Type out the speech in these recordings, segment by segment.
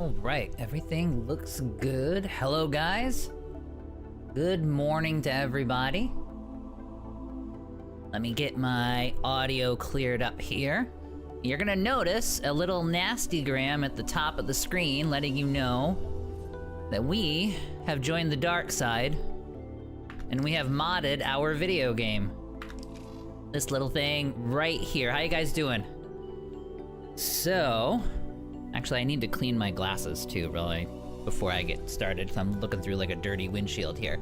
All right, everything looks good. Hello, guys. Good morning to everybody. Let me get my audio cleared up here. You're gonna notice a little nastygram at the top of the screen letting you know that we have joined the dark side and we have modded our video game. This little thing right here. How you guys doing? So, actually I need to clean my glasses too, really, before I get started. I'm looking through like a dirty windshield here.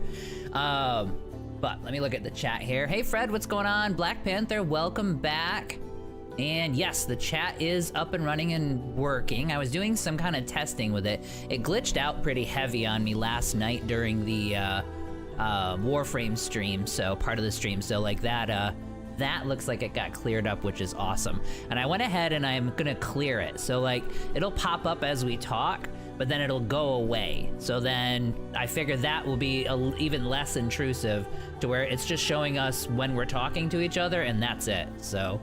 But let me look at the chat here. Hey Fred, what's going on? Black Panther, welcome back. And yes, the chat is up and running and working. I was doing some kind of testing with it. It glitched out pretty heavy on me last night during the Warframe stream, so part of the stream. So like that looks like it got cleared up, which is awesome. And I went ahead and I'm gonna clear it. So like, it'll pop up as we talk, but then it'll go away. So then I figure that will be even less intrusive to where it's just showing us when we're talking to each other and that's it, so.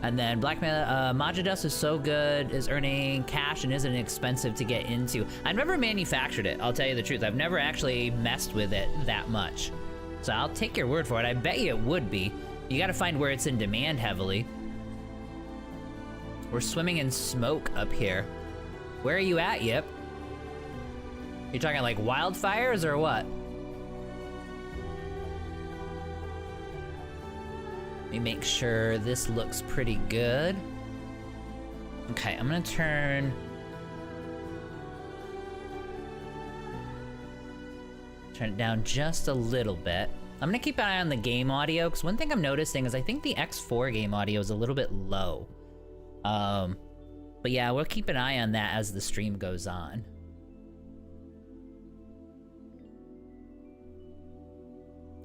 And then Black Majidus is so good, is earning cash and isn't expensive to get into. I've never manufactured it, I'll tell you the truth. I've never actually messed with it that much. So I'll take your word for it. I bet you it would be. You gotta find where it's in demand heavily. We're swimming in smoke up here. Where are you at, Yip? You talking like wildfires or what? Let me make sure this looks pretty good. Okay, I'm gonna turn it down just a little bit. I'm gonna keep an eye on the game audio, because one thing I'm noticing is I think the X4 game audio is a little bit low. But yeah, we'll keep an eye on that as the stream goes on.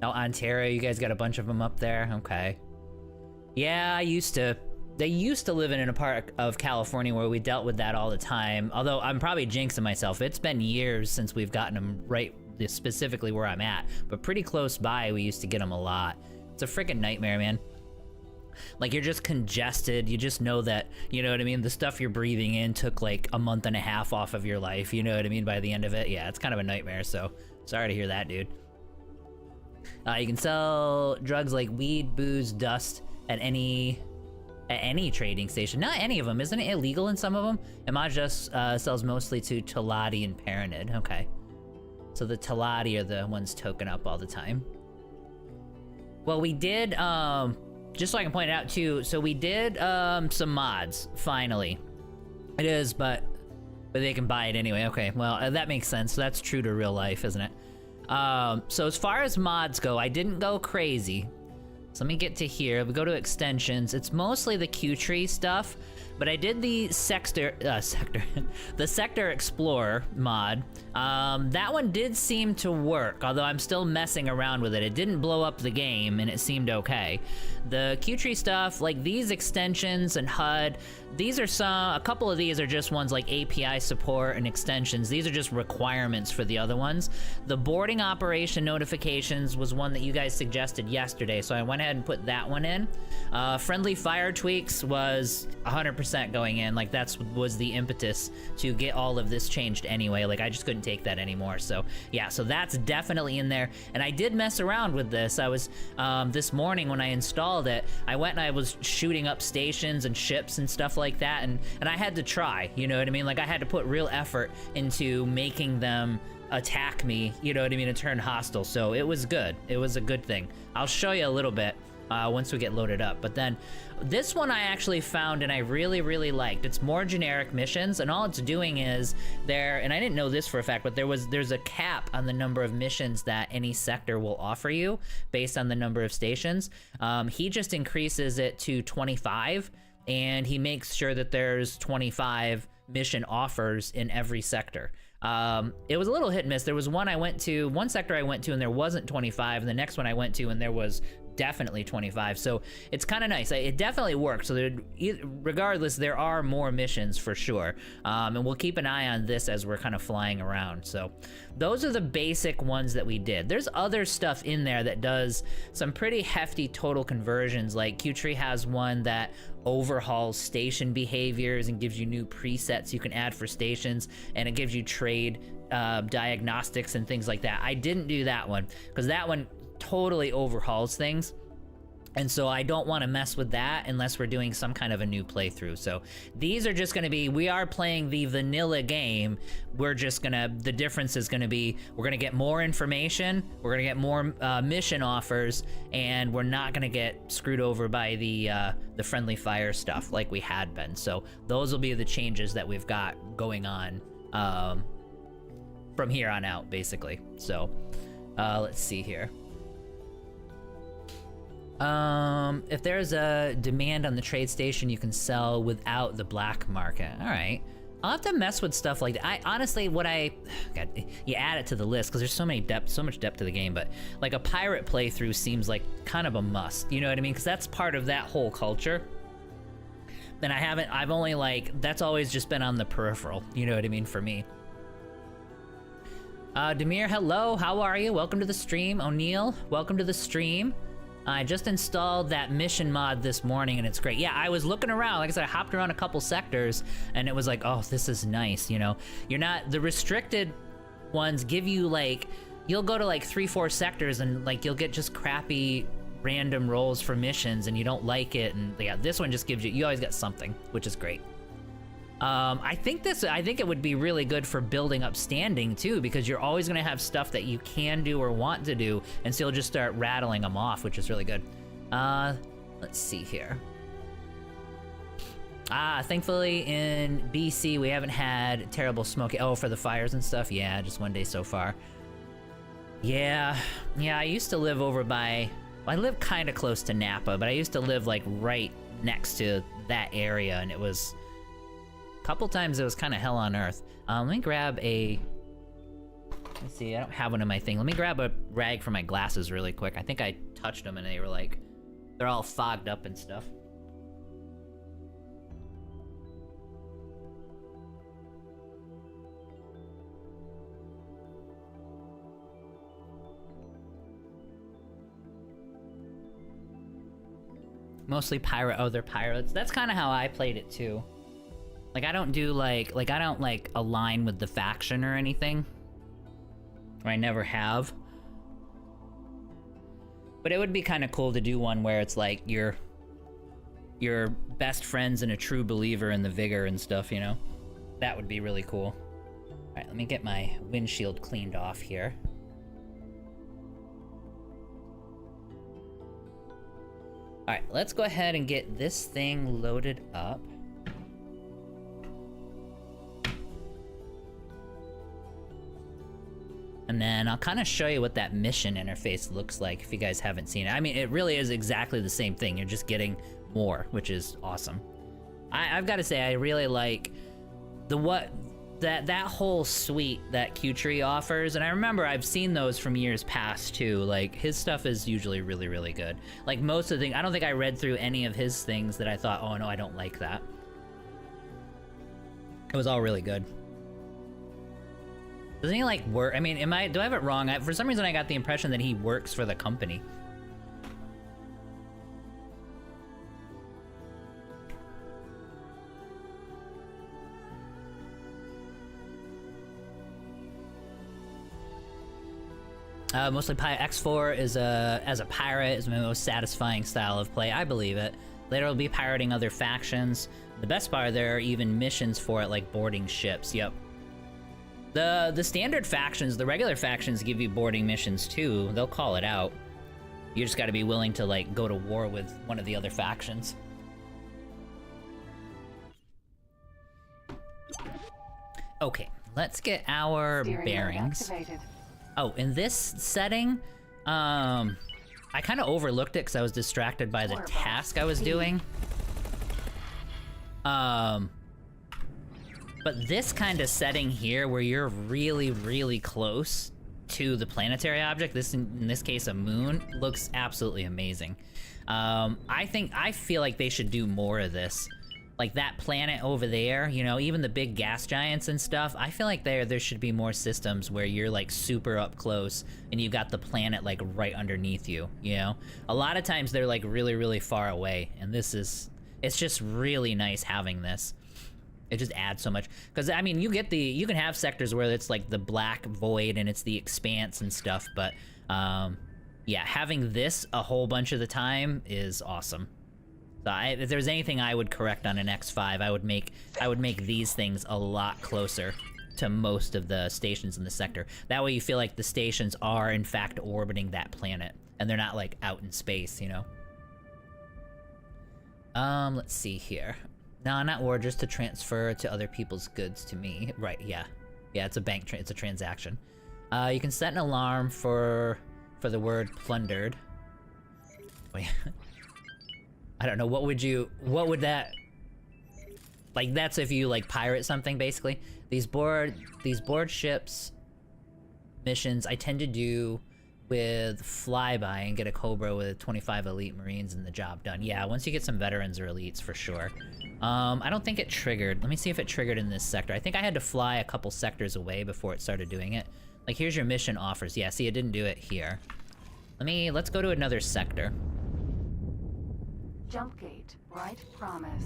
Oh, Ontario, you guys got a bunch of them up there? Okay. Yeah, they used to live in a part of California where we dealt with that all the time. Although I'm probably jinxing myself. It's been years since we've gotten them right specifically where I'm at. But pretty close by, we used to get them a lot. It's a freaking nightmare, man. Like, you're just congested. You just know that, you know what I mean? The stuff you're breathing in took like a month and a half off of your life. You know what I mean? By the end of it. Yeah, it's kind of a nightmare. So sorry to hear that, dude. You can sell drugs like weed, booze, dust at any trading station. Not any of them. Isn't it illegal in some of them? Imaj sells mostly to Talati and Paranid. Okay. So the Talati are the ones token up all the time. Well, we did, just so I can point it out too, so we did some mods, finally. It is, but they can buy it anyway. Okay, well, that makes sense. So that's true to real life, isn't it? So as far as mods go, I didn't go crazy. So let me get to here. We go to extensions. It's mostly the Q-Tree stuff, but I did the the Sector Explorer mod. That one did seem to work, although I'm still messing around with it. It didn't blow up the game, and it seemed okay. The Q-Tree stuff, like these extensions and HUD, these are a couple of these are just ones like API support and extensions. These are just requirements for the other ones. The boarding operation notifications was one that you guys suggested yesterday, so I went ahead and put that one in. Friendly fire tweaks was 100% going in. Like, was the impetus to get all of this changed anyway. Like, I just couldn't take that anymore. So yeah, so that's definitely in there. And I did mess around with this. I was, this morning when I installed it, I went and I was shooting up stations and ships and stuff like that, and I had to try, you know what I mean? Like, I had to put real effort into making them attack me, you know what I mean, and turn hostile. So it was good. It was a good thing. I'll show you a little bit once we get loaded up. But then this one I actually found and I really, really liked. It's more generic missions, and all it's doing is and I didn't know this for a fact, but there's a cap on the number of missions that any sector will offer you based on the number of stations. He just increases it to 25, and he makes sure that there's 25 mission offers in every sector. It was a little hit and miss. There was one sector I went to and there wasn't 25, and the next one I went to and there was definitely 25. So it's kind of nice. It definitely works. So regardless, there are more missions for sure. And we'll keep an eye on this as we're kind of flying around. So those are the basic ones that we did. There's other stuff in there that does some pretty hefty total conversions. Like Q-Tree has one that overhauls station behaviors and gives you new presets you can add for stations, and it gives you trade diagnostics and things like that. I didn't do that one because that one totally overhauls things, and so I don't want to mess with that unless we're doing some kind of a new playthrough. So these are just going to be, we are playing the vanilla game. We're just gonna, the difference is going to be, we're going to get more information, we're going to get more mission offers, and we're not going to get screwed over by the friendly fire stuff like we had been. So those will be the changes that we've got going on from here on out, basically. So let's see here. If there's a demand on the trade station, you can sell without the black market. All right. I'll have to mess with stuff like that. I honestly, God, you add it to the list because there's so much depth to the game, but like a pirate playthrough seems like kind of a must, you know what I mean? Because that's part of that whole culture. Then I've only like, that's always just been on the peripheral, you know what I mean, for me. Demir, hello, how are you? Welcome to the stream. O'Neill, welcome to the stream. I just installed that mission mod this morning and it's great. Yeah, I was looking around, like I said, I hopped around a couple sectors and it was like, oh, this is nice, you know? You're not, the restricted ones give you like, you'll go to like 3-4 sectors and like you'll get just crappy random rolls for missions and you don't like it, and yeah, this one just gives you always get something, which is great. I think it would be really good for building up standing too, because you're always gonna have stuff that you can do or want to do, and so you'll just start rattling them off, which is really good. Let's see here. Thankfully in BC we haven't had terrible smoke. Oh, for the fires and stuff? Yeah, just one day so far. Yeah, I used to live over by, I live kind of close to Napa, but I used to live like right next to that area, and it was, couple times it was kind of hell on earth. Let me grab a, let's see, I don't have one in my thing. Let me grab a rag for my glasses really quick. I think I touched them and they were like, they're all fogged up and stuff. Mostly pirate, oh, they're pirates. That's kind of how I played it too. Like, I don't do, like I don't, like, align with the faction or anything. Or I never have. But it would be kind of cool to do one where it's, like, you're best friends and a true believer in the vigor and stuff, you know? That would be really cool. Alright, let me get my windshield cleaned off here. Alright, let's go ahead and get this thing loaded up. And then I'll kind of show you what that mission interface looks like if you guys haven't seen it. I mean, it really is exactly the same thing. You're just getting more, which is awesome. I've got to say, I really like that whole suite that Q-Tree offers. And I remember I've seen those from years past too. Like, his stuff is usually really, really good. Like, most of the things, I don't think I read through any of his things that I thought, oh no, I don't like that. It was all really good. Doesn't he, like, work? I mean, do I have it wrong? For some reason, I got the impression that he works for the company. Mostly X4 is as a pirate is my most satisfying style of play. I believe it. Later, we'll be pirating other factions. The best part, there are even missions for it, like boarding ships. Yep. The standard factions, the regular factions give you boarding missions too. They'll call it out. You just gotta be willing to, like, go to war with one of the other factions. Okay, let's get our bearings. Oh, in this setting, I kind of overlooked it because I was distracted by the task I was doing. But this kind of setting here, where you're really, really close to the planetary object, this in this case a moon, looks absolutely amazing. I feel like they should do more of this. Like that planet over there, you know, even the big gas giants and stuff, I feel like there should be more systems where you're like super up close and you've got the planet like right underneath you, you know? A lot of times they're like really, really far away, and it's just really nice having this. It just adds so much. Because, I mean, you can have sectors where it's like the black void and it's the expanse and stuff, but yeah, having this a whole bunch of the time is awesome. So if there's anything I would correct on an X5, I would make these things a lot closer to most of the stations in the sector. That way you feel like the stations are in fact orbiting that planet and they're not like out in space, you know? Let's see here. No, not war, just to transfer to other people's goods to me. Right, yeah. Yeah, it's a it's a transaction. You can set an alarm for the word plundered. Wait. I don't know, what would that... Like, that's if you, like, pirate something, basically. These board ships missions I tend to do with flyby and get a Cobra with 25 elite Marines and the job done. Yeah, once you get some veterans or elites, for sure. I don't think it triggered. Let me see if it triggered in this sector. I think I had to fly a couple sectors away before it started doing it. Like, here's your mission offers. Yeah, see, it didn't do it here. Let's go to another sector. Jump gate, right promise.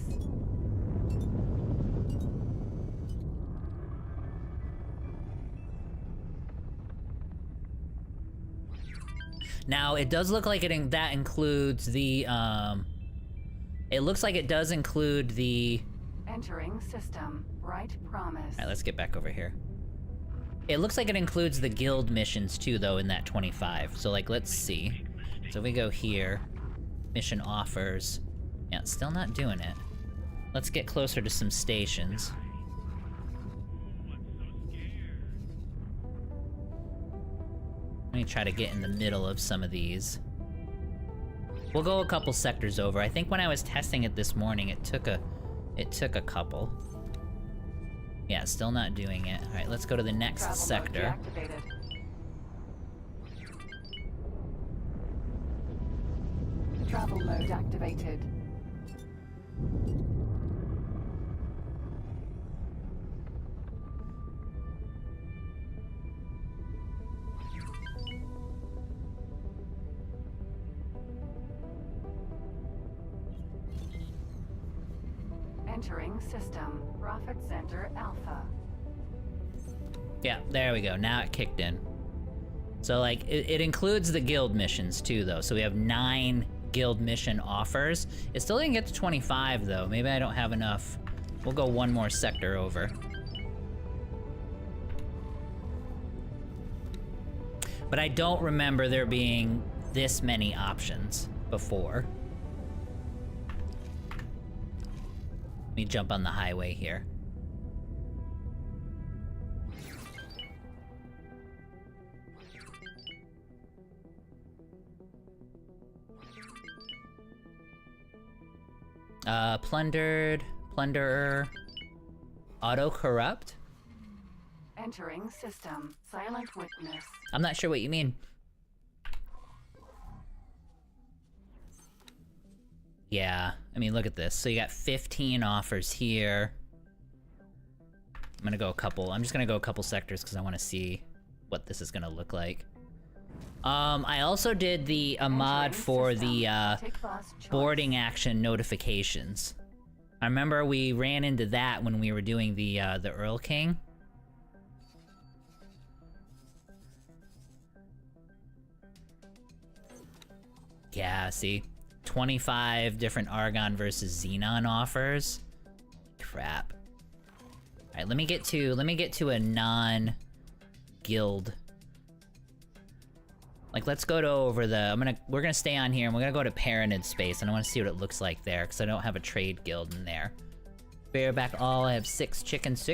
Now, it does look like that includes the, it looks like it does include the... Entering system, right promise. Alright, let's get back over here. It looks like it includes the guild missions too, though, in that 25. So, like, let's see. So if we go here, mission offers. Yeah, it's still not doing it. Let's get closer to some stations. Let me try to get in the middle of some of these. We'll go a couple sectors over. I think when I was testing it this morning, it took a couple. Yeah, still not doing it. All right, let's go to the next Travel sector. mode deactivated. Travel mode activated. Entering system. Profit Center Alpha. Yeah, there we go. Now it kicked in. So, like, it includes the guild missions, too, though. So we have 9 guild mission offers. It still didn't get to 25, though. Maybe I don't have enough. We'll go one more sector over. But I don't remember there being this many options before. Let me jump on the highway here. Plunderer, auto-corrupt? Entering system. Silent witness. I'm not sure what you mean. Yeah, I mean, look at this. So you got 15 offers here. I'm just gonna go a couple sectors because I want to see what this is gonna look like. I also did a mod for the boarding action notifications. I remember we ran into that when we were doing the Earl King. Yeah, see? 25 different Argon versus Xenon offers. Crap. Alright, let me get to a non-guild. Like, let's go to we're gonna stay on here and we're gonna go to Paranid Space and I wanna see what it looks like there, because I don't have a trade guild in there. Bareback all, I have 6 chickens,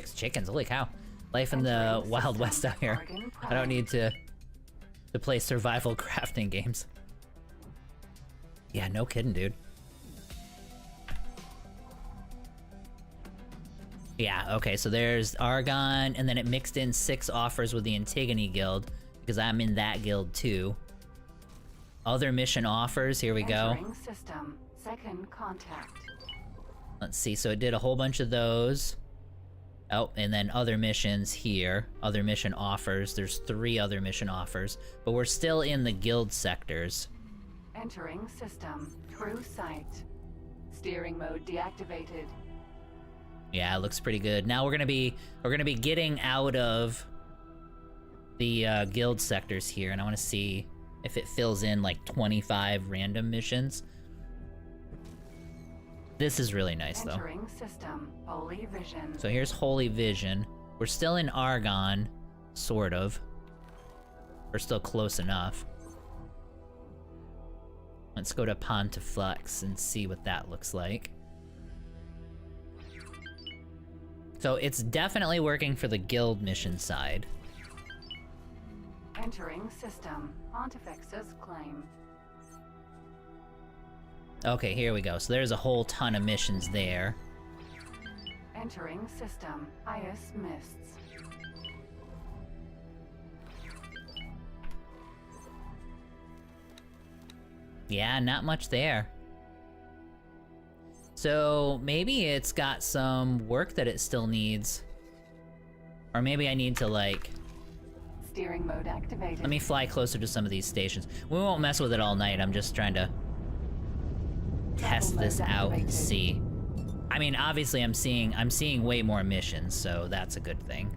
holy cow. Life in the Wild West out here. I don't need to play survival crafting games. Yeah, no kidding, dude. Yeah, okay, so there's Argon, and then it mixed in 6 offers with the Antigone Guild. because I'm in that guild too. Other mission offers, here we go. Entering system. Second contact. Let's see, so it did a whole bunch of those. Oh, and then other missions here. Other mission offers. There's 3 other mission offers, but we're still in the guild sectors. Entering system. True sight. Steering mode deactivated. Yeah, it looks pretty good. Now we're gonna be getting out of the guild sectors here, and I want to see if it fills in like 25 random missions. This is really nice though. Entering system. Holy Vision. So here's Holy Vision. We're still in Argonne, sort of. We're still close enough. Let's go to Pontifex and see what that looks like. So it's definitely working for the guild mission side. Entering system. Pontifex's claim. Okay, here we go. So there's a whole ton of missions there. Entering system. Ice Mists. Yeah, not much there. So maybe it's got some work that it still needs. Or maybe I need to like... Steering mode activated. Let me fly closer to some of these stations. We won't mess with it all night. I'm just trying to test this out and see. I mean, obviously I'm seeing way more missions, so that's a good thing.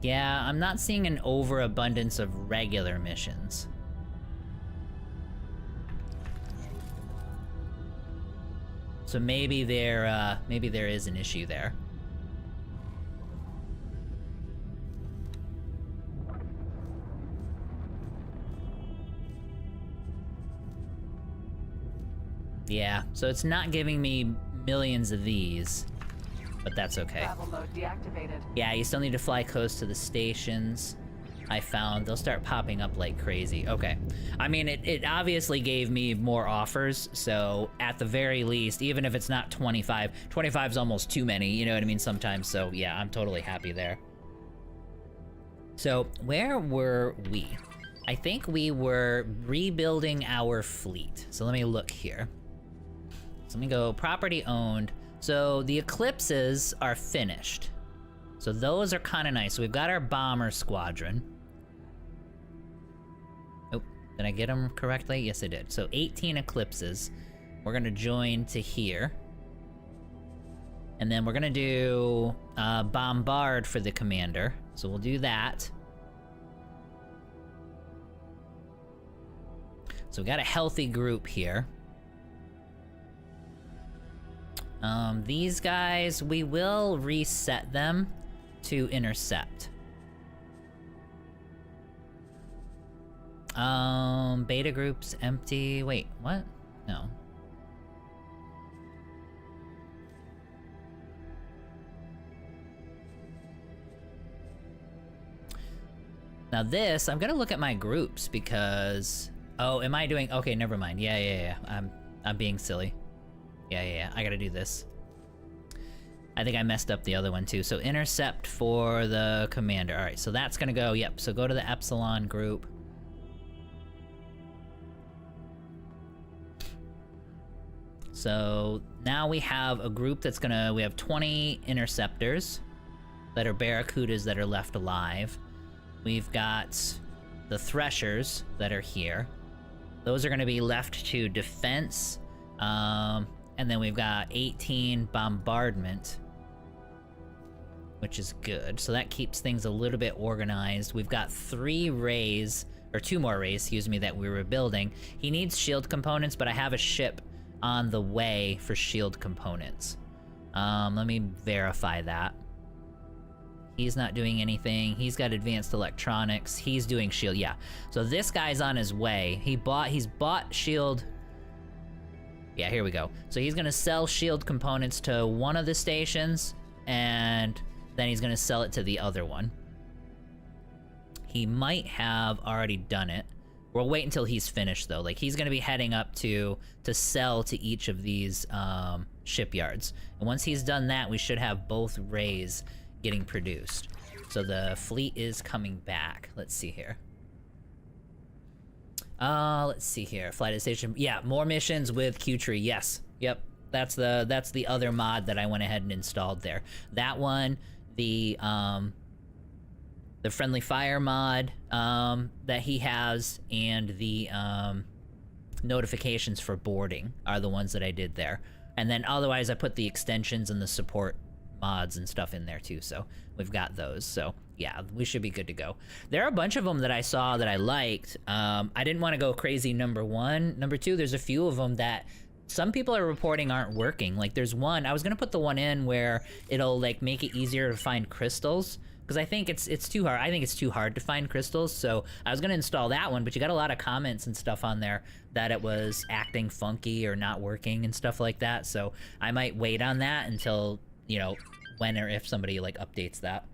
Yeah, I'm not seeing an overabundance of regular missions. So maybe there is an issue there. Yeah, so it's not giving me millions of these, but that's okay. Travel mode deactivated. Yeah, you still need to fly close to the stations. I found they'll start popping up like crazy. Okay. I mean, it obviously gave me more offers, so at the very least, even if it's not 25, 25 is almost too many, you know what I mean, sometimes, so yeah, I'm totally happy there. So, where were we? I think we were rebuilding our fleet. So let me look here. So let me go property owned. So the Eclipses are finished. So those are kind of nice. So we've got our bomber squadron. Oh, did I get them correctly? Yes, I did. So 18 Eclipses. We're gonna join to here. And then we're gonna do bombard for the commander. So we'll do that. So we got a healthy group here. These guys, we will reset them to intercept. Beta groups empty. Wait, what? No. Now this, I'm gonna look at my groups because... Oh, am I doing... Okay, never mind. Yeah. I'm being silly. Yeah. I gotta do this. I think I messed up the other one too. So intercept for the commander. All right, so that's gonna go, yep. So go to the Epsilon group. So now we have a group that's gonna, we have 20 interceptors that are Barracudas that are left alive. We've got the Threshers that are here. Those are gonna be left to defense. And then we've got 18 bombardment, which is good. So that keeps things a little bit organized. We've got 3 rays, or 2 more rays, excuse me, that we were building. He needs shield components, but I have a ship on the way for shield components. Let me verify that. He's not doing anything. He's got advanced electronics. He's doing shield, yeah. So this guy's on his way. He's bought shield. Yeah, here we go. So he's gonna sell shield components to one of the stations, and then he's gonna sell it to the other one. He might have already done it. We'll wait until he's finished though. Like he's gonna be heading up to sell to each of these shipyards. And once he's done that, we should have both rays getting produced. So the fleet is coming back. Let's see here. Let's see here. Flight to station. Yeah, more missions with Q-Tree. Yes. Yep. That's the other mod that I went ahead and installed there. That one, the friendly fire mod that he has, and the notifications for boarding are the ones that I did there. And then otherwise I put the extensions and the support mods and stuff in there too, so we've got those. So yeah, we should be good to go. There are a bunch of them that I saw that I liked. I didn't want to go crazy number one. Number two, there's a few of them that some people are reporting aren't working. Like there's one, I was gonna put the one in where it'll like make it easier to find crystals, because I think it's too hard. I think it's too hard to find crystals, so I was gonna install that one, but you got a lot of comments and stuff on there that it was acting funky or not working and stuff like that, so I might wait on that until, you know, when or if somebody like updates that.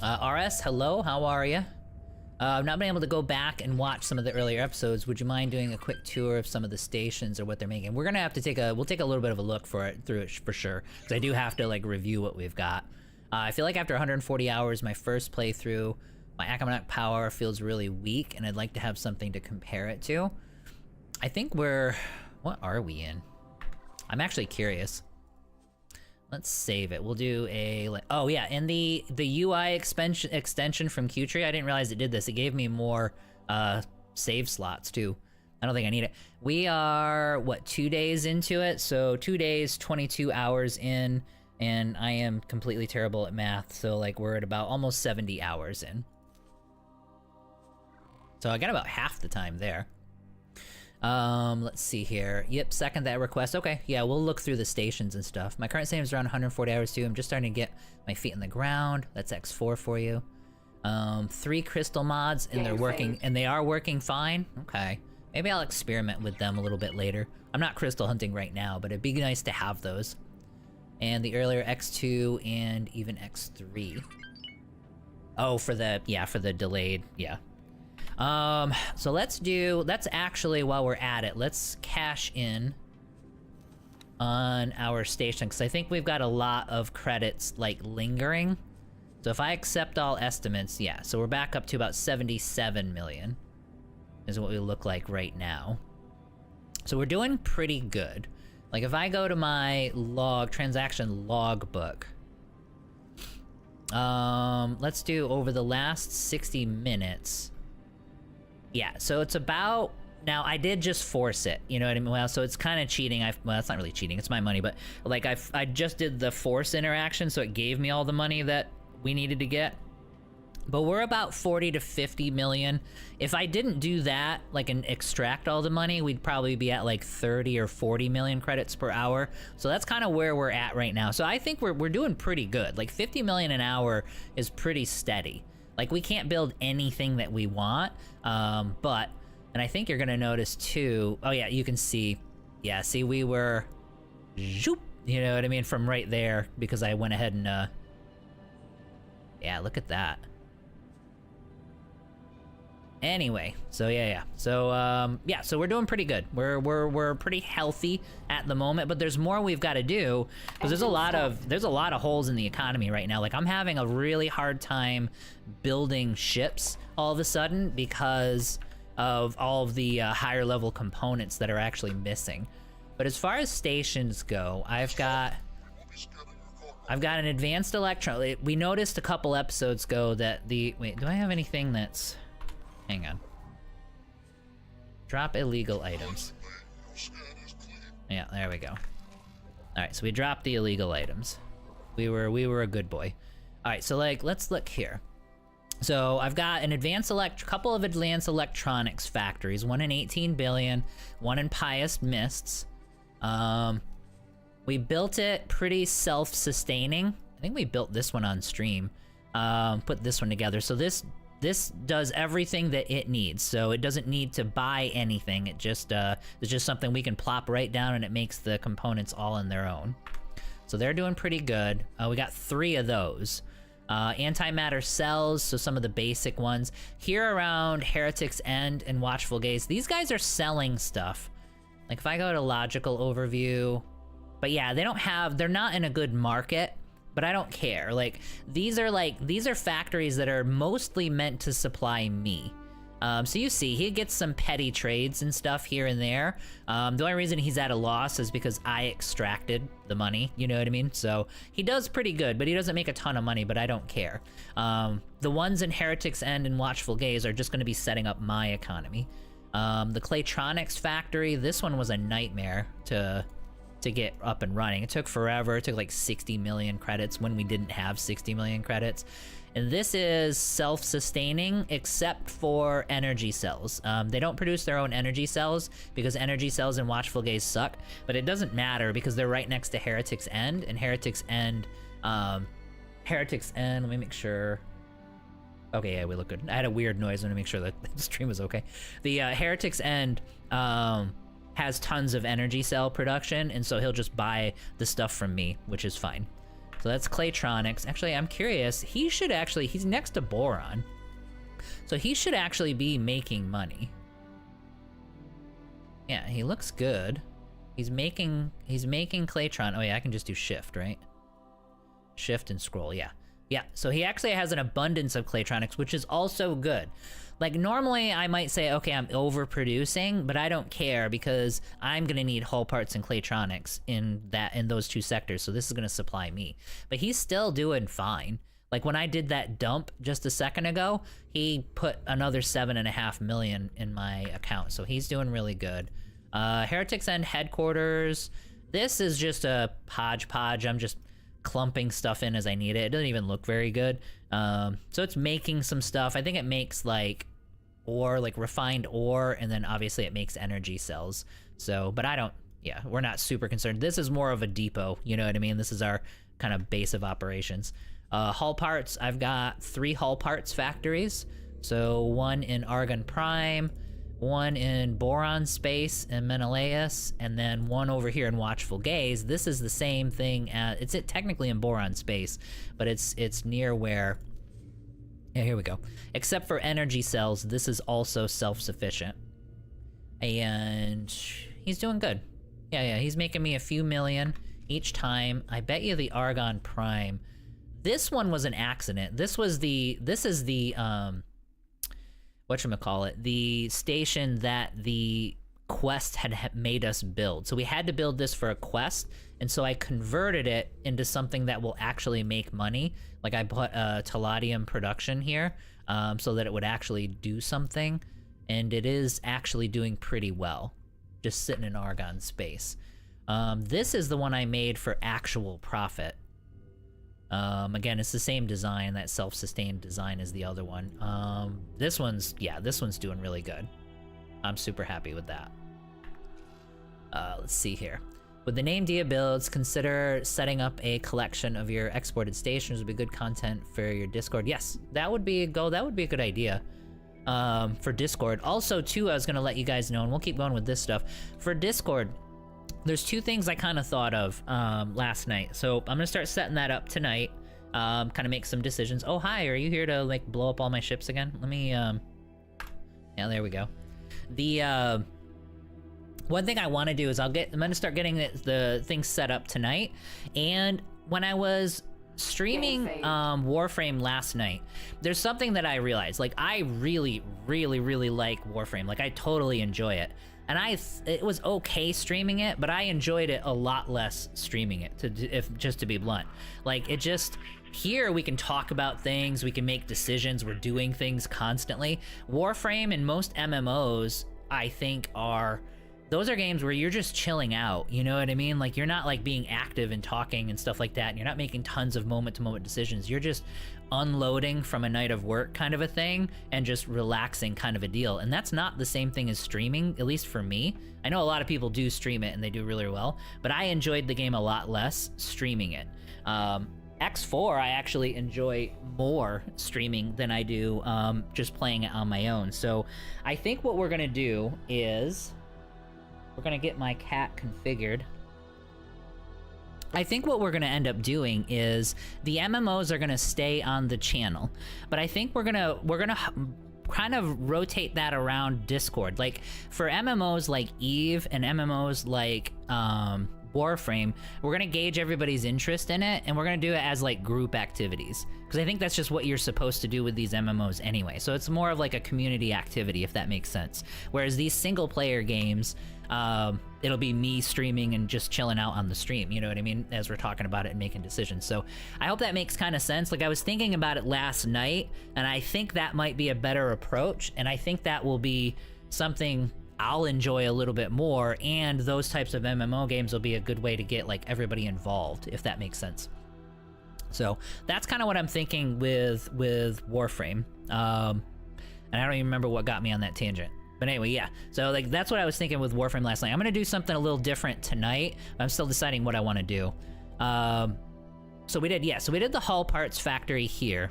RS, hello, how are you? I've not been able to go back and watch some of the earlier episodes. Would you mind doing a quick tour of some of the stations or what they're making? We're gonna have to we'll take a little bit of a look through it for sure, because I do have to like review what we've got. I feel like after 140 hours, my first playthrough, my Accomac power feels really weak, and I'd like to have something to compare it to. I think what are we in? I'm actually curious. Let's save it. We'll do oh yeah, and the UI extension from Q-Tree, I didn't realize it did this. It gave me more save slots too. I don't think I need it. We are, what, 2 days into it? So 2 days, 22 hours in, and I am completely terrible at math, so like we're at about almost 70 hours in. So I got about half the time there. Let's see here. Yep, second that request. Okay, yeah, we'll look through the stations and stuff. My current save is around 140 hours too. I'm just starting to get my feet in the ground. That's X4 for you. 3 crystal mods, and they're working, and they are working fine. Okay, maybe I'll experiment with them a little bit later. I'm not crystal hunting right now, but it'd be nice to have those. And the earlier X2 and even X3. Oh, for the delayed, yeah. So let's actually, while we're at it, let's cash in on our station, because I think we've got a lot of credits, like, lingering. So if I accept all estimates, yeah, so we're back up to about 77 million, is what we look like right now. So we're doing pretty good. Like, if I go to my transaction log book, let's do over the last 60 minutes. Yeah, so it's about, now I did just force it, you know what I mean? Well, so it's kind of cheating. Well, that's not really cheating, it's my money, but like I just did the force interaction, so it gave me all the money that we needed to get. But we're about 40 to 50 million. If I didn't do that, like, and extract all the money, we'd probably be at like 30 or 40 million credits per hour. So that's kind of where we're at right now. So I think we're doing pretty good. Like 50 million an hour is pretty steady. Like, we can't build anything that we want, but, and I think you're gonna notice too, oh yeah, you can see, yeah, see, we were, zoop, you know what I mean, from right there, because I went ahead and, yeah, look at that. Anyway, so yeah. So, yeah, so we're doing pretty good. We're pretty healthy at the moment, but there's more we've got to do, because there's a lot of holes in the economy right now. Like, I'm having a really hard time building ships all of a sudden because of all of the higher level components that are actually missing. But as far as stations go, I've got an advanced electron. We noticed a couple episodes ago that wait, do I have anything that's, hang on. Drop illegal items. Yeah, there we go. All right, so we dropped the illegal items. We were a good boy. All right, so like, let's look here. So I've got an couple of advanced electronics factories, one in 18 billion, one in Pious Mists. We built it pretty self-sustaining. I think we built this one on stream. Put this one together. So this does everything that it needs. So it doesn't need to buy anything. It just it's just something we can plop right down, and it makes the components all on their own. So they're doing pretty good. We got 3 of those. Antimatter cells, so some of the basic ones. Here around Heretic's End and Watchful Gaze, these guys are selling stuff. Like if I go to logical overview, but yeah, they're not in a good market, but I don't care. Like these are factories that are mostly meant to supply me. So you see, he gets some petty trades and stuff here and there. The only reason he's at a loss is because I extracted the money, you know what I mean? So he does pretty good, but he doesn't make a ton of money, but I don't care. The ones in Heretic's End and Watchful Gaze are just gonna be setting up my economy. The Claytronics factory, this one was a nightmare to get up and running. It took forever. It took like 60 million credits when we didn't have 60 million credits. And this is self-sustaining except for energy cells. They don't produce their own energy cells because energy cells in Watchful Gaze suck, but it doesn't matter because they're right next to Heretic's End, and Heretic's End, let me make sure. Okay, yeah, we look good. I had a weird noise. I'm gonna make sure that the stream was okay. The Heretic's End has tons of energy cell production, and so he'll just buy the stuff from me, which is fine. So that's Claytronics. Actually, I'm curious. He's next to Boron. So he should actually be making money. Yeah, he looks good. He's making Claytron. Oh yeah, I can just do shift, right? Shift and scroll, yeah. Yeah, so he actually has an abundance of Claytronics, which is also good. Like normally I might say, okay, I'm overproducing, but I don't care because I'm gonna need hull parts and Claytronics in those two sectors, so this is gonna supply me. But he's still doing fine. Like when I did that dump just a second ago, he put another 7.5 million in my account, so he's doing really good. Heretic's End headquarters. This is just a hodgepodge. I'm just clumping stuff in as I need it. It doesn't even look very good. So it's making some stuff. I think it makes like ore, like refined ore, and then obviously it makes energy cells. So, but we're not super concerned. This is more of a depot, you know what I mean? This is our kind of base of operations. Hull parts, I've got 3 hull parts factories. So one in Argon Prime, one in Boron Space and Menelaus, and then one over here in Watchful Gaze. This is the same thing as, it's technically in Boron Space, but it's near where, yeah, here we go. Except for energy cells, this is also self-sufficient. And he's doing good. Yeah, he's making me a few million each time. I bet you the Argon Prime. This one was an accident. This is the whatchamacallit, the station that the quest had made us build. So we had to build this for a quest, and so I converted it into something that will actually make money. Like I put Palladium production here, so that it would actually do something, and it is actually doing pretty well, just sitting in Argon Space. This is the one I made for actual profit. Again, it's the same design, that self-sustained design as the other one. This one's doing really good. I'm super happy with that. Let's see here. With the name Dia Builds, consider setting up a collection of your exported stations would be good content for your Discord. Yes, that would be a good idea. For Discord. Also, too, I was gonna let you guys know, and we'll keep going with this stuff. For Discord, there's 2 things I kind of thought of last night. So I'm gonna start setting that up tonight. Kind of make some decisions. Oh, hi, are you here to like blow up all my ships again? Let me, yeah, there we go. The, one thing I want to do is I'm gonna start getting the things set up tonight. And when I was streaming Warframe last night, there's something that I realized. Like, I really, really, really like Warframe. Like, I totally enjoy it. And it was okay streaming it, but I enjoyed it a lot less streaming it, just to be blunt. Like, it just, here we can talk about things, we can make decisions, we're doing things constantly. Warframe and most MMOs, I think, those are games where you're just chilling out, you know what I mean? Like, you're not like being active and talking and stuff like that, and you're not making tons of moment-to-moment decisions. You're just unloading from a night of work kind of a thing and just relaxing kind of a deal. And that's not the same thing as streaming, at least for me. I know a lot of people do stream it and they do really well, but I enjoyed the game a lot less streaming it. X4 I actually enjoy more streaming than I do just playing it on my own. So I think what we're gonna do is we're gonna get my cat configured. I think what we're gonna end up doing is the MMOs are gonna stay on the channel, but I think we're gonna kind of rotate that around Discord. Like for MMOs like Eve and MMOs like Warframe, we're gonna gauge everybody's interest in it, and we're gonna do it as like group activities, because I think that's just what you're supposed to do with these MMOs anyway. So it's more of like a community activity, if that makes sense. Whereas these single player games, it'll be me streaming and just chilling out on the stream, you know what I mean, as we're talking about it and making decisions. So I hope that makes kind of sense. Like I was thinking about it last night, and I think that might be a better approach, and I think that will be something I'll enjoy a little bit more, and those types of MMO games will be a good way to get like everybody involved, if that makes sense. So that's kind of what I'm thinking with Warframe. And I don't even remember what got me on that tangent. But anyway, yeah. So like that's what I was thinking with Warframe last night. I'm gonna do something a little different tonight. I'm still deciding what I want to do. So we did the Hull Parts Factory here,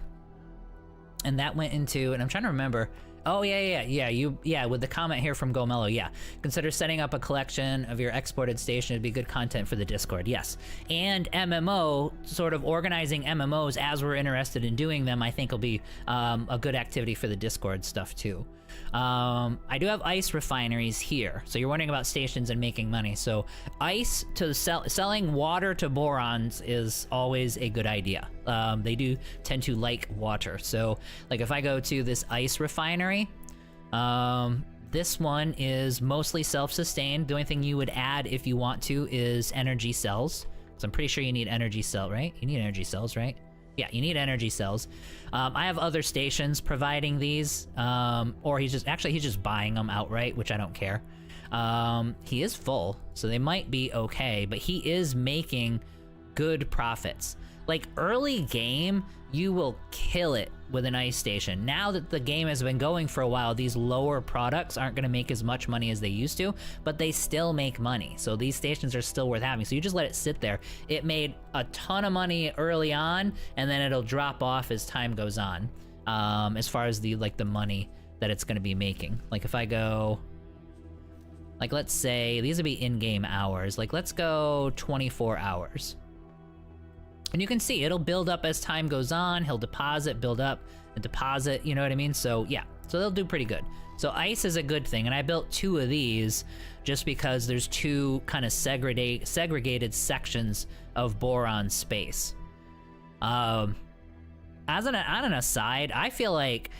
and that went into, and I'm trying to remember. Oh yeah, with the comment here from Gomelo, yeah. Consider setting up a collection of your exported station. It'd be good content for the Discord, yes. And MMO, sort of organizing MMOs as we're interested in doing them, I think will be a good activity for the Discord stuff too. I do have ice refineries here, so you're wondering about stations and making money. So ice to selling water to borons is always a good idea. They do tend to like water. So like if I go to this ice refinery, this one is mostly self-sustained. The only thing you would add if you want to is energy cells. So I'm pretty sure you need energy cell, right? You need energy cells, right? Yeah, you need energy cells. I have other stations providing these, or he's just buying them outright, which I don't care. He is full, so they might be okay, but he is making good profits. Like early game, you will kill it with an ice station. Now that the game has been going for a while, these lower products aren't gonna make as much money as they used to, but they still make money. So these stations are still worth having. So you just let it sit there. It made a ton of money early on, and then it'll drop off as time goes on. As far as the money that it's gonna be making. Like if I go, like let's say, these would be in-game hours. Like let's go 24 hours. And you can see it'll build up as time goes on. He'll deposit, build up, and deposit, you know what I mean? So yeah, so they'll do pretty good. So ice is a good thing, and I built 2 of these just because there's 2 kind of segregated sections of boron space. On an aside, I feel like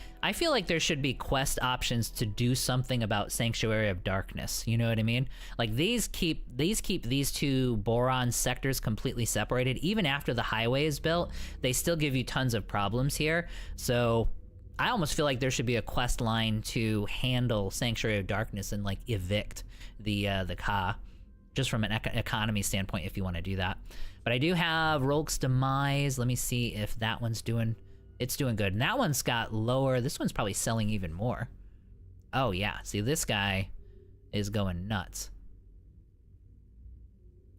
there should be quest options to do something about Sanctuary of Darkness. You know what I mean? Like these keep these 2 boron sectors completely separated. Even after the highway is built, they still give you tons of problems here. So I almost feel like there should be a quest line to handle Sanctuary of Darkness and like evict the Ka, just from an economy standpoint, if you want to do that. But I do have Rolk's Demise. Let me see if that one's doing... It's doing good. And that one's got lower... This one's probably selling even more. Oh, yeah. See, this guy is going nuts.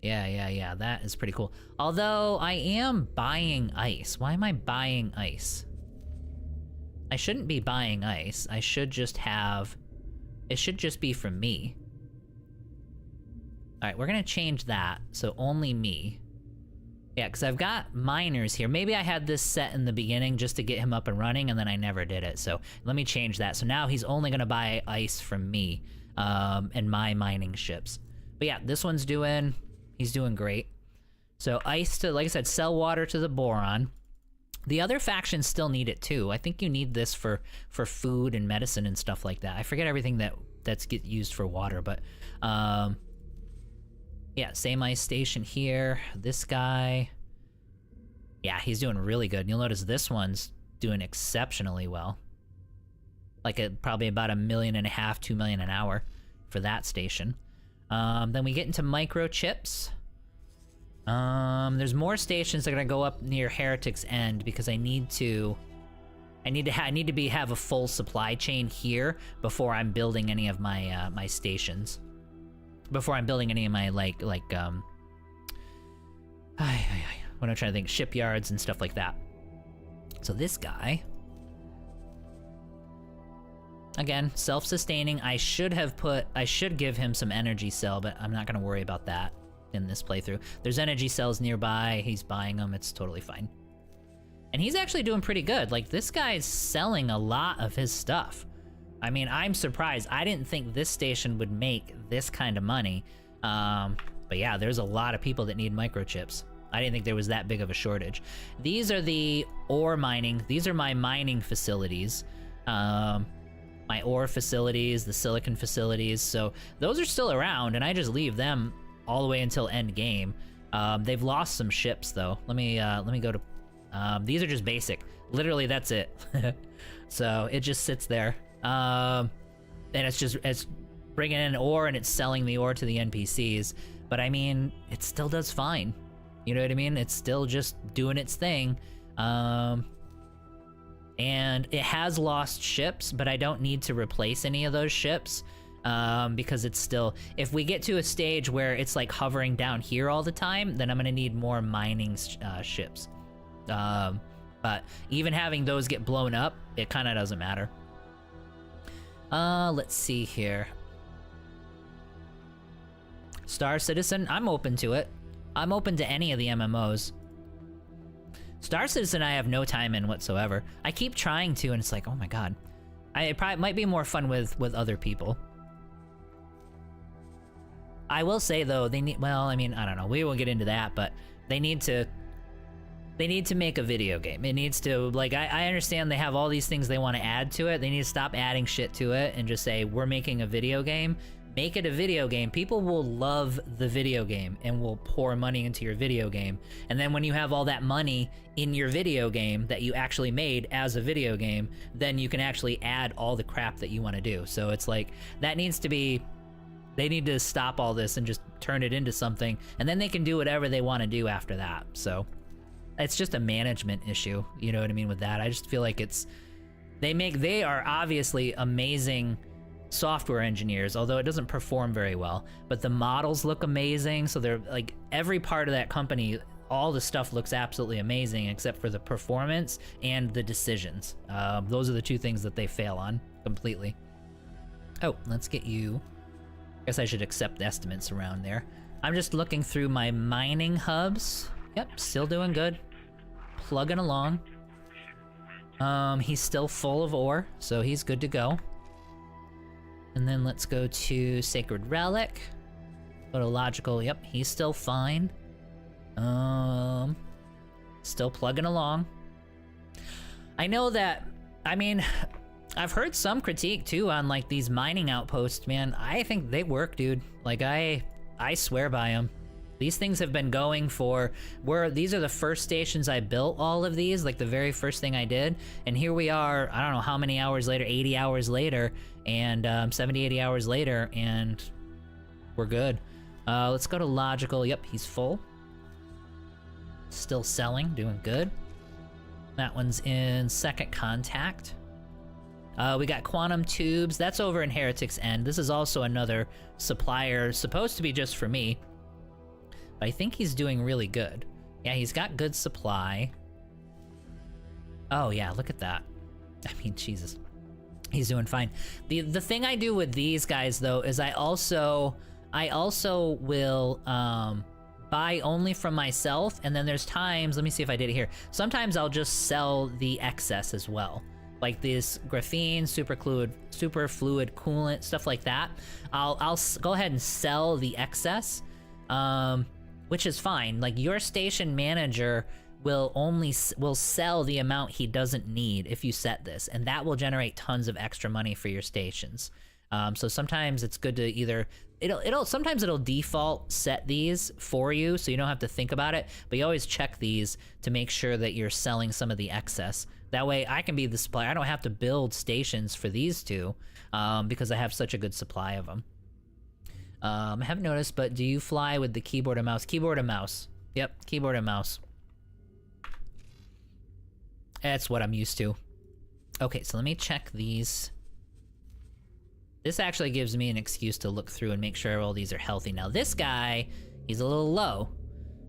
Yeah. That is pretty cool. Although, I am buying ice. Why am I buying ice? I shouldn't be buying ice. I should just have... It should just be from me. Alright, we're gonna change that. So, only me. Yeah, because I've got miners here. Maybe I had this set in the beginning just to get him up and running, and then I never did it. So let me change that. So now he's only going to buy ice from me and my mining ships. But yeah, this one's he's doing great. So ice to, like I said, sell water to the boron. The other factions still need it too. I think you need this for food and medicine and stuff like that. I forget everything that's get used for water, but... yeah, same ice station here. This guy, yeah, he's doing really good. You'll notice this one's doing exceptionally well. Like probably about $1.5 million, $2 million an hour for that station. Then we get into microchips. There's more stations that are gonna go up near Heretic's End because I need to have a full supply chain here before I'm building any of my my stations. Before I'm building any of my what I'm trying to think, shipyards and stuff like that. So this guy, again, self-sustaining. I should give him some energy cell, but I'm not gonna worry about that. in this playthrough. There's energy cells nearby. He's buying them. It's totally fine. And he's actually doing pretty good. Like, this guy's selling a lot of his stuff. I mean, I'm surprised. I didn't think this station would make this kind of money. But yeah, there's a lot of people that need microchips. I didn't think there was that big of a shortage. These are the ore mining. These are my mining facilities. My ore facilities, the silicon facilities. So those are still around, and I just leave them all the way until end game. They've lost some ships though. Let me go to. These are just basic. Literally, that's it. So it just sits there, and it's bringing in ore and it's selling the ore to the NPCs. But I mean, it still does fine. You know what I mean? It's still just doing its thing. And it has lost ships, but I don't need to replace any of those ships. Because it's still, if we get to a stage where it's like hovering down here all the time, then I'm gonna need more mining ships. But even having those get blown up, it kind of doesn't matter. Let's see here. Star Citizen, I'm open to it. I'm open to any of the MMOs. Star Citizen I have no time in whatsoever. I keep trying to, and it's like, oh my god. It probably might be more fun with other people. I will say though, they need, well, I mean, I don't know, we won't get into that, but they need to make a video game. It needs to, like, I understand they have all these things they want to add to it. They need to stop adding shit to it and just say, we're making a video game. Make it a video game. People will love the video game and will pour money into your video game. And then when you have all that money in your video game that you actually made as a video game, then you can actually add all the crap that you want to do. So it's like, that needs to be, they need to stop all this and just turn it into something, and then they can do whatever they want to do after that. So it's just a management issue, you know what I mean, with that. I just feel like it's, they are obviously amazing software engineers, although it doesn't perform very well, but the models look amazing. So they're like, every part of that company, all the stuff looks absolutely amazing except for the performance and the decisions. Those are the two things that they fail on completely. Oh, let's get you. I guess I should accept estimates around there. I'm just looking through my mining hubs. Yep, still doing good. Plugging along. He's still full of ore, so he's good to go. And then let's go to Sacred Relic. Go to Logical, yep, he's still fine. Still plugging along. I know that, I mean, I've heard some critique too on like these mining outposts, man. I think they work, dude. Like I swear by them. These things have been going for, these are the first stations I built, all of these, like the very first thing I did. And here we are, I don't know how many hours later, 80 hours later, and 70, 80 hours later, and we're good. Let's go to Logical. Yep, he's full. Still selling, doing good. That one's in Second Contact. We got Quantum Tubes. That's over in Heretic's End. This is also another supplier, supposed to be just for me. But I think he's doing really good. Yeah, he's got good supply. Oh yeah, look at that. I mean, Jesus. He's doing fine. The thing I do with these guys though is I also will buy only from myself, and then there's times, let me see if I did it here. Sometimes I'll just sell the excess as well. Like this graphene, super fluid coolant, stuff like that. I'll go ahead and sell the excess, which is fine. Like your station manager will sell the amount he doesn't need if you set this, and that will generate tons of extra money for your stations. So sometimes it's good to either, sometimes it'll default set these for you so you don't have to think about it, but you always check these to make sure that you're selling some of the excess. That way I can be the supplier. I don't have to build stations for these two because I have such a good supply of them. I haven't noticed, but do you fly with the keyboard and mouse? Keyboard and mouse. Yep, keyboard and mouse. That's what I'm used to. Okay, so let me check these. This actually gives me an excuse to look through and make sure all these are healthy. Now this guy, he's a little low.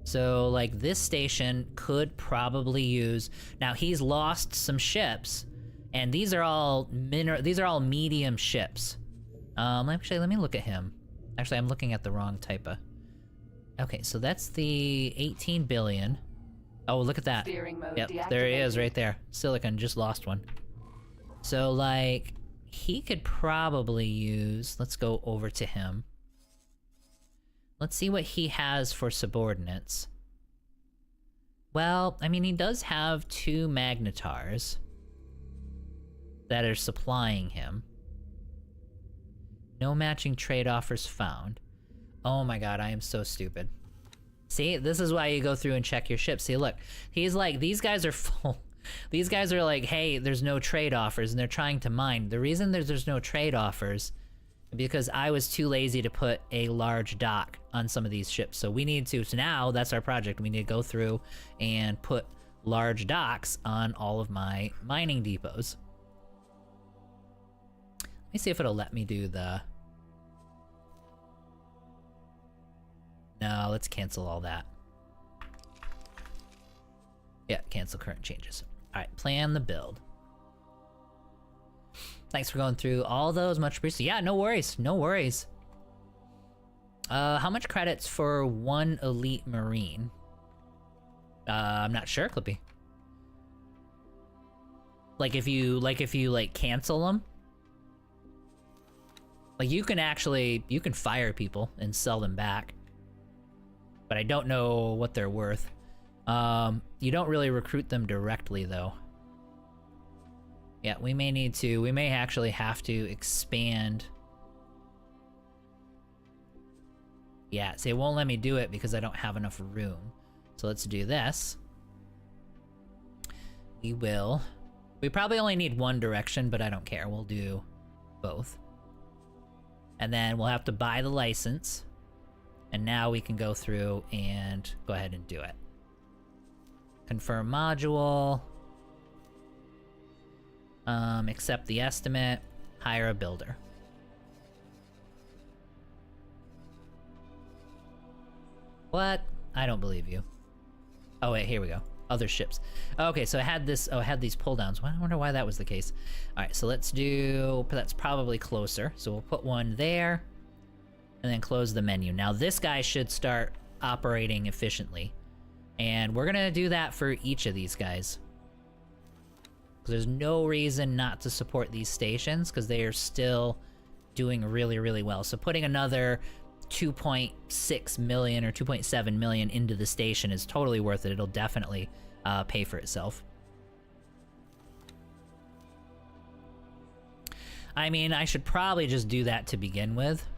So like this station could probably use, now he's lost some ships, and these are all medium ships. Actually, let me look at him. Actually, I'm looking at the wrong type of, Okay, so that's the 18 billion. Oh, look at that. Steering mode Yep, deactivated. there he is right there. Silicon just lost one. So, like, he could probably use... Let's go over to him. Let's see what he has for subordinates. Well, I mean, he does have 2 magnetars that are supplying him. No matching trade offers found. Oh my god, I am so stupid. See, this is why you go through and check your ships. See, look, he's like, these guys are full. These guys are like, hey, there's no trade offers, and they're trying to mine. The reason there's no trade offers is because I was too lazy to put a large dock on some of these ships. So we need to, so now that's our project. We need to go through and put large docks on all of my mining depots. Let me see if it'll let me do the... No, let's cancel all that. Yeah, cancel current changes. Alright, plan the build. Thanks for going through all those, much appreciated. Yeah, no worries, no worries. How much credits for 1 elite marine? I'm not sure, Clippy. Like if you cancel them? Like you can fire people and sell them back. But I don't know what they're worth. You don't really recruit them directly, though. Yeah, we may actually have to expand. Yeah, see, it won't let me do it because I don't have enough room. So let's do this. We probably only need 1 direction, but I don't care. We'll do both. And then we'll have to buy the license. And now we can go through and go ahead and do it. Confirm module. Accept the estimate. Hire a builder. What? I don't believe you. Oh wait, here we go. Other ships. Okay, so I had this. Oh, I had these pull downs. I wonder why that was the case. All right, so let's do. That's probably closer. So we'll put one there. And then close the menu. Now this guy should start operating efficiently. And we're gonna do that for each of these guys. Because there's no reason not to support these stations, because they are still doing really, really well. So putting another 2.6 million or 2.7 million into the station is totally worth it. It'll definitely pay for itself. I mean, I should probably just do that to begin with.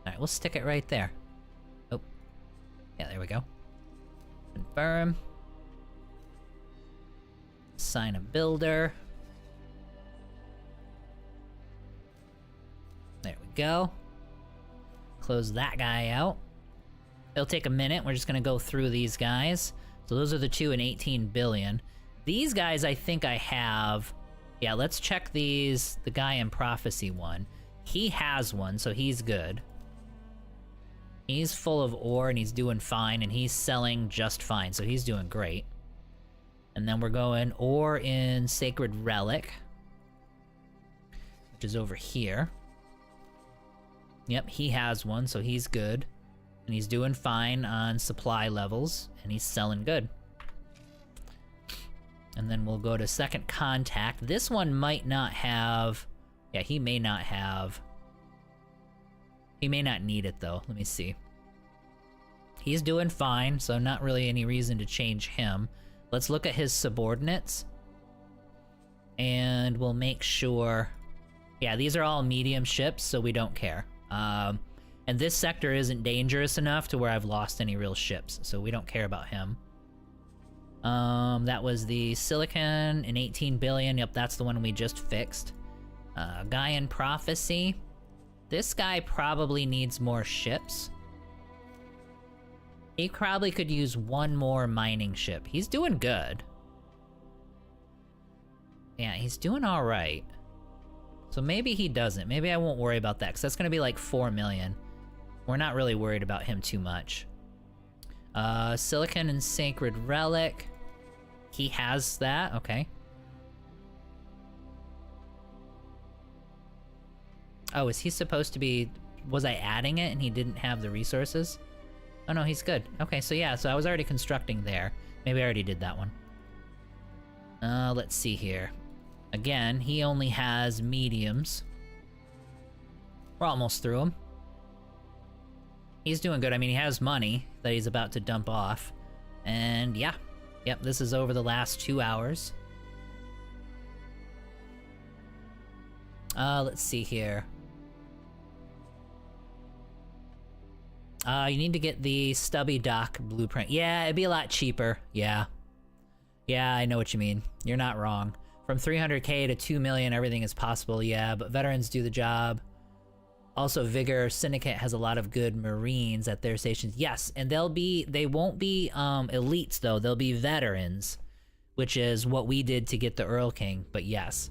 Alright, we'll stick it right there. Oh. Yeah, there we go. Confirm. Assign a builder. There we go. Close that guy out. It'll take a minute. We're just gonna go through these guys. So those are the 2 and 18 billion. These guys I think I have... Yeah, let's check these. The guy in Prophecy one. He has one, so he's good. He's full of ore and he's doing fine, and he's selling just fine, so he's doing great. And then we're going ore in Sacred Relic, which is over here. Yep, he has one, so he's good. And he's doing fine on supply levels, and he's selling good. And then we'll go to Second Contact. This one might not have... Yeah, he may not have... He may not need it, though. Let me see. He's doing fine, so not really any reason to change him. Let's look at his subordinates. And we'll make sure... Yeah, these are all medium ships, so we don't care. And this sector isn't dangerous enough to where I've lost any real ships, so we don't care about him. That was the Silicon in 18 billion. Yep, that's the one we just fixed. Guy in Prophecy. This guy probably needs more ships. He probably could use 1 more mining ship. He's doing good. Yeah, he's doing alright. So maybe he doesn't. Maybe I won't worry about that, because that's going to be like 4 million. We're not really worried about him too much. Silicon and Sacred Relic. He has that, okay. Oh, is he supposed to be... Was I adding it and he didn't have the resources? Oh no, he's good. Okay, so yeah, so I was already constructing there. Maybe I already did that one. Let's see here. Again, he only has mediums. We're almost through him. He's doing good. I mean, he has money that he's about to dump off. And yeah. Yep, this is over the last 2 hours. Let's see here. You need to get the stubby dock blueprint. Yeah, it'd be a lot cheaper. Yeah. Yeah, I know what you mean. You're not wrong. From 300k to 2 million, everything is possible, yeah, but veterans do the job. Also, Vigor Syndicate has a lot of good Marines at their stations. Yes, and they won't be elites though, they'll be veterans, which is what we did to get the Earl King, but yes.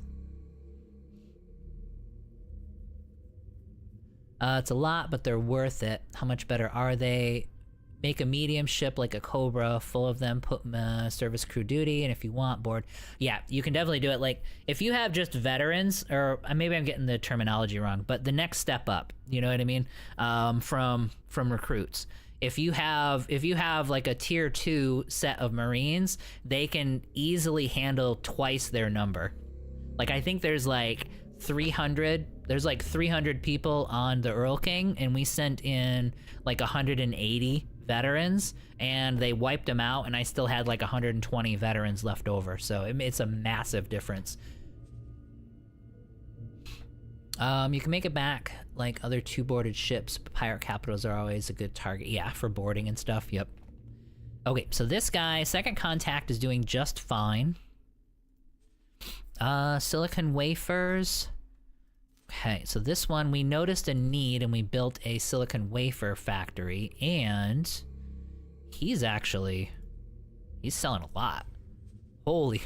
It's a lot, but they're worth it. How much better are they? Make a medium ship like a Cobra, full of them, put service crew duty, and if you want, board. Yeah, you can definitely do it. Like, if you have just veterans, or maybe I'm getting the terminology wrong, but the next step up, you know what I mean? From recruits. If you have like a tier 2 set of Marines, they can easily handle twice their number. Like, I think there's like 300 people on the Earl King, and we sent in like 180 veterans, and they wiped them out, and I still had like 120 veterans left over, so it's a massive difference. You can make it back like other 2 boarded ships. Pirate capitals are always a good target, yeah, for boarding and stuff. Yep. Okay, so this guy, Second Contact, is doing just fine. Silicon wafers. Okay, so this one, we noticed a need and we built a silicon wafer factory, and he's selling a lot. Holy,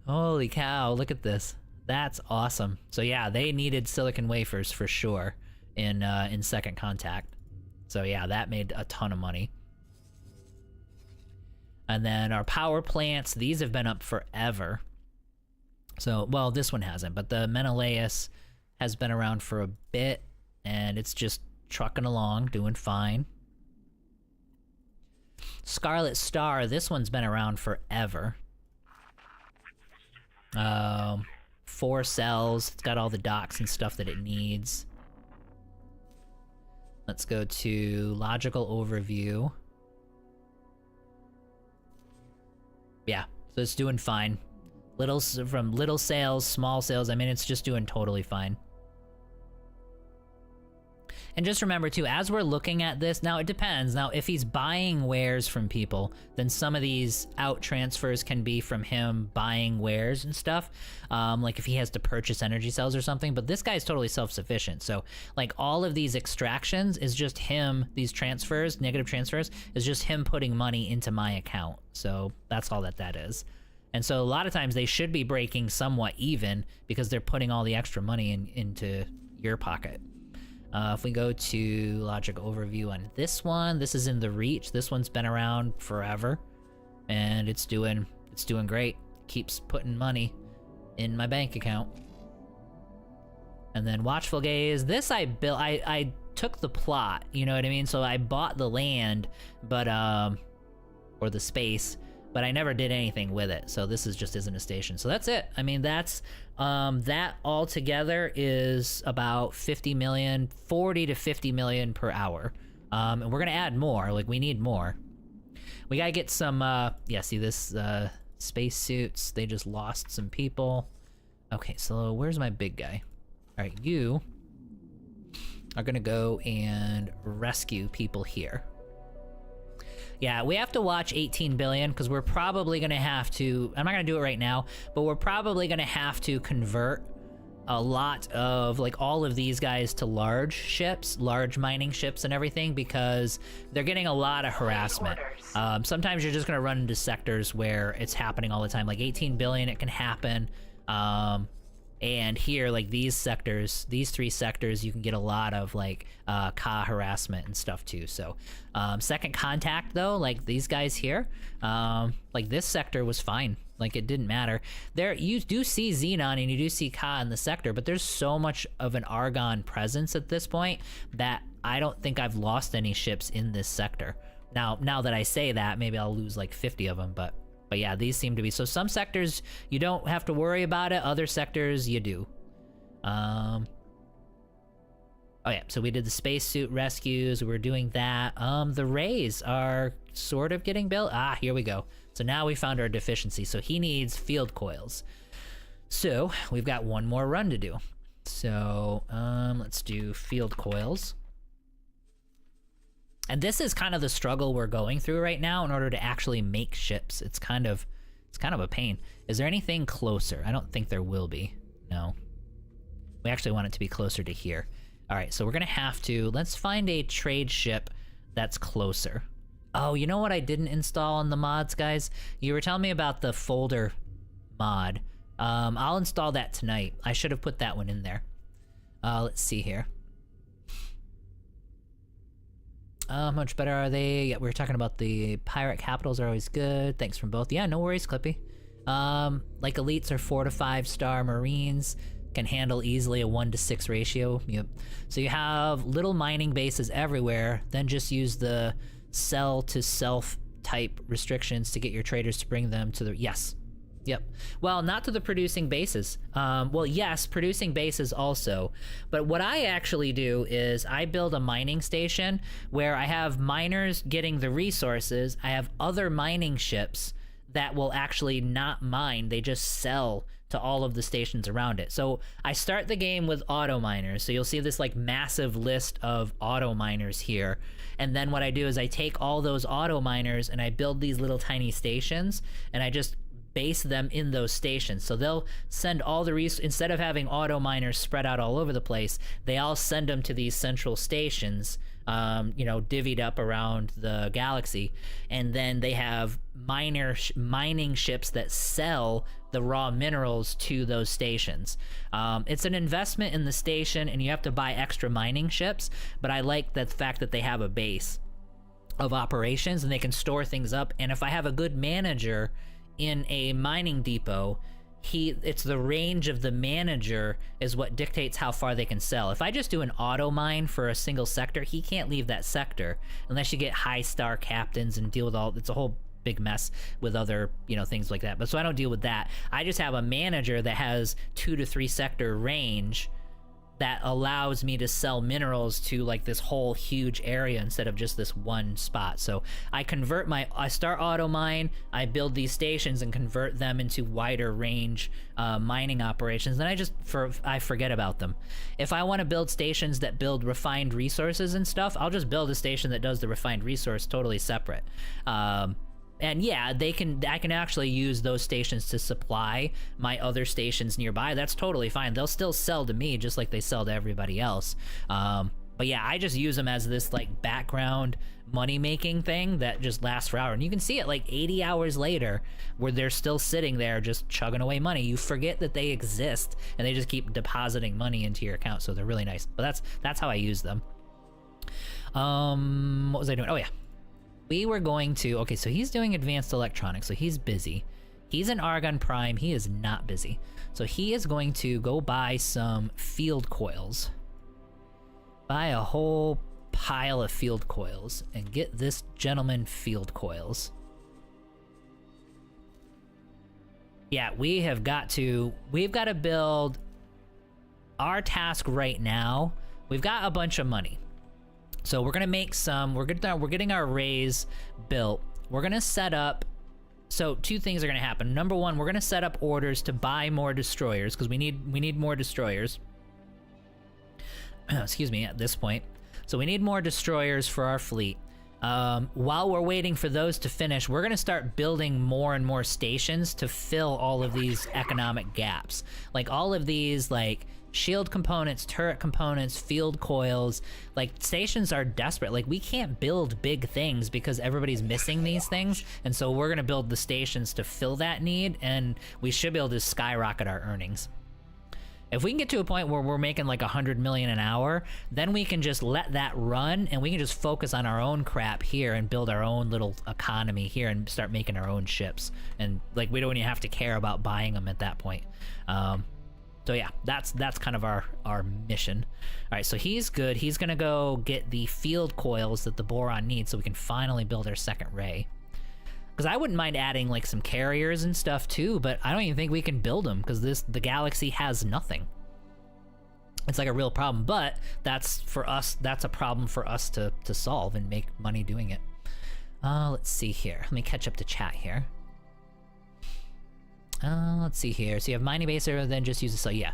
holy cow, look at this. That's awesome. So yeah, they needed silicon wafers for sure in Second Contact. So yeah, that made a ton of money. And then our power plants, these have been up forever. So, well, this one hasn't, but the Menelaus has been around for a bit, and it's just trucking along, doing fine. Scarlet Star, this one's been around forever. 4 cells, it's got all the docks and stuff that it needs. Let's go to Logical Overview. Yeah, so it's doing fine. From little sales, small sales, I mean, it's just doing totally fine. And just remember too, as we're looking at this, now it depends. Now, if he's buying wares from people, then some of these out transfers can be from him buying wares and stuff. Like if he has to purchase energy cells or something, but this guy's totally self-sufficient. So like all of these extractions is just him, these transfers, negative transfers, is just him putting money into my account. So that's all that is. And so a lot of times they should be breaking somewhat even because they're putting all the extra money into your pocket. If we go to Logic Overview on this one, this is in the Reach. This one's been around forever, and it's doing great. Keeps putting money in my bank account. And then Watchful Gaze, this I built. I took the plot, you know what I mean? So I bought the land, but or the space, but I never did anything with it. So this just isn't a station. So that's it. I mean, that's that all together is about 40 to 50 million per hour. And we're gonna add more, like we need more. We gotta get some, yeah, see this, space suits, they just lost some people. Okay, so where's my big guy? All right, you are gonna go and rescue people here. Yeah, we have to watch 18 billion because we're probably going to have to, I'm not going to do it right now, but we're probably going to have to convert a lot of, like, all of these guys to large ships, large mining ships and everything, because they're getting a lot of harassment. Sometimes you're just going to run into sectors where it's happening all the time, like 18 billion, it can happen. And here, like these sectors, these 3 sectors, you can get a lot of like Ka harassment and stuff too. So Second Contact though, like these guys here, like this sector was fine. Like, it didn't matter. There, you do see Xenon and you do see Ka in the sector, but there's so much of an Argon presence at this point that I don't think I've lost any ships in this sector. Now that I say that, maybe I'll lose like 50 of them, but yeah, these seem to be. So some sectors, you don't have to worry about it. Other sectors, you do. Oh yeah, so we did the spacesuit rescues. We're doing that. The rays are sort of getting built. Ah, here we go. So now we found our deficiency. So he needs field coils. So we've got one more run to do. So let's do field coils. And this is kind of the struggle we're going through right now in order to actually make ships. It's kind of a pain. Is there anything closer? I don't think there will be. No. We actually want it to be closer to here. All right, so we're gonna have to, let's find a trade ship that's closer. Oh, you know what I didn't install on the mods, guys? You were telling me about the folder mod. I'll install that tonight. I should have put that one in there. Let's see here. How much better are they? Yeah, we were talking about the pirate capitals are always good. Thanks from both. Yeah, no worries, Clippy. Like elites are 4 to 5 star marines. Can handle easily a 1-to-6 ratio. Yep. So you have little mining bases everywhere, then just use the sell to self type restrictions to get your traders to bring them to the, yes. Yep. Well, not to the producing bases. Well, yes, producing bases also. But what I actually do is I build a mining station where I have miners getting the resources. I have other mining ships that will actually not mine. They just sell to all of the stations around it. So I start the game with auto miners. So you'll see this like massive list of auto miners here. And then what I do is I take all those auto miners and I build these little tiny stations and I just base them in those stations. So they'll send all the instead of having auto miners spread out all over the place, they all send them to these central stations, you know, divvied up around the galaxy. And then they have mining ships that sell the raw minerals to those stations. It's an investment in the station and you have to buy extra mining ships, but I like the fact that they have a base of operations and they can store things up. And if I have a good manager in a mining depot, it's the range of the manager is what dictates how far they can sell. If I just do an auto mine for a single sector, he can't leave that sector unless you get high star captains and deal with it's a whole big mess with other, you know, things like that. But so I don't deal with that. I just have a manager that has 2 to 3 sector range that allows me to sell minerals to like this whole huge area instead of just this one spot. So I start auto mine, I build these stations and convert them into wider range mining operations. Then I forget about them. If I want to build stations that build refined resources and stuff, I'll just build a station that does the refined resource totally separate. And yeah, I can actually use those stations to supply my other stations nearby. That's totally fine. They'll still sell to me just like they sell to everybody else. But yeah, I just use them as this like background money-making thing that just lasts forever. And you can see it like 80 hours later where they're still sitting there just chugging away money. You forget that they exist and they just keep depositing money into your account. So they're really nice. But that's how I use them. What was I doing? Oh yeah. We were going to, okay, so he's doing advanced electronics, so he's busy. He's an Argon Prime, he is not busy. So he is going to go buy some field coils. Buy a whole pile of field coils and get this gentleman field coils. Yeah, we've got to build our task right now. We've got a bunch of money. So we're gonna make some, we're getting our rays built. We're gonna set up, so 2 things are gonna happen. Number 1, we're gonna set up orders to buy more destroyers because we need more destroyers. Excuse me, at this point. So we need more destroyers for our fleet. While we're waiting for those to finish, we're gonna start building more and more stations to fill all of these economic gaps. Like all of these, like, shield components, turret components, field coils, like stations are desperate. Like we can't build big things because everybody's missing these things. And so we're gonna build the stations to fill that need and we should be able to skyrocket our earnings. If we can get to a point where we're making like 100 million an hour, then we can just let that run and we can just focus on our own crap here and build our own little economy here and start making our own ships. And like we don't even have to care about buying them at that point. So yeah, that's kind of our mission. All right, so he's good. He's gonna go get the field coils that the Boron needs so we can finally build our second ray. Because I wouldn't mind adding like some carriers and stuff too, but I don't even think we can build them because the galaxy has nothing. It's like a real problem, but that's for us. That's a problem for us to solve and make money doing it. Let's see here. Let me catch up to chat here. Let's see here. So you have mining base, or then just use the cell. Yeah.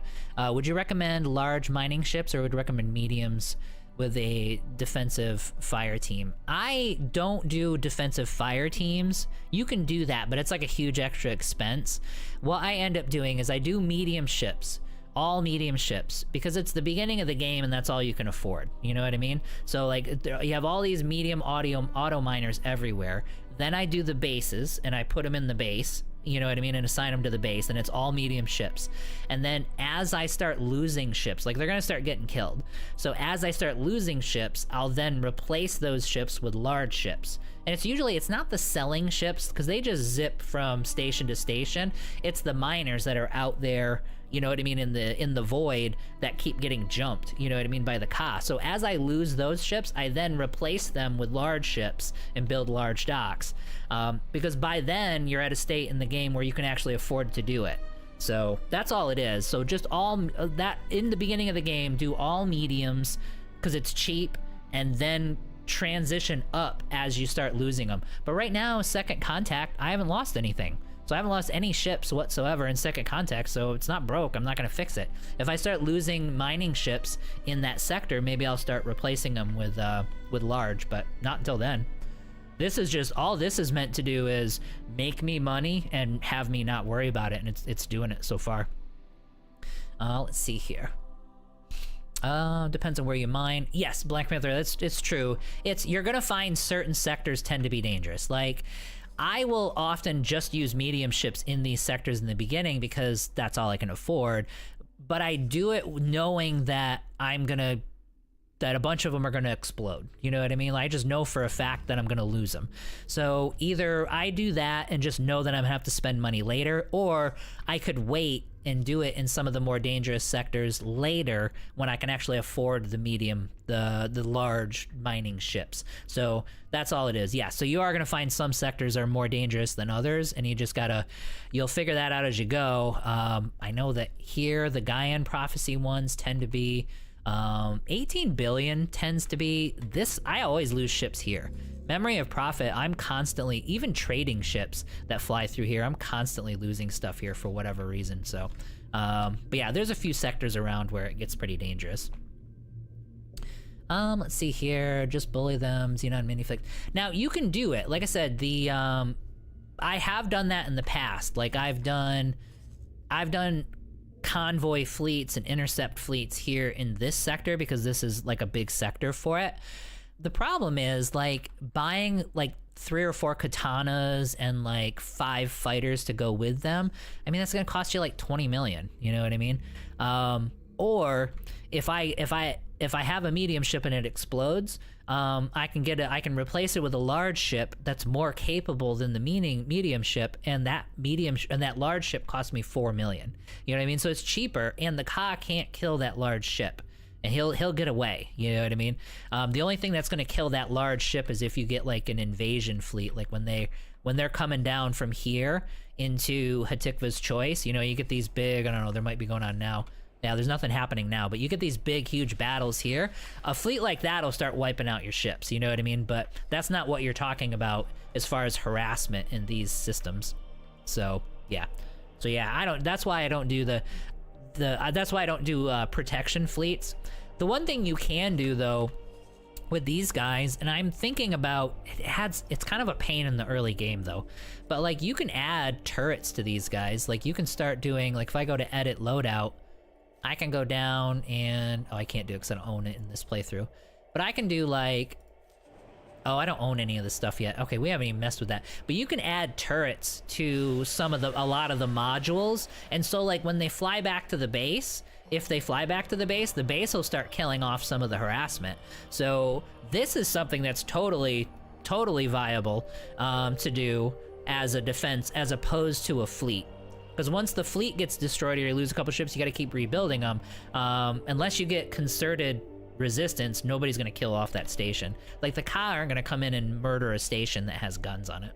Would you recommend large mining ships, or would you recommend mediums with a defensive fire team? I don't do defensive fire teams. You can do that, but it's like a huge extra expense. What I end up doing is I do medium ships. All medium ships, because it's the beginning of the game and that's all you can afford. You know what I mean? So like you have all these medium auto miners everywhere. Then I do the bases and I put them in the base, you know what I mean, and assign them to the base, and it's all medium ships. And then as I start losing ships, like they're gonna start getting killed. So as I start losing ships, I'll then replace those ships with large ships. And it's not the selling ships, because they just zip from station to station. It's the miners that are out there, you know what I mean, in the void that keep getting jumped, you know what I mean, by the Ka. So as I lose those ships, I then replace them with large ships and build large docks. Because by then you're at a state in the game where you can actually afford to do it. So that's all it is. So just all that in the beginning of the game, do all mediums because it's cheap, and then transition up as you start losing them. But right now, Second Contact, I haven't lost anything. So I haven't lost any ships whatsoever in Second Contact, so it's not broke. I'm not gonna fix it. If I start losing mining ships in that sector, maybe I'll start replacing them with large, but not until then. This is just, all this is meant to do is make me money and have me not worry about it, and it's doing it so far. Let's see here. Depends on where you mine. Yes, Black Panther, it's true. You're gonna find certain sectors tend to be dangerous. Like, I will often just use medium ships in these sectors in the beginning because that's all I can afford. But I do it knowing that that a bunch of them are gonna explode. You know what I mean? Like, I just know for a fact that I'm gonna lose them. So either I do that and just know that I'm gonna have to spend money later, or I could wait and do it in some of the more dangerous sectors later when I can actually afford the large mining ships. So that's all it is. Yeah, so you are gonna find some sectors are more dangerous than others, and you'll figure that out as you go. I know that here, the Gaian Prophecy ones tend to be, 18 billion tends to be this. I always lose ships here. Memory of Prophet, I'm constantly, even trading ships that fly through here, I'm constantly losing stuff here for whatever reason. So, but yeah, there's a few sectors around where it gets pretty dangerous. Let's see here, just bully them, Xenon Miniflick. Now, you can do it. Like I said, I have done that in the past. Like, I've done convoy fleets and intercept fleets here in this sector because this is like a big sector for it. The problem is, like, buying like 3 or 4 katanas and like 5 fighters to go with them. I mean, that's gonna cost you like 20 million. You know what I mean? Or if I have a medium ship and it explodes, I can replace it with a large ship that's more capable than the medium ship, and that large ship costs me 4 million. You know what I mean? So it's cheaper, and the Ka can't kill that large ship, and he'll get away. You know what I mean? The only thing that's going to kill that large ship is if you get like an invasion fleet, like when they're coming down from here into Hatikva's Choice. You know, you get these big, I don't know, there might be going on now. Yeah, there's nothing happening now, but you get these big, huge battles here. A fleet like that will start wiping out your ships, you know what I mean? But that's not what you're talking about as far as harassment in these systems. So, yeah. So, yeah, that's why I don't do that's why I don't do protection fleets. The one thing you can do, though, with these guys, and I'm thinking about, it's kind of a pain in the early game, though, but, like, you can add turrets to these guys. Like, you can start doing, like, if I go to edit loadout, I can go down and, I can't do it because I don't own it in this playthrough. But I can do like, I don't own any of this stuff yet. Okay, we haven't even messed with that. But you can add turrets to a lot of the modules. And so like when they fly back to the base if they fly back to the base will start killing off some of the harassment. So this is something that's totally viable to do as a defense as opposed to a fleet. Because once the fleet gets destroyed or you lose a couple ships, you gotta keep rebuilding them. Unless you get concerted resistance, nobody's gonna kill off that station. Like the Ka aren't gonna come in and murder a station that has guns on it.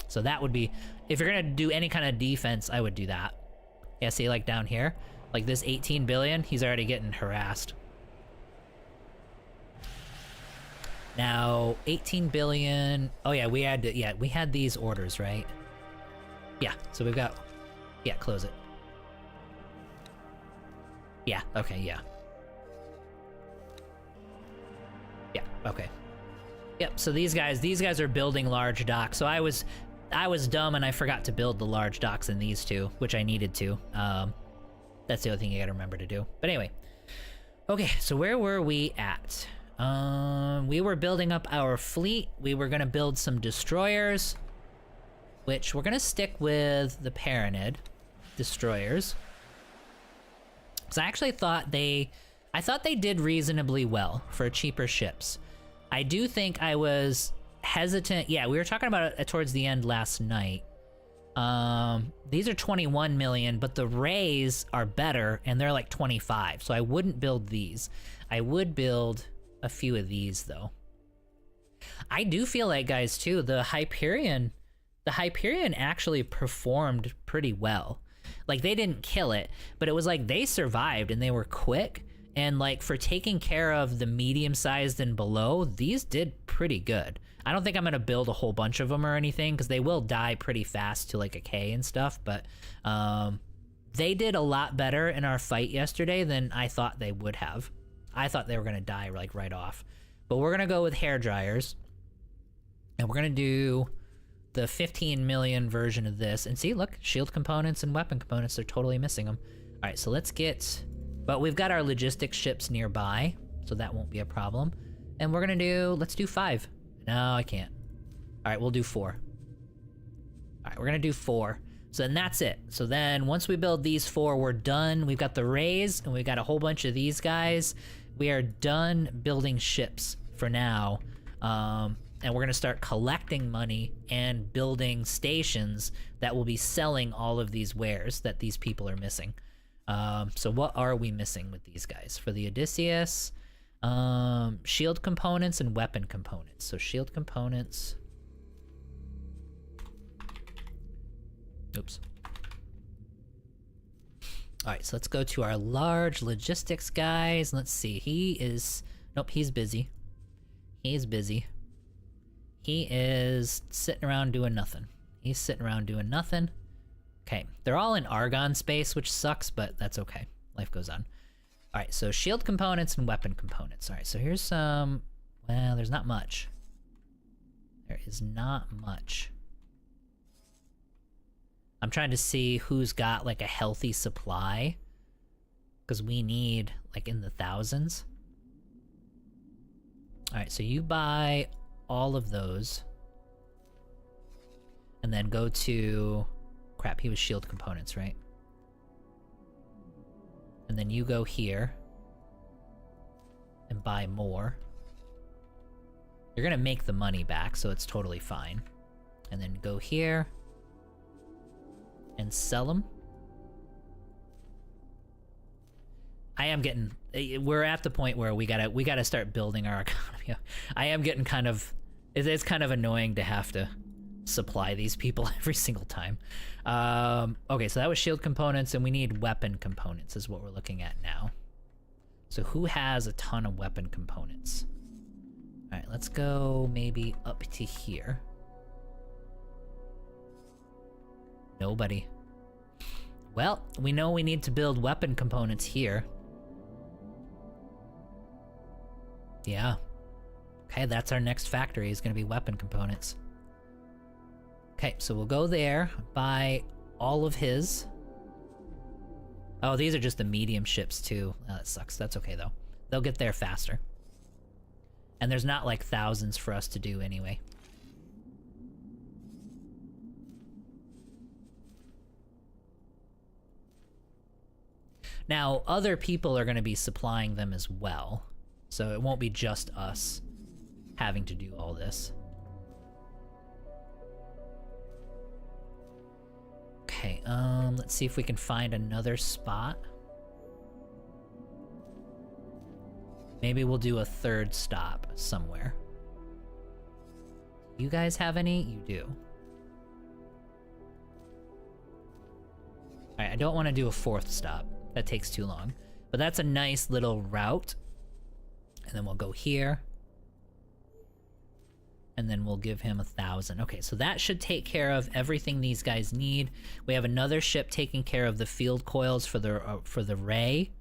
So that would be, if you're gonna do any kind of defense, I would do that. Yeah, see, like down here, like this 18 billion, he's already getting harassed. Now, 18 billion, oh yeah, we had these orders, right? Yeah, so we've got, yeah, close it. Yeah, okay, yeah. Yeah, okay. Yep, so these guys are building large docks. So I was dumb and I forgot to build the large docks in these two, which I needed to. That's the other thing you gotta remember to do. But anyway. Okay, so where were we at? We were building up our fleet. We were gonna build some destroyers, which we're gonna stick with the Paranid destroyers. So I actually thought they did reasonably well for cheaper ships. I do think I was hesitant. Yeah, we were talking about it towards the end last night. These are 21 million, but the Rays are better and they're like 25. So I wouldn't build these. I would build a few of these though. I do feel like, guys, too, the Hyperion actually performed pretty well. Like, they didn't kill it, but it was like they survived and they were quick. And like for taking care of the medium-sized and below, these did pretty good. I don't think I'm gonna build a whole bunch of them or anything because they will die pretty fast to like a K and stuff, but they did a lot better in our fight yesterday than I thought they would have. I thought they were gonna die like right off. But we're gonna go with hair dryers. And we're gonna do the 15 million version of this. And see, look, shield components and weapon components, they're totally missing them. All right, so let's get, but we've got our logistics ships nearby, so that won't be a problem. And we're gonna do, let's do 5. No, I can't. All right, we'll do 4. All right, we're gonna do 4. So then that's it. So then once we build these 4, we're done. We've got the Rays and we've got a whole bunch of these guys. We are done building ships for now. And we're gonna start collecting money and building stations that will be selling all of these wares that these people are missing. So what are we missing with these guys? For the Odysseus, shield components and weapon components. So shield components. Oops. All right, so let's go to our large logistics guys. Let's see, he is, nope, he's busy. He's busy. He is sitting around doing nothing. He's sitting around doing nothing. Okay, they're all in Argon space, which sucks, but that's okay. Life goes on. All right, so shield components and weapon components. All right, so here's some, well, there's not much. There is not much. I'm trying to see who's got like a healthy supply, because we need like in the thousands. All right, so you buy all of those and then go to, crap, he was shield components, right? And then you go here and buy more. You're gonna make the money back, so it's totally fine. And then go here and sell them. I am getting, we're at the point where we gotta start building our economy. I am getting kind of, it's kind of annoying to have to supply these people every single time. Okay, so that was shield components, and we need weapon components is what we're looking at now. So who has a ton of weapon components? All right, let's go maybe up to here. Nobody. Well, we know we need to build weapon components here. Yeah. Okay, that's our next factory, is gonna be weapon components. Okay, so we'll go there, buy all of his. Oh, these are just the medium ships too. Oh, that sucks. That's okay though. They'll get there faster. And there's not like thousands for us to do anyway. Now, other people are going to be supplying them as well, so it won't be just us having to do all this. Okay, let's see if we can find another spot. Maybe we'll do a third stop somewhere. You guys have any? You do. Alright, I don't want to do a fourth stop. That takes too long. But that's a nice little route. And then we'll go here. And then we'll give him 1,000. Okay, so that should take care of everything these guys need. We have another ship taking care of the field coils for the ray.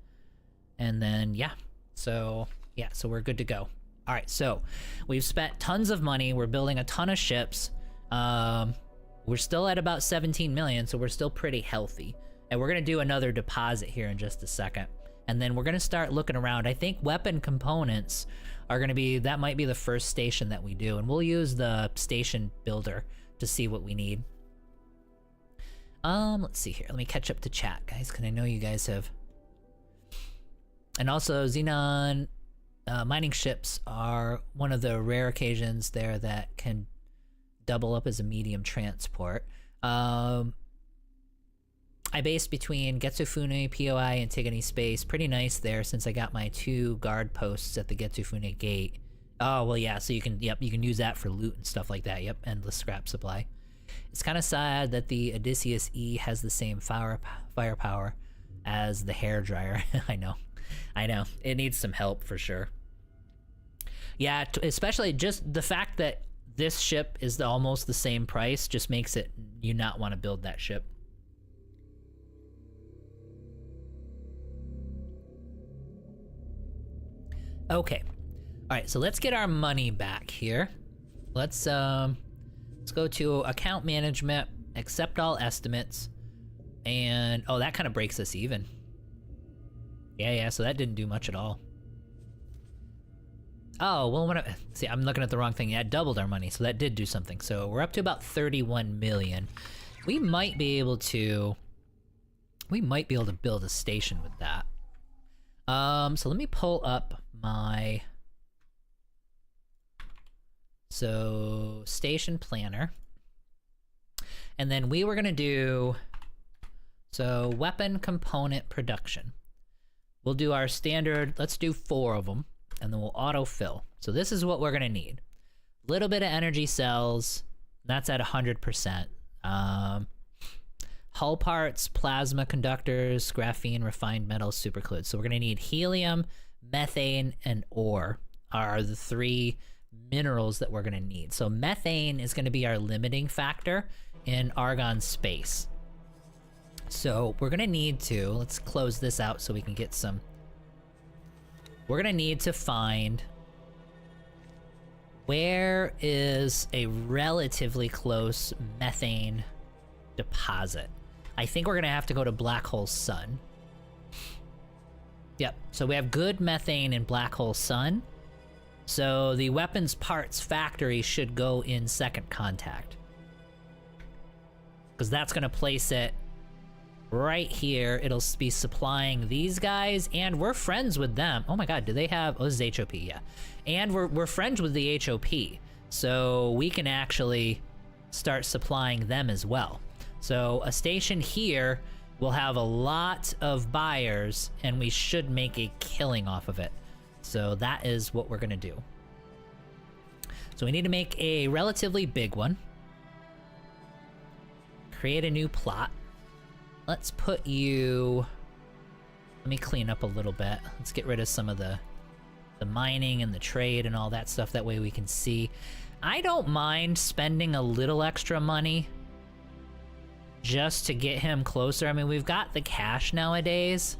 And then, yeah. So, yeah, so we're good to go. All right, so we've spent tons of money. We're building a ton of ships. We're still at about 17 million, so we're still pretty healthy. And we're gonna do another deposit here in just a second. And then we're gonna start looking around. I think weapon components are gonna be, that might be the first station that we do. And we'll use the station builder to see what we need. Let's see here. Let me catch up to chat, guys, because I know you guys have. And also, Xenon mining ships are one of the rare occasions there that can double up as a medium transport. I based between Getsufune, POI, and Antigone Space. Pretty nice there since I got my 2 guard posts at the Getsufune gate. Oh, well, yeah, so you can, yep, you can use that for loot and stuff like that. Yep, endless scrap supply. It's kind of sad that the Odysseus E has the same firepower as the hairdryer. I know. It needs some help for sure. Yeah, especially just the fact that this ship is almost the same price just makes it you not want to build that ship. Okay. All right, so let's get our money back here. Let's go to account management, accept all estimates, and oh, that kind of breaks us even. Yeah, so that didn't do much at all. Oh, well, see, I'm looking at the wrong thing. Yeah, it doubled our money, so that did do something. So we're up to about 31 million. We might be able to build a station with that. So let me pull up my station planner. And then we were gonna do weapon component production. We'll do our standard, let's do 4 of them, and then we'll autofill. So this is what we're gonna need. A little bit of energy cells, that's at 100%. Hull parts, plasma conductors, graphene, refined metals, superclude. So we're gonna need helium, methane, and ore are the 3 minerals that we're gonna need. So methane is gonna be our limiting factor in Argon space. So we're gonna need to, let's close this out so we can get some. We're gonna need to find where is a relatively close methane deposit. I think we're gonna have to go to Black Hole Sun. Yep, so we have good methane in Black Hole Sun. So the weapons parts factory should go in second contact. Because that's gonna place it right here. It'll be supplying these guys, and we're friends with them. Oh my god, do they have, oh, this is HOP, yeah. And we're friends with the HOP, so we can actually start supplying them as well. So a station here will have a lot of buyers, and we should make a killing off of it. So that is what we're gonna do. So we need to make a relatively big one. Create a new plot. Let's put you, let me clean up a little bit. Let's get rid of some of the mining and the trade and all that stuff. That way we can see. I don't mind spending a little extra money just to get him closer. I mean, we've got the cash nowadays,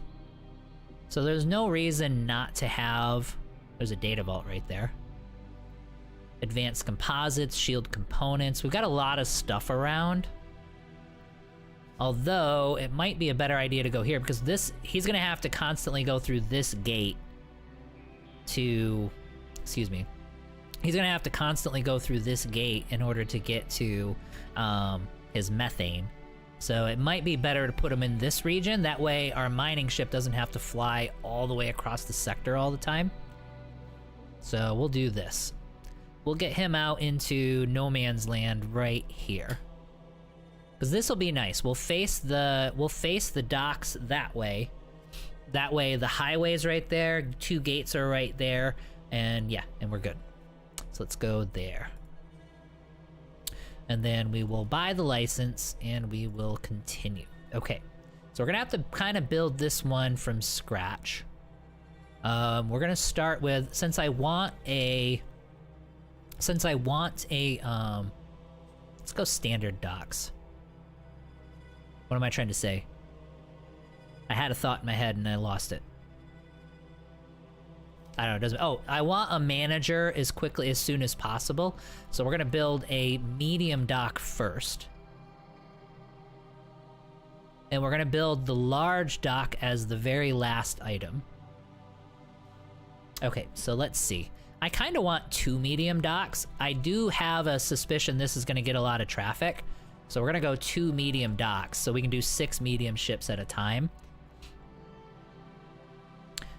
so there's no reason not to have, there's a data vault right there. Advanced composites, shield components. We've got a lot of stuff around. Although, it might be a better idea to go here, because this, he's gonna have to constantly go through this gate to, excuse me. He's gonna have to constantly go through this gate in order to get to his methane. So it might be better to put him in this region. That way our mining ship doesn't have to fly all the way across the sector all the time. So we'll do this. We'll get him out into no man's land right here. Because this will be nice. We'll face the docks that way. That way the highway's right there, 2 gates are right there, and yeah, and we're good. So let's go there. And then we will buy the license and we will continue. Okay, so we're gonna have to kind of build this one from scratch. We're gonna start with, since I want a, let's go standard docks. What am I trying to say? I had a thought in my head and I lost it. I don't know, it doesn't, oh, I want a manager as soon as possible. So we're gonna build a medium dock first. And we're gonna build the large dock as the very last item. Okay, so let's see. I kinda want 2 medium docks. I do have a suspicion this is gonna get a lot of traffic. So we're gonna go 2 medium docks so we can do 6 medium ships at a time.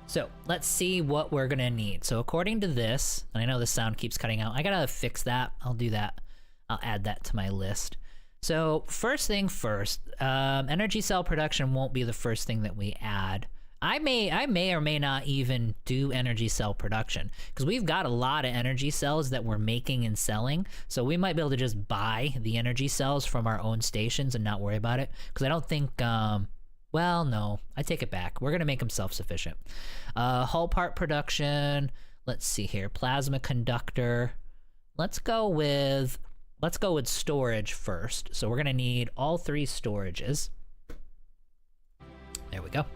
So let's see what we're gonna need. So according to this, and I know the sound keeps cutting out, I gotta fix that. I'll do that. I'll add that to my list. So first thing first, energy cell production won't be the first thing that we add. I may or may not even do energy cell production because we've got a lot of energy cells that we're making and selling. So we might be able to just buy the energy cells from our own stations and not worry about it. Because I don't think, well, no, I take it back. We're gonna make them self-sufficient. Hull part production. Let's see here. Plasma conductor. Let's go with storage first. So we're gonna need all 3 storages. There we go.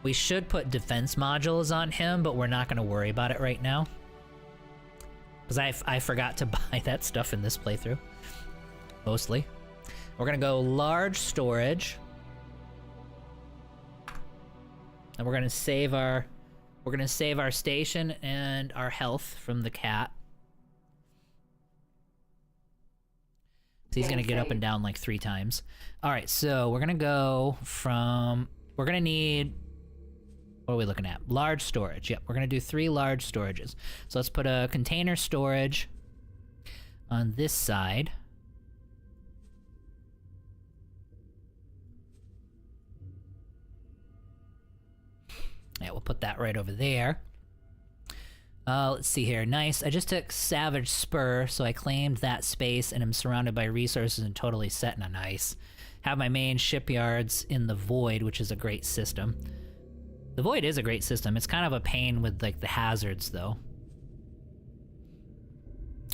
We should put defense modules on him, but we're not going to worry about it right now. Because I forgot to buy that stuff in this playthrough. Mostly. We're going to go large storage. And we're going to save our station and our health from the cat. So he's going to get up and down like 3 times. All right, so we're going to go from, we're going to need, what are we looking at? Large storage. Yep, we're gonna do 3 large storages. So let's put a container storage on this side. Yeah, we'll put that right over there. Let's see here. Nice. I just took Savage Spur, so I claimed that space and am surrounded by resources and totally set. Nice. Have my main shipyards in the Void, which is a great system. The Void is a great system. It's kind of a pain with, like, the hazards, though.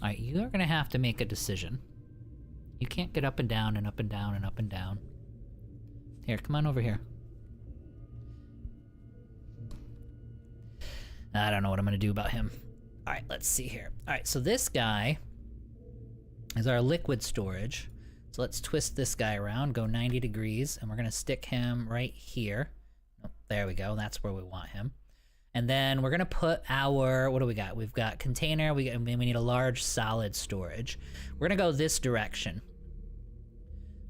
Alright, you are gonna have to make a decision. You can't get up and down and up and down and up and down. Here, come on over here. I don't know what I'm gonna do about him. Alright, let's see here. Alright, so this guy is our liquid storage. So let's twist this guy around, go 90 degrees, and we're gonna stick him right here. There we go, that's where we want him. And then we're gonna put our, what do we got? We've got container, we need a large solid storage. We're gonna go this direction.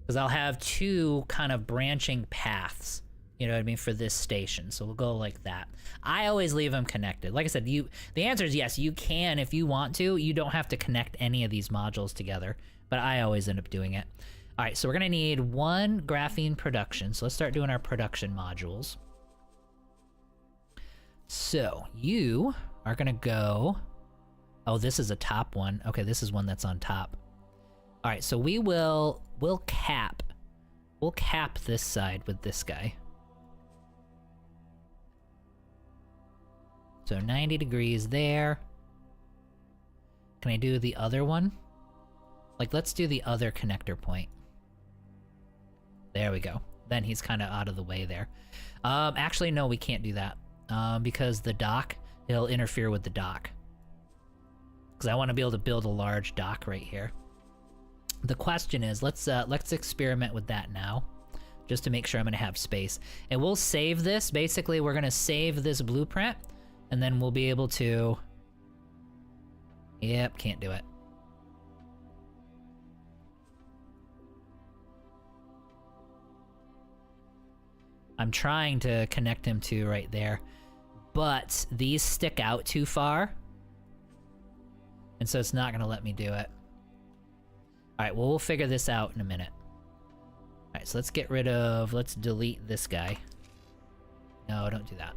Because I'll have 2 kind of branching paths, you know what I mean, for this station. So we'll go like that. I always leave them connected. Like I said, the answer is yes, you can if you want to. You don't have to connect any of these modules together, but I always end up doing it. All right, so we're gonna need 1 graphene production. So let's start doing our production modules. So you are gonna go, oh, this is a top one. Okay, this is one that's on top. All right, so we'll cap this side with this guy. So 90 degrees there. Can I do the other one? Like, let's do the other connector point. There we go. Then he's kind of out of the way there. Actually, no, we can't do that. Because the dock, it'll interfere with the dock. Because I want to be able to build a large dock right here. The question is, let's experiment with that now, just to make sure I'm going to have space. And we'll save this. Basically, we're going to save this blueprint, and then we'll be able to... Yep, can't do it. I'm trying to connect him to right there, but these stick out too far, and so it's not gonna let me do it. All right, well, we'll figure this out in a minute. All right, so let's delete this guy. No, don't do that.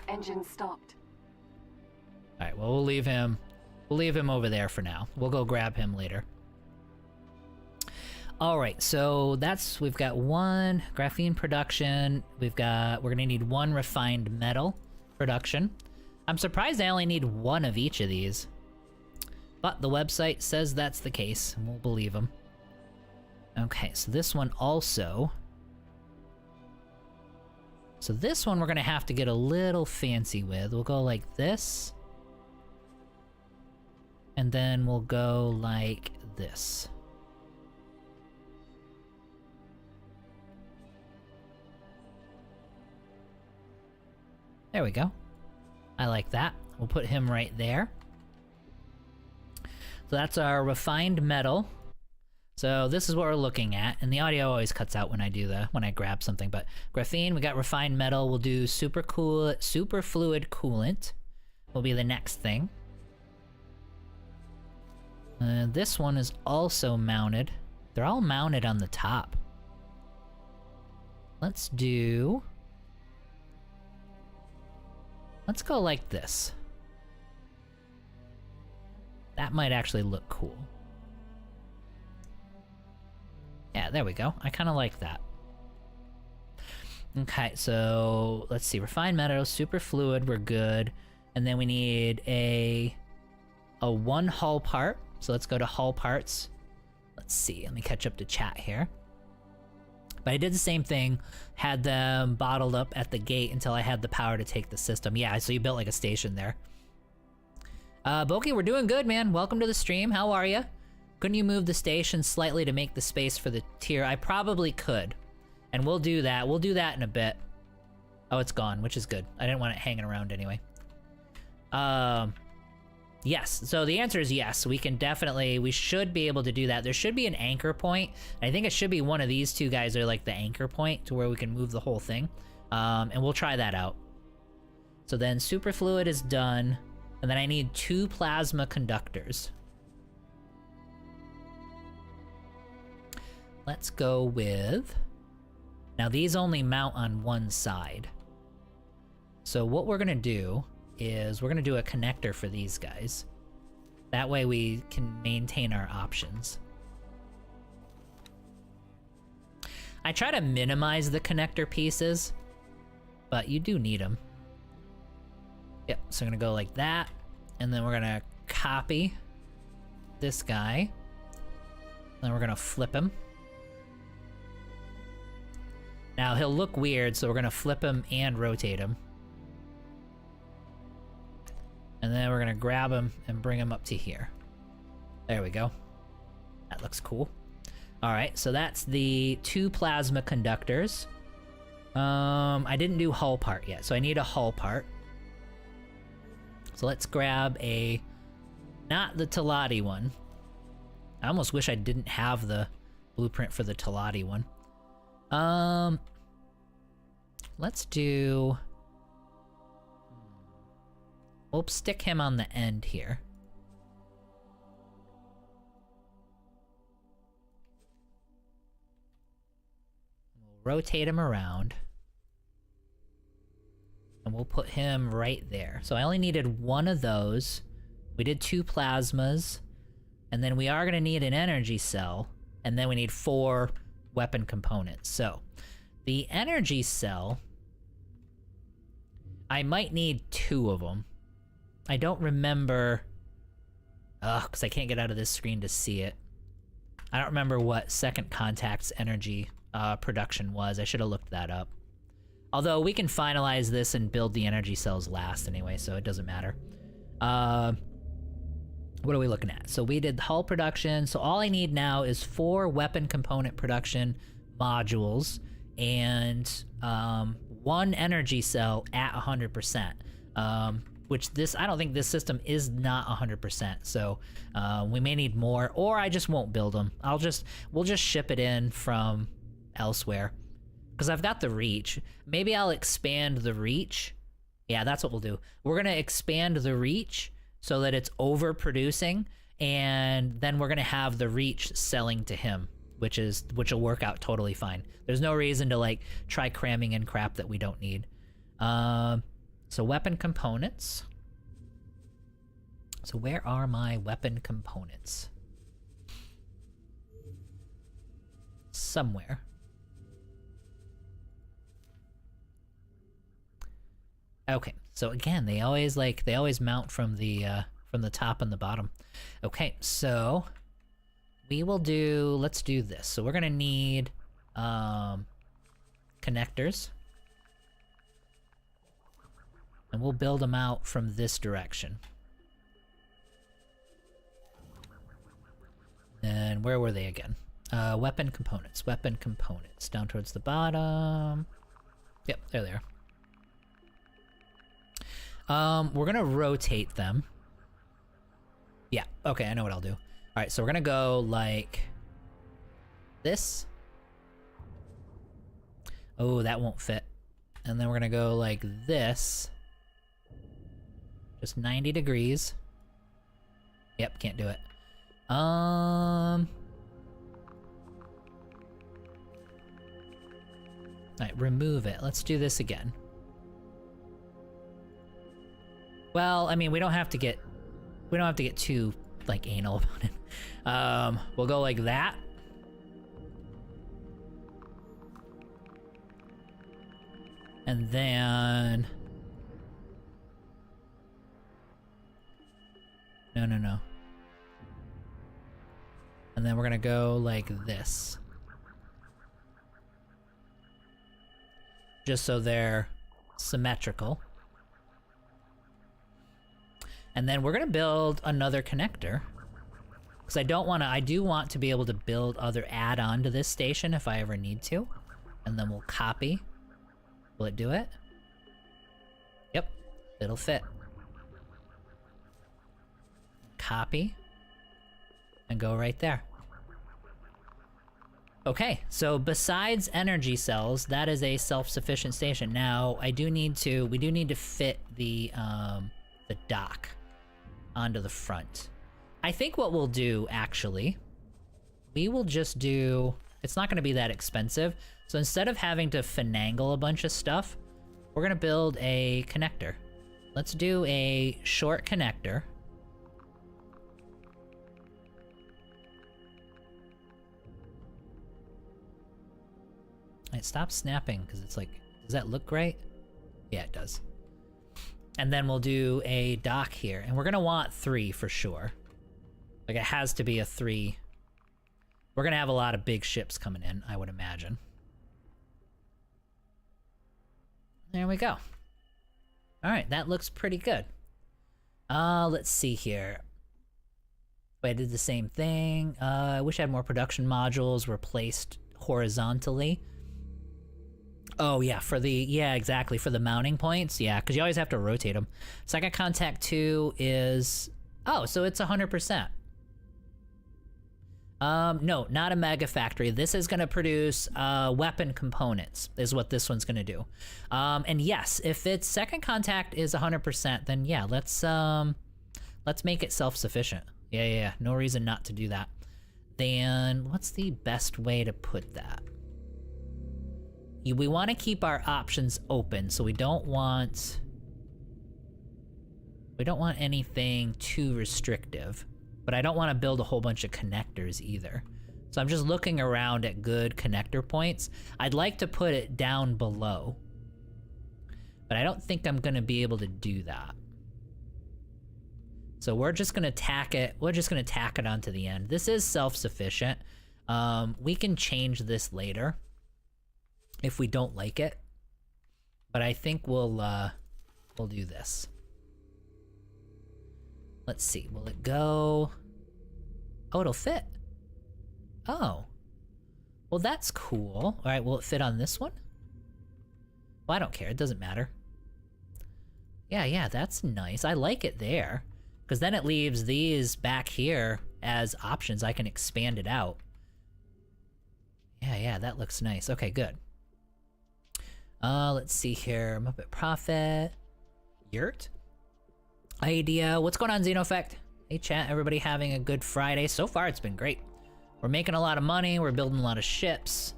Engine stopped. All right, well, we'll leave him over there for now. We'll go grab him later. All right, so we've got 1 graphene production. We're gonna need 1 refined metal production. I'm surprised I only need 1 of each of these, but the website says that's the case, and we'll believe them. Okay, so this one also. So this one we're gonna have to get a little fancy with. We'll go like this. And then we'll go like this. There we go. I like that. We'll put him right there. So that's our refined metal. So this is what we're looking at, and the audio always cuts out when I grab something, but graphene, we got refined metal. We'll do super fluid coolant will be the next thing. This one is also mounted. They're all mounted on the top. Let's go like this. That might actually look cool. Yeah, there we go. I kind of like that. Okay, so let's see. Refined metal, super fluid, we're good. And then we need a 1 hull part. So let's go to hull parts. Let's see. Let me catch up to chat here. But I did the same thing. Had them bottled up at the gate until I had the power to take the system. Yeah, so you built like a station there. Boki, we're doing good, man. Welcome to the stream. How are you? Couldn't you move the station slightly to make the space for the tier? I probably could. And we'll do that. We'll do that in a bit. Oh, it's gone, which is good. I didn't want it hanging around anyway. Yes. So the answer is yes. We should be able to do that. There should be an anchor point. I think it should be one of these 2 guys are like the anchor point to where we can move the whole thing. And we'll try that out. So then superfluid is done. And then I need 2 plasma conductors. Let's go with... Now these only mount on one side. So what we're gonna do is we're gonna do a connector for these guys. That way we can maintain our options. I try to minimize the connector pieces, but you do need them. Yep, so I'm gonna go like that, and then we're gonna copy this guy. Then we're gonna flip him. Now he'll look weird, so we're gonna flip him and rotate him. And then we're gonna grab him and bring him up to here. There we go. That looks cool. Alright, so that's the 2 plasma conductors. I didn't do hull part yet, so I need a hull part. So let's grab not the Talati one. I almost wish I didn't have the blueprint for the Talati one. Let's do... We'll stick him on the end here. We'll rotate him around. And we'll put him right there. So I only needed 1 of those. We did 2 plasmas. And then we are going to need an energy cell. And then we need 4 weapon components. So the energy cell... I might need 2 of them. I don't remember... because I can't get out of this screen to see it. I don't remember what Second Contact's energy production was. I should have looked that up. Although we can finalize this and build the energy cells last anyway, so it doesn't matter. What are we looking at? So we did hull production, so all I need now is 4 weapon component production modules and 1 energy cell at 100%. which I don't think this system is not 100%. So we may need more, or I just won't build them. We'll just ship it in from elsewhere because I've got the reach. Maybe I'll expand the reach. Yeah, that's what we'll do. We're gonna expand the reach so that it's overproducing, and then we're gonna have the reach selling to him, which will work out totally fine. There's no reason to like try cramming in crap that we don't need. So weapon components. So where are my weapon components? Somewhere. Okay, so again, they always mount from the top and the bottom. Okay, so we will let's do this. So we're gonna need connectors. And we'll build them out from this direction. And where were they again? Weapon components, down towards the bottom. Yep, there they are. We're gonna rotate them. Yeah, okay, I know what I'll do. Alright, so we're gonna go like this. Oh, that won't fit. And then we're gonna go like this. Just 90 degrees. Yep, can't do it. Alright, remove it. Let's do this again. Well, I mean, we don't have to get too like anal about it. We'll go like that. And then No. And then we're gonna go like this. Just so they're symmetrical. And then we're gonna build another connector. Because I do want to be able to build other add-on to this station if I ever need to. And then we'll copy. Will it do it? Yep, it'll fit. Copy. And go right there. Okay, so besides energy cells, that is a self-sufficient station. Now, we do need to fit the dock onto the front. I think what we'll do, actually, we will just do... It's not going to be that expensive. So instead of having to finagle a bunch of stuff, we're going to build a connector. Let's do a short connector. It stops snapping because it's like, does that look right? Yeah, it does. And then we'll do a dock here. And we're going to want 3 for sure. Like, it has to be a 3. We're going to have a lot of big ships coming in, I would imagine. There we go. Alright, that looks pretty good. Let's see here. I did the same thing. I wish I had more production modules were placed horizontally. Oh yeah, exactly, for the mounting points. Yeah, because you always have to rotate them. Second contact 2 is... Oh, so it's 100%. No, not a mega factory. This is going to produce weapon components, is what this one's going to do. And yes, if its second contact is 100%, then yeah, let's make it self-sufficient. Yeah, no reason not to do that. Then what's the best way to put that? We want to keep our options open, so we don't want anything too restrictive. But I don't want to build a whole bunch of connectors either. So I'm just looking around at good connector points. I'd like to put it down below. But I don't think I'm going to be able to do that. So we're just going to tack it. We're just going to tack it onto the end. This is self-sufficient. We can change this later if we don't like it. But I think we'll do this. Let's see, will it go? Oh, it'll fit. Oh. Well, that's cool. All right, will it fit on this one? Well, I don't care, it doesn't matter. Yeah, that's nice. I like it there. Because then it leaves these back here as options. I can expand it out. Yeah, that looks nice. Okay, good. Let's see here. Muppet Prophet. Yurt? Idea. What's going on, Xenofect? Hey, chat. Everybody having a good Friday? So far, it's been great. We're making a lot of money. We're building a lot of ships.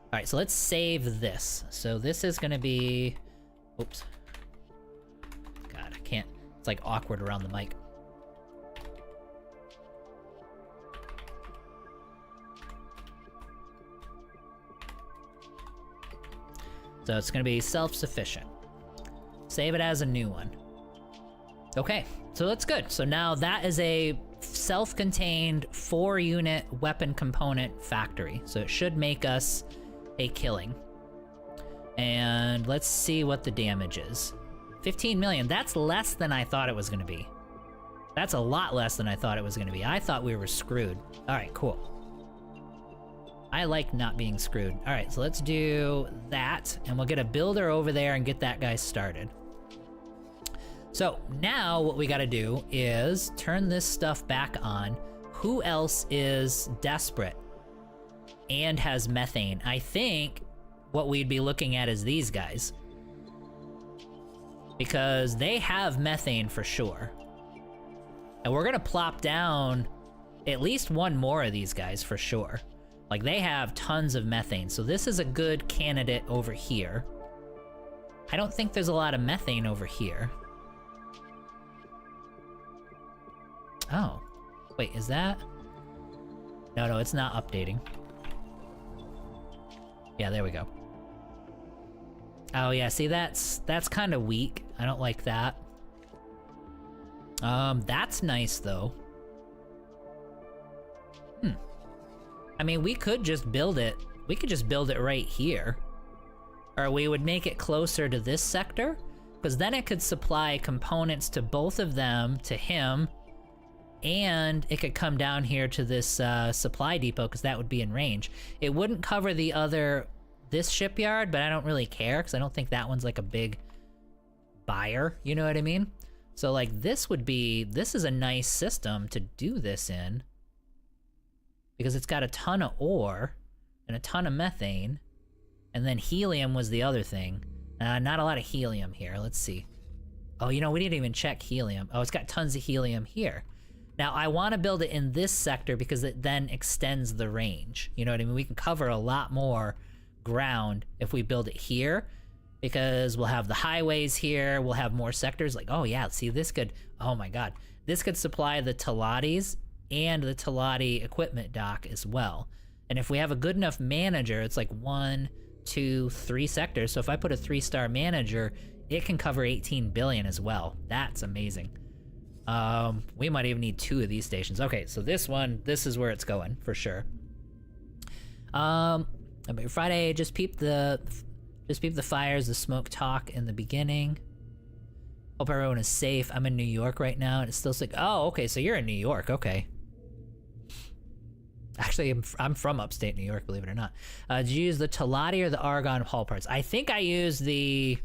All right, so let's save this. So this is going to be... Oops. God, I can't. It's like awkward around the mic. So it's going to be self-sufficient. Save it as a new one. Okay, so that's good. So now that is a self-contained 4-unit weapon component factory. So it should make us a killing. And let's see what the damage is. 15 million, that's less than I thought it was going to be. That's a lot less than I thought it was going to be. I thought we were screwed. All right, cool. I like not being screwed. All right, so let's do that, and we'll get a builder over there and get that guy started. So now what we gotta do is turn this stuff back on. Who else is desperate and has methane? I think what we'd be looking at is these guys. Because they have methane for sure. And we're gonna plop down at least one more of these guys for sure. Like, they have tons of methane, so this is a good candidate over here. I don't think there's a lot of methane over here. Oh. Wait, is that? No, it's not updating. Yeah, there we go. Oh yeah, see, that's kind of weak. I don't like that. That's nice, though. I mean, we could just build it. We could just build it right here. Or we would make it closer to this sector, because then it could supply components to both of them, to him, and it could come down here to this supply depot, because that would be in range. It wouldn't cover this shipyard, but I don't really care, because I don't think that one's like a big buyer, you know what I mean? So like this is a nice system to do this in. Because it's got a ton of ore and a ton of methane, and then helium was the other thing. Not a lot of helium here. Let's see. Oh, you know, we didn't even check helium. Oh, it's got tons of helium here. Now, I want to build it in this sector because it then extends the range. You know what I mean? We can cover a lot more ground if we build it here, because we'll have the highways here. We'll have more sectors. Like, oh yeah, see, this could, oh my God. This could supply the Talatis and the Talati equipment dock as well. And if we have a good enough manager, it's like 1, 2, 3 sectors. So if I put a 3-star manager, it can cover 18 billion as well. That's amazing. We might even need 2 of these stations. Okay, so this is where it's going for sure. Friday, just peep the fires, the smoke talk in the beginning. Hope everyone is safe. I'm in New York right now, and it's still sick. Oh, okay, so you're in New York. Okay. Actually, I'm from upstate New York, believe it or not. Did you use the Talati or the Argon hull parts? I think I used the...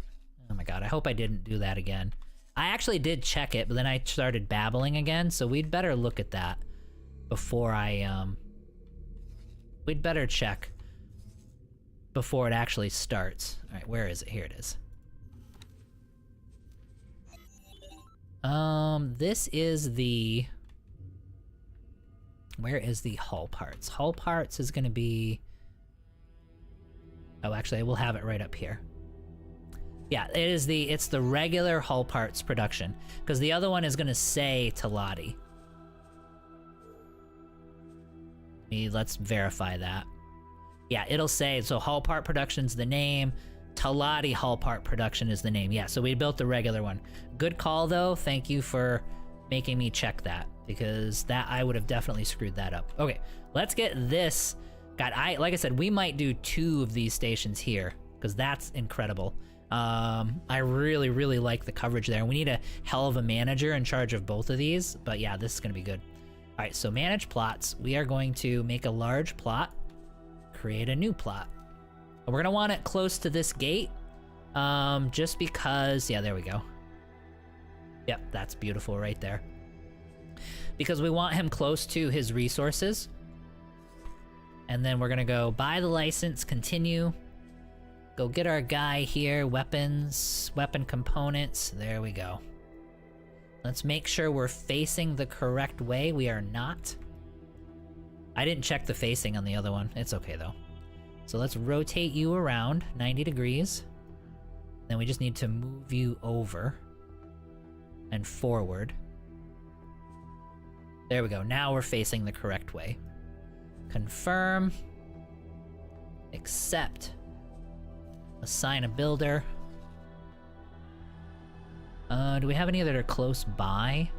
Oh my God, I hope I didn't do that again. I actually did check it, but then I started babbling again, so we'd better look at that before we'd better check before it actually starts. All right, where is it? Here it is. This is the... Where is the hull parts? Hull parts is gonna be... Oh, actually, we'll have it right up here. Yeah, it's the regular hull parts production, because the other one is gonna say Talati. Let's verify that. Yeah, it'll say, so hull part production's the name, Talati hull part production is the name. Yeah, so we built the regular one. Good call, though. Thank you for making me check that, because I would have definitely screwed that up. Okay, let's get this. God, like I said, we might do 2 of these stations here, because that's incredible. I really, really like the coverage there. We need a hell of a manager in charge of both of these, but yeah, this is gonna be good. All right, so manage plots. We are going to make a large plot, create a new plot. We're gonna want it close to this gate, just because, yeah, there we go. Yep, that's beautiful right there. Because we want him close to his resources. And then we're gonna go buy the license, continue. Go get our guy here, weapons, weapon components. There we go. Let's make sure we're facing the correct way. We are not. I didn't check the facing on the other one. It's okay though. So let's rotate you around 90 degrees. Then we just need to move you over and forward. There we go. Now we're facing the correct way. Confirm. Accept. Assign a builder. Do we have any that are close by?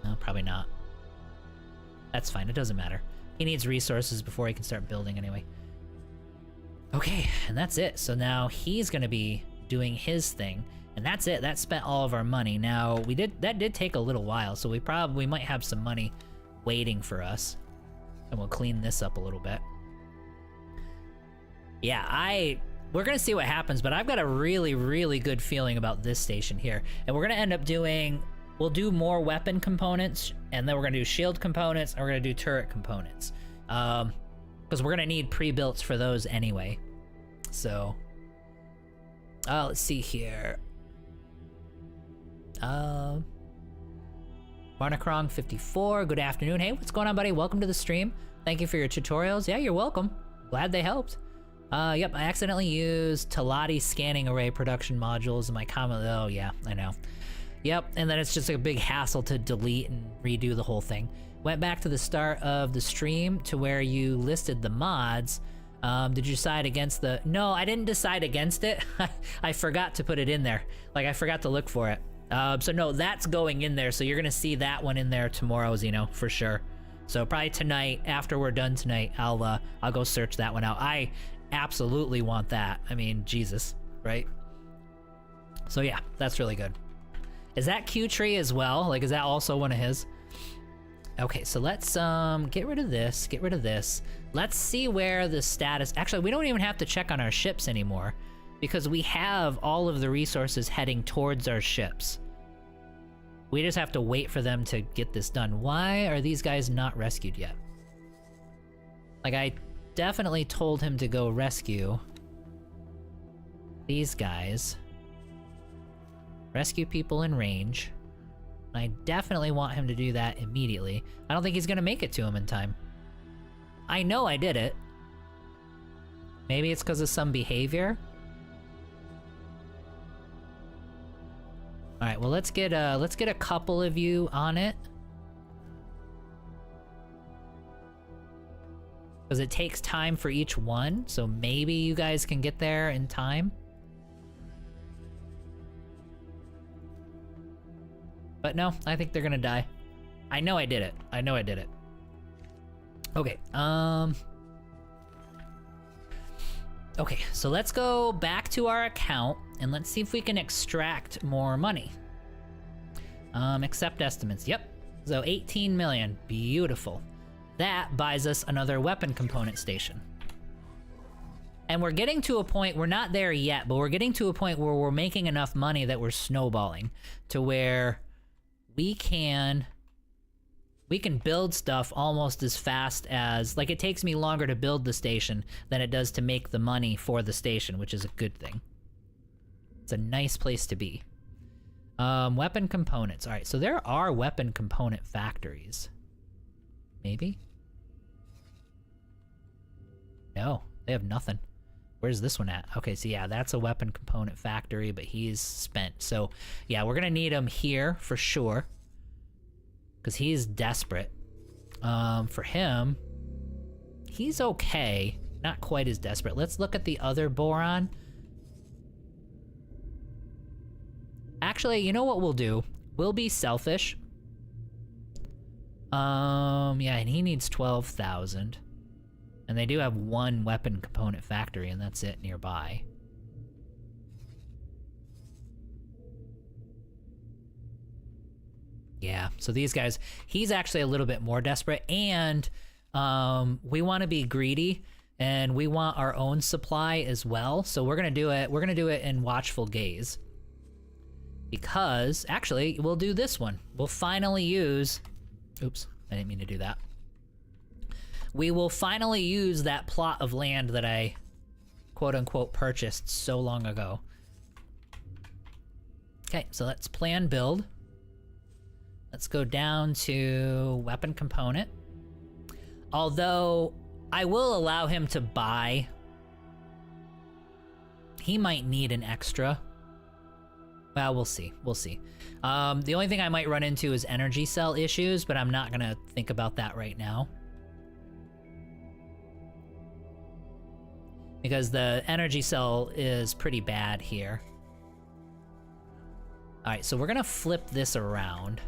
No, probably not. That's fine, it doesn't matter. He needs resources before he can start building anyway. Okay, and that's it. So now he's gonna be doing his thing, and that's it. That spent all of our money. Now, that did take a little while, so we might have some money waiting for us. And we'll clean this up a little bit. Yeah, we're gonna see what happens, but I've got a really, really good feeling about this station here. And we're gonna end up we'll do more weapon components, and then we're gonna do shield components, and we're gonna do turret components. Because we're gonna need pre-builts for those anyway. So, let's see here. Barnakrong 54, good afternoon. Hey, what's going on, buddy? Welcome to the stream. Thank you for your tutorials. Yeah, you're welcome. Glad they helped. Yep, I accidentally used Talati scanning array production modules in my comment. Oh, yeah, I know. Yep, and then it's just a big hassle to delete and redo the whole thing. Went back to the start of the stream to where you listed the mods. Did you decide against the... No, I didn't decide against it. I forgot to put it in there. Like, I forgot to look for it. So no, that's going in there, so you're gonna see that one in there tomorrow, Zeno, for sure. So probably tonight, after we're done tonight, I'll go search that one out. I absolutely want that. I mean, Jesus, right? So yeah, that's really good. Is that Q-Tree as well? Like, is that also one of his? Okay, so let's get rid of this, get rid of this. Let's see where the status... Actually, we don't even have to check on our ships anymore because we have all of the resources heading towards our ships. We just have to wait for them to get this done. Why are these guys not rescued yet? Like, I definitely told him to go rescue these guys. Rescue people in range. I definitely want him to do that immediately. I don't think he's gonna make it to him in time. I know I did it. Maybe it's because of some behavior. All right, well, let's get a couple of you on it. Because it takes time for each one, so maybe you guys can get there in time. But no, I think they're gonna die. I know I did it. I know I did it. Okay, okay, so let's go back to our account and let's see if we can extract more money. Accept estimates. Yep. So 18 million. Beautiful. That buys us another weapon component station. And we're getting to a point, we're not there yet, but we're getting to a point where we're making enough money that we're snowballing to where we can build stuff almost as fast as, like, it takes me longer to build the station than it does to make the money for the station, which is a good thing. It's a nice place to be. Weapon components. All right, so there are weapon component factories. Maybe? No, they have nothing. Where's this one at? Okay, so yeah, that's a weapon component factory, but he's spent. So yeah, we're gonna need him here for sure. Because he's desperate. For him, he's okay. Not quite as desperate. Let's look at the other boron. Actually, you know what we'll do? We'll be selfish. Yeah, and he needs 12,000. And they do have one weapon component factory, and that's it nearby. Yeah, so these guys, he's actually a little bit more desperate, and we want to be greedy, and we want our own supply as well, so we're gonna do it in watchful gaze. Because, actually, we'll do this one. We'll finally use... Oops, I didn't mean to do that. We will finally use that plot of land that I, quote-unquote, purchased so long ago. Okay, so let's plan build. Let's go down to weapon component. Although, I will allow him to buy. He might need an extra. Well, we'll see. We'll see. The only thing I might run into is energy cell issues, but I'm not gonna think about that right now. Because the energy cell is pretty bad here. Alright, so we're gonna flip this around.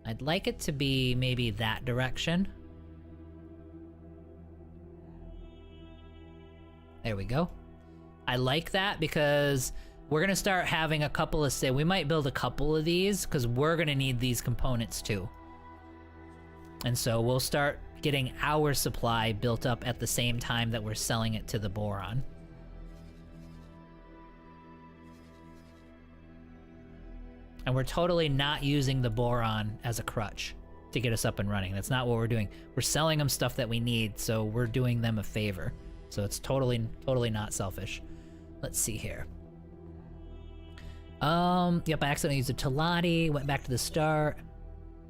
I'd like it to be maybe that direction. There we go. I like that because we're gonna start having a couple of, we might build a couple of these because we're gonna need these components too. And so we'll start getting our supply built up at the same time that we're selling it to the Boron. And we're totally not using the Boron as a crutch to get us up and running. That's not what we're doing. We're selling them stuff that we need, so we're doing them a favor. So it's totally not selfish. Let's see here. Yep, I accidentally used a Talati, went back to the start.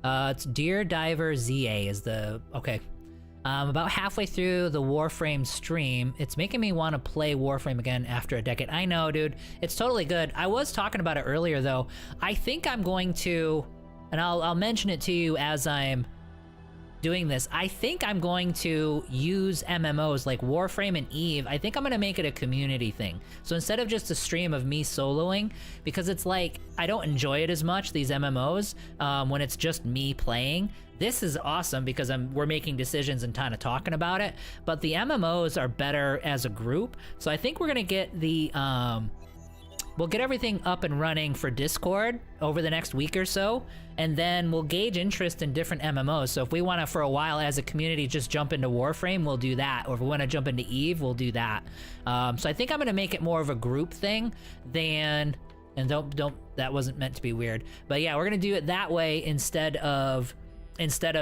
It's Deer Diver ZA is the, okay. About halfway through the Warframe stream, it's making me want to play Warframe again after a decade. I know, dude, it's totally good. I was talking about it earlier though. I think I'm going to, and I'll mention it to you as I'm doing this. I think I'm going to use MMOs like Warframe and EVE. I think I'm going to make it a community thing. So instead of just a stream of me soloing, because it's like, I don't enjoy it as much, these MMOs, when it's just me playing. This is awesome because we're making decisions and kind of talking about it, but the MMOs are better as a group. So I think we're going to get the, we'll get everything up and running for Discord over the next week or so, and then we'll gauge interest in different MMOs. So if we want to, for a while as a community, just jump into Warframe, we'll do that. Or if we want to jump into EVE, we'll do that. So I think I'm going to make it more of a group thing than, and don't, that wasn't meant to be weird. But yeah, we're going to do it that way instead of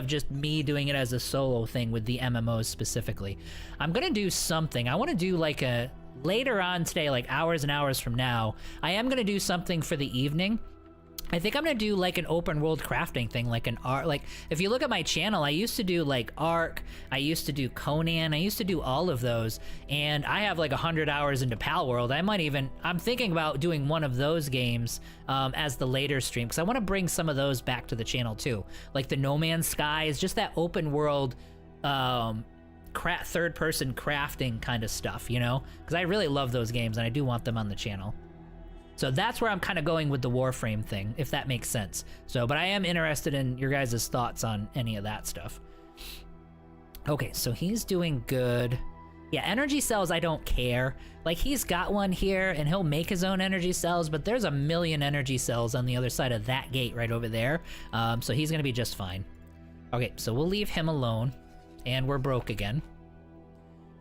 just me doing it as a solo thing with the MMOs specifically. I'm going to do something. I want to do like a, later on today, like hours and hours from now, I am going to do something for the evening. I think I'm going to do like an open world crafting thing, like an art, like if you look at my channel, I used to do like Ark, I used to do Conan, I used to do all of those, and I have like 100 hours into Pal World. I'm thinking about doing one of those games as the later stream, because I want to bring some of those back to the channel too. Like the No Man's Sky is just that open world, third person crafting kind of stuff, you know, because I really love those games and I do want them on the channel. So that's where I'm kind of going with the Warframe thing, if that makes sense. So, but I am interested in your guys' thoughts on any of that stuff. Okay, so he's doing good. Yeah, energy cells, I don't care. Like, he's got one here, and he'll make his own energy cells, but there's a million energy cells on the other side of that gate right over there. So he's gonna be just fine. Okay, so we'll leave him alone, and we're broke again.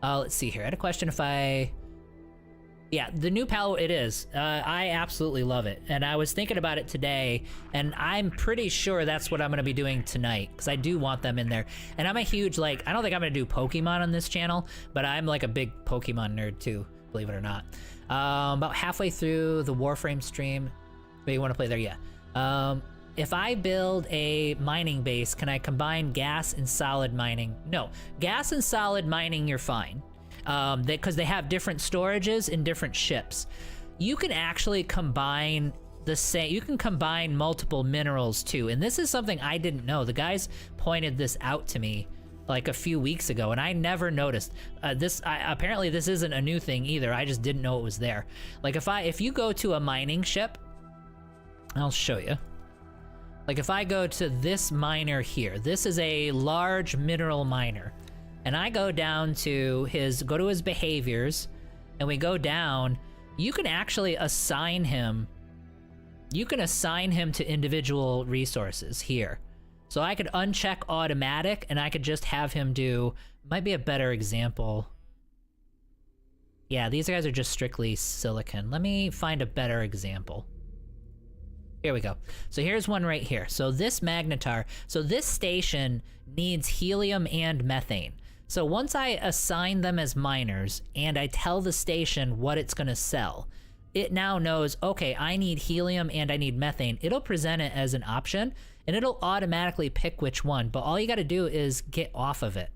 Let's see here. I had a question if I... Yeah, the new Pal, it is. I absolutely love it. And I was thinking about it today, and I'm pretty sure that's what I'm going to be doing tonight, because I do want them in there. And I'm a huge, like, I don't think I'm going to do Pokemon on this channel, but I'm like a big Pokemon nerd too, believe it or not. About halfway through the Warframe stream. But you want to play there? Yeah. If I build a mining base, can I combine gas and solid mining? No. Gas and solid mining, you're fine. Because they have different storages in different ships. You can actually combine you can combine multiple minerals too, and this is something I didn't know. The guys pointed this out to me like a few weeks ago, and I never noticed. Apparently this isn't a new thing either. I just didn't know it was there. Like if you go to a mining ship, I'll show you. Like if I go to this miner here, this is a large mineral miner. And I go down to his behaviors, and we go down, you can actually assign him, to individual resources here. So I could uncheck automatic, and I could just have him do, might be a better example. Yeah, these guys are just strictly silicon. Let me find a better example. Here we go. So here's one right here. So this magnetar, so this station needs helium and methane. So once I assign them as miners and I tell the station what it's gonna sell, it now knows, okay, I need helium and I need methane. It'll present it as an option and it'll automatically pick which one, but all you gotta do is get off of it.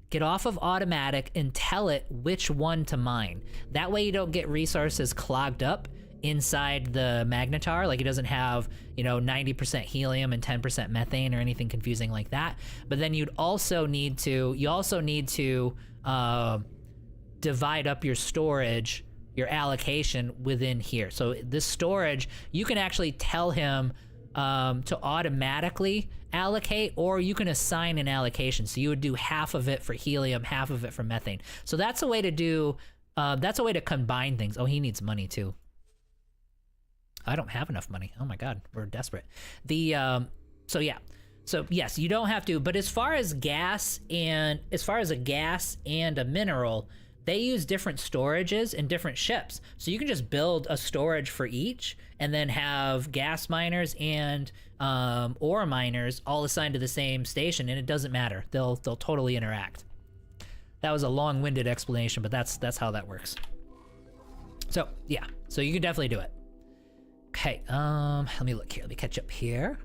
Get off of automatic and tell it which one to mine. That way you don't get resources clogged up inside the magnetar. Like it doesn't have, you know, 90% helium and 10% methane or anything confusing like that. But then you also need to divide up your storage, your allocation within here. So this storage, you can actually tell him to automatically allocate, or you can assign an allocation. So you would do half of it for helium, half of it for methane. So that's a way to do, that's a way to combine things. Oh, he needs money too. I don't have enough money. Oh my God, we're desperate. So yeah. So yes, you don't have to, but as far as a gas and a mineral, they use different storages and different ships. So you can just build a storage for each and then have gas miners and ore miners all assigned to the same station, and it doesn't matter. They'll totally interact. That was a long-winded explanation, but that's how that works. So yeah, so you can definitely do it. Okay, let me look here. Let me catch up here.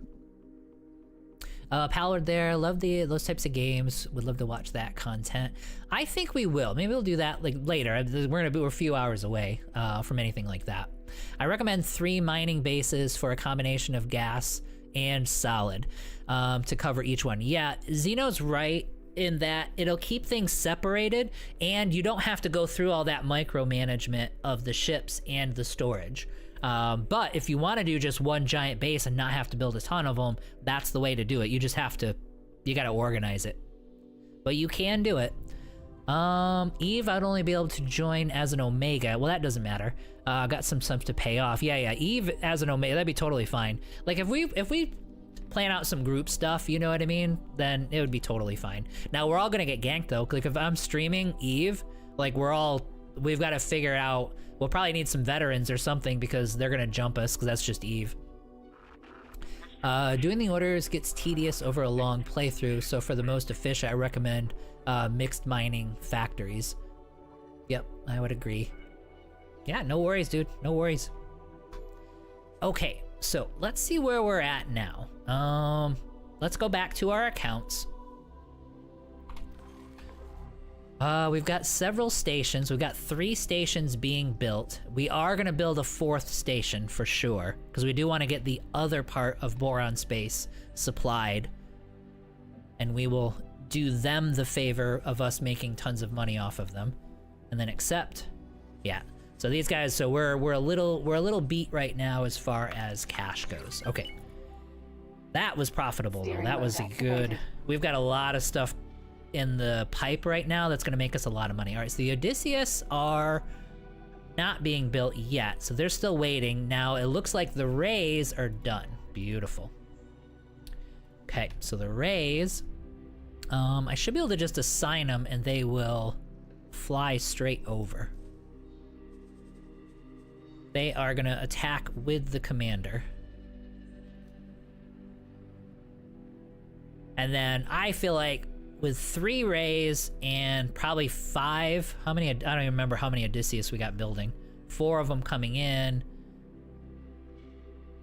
Pallard there, love those types of games. Would love to watch that content. I think we will. Maybe we'll do that like later. We're a few hours away from anything like that. I recommend 3 mining bases for a combination of gas and solid to cover each one. Yeah, Xeno's right in that it'll keep things separated and you don't have to go through all that micromanagement of the ships and the storage. But if you want to do just one giant base and not have to build a ton of them, that's the way to do it. You just have to, you got to organize it. But you can do it. Eve, I'd only be able to join as an Omega. Well, that doesn't matter. I got some stuff to pay off. Yeah, Eve as an Omega, that'd be totally fine. Like if we plan out some group stuff, you know what I mean? Then it would be totally fine. Now we're all gonna get ganked though. Like if I'm streaming Eve, like we've got to figure out, we'll probably need some veterans or something because they're gonna jump us because that's just Eve. Doing the orders gets tedious over a long playthrough, so for the most efficient, I recommend mixed mining factories. Yep, I would agree. Yeah, no worries, dude. No worries. Okay, so let's see where we're at now. Let's go back to our accounts. We've got several stations. We've got 3 stations being built. We are gonna build a 4th station for sure, because we do want to get the other part of Boron Space supplied. And we will do them the favor of us making tons of money off of them. And then accept. Yeah. So these guys, so we're a little beat right now as far as cash goes. Okay. That was profitable though. That was good. We've got a lot of stuff in the pipe right now that's gonna make us a lot of money. All right, so the Odysseus are not being built yet, so they're still waiting. Now it looks like the Rays are done. Beautiful. Okay, so the Rays, I should be able to just assign them and they will fly straight over. They are gonna attack with the commander. And then I feel like with 3 Rays and probably 5, how many, I don't even remember how many Odysseus we got building. 4 of them coming in.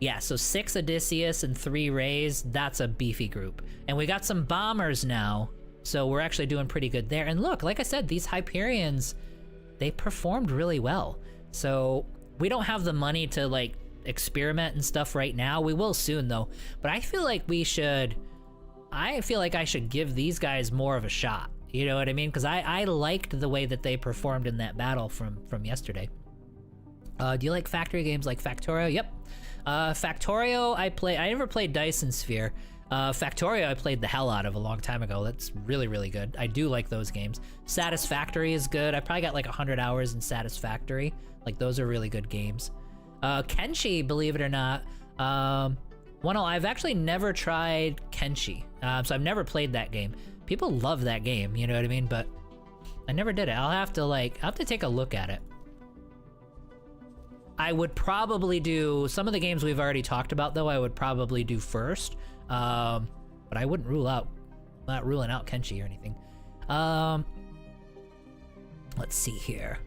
Yeah, so 6 Odysseus and 3 Rays, that's a beefy group. And we got some bombers now, so we're actually doing pretty good there. And look, like I said, these Hyperions, they performed really well. So we don't have the money to like experiment and stuff right now. We will soon though, but I feel like I should give these guys more of a shot. You know what I mean? Because I liked the way that they performed in that battle from yesterday. Do you like factory games like Factorio? Yep. Factorio, I never played Dyson Sphere. Factorio I played the hell out of a long time ago. That's really, really good. I do like those games. Satisfactory is good. I probably got like 100 hours in Satisfactory. Like those are really good games. Kenshi, believe it or not, I've actually never tried Kenshi, so I've never played that game. People love that game, you know what I mean? But I never did it. I'll have to take a look at it. I would probably do some of the games we've already talked about, though. I would probably do first, but I wouldn't not ruling out Kenshi or anything. Let's see here.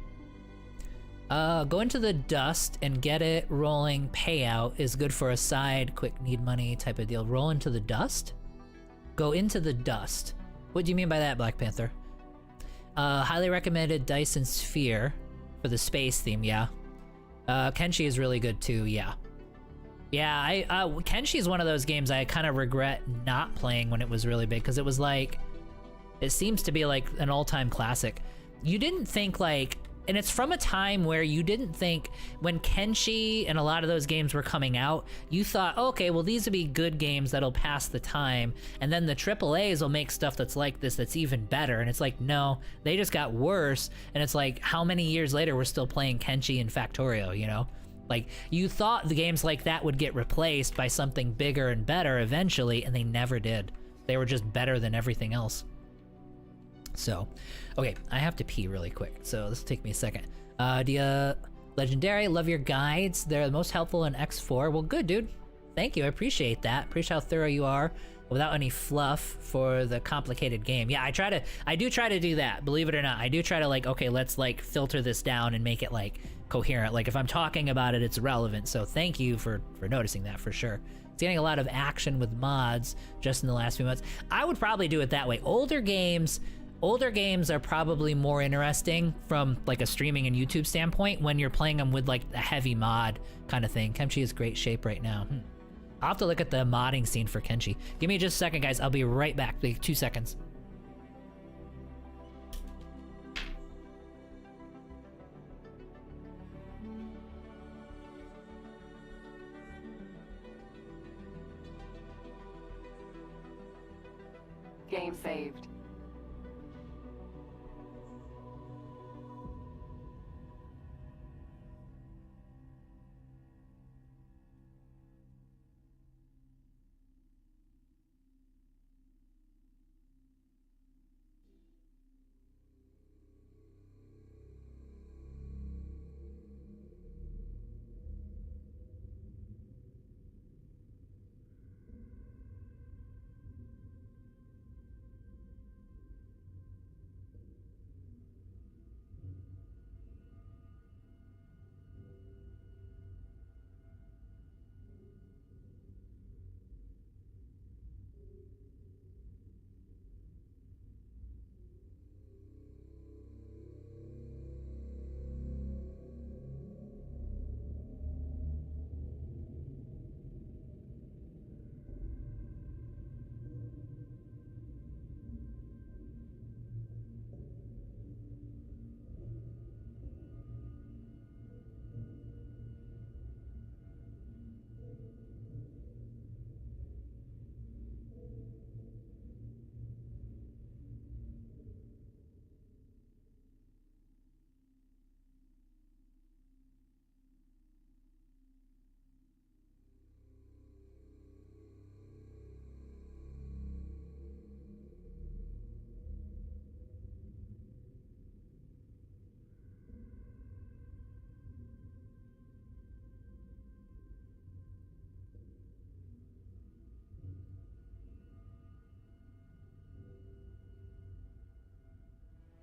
Go into the dust and get it rolling. Payout is good for a side, quick need money type of deal. Roll into the dust? Go into the dust. What do you mean by that, Black Panther? Highly recommended Dyson Sphere for the space theme, yeah. Kenshi is really good too, yeah. Yeah, Kenshi is one of those games I kind of regret not playing when it was really big, because it was like, it seems to be like an all-time classic. You didn't think like, and it's from a time where you didn't think, when Kenshi and a lot of those games were coming out, you thought, okay, well, these would be good games that'll pass the time, and then the AAAs will make stuff that's like this that's even better. And it's like, no, they just got worse. And it's like, how many years later we're still playing Kenshi and Factorio, you know? Like, you thought the games like that would get replaced by something bigger and better eventually, and they never did. They were just better than everything else. So, okay, I have to pee really quick, so this will take me a second. Legendary, love your guides. They're the most helpful in X4. Well, good, dude. Thank you, I appreciate that. Appreciate how thorough you are without any fluff for the complicated game. Yeah, I do try to do that, believe it or not. I do try to like, okay, let's like filter this down and make it like coherent. Like if I'm talking about it, it's relevant. So thank you for noticing that for sure. It's getting a lot of action with mods just in the last few months. I would probably do it that way. Older games are probably more interesting from like a streaming and YouTube standpoint when you're playing them with like a heavy mod kind of thing. Kenshi is great shape right now. I'll have to look at the modding scene for Kenshi. Give me just a second, guys. I'll be right back. Like 2 seconds. Game saved.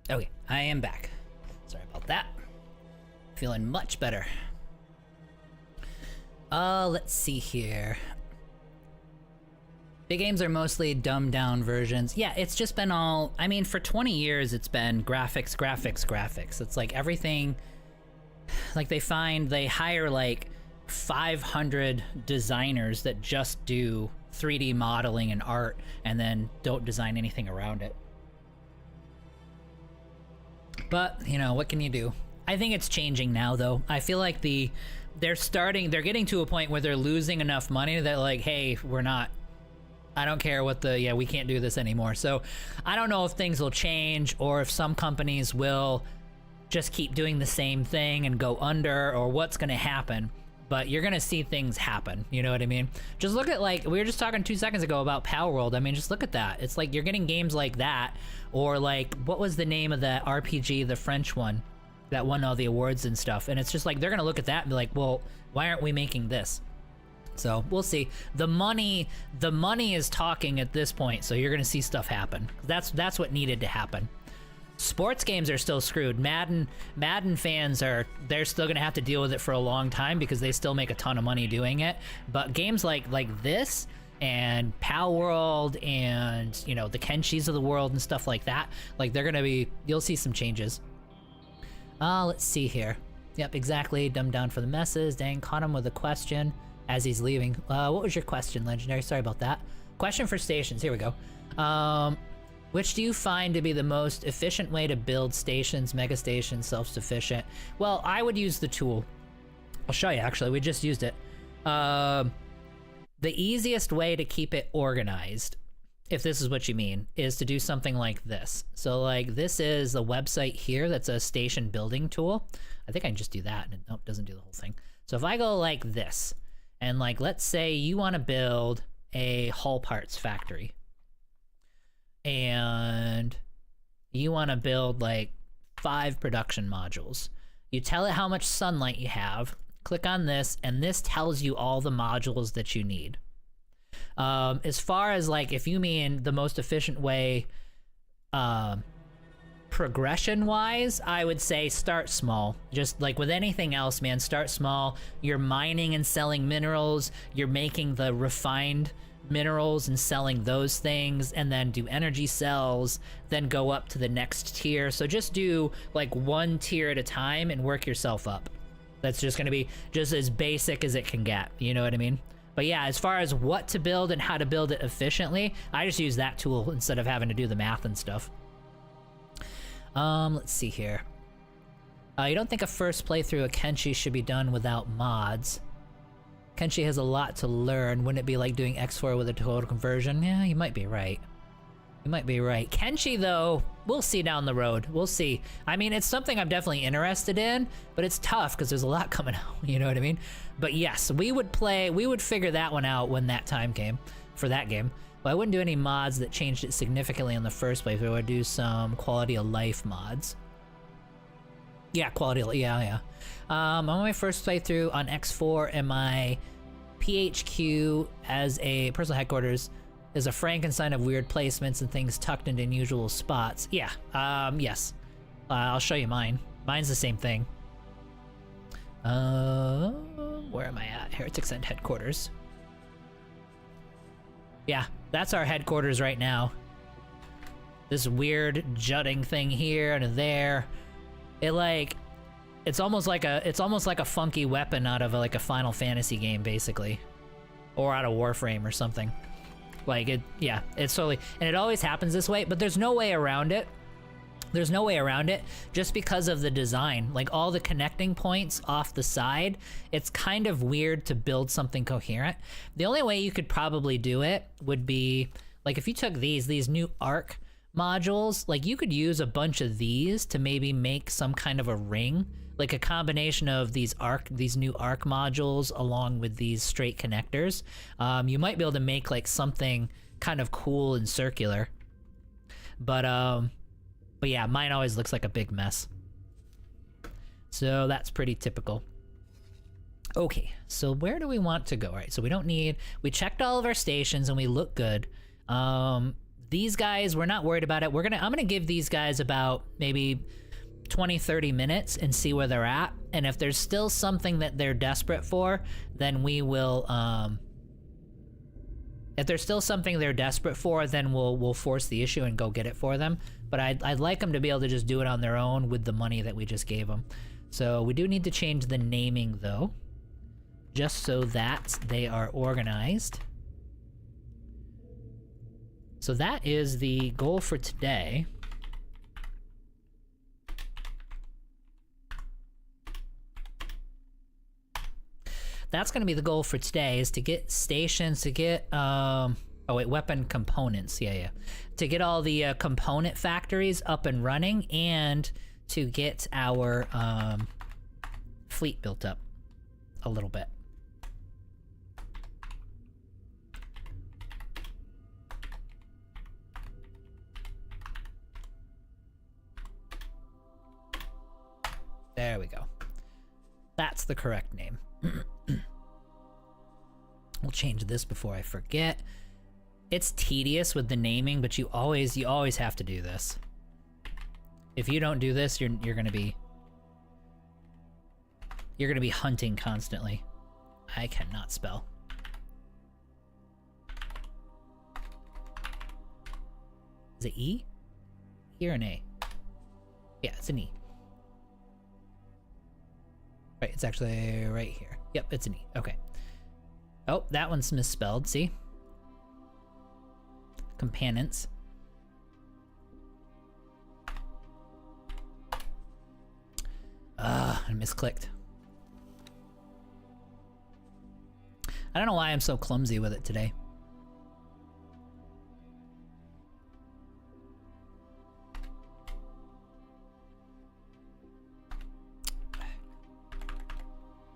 Okay, I am back. Sorry about that. Feeling much better. Let's see here. Big games are mostly dumbed down versions. Yeah, it's just been all, I mean, for 20 years it's been graphics, graphics, graphics. It's like everything, like they hire like 500 designers that just do 3D modeling and art and then don't design anything around it. But, you know, what can you do? I think it's changing now, though. I feel like they're getting to a point where they're losing enough money that like, hey, I don't care what we can't do this anymore. So I don't know if things will change or if some companies will just keep doing the same thing and go under or what's going to happen. but you're gonna see things happen. You know what I mean? Just look at, like, we were just talking 2 seconds ago about Power World. I mean, just look at that. It's like you're getting games like that, or like, what was the name of that RPG, the French one that won all the awards and stuff? And it's just like, they're gonna look at that and be like, well, why aren't we making this? So we'll see. The money is talking at this point, so you're gonna see stuff happen. That's what needed to happen. Sports games are still screwed. Madden fans they're still gonna have to deal with it for a long time because they still make a ton of money doing it. But games like this and Power World and, you know, the Kenshis of the world and stuff like that, like, you'll see some changes. Let's see here. Yep, exactly. Dumbed down for the messes. Dang, caught him with a question as he's leaving. What was your question, Legendary? Sorry about that. Question for stations. Here we go. Which do you find to be the most efficient way to build stations, mega stations, self-sufficient? Well, I would use the tool. I'll show you, actually. We just used it. The easiest way to keep it organized, if this is what you mean, is to do something like this. So, like, this is a website here that's a station building tool. I think I can just do that, and nope, doesn't do the whole thing. So if I go like this, and, like, let's say you want to build a hull parts factory, and you want to build like 5 production modules. You tell it how much sunlight you have, click on this, and this tells you all the modules that you need. As far as, like, if you mean the most efficient way, progression wise, I would say start small. Just like with anything else, man, start small. You're mining and selling minerals, you're making the refined minerals and selling those things, and then do energy cells, then go up to the next tier. So just do like 1 tier at a time and work yourself up. That's just gonna be just as basic as it can get, you know what I mean? But yeah, as far as what to build and how to build it efficiently, I just use that tool instead of having to do the math and stuff. Let's see here. You don't think a first playthrough of Kenshi should be done without mods? Kenshi has a lot to learn. Wouldn't it be like doing X4 with a total conversion? Yeah, you might be right. You might be right. Kenshi, though, we'll see down the road. We'll see. I mean, it's something I'm definitely interested in, but it's tough because there's a lot coming out, you know what I mean? But yes, we would figure that one out when that time came for that game. But I wouldn't do any mods that changed it significantly in the first place. I would do some quality of life mods. Yeah, yeah. On my first playthrough on X4, and my PHQ as a personal headquarters is a Frankenstein of weird placements and things tucked into unusual spots. Yeah, yes. I'll show you mine. Mine's the same thing. Where am I at? Heretics End headquarters. Yeah, that's our headquarters right now. This weird jutting thing here and there. It's almost like a funky weapon out of a Final Fantasy game, basically, or out of Warframe or something. Like it's totally, and it always happens this way. But there's no way around it. There's no way around it, just because of the design. Like all the connecting points off the side, it's kind of weird to build something coherent. The only way you could probably do it would be like if you took these new arc modules, like you could use a bunch of these to maybe make some kind of a ring, like a combination of these new arc modules along with these straight connectors. You might be able to make like something kind of cool and circular. But yeah, mine always looks like a big mess. So that's pretty typical. Okay, so where do we want to go? All right, so we checked all of our stations and we look good. These guys, we're not worried about it. I'm gonna give these guys about maybe 20-30 minutes and see where they're at. And if there's still something that they're desperate for, then we will, if there's still something they're desperate for, then we'll force the issue and go get it for them. But I'd like them to be able to just do it on their own with the money that we just gave them. So we do need to change the naming though, just so that they are organized. So that is the goal for today. That's going to be the goal for today, is to get stations, to get weapon components, yeah, to get all the component factories up and running, and to get our fleet built up a little bit. That's the correct name. We'll change this before I forget. It's tedious with the naming, but you always have to do this. If you don't do this, you're gonna be hunting constantly. I cannot spell. Is it E? E or an A? Yeah, it's an E. Right, it's actually right here. Yep, it's an E. Okay. Oh, that one's misspelled, see? Components. I misclicked. I don't know why I'm so clumsy with it today.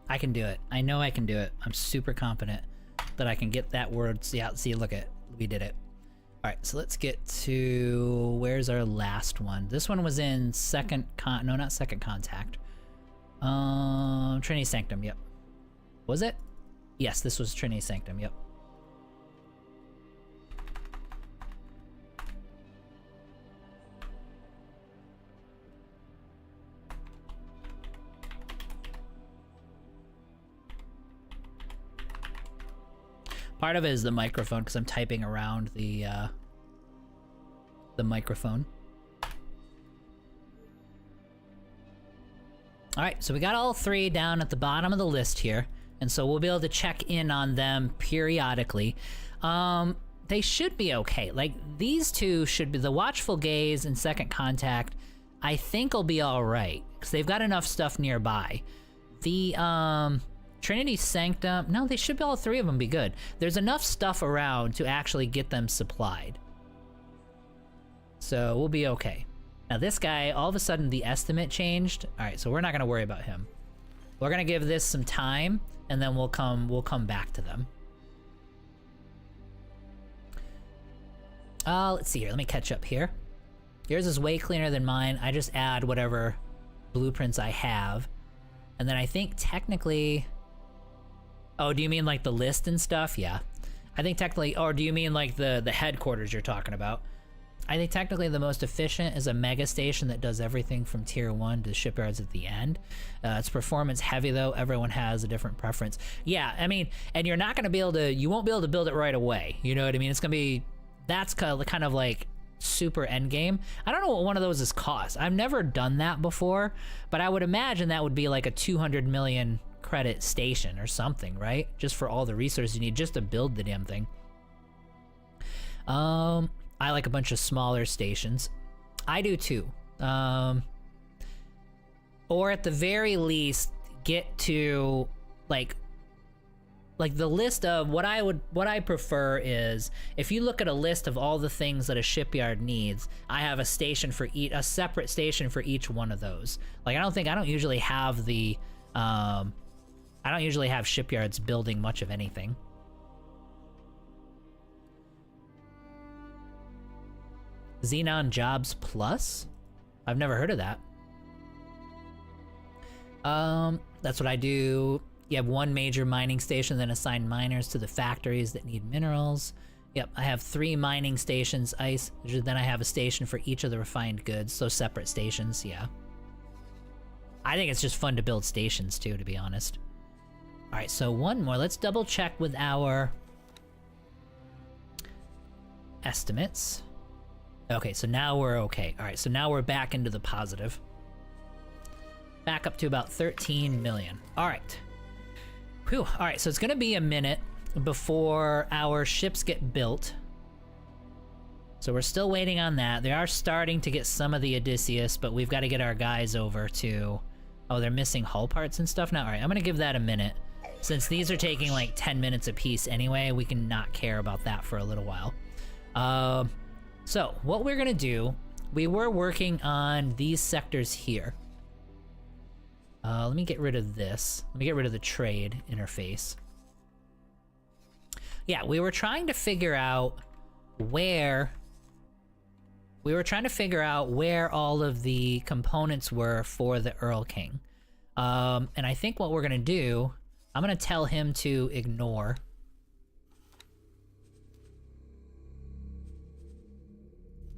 I can do it. I know I can do it. I'm super confident that I can get that word. See, look at, we did it. All right, so let's get to, where's our last one? This one was in no, not Second Contact. Trinity Sanctum, yep. Was it? Yes, this was Trinity Sanctum, yep. Part of it is the microphone, because I'm typing around the microphone. All right, so we got all three down at the bottom of the list here, and so we'll be able to check in on them periodically. They should be okay. Like, these two should be, the Watchful Gaze and Second Contact, I think will be all right, because they've got enough stuff nearby. The, Trinity Sanctum, no, they should be, all three of them be good. There's enough stuff around to actually get them supplied. So we'll be okay. Now this guy, all of a sudden the estimate changed. All right, so we're not gonna worry about him. We're gonna give this some time, and then we'll come back to them. Let's see here, let me catch up here. Yours is way cleaner than mine. I just add whatever blueprints I have. And then I think technically, oh, do you mean like the list and stuff? Yeah. I think technically, or do you mean like the headquarters you're talking about? I think technically the most efficient is a mega station that does everything from tier 1 to shipyards at the end. It's performance heavy though. Everyone has a different preference. Yeah, I mean, and you're not gonna be able to, you won't be able to build it right away. You know what I mean? It's gonna be, that's kind of like super end game. I don't know what one of those is cost. I've never done that before, but I would imagine that would be like a 200 million credit station or something, right? Just for all the resources you need just to build the damn thing. I like a bunch of smaller stations. I do too. Or at the very least, get to like the list of what I prefer is, if you look at a list of all the things that a shipyard needs, I have a station for a separate station for each one of those. Like I don't usually have the I don't usually have shipyards building much of anything. Xenon Jobs Plus? I've never heard of that. That's what I do. You have one major mining station, then assign miners to the factories that need minerals. Yep, I have 3 mining stations, ice. Then I have a station for each of the refined goods, so separate stations, yeah. I think it's just fun to build stations too, to be honest. All right, so one more. Let's double check with our estimates. Okay, so now we're okay. All right, so now we're back into the positive. Back up to about 13 million. All right. Whew. All right, so it's gonna be a minute before our ships get built. So we're still waiting on that. They are starting to get some of the Odysseus, but we've got to get our guys over to... Oh, they're missing hull parts and stuff now? All right, I'm gonna give that a minute. Since these are taking like 10 minutes a piece anyway, we can not care about that for a little while. So what we're gonna do, we were working on these sectors here. Let me get rid of this. Let me get rid of the trade interface. Yeah, we were trying to figure out where... all of the components were for the Earl King. And I think what we're gonna do, I'm gonna tell him to ignore.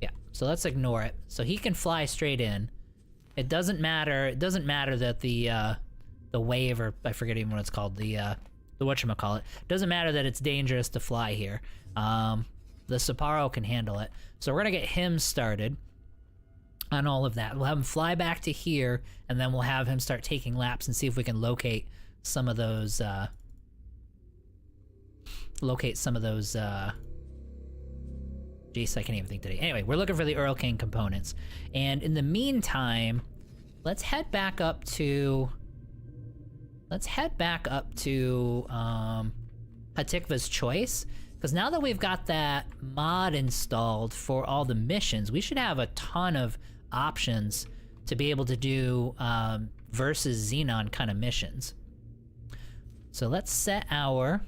Yeah, so let's ignore it. So he can fly straight in. It doesn't matter that the wave, or I forget even what it's called, the whatchamacallit. Doesn't matter that it's dangerous to fly here. The Sapporo can handle it. So we're gonna get him started on all of that. We'll have him fly back to here, and then we'll have him start taking laps and see if we can locate some of those, Jeez, I can't even think today. Anyway, we're looking for the Earl King components. And in the meantime, let's head back up to Hatikva's Choice. Because now that we've got that mod installed for all the missions, we should have a ton of options to be able to do versus Xenon kind of missions. So let's set our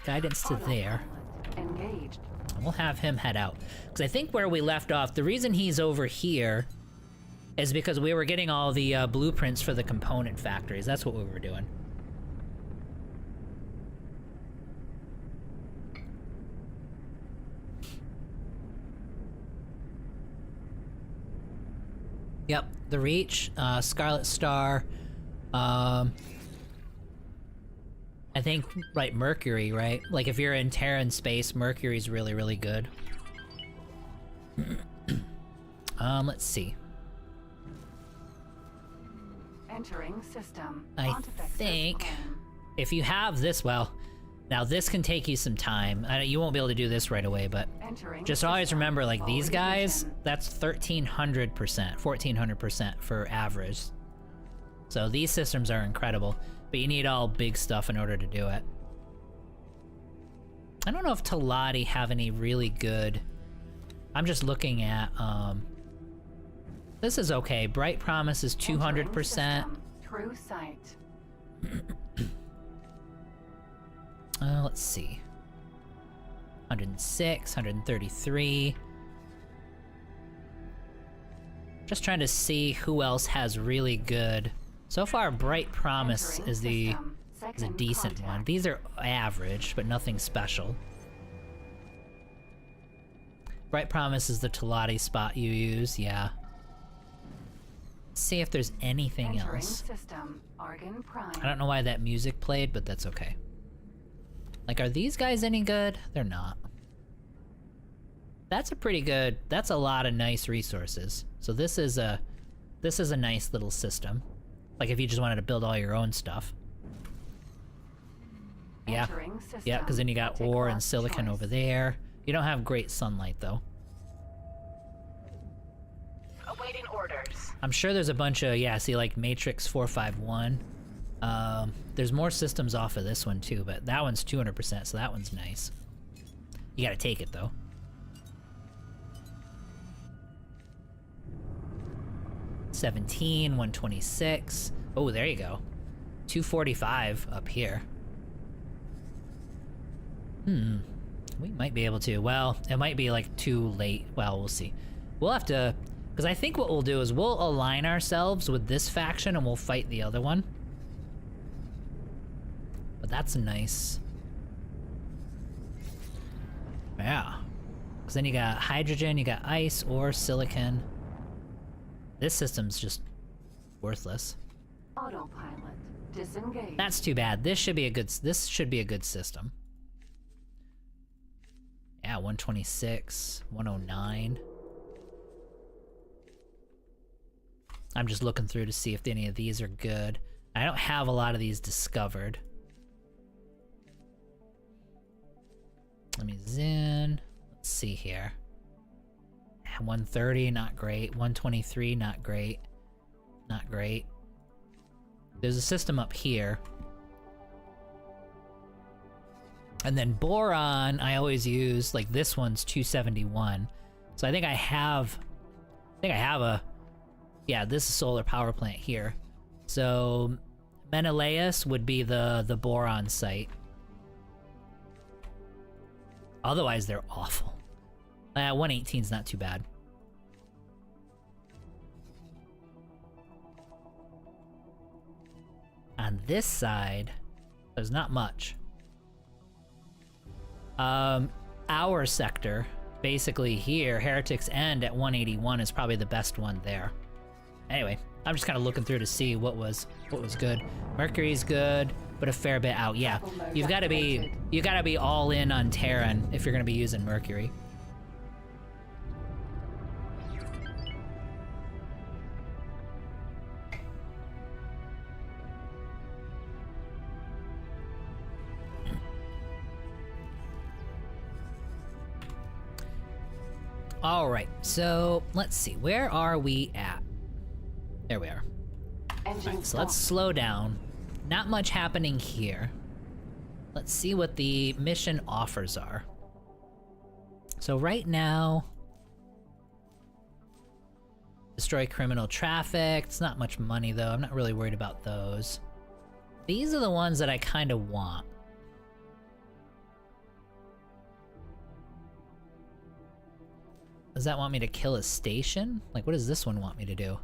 guidance to there. Engaged. And we'll have him head out. Because I think where we left off, the reason he's over here is because we were getting all the blueprints for the component factories. That's what we were doing. Yep, the Reach, Scarlet Star, I think, right, Mercury, right? Like, if you're in Terran space, Mercury's really, really good. Let's see. Entering system. I think if you have this, well, now this can take you some time. You won't be able to do this right away, but just always remember, like, these guys, that's 1,300%, 1,400% for average. So these systems are incredible, but you need all big stuff in order to do it. I don't know if Talati have any really good... I'm just looking at, this is okay. Bright Promise is 200%. True sight. Let's see. 106, 133. Just trying to see who else has really good. So far, Bright Promise is a decent one. These are average, but nothing special. Bright Promise is the Talati spot you use, yeah. Let's see if there's anything else. I don't know why that music played, but that's okay. Like, are these guys any good? They're not. That's a pretty good... That's a lot of nice resources. So this is a nice little system. Like, if you just wanted to build all your own stuff. Yeah. Yeah, because then you got ore and silicon over there. You don't have great sunlight, though. Awaiting orders. I'm sure there's a bunch of... Yeah, see, like, Matrix 451. There's more systems off of this one, too, but that one's 200%, so that one's nice. You gotta take it, though. $17, 126. Oh, there you go. 245 up here. We might be able to. Well, it might be like too late. Well, we'll see. We'll have to... Because I think what we'll do is we'll align ourselves with this faction and we'll fight the other one. But that's nice. Yeah. Because then you got hydrogen, you got ice, or silicon. This system's just worthless. Autopilot. Disengage. That's too bad. This should be a good system. Yeah, 126, 109. I'm just looking through to see if any of these are good. I don't have a lot of these discovered. Let me zoom. Let's see here. 130, not great. 123, not great. Not great. There's a system up here. And then boron, I always use, like, this one's 271. So I think I have a, yeah, this is solar power plant here. So Menelaus would be the boron site. Otherwise, they're awful. 118's not too bad. On this side, there's not much. Our sector, basically here, Heretics End at 181 is probably the best one there. Anyway, I'm just kind of looking through to see what was good. Mercury's good, but a fair bit out. Yeah, you gotta be all in on Terran if you're gonna be using Mercury. All right, so let's see. Where are we at? There we are. Engine So let's slow down. Not much happening here. Let's see what the mission offers are. So right now, destroy criminal traffic. It's not much money though. I'm not really worried about those. These are the ones that I kind of want. Does that want me to kill a station? Like, what does this one want me to do?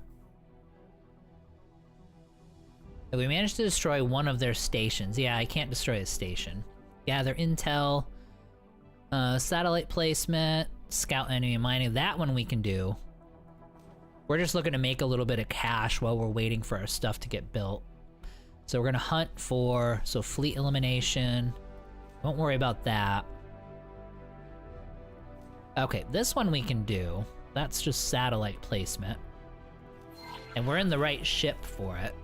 We managed to destroy one of their stations. Yeah, I can't destroy a station. Gather intel, satellite placement, scout enemy mining. That one we can do. We're just looking to make a little bit of cash while we're waiting for our stuff to get built. So we're gonna hunt for, fleet elimination. Won't worry about that. Okay, this one we can do. That's just satellite placement. And we're in the right ship for it.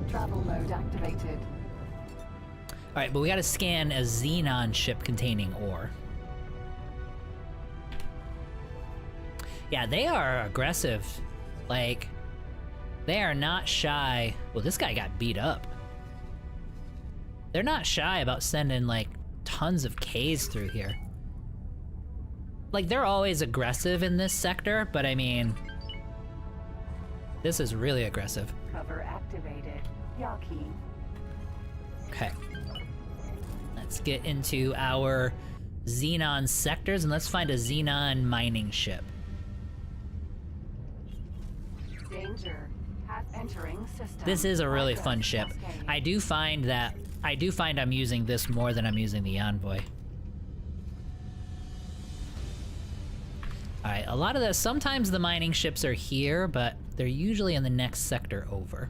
Travel mode activated. Alright, but we gotta scan a Xenon ship containing ore. Yeah, they are aggressive. Like, they are not shy. Well, this guy got beat up. They're not shy about sending, like, tons of Ks through here. Like, they're always aggressive in this sector, but I mean, this is really aggressive. Cover activated. Yaki. Okay. Let's get into our Xenon sectors and let's find a Xenon mining ship. Danger. Entering system. This is a really fun ship. Cascade. I do find I'm using this more than I'm using the Envoy. Alright, a lot of the, sometimes the mining ships are here, but they're usually in the next sector over.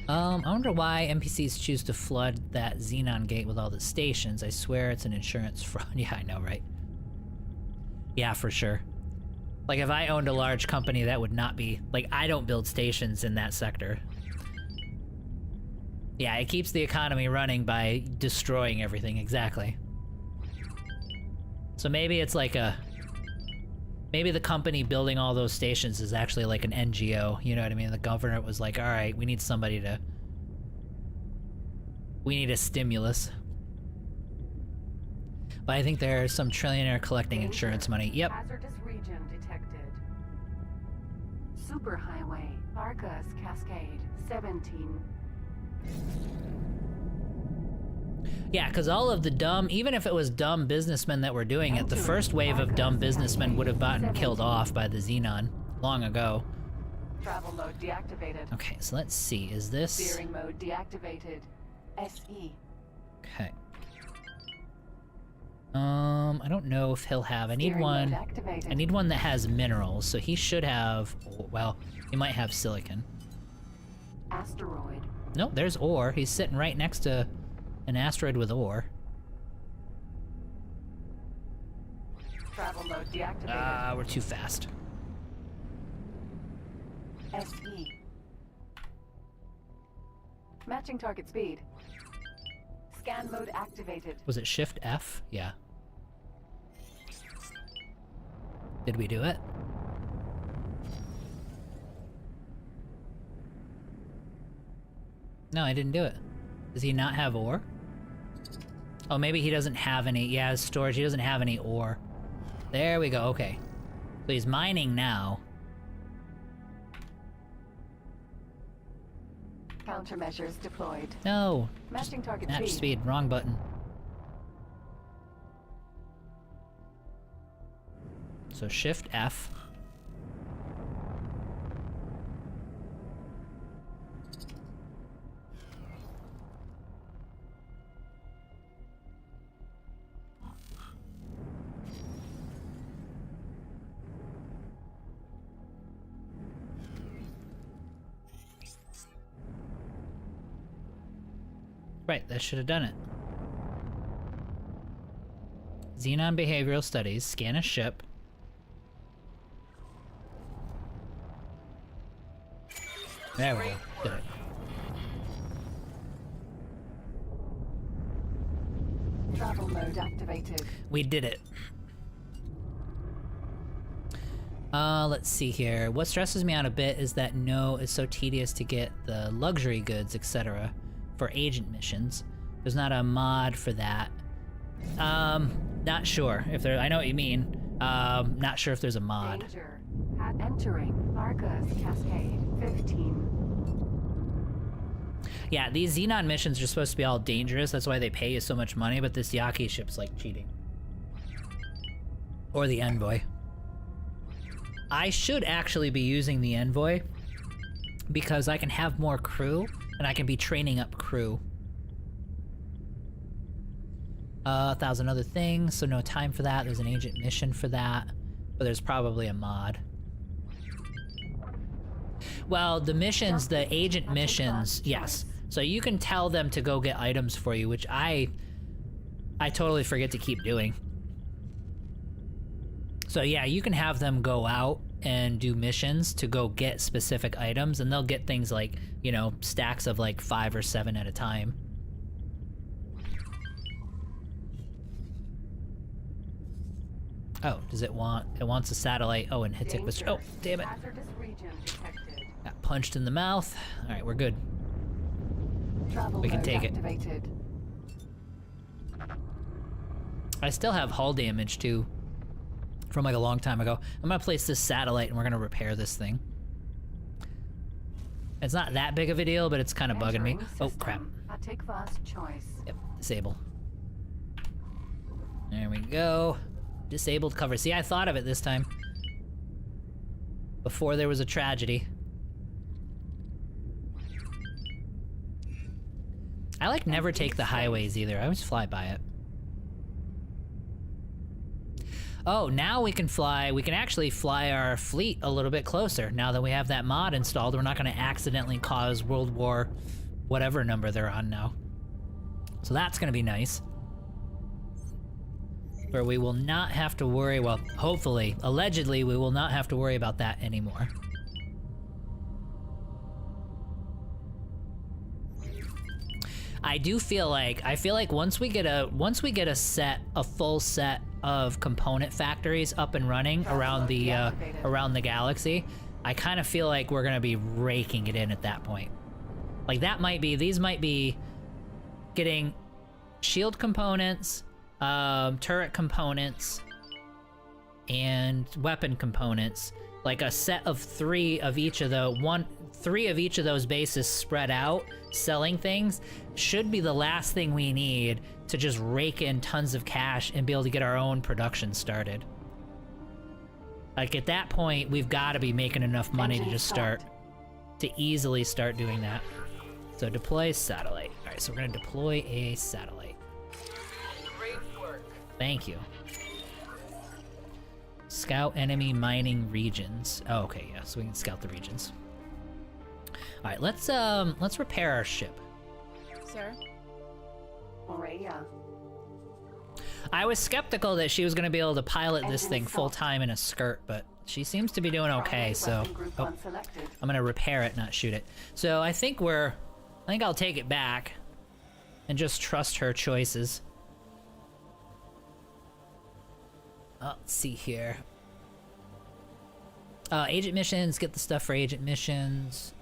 I wonder why NPCs choose to flood that Xenon gate with all the stations. I swear it's an insurance fraud. Yeah, I know, right? Yeah, for sure. Like, if I owned a large company, that would not be... Like, I don't build stations in that sector. Yeah, it keeps the economy running by destroying everything, exactly. So maybe it's like a... Maybe the company building all those stations is actually like an NGO, you know what I mean? The government was like, alright, we need somebody to... We need a stimulus. But I think there's some trillionaire collecting insurance money. Yep. Hazardous region detected. Superhighway. Arcus Cascade. 17. Yeah, because all of the dumb, even if it was dumb businessmen that were doing it, the first wave of dumb businessmen would have gotten killed off by the Xenon long ago. Travel mode deactivated. Okay, so let's see, is this... Steering mode deactivated. SE. Okay. I don't know if he'll have, I need Steering one, mode activated. I need one that has minerals, so he should have, well, he might have silicon. Asteroid. Nope, there's ore, he's sitting right next to an asteroid with ore. Travel mode deactivated. Ah, we're too fast. SE. Matching target speed. Scan mode activated. Was it Shift F? Yeah. Did we do it? No, I didn't do it. Does he not have ore? Oh, maybe he doesn't have any. Yeah, his storage, he doesn't have any ore. There we go, okay. So he's mining now. Countermeasures deployed. No! Matching target Match speed. speed, wrong button. So Shift F. Right, that should have done it. Xenon Behavioral Studies, scan a ship. There we go. Did it. Travel mode activated. We did it. Let's see here. What stresses me out a bit is that it's so tedious to get the luxury goods, etc. for agent missions. There's not a mod for that. Not sure if there. I know what you mean. Not sure if there's a mod. Danger. Entering Arcus Cascade 15. Yeah, these Xenon missions are supposed to be all dangerous. That's why they pay you so much money. But this Yaki ship's like cheating. Or the Envoy. I should actually be using the Envoy because I can have more crew and I can be training up crew. 1,000 other things, so no time for that. There's an agent mission for that, but there's probably a mod. Well, the missions, the agent missions, yes. So you can tell them to go get items for you, which I totally forget to keep doing. So yeah, you can have them go out and do missions to go get specific items, and they'll get things like, you know, stacks of like 5 or 7 at a time. Oh, does it want? It wants a satellite. Oh, and Hitik was. Oh, damn it! Hazardous region detected. Got punched in the mouth. All right, we're good. Travel We can mode take it. activated. I still have hull damage too, from like a long time ago. I'm gonna place this satellite and we're gonna repair this thing. It's not that big of a deal, but it's kind of bugging me. Entering Oh system. crap! A take fast choice. Yep, disable. There we go. Disabled cover. See, I thought of it this time. Before there was a tragedy. I like never take the highways either. I always fly by it. Oh, now we can fly. We can actually fly our fleet a little bit closer. Now that we have that mod installed, we're not going to accidentally cause World War whatever number they're on now. So that's going to be nice. Where we will not have to worry, well, hopefully, allegedly, we will not have to worry about that anymore. I feel like once we get a full set of component factories up and running around the galaxy, I kind of feel like we're gonna be raking it in at that point. Like these might be getting shield components, turret components, and weapon components, like a set of three of each of those bases spread out, selling things, should be the last thing we need to just rake in tons of cash and be able to get our own production started. Like at that point, we've got to be making enough money to just easily start doing that. So deploy satellite. All right, so we're gonna deploy a satellite. Great work. Thank you. Scout enemy mining regions. Oh, okay, yeah, so we can scout the regions. All right, let's repair our ship. Sir? Aurelia. I was skeptical that she was going to be able to pilot this thing full time in a skirt, but she seems to be doing okay. So I'm going to repair it, not shoot it. So I think I'll take it back and just trust her choices. Let's see here. Agent missions, get the stuff for agent missions.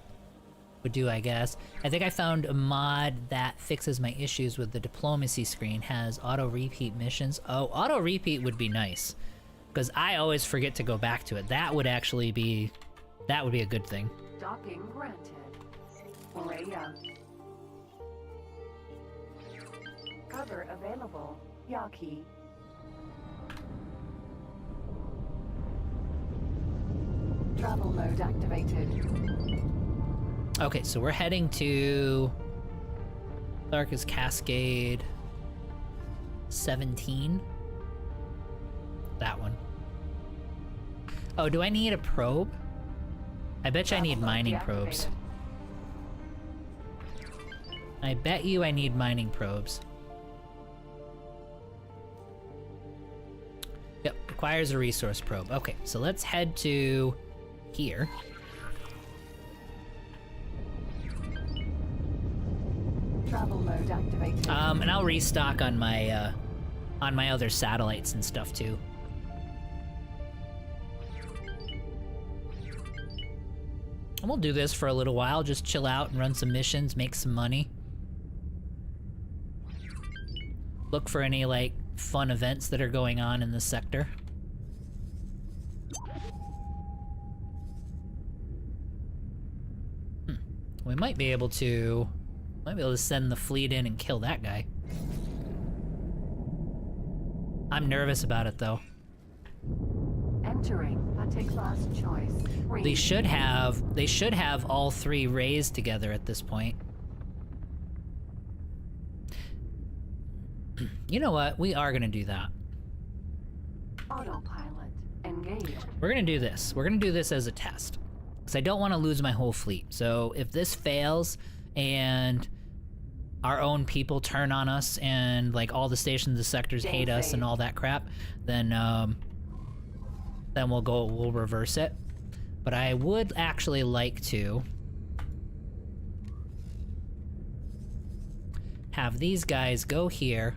Would do, I guess. I think I found a mod that fixes my issues with the diplomacy screen, has auto repeat missions. Oh, auto repeat would be nice, because I always forget to go back to it. That would be a good thing. Docking granted. Aurelia. Cover available. Yaki. Travel mode activated. Okay, so we're heading to Darkest Cascade 17. That one. Oh, do I need a probe? I bet you I need Travel mode mining probes. I bet you I need mining probes. Yep, requires a resource probe. Okay, so let's head to here. Travel mode activated. And I'll restock on my other satellites and stuff too. And we'll do this for a little while, just chill out and run some missions, make some money. Look for any, like, fun events that are going on in the sector. We might be able to send the fleet in and kill that guy. I'm nervous about it though. Entering a class choice. They should have all three raised together at this point. You know what? We are gonna do that. Autopilot engaged. We're gonna do this. We're gonna do this as a test. Because I don't want to lose my whole fleet. So if this fails and our own people turn on us and like all the stations, the sectors hate us and all that crap, then we'll reverse it. But I would actually like to have these guys go here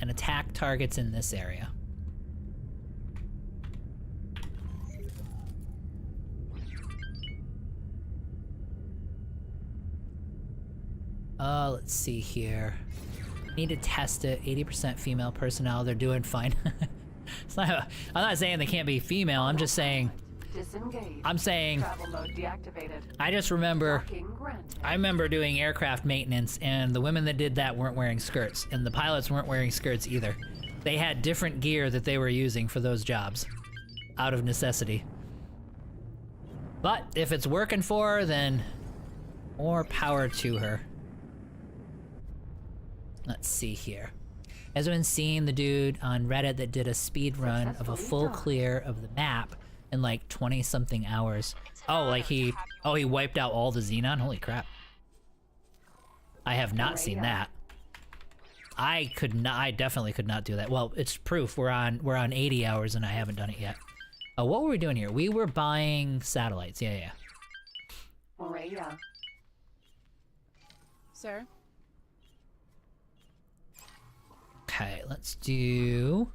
and attack targets in this area. Let's see here. Need to test it. 80% female personnel. They're doing fine. I'm not saying they can't be female. I'm just saying. Disengaged. I'm saying. Travel mode deactivated. I just remember. Docking granted. I remember doing aircraft maintenance, and the women that did that weren't wearing skirts, and the pilots weren't wearing skirts either. They had different gear that they were using for those jobs, out of necessity. But if it's working for her, then more power to her. Let's see here. As I've been seeing the dude on Reddit that did a speed run of a full clear of the map in like 20 something hours. Oh, like he wiped out all the Xenon? Holy crap. I have not seen that. I definitely could not do that. Well, it's proof. We're on 80 hours and I haven't done it yet. Oh, what were we doing here? We were buying satellites. Yeah. Maria. Sir? Okay, let's do...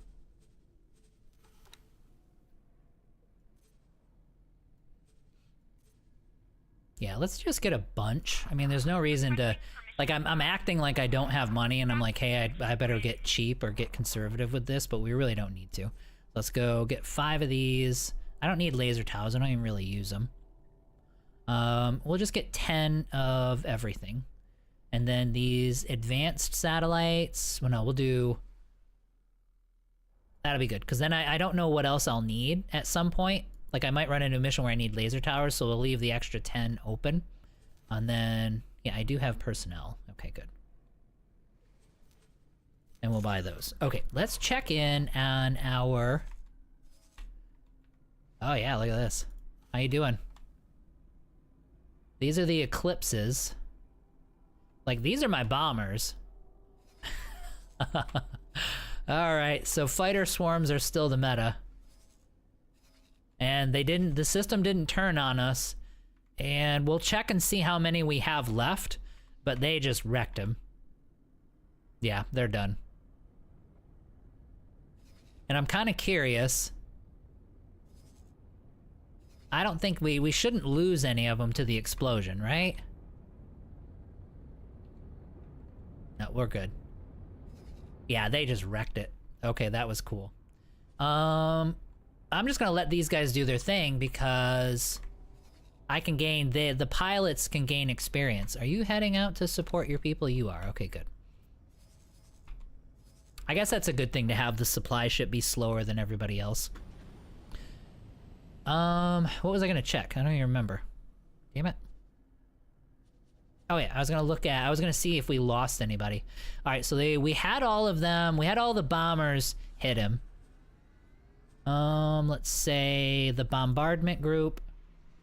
Yeah, let's just get a bunch. I mean, there's no reason to... Like, I'm acting like I don't have money, and I'm like, hey, I better get cheap or get conservative with this, but we really don't need to. Let's go get 5 of these. I don't need laser towers. I don't even really use them. We'll just get 10 of everything. And then these advanced satellites... Well, no, we'll do... That'll be good, because then I don't know what else I'll need at some point. Like, I might run into a mission where I need laser towers, so we'll leave the extra 10 open. And then... Yeah, I do have personnel. Okay, good. And we'll buy those. Okay, let's check in on our... Oh yeah, look at this. How you doing? These are the Eclipses. Like, these are my bombers. Alright, so fighter swarms are still the meta. And the system didn't turn on us. And we'll check and see how many we have left, but they just wrecked them. Yeah, they're done. And I'm kind of curious. I don't think we shouldn't lose any of them to the explosion, right? No, we're good. Yeah, they just wrecked it. Okay, that was cool. I'm just gonna let these guys do their thing because I can gain, the pilots can gain experience. Are you heading out to support your people? You are. Okay, good. I guess that's a good thing to have the supply ship be slower than everybody else. What was I gonna check? I don't even remember. Damn it. Oh yeah, I was gonna see if we lost anybody. All right, so we had all of them. We had all the bombers hit him. Let's say the bombardment group.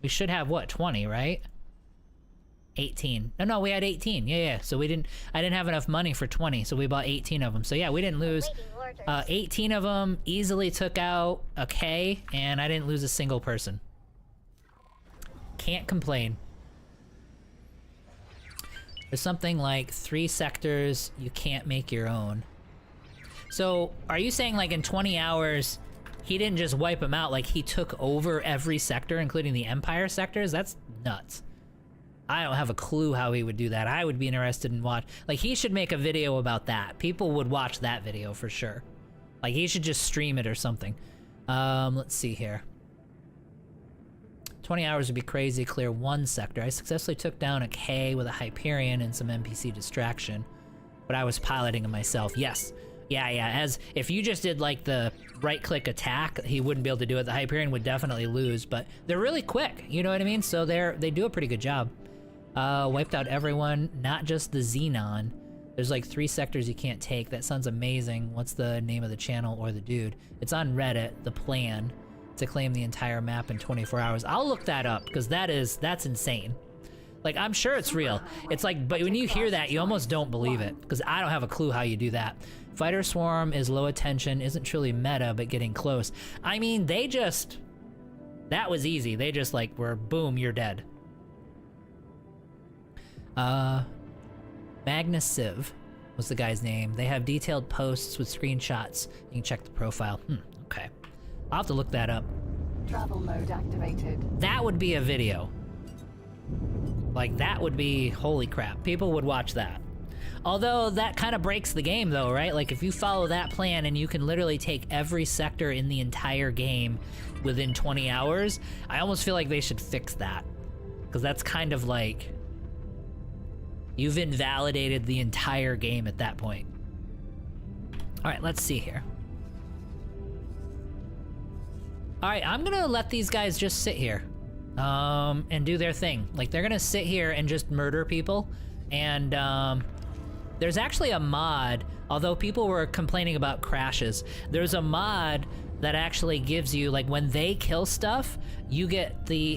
We should have what, 20, right? 18. No, we had 18. Yeah. So I didn't have enough money for 20, so we bought 18 of them. So yeah, we didn't lose. 18 of them easily took out a K, and I didn't lose a single person. Can't complain. There's something like 3 sectors you can't make your own. So are you saying like in 20 hours, he didn't just wipe them out, like he took over every sector, including the Empire sectors? That's nuts. I don't have a clue how he would do that. I would be interested in like he should make a video about that. People would watch that video for sure. Like he should just stream it or something. Let's see here. 20 hours would be crazy, clear 1 sector. I successfully took down a K with a Hyperion and some NPC distraction, but I was piloting him myself. Yes. Yeah, as if you just did like the right-click attack, he wouldn't be able to do it. The Hyperion would definitely lose, but they're really quick, you know what I mean? So they do a pretty good job. Wiped out everyone, not just the Xenon. There's like 3 sectors you can't take. That sounds amazing. What's the name of the channel or the dude? It's on Reddit, the plan to claim the entire map in 24 hours. I'll look that up, because that's insane. Like, I'm sure it's real. It's like, but when you hear that, you almost don't believe it, because I don't have a clue how you do that. Fighter Swarm is low attention, isn't truly meta, but getting close. I mean, that was easy. They just like were, boom, you're dead. Magnus Civ was the guy's name. They have detailed posts with screenshots. You can check the profile. Okay. I'll have to look that up. Travel mode activated. That would be a video. Like, that would be, holy crap. People would watch that. Although, that kind of breaks the game, though, right? Like, if you follow that plan and you can literally take every sector in the entire game within 20 hours, I almost feel like they should fix that. Because that's kind of like, you've invalidated the entire game at that point. Alright, let's see here. Alright, I'm gonna let these guys just sit here. And do their thing. Like, they're gonna sit here and just murder people. And, there's actually a mod, although people were complaining about crashes, there's a mod that actually gives you, like, when they kill stuff, you get the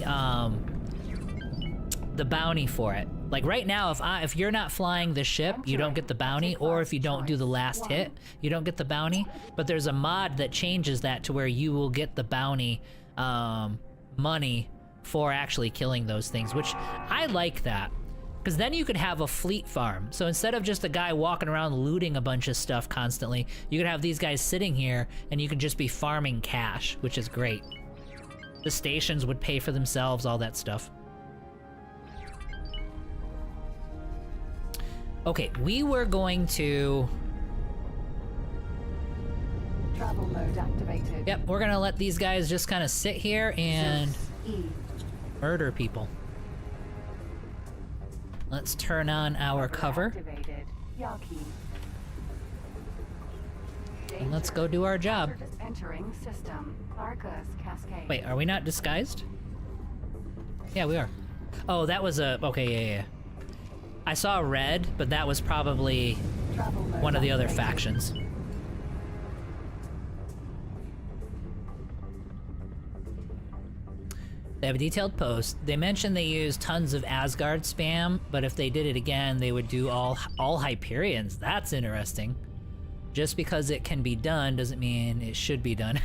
bounty for it. Like, right now, if you're not flying the ship, you don't get the bounty, or if you don't do the last hit, you don't get the bounty. But there's a mod that changes that to where you will get the bounty, money for actually killing those things, which I like that. Because then you could have a fleet farm. So instead of just a guy walking around looting a bunch of stuff constantly, you could have these guys sitting here and you could just be farming cash, which is great. The stations would pay for themselves, all that stuff. Okay, we were going to... Travel mode activated. Yep, we're gonna let these guys just kind of sit here and murder people. Let's turn on our cover. Activated. Yaki. And let's go do our job. Entering system. Clarkus Cascade. Wait, are we not disguised? Yeah, we are. Oh, that was a... Okay, yeah. I saw red, but that was probably one of the other factions. They have a detailed post. They mentioned they use tons of Asgard spam, but if they did it again, they would do all Hyperions. That's interesting. Just because it can be done doesn't mean it should be done.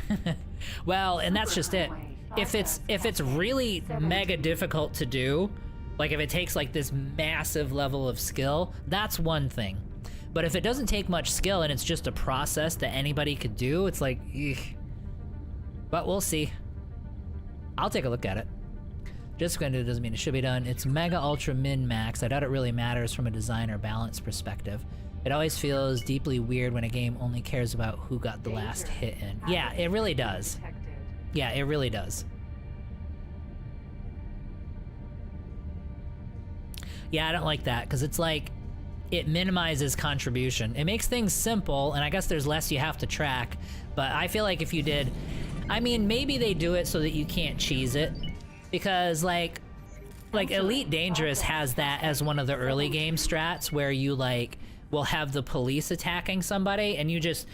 Well, and that's just it. If it's really mega difficult to do, like if it takes like this massive level of skill, that's one thing. But if it doesn't take much skill and it's just a process that anybody could do, it's like, eek. But we'll see. I'll take a look at it. Just because it doesn't mean it should be done. It's mega ultra min max. I doubt it really matters from a design or balance perspective. It always feels deeply weird when a game only cares about who got the last hit in. Yeah, it really does. Yeah, it really does. Yeah, I don't like that, because it's like, it minimizes contribution. It makes things simple, and I guess there's less you have to track, but I feel like if you did I mean, maybe they do it so that you can't cheese it, because like Elite Dangerous has that as one of the early game strats where you like will have the police attacking somebody and you just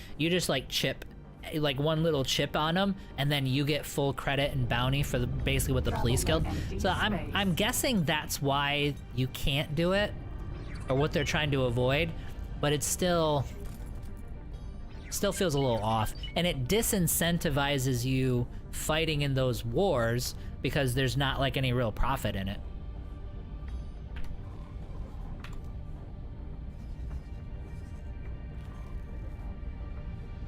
like chip like one little chip on them, and then you get full credit and bounty for the basically what the police killed. So I'm guessing that's why you can't do it, or what they're trying to avoid, but it's still feels a little off, and it disincentivizes you fighting in those wars because there's not like any real profit in it.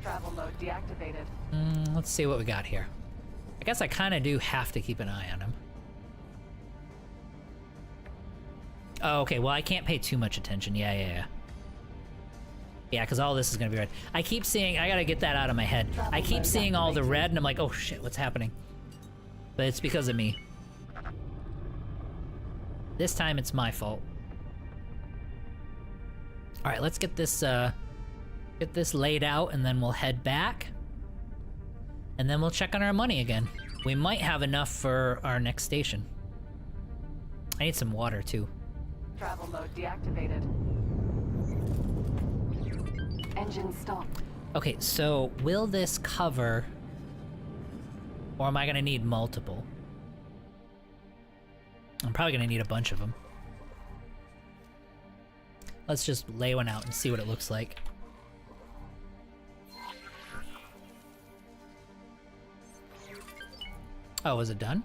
Travel mode deactivated. Let's see what we got here. I guess I kind of do have to keep an eye on him. Oh, okay, well I can't pay too much attention. Yeah, because all this is gonna be red. I keep seeing, I gotta get that out of my head. I keep seeing all the red and I'm like, oh shit, what's happening? But it's because of me. This time it's my fault. All right, let's get this laid out, and then we'll head back. And then we'll check on our money again. We might have enough for our next station. I need some water too. Travel mode deactivated. Engine stopped. Okay, so will this cover, or am I gonna need multiple? I'm probably gonna need a bunch of them. Let's just lay one out and see what it looks like. Oh, is it done?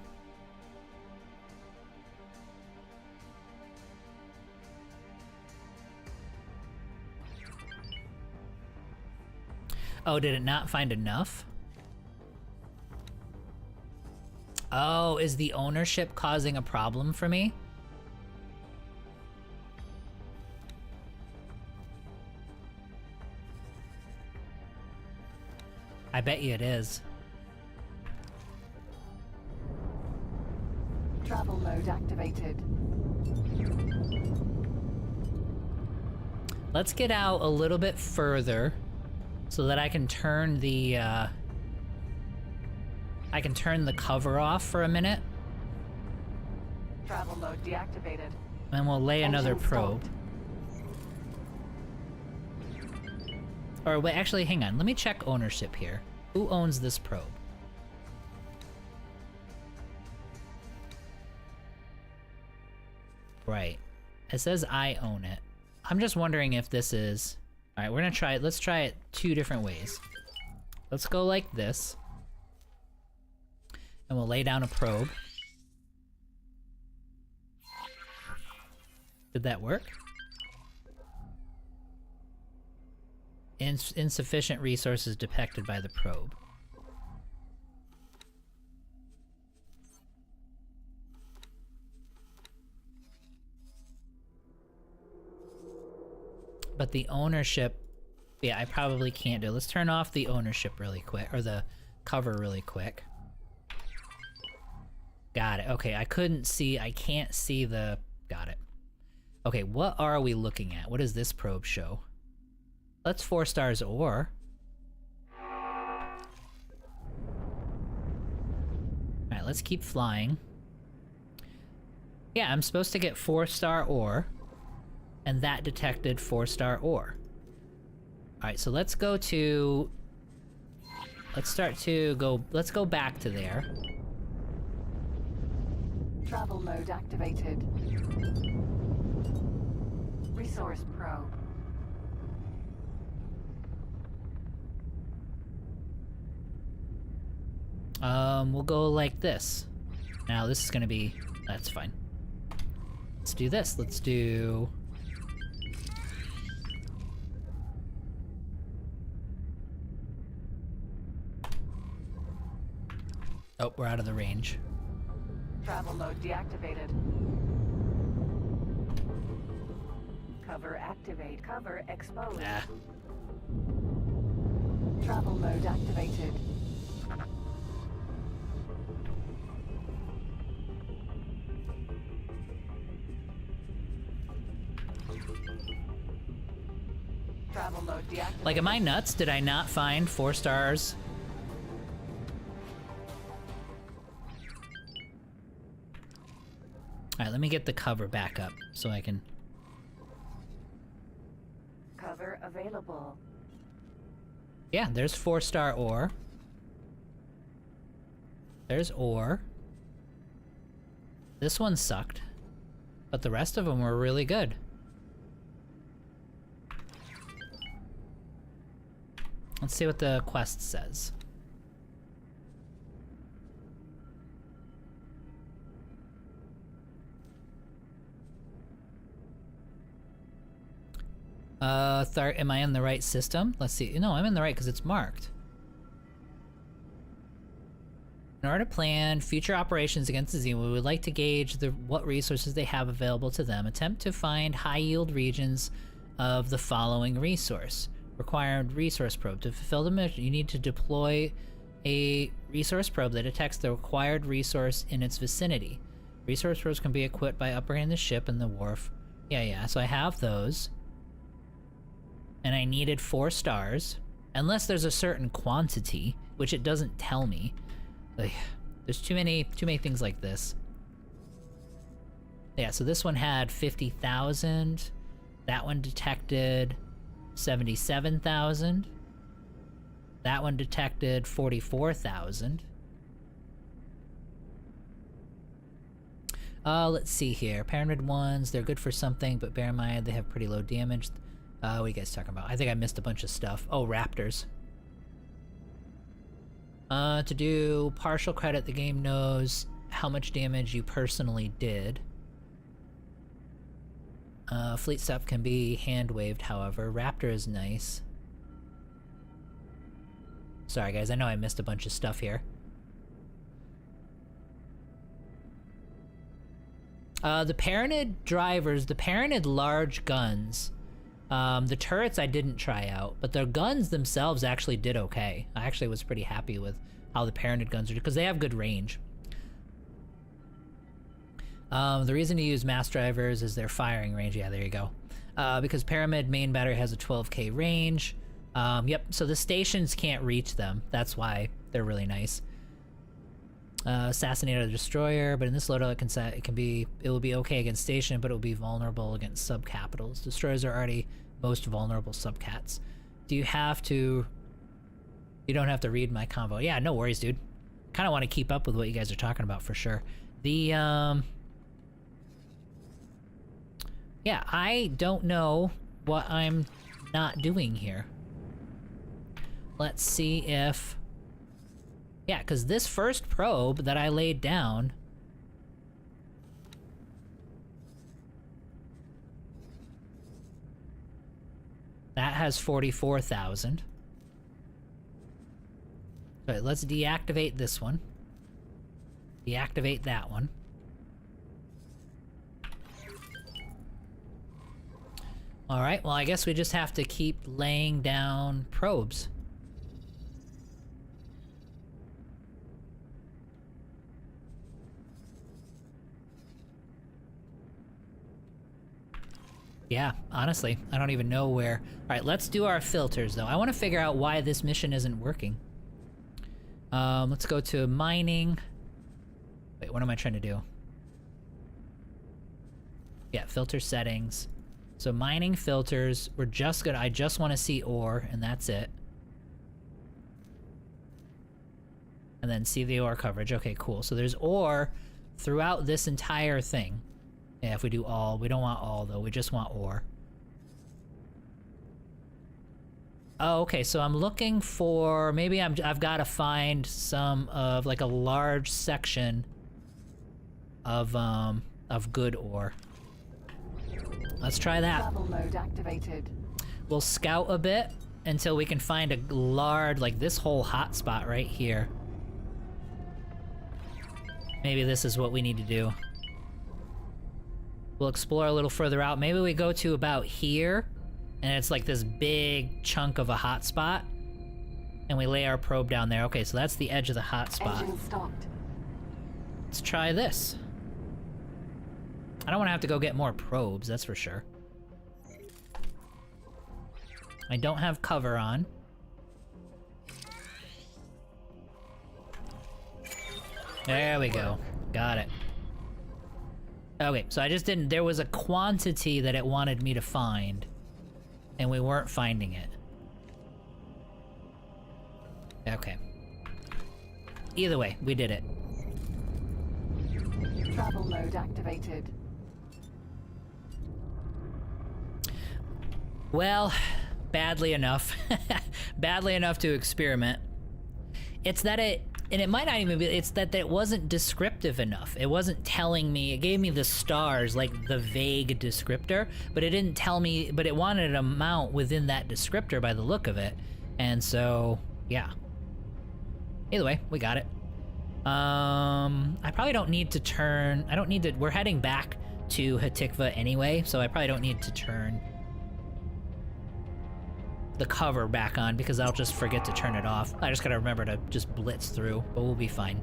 Oh, did it not find enough? Oh, is the ownership causing a problem for me? I bet you it is. Travel mode activated. Let's get out a little bit further so that I can turn the cover off for a minute. Travel mode deactivated. And we'll lay another Engine probe. stopped. Or wait, actually, hang on. Let me check ownership here. Who owns this probe? Right. It says I own it. I'm just wondering if this is... Alright, we're gonna try it. Let's try it two different ways. Let's go like this. And we'll lay down a probe. Did that work? Insufficient resources detected by the probe. But the ownership, yeah, I probably can't do it. Let's turn off the ownership really quick, or the cover really quick. Got it. Okay, I can't see the, got it. Okay, what are we looking at? What does this probe show? That's 4 stars ore. Alright, let's keep flying. Yeah, I'm supposed to get 4-star ore. And that detected 4-star ore. Alright, so let's go to... Let's go back to there. Travel mode activated. Resource probe. We'll go like this. Now this is gonna be... That's fine. Let's do this. Let's do... Oh, we're out of the range. Travel mode deactivated. Cover activate. Cover exposed. Ah. Travel mode activated. Travel mode deactivated. Like, am I nuts? Did I not find 4 stars? Alright, let me get the cover back up so I can... Cover available. Yeah, there's 4-star ore. There's ore. This one sucked. But the rest of them were really good. Let's see what the quest says. Am I in the right system? Let's see. No, I'm in the right because it's marked. In order to plan future operations against the Zima, we would like to gauge what resources they have available to them. Attempt to find high-yield regions of the following resource. Required resource probe. To fulfill the mission, you need to deploy a resource probe that detects the required resource in its vicinity. Resource probes can be equipped by upgrading the ship and the wharf. Yeah, so I have those. And I needed 4 stars. Unless there's a certain quantity, which it doesn't tell me. Ugh, there's too many things like this. Yeah, so this one had 50,000. That one detected 77,000. That one detected 44,000. Let's see here. Pyramid ones, they're good for something, but bear in mind they have pretty low damage. What are you guys talking about? I think I missed a bunch of stuff. Oh, raptors. To do partial credit, the game knows how much damage you personally did. Fleet stuff can be hand-waved, however. Raptor is nice. Sorry guys, I know I missed a bunch of stuff here. The Paranid drivers, the Paranid large guns, the turrets I didn't try out, but their guns themselves actually did okay. I actually was pretty happy with how the Paranid guns are, because they have good range. The reason to use mass drivers is their firing range. Yeah, there you go. Because Pyramid main battery has a 12k range. Yep, so the stations can't reach them. That's why they're really nice. Assassinate a destroyer, but in this loadout it will be okay against station, but it will be vulnerable against subcapitals. Destroyers are already most vulnerable subcats. You don't have to read my convo. Yeah, no worries, dude. Kind of want to keep up with what you guys are talking about for sure. Yeah, I don't know what I'm not doing here. Let's see if... Yeah, because this first probe that I laid down... That has 44,000. All right, let's deactivate this one. Deactivate that one. Alright, well I guess we just have to keep laying down probes. Yeah, honestly, I don't even know where... Alright, let's do our filters though. I want to figure out why this mission isn't working. Let's go to mining. Wait, what am I trying to do? Yeah, filter settings. So mining filters, we're just gonna, I just want to see ore, and that's it. And then see the ore coverage. Okay, cool. So there's ore throughout this entire thing. Yeah, if we do all, we don't want all though, we just want ore. Oh, okay, so I'm looking for, maybe I've got to find some of, like a large section of good ore. Let's try that. Travel mode activated. We'll scout a bit until we can find a large, like this whole hotspot right here. Maybe this is what we need to do. We'll explore a little further out. Maybe we go to about here, and it's like this big chunk of a hotspot, and we lay our probe down there. Okay, so that's the edge of the hotspot. Engine stopped. Let's try this. I don't want to have to go get more probes, that's for sure. I don't have cover on. There we go. Got it. Okay, so I just didn't... There was a quantity that it wanted me to find, and we weren't finding it. Okay. Either way, we did it. Travel mode activated. Well, badly enough. Badly enough to experiment. It's that it... And it might not even be... It's that it wasn't descriptive enough. It wasn't telling me... It gave me the stars, like the vague descriptor, but it didn't tell me... But it wanted an amount within that descriptor by the look of it. And so, yeah. Either way, we got it. I probably don't need to turn... I don't need to... We're heading back to Hatikva anyway, so I probably don't need to turn the cover back on because I'll just forget to turn it off. I just gotta remember to just blitz through, but we'll be fine.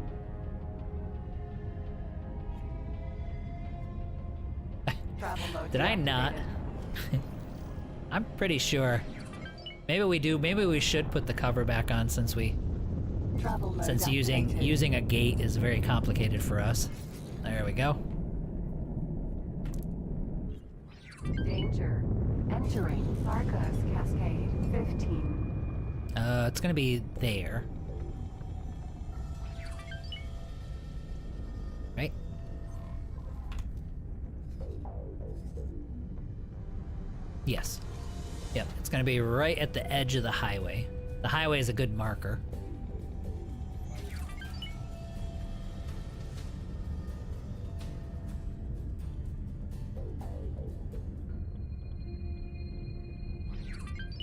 Travel mode Did I not? I'm pretty sure. Maybe we do. Maybe we should put the cover back on since we... Travel mode Since activated. using a gate is very complicated for us. There we go. Danger. Entering Sarkas Cascade 15. It's gonna be there. Right? Yes. Yep, it's gonna be right at the edge of the highway. The highway is a good marker.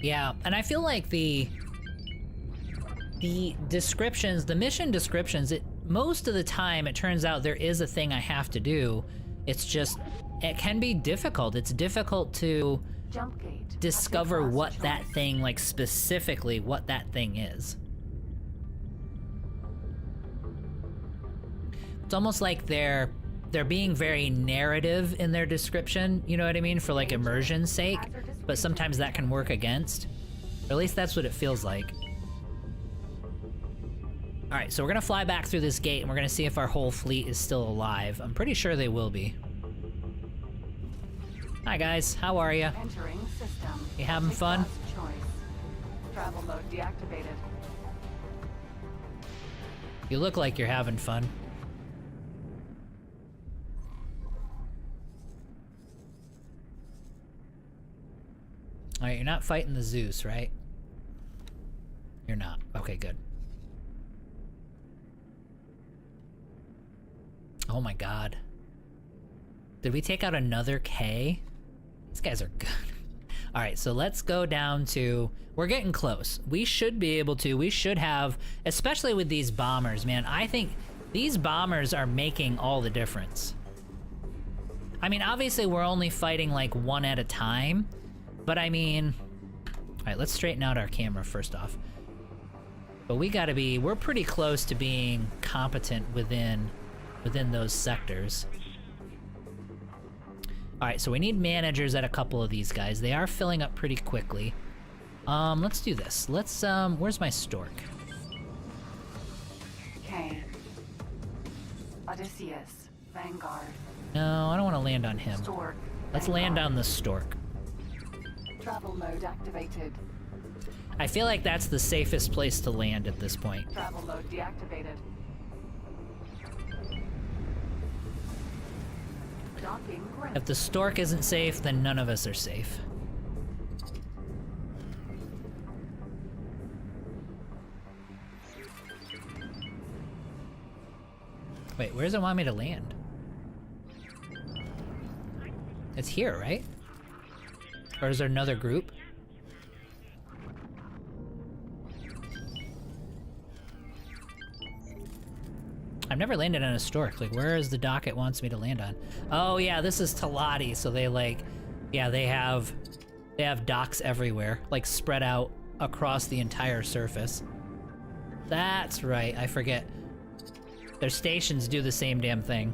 Yeah, and I feel like the descriptions, the mission descriptions, most of the time it turns out there is a thing I have to do. It's just, it can be difficult. It's difficult to Jump gate. discover Object what class that choice. thing, like specifically what that thing is. It's almost like they're being very narrative in their description, you know what I mean, for like immersion's sake, but sometimes that can work against. Or at least that's what it feels like. Alright, so we're gonna fly back through this gate and we're gonna see if our whole fleet is still alive. I'm pretty sure they will be. Hi guys, how are ya? Entering system. You having Object fun? class choice. Travel mode deactivated. You look like you're having fun. Alright, you're not fighting the Zeus, right? You're not. Okay, good. Oh my god. Did we take out another K? These guys are good. Alright, so let's go down to... We're getting close. We should be able to... We should have... Especially with these bombers, man. I think these bombers are making all the difference. I mean, obviously we're only fighting like one at a time. But I mean... Alright, let's straighten out our camera first off. But we gotta be... We're pretty close to being competent within those sectors. Alright, so we need managers at a couple of these guys. They are filling up pretty quickly. Let's do this. Let's, where's my stork? K. Odysseus. Vanguard. No, I don't want to land on him. Stork. Let's land Vanguard. on the stork. Travel mode activated. I feel like that's the safest place to land at this point. Travel mode deactivated. Docking grid. If the stork isn't safe, then none of us are safe. Wait, where does it want me to land? It's here, right? Or is there another group? I've never landed on a stork. Like, where is the dock it wants me to land on? Oh yeah, this is Talati, so they like, yeah, they have docks everywhere, like spread out across the entire surface. That's right, I forget. Their stations do the same damn thing.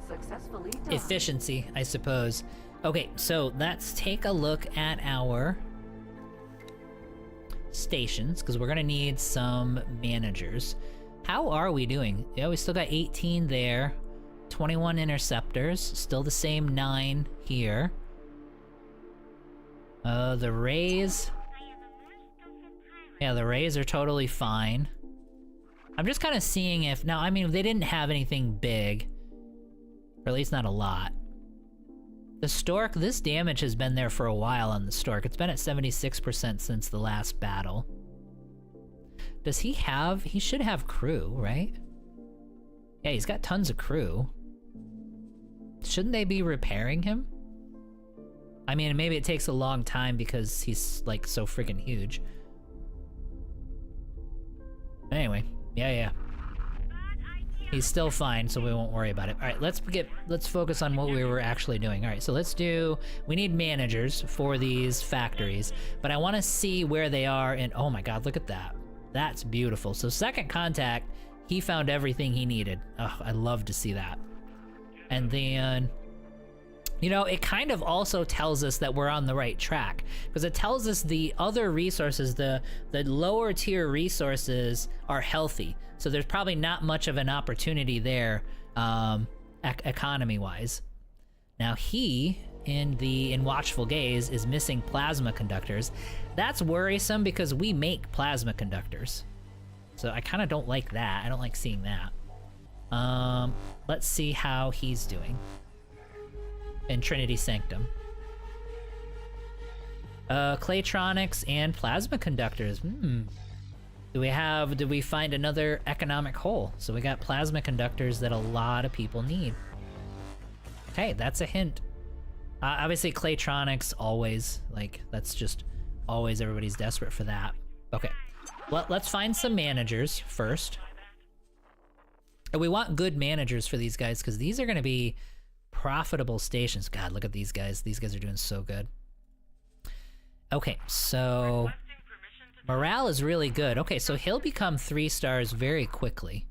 Successfully done. Efficiency, I suppose. Okay, so let's take a look at our stations, because we're gonna need some managers. How are we doing? Yeah, we still got 18 there. 21 interceptors. Still the same 9 here. The rays... Yeah, the rays are totally fine. I'm just kind of seeing if... Now, I mean, they didn't have anything big. Or at least not a lot. The Stork, this damage has been there for a while on the Stork. It's been at 76% since the last battle. Does he have... He should have crew, right? Yeah, he's got tons of crew. Shouldn't they be repairing him? I mean, maybe it takes a long time because he's, like, so freaking huge. Anyway, yeah. He's still fine, so we won't worry about it. All right, let's focus on what we were actually doing. All right, so we need managers for these factories, but I want to see where they are and oh my god, look at that. That's beautiful. So second contact, he found everything he needed. Oh, I love to see that. And then, you know, it kind of also tells us that we're on the right track because it tells us the other resources, the lower tier resources are healthy. So there's probably not much of an opportunity there, economy wise. Now he, in Watchful Gaze, is missing plasma conductors. That's worrisome because we make plasma conductors. So I kind of don't like that. I don't like seeing that. Let's see how he's doing. In Trinity Sanctum. Claytronics and plasma conductors. Did we find another economic hole? So we got plasma conductors that a lot of people need. Okay, that's a hint. Obviously Claytronics always, like, that's just always, everybody's desperate for that. Okay, well, let's find some managers first. And we want good managers for these guys because these are gonna be profitable stations. God, look at these guys. These guys are doing so good. Okay, so morale is really good. Okay, so he'll become 3 stars very quickly.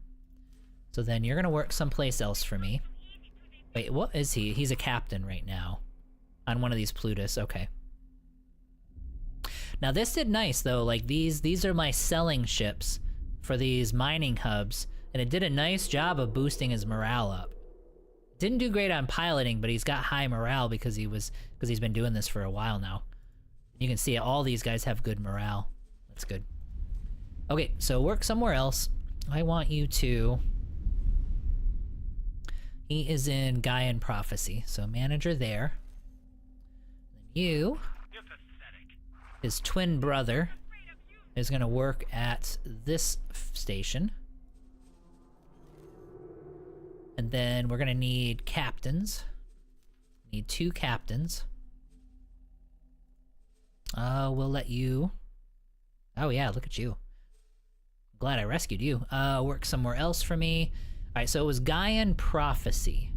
So then you're gonna work someplace else for me. Wait, what is he? He's a captain right now on one of these Plutus. Okay. Now this did nice though. Like these are my selling ships for these mining hubs, and it did a nice job of boosting his morale up. Didn't do great on piloting, but he's got high morale because he's been doing this for a while now. You can see all these guys have good morale. That's good. Okay, so work somewhere else. I want you to... He is in Gaian Prophecy, so manager there. Then you, his twin brother, is gonna work at this station. And then we're gonna need captains. Need 2 captains. We'll let you... Oh yeah, look at you. Glad I rescued you. Work somewhere else for me. Alright, so it was Gaian Prophecy.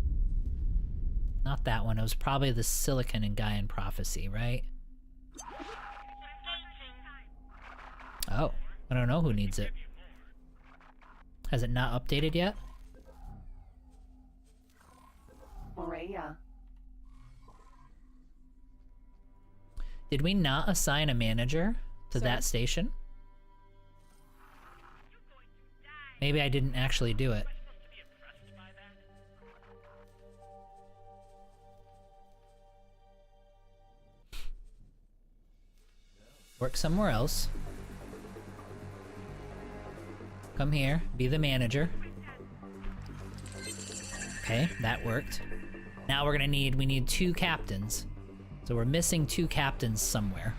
Not that one, it was probably the Silicon in Gaian Prophecy, right? Oh, I don't know who needs it. Has it not updated yet? Morea. Did we not assign a manager to that station? Maybe I didn't actually do it. Work somewhere else. Come here, be the manager. Okay, that worked. Now we need 2 captains. So we're missing 2 captains somewhere.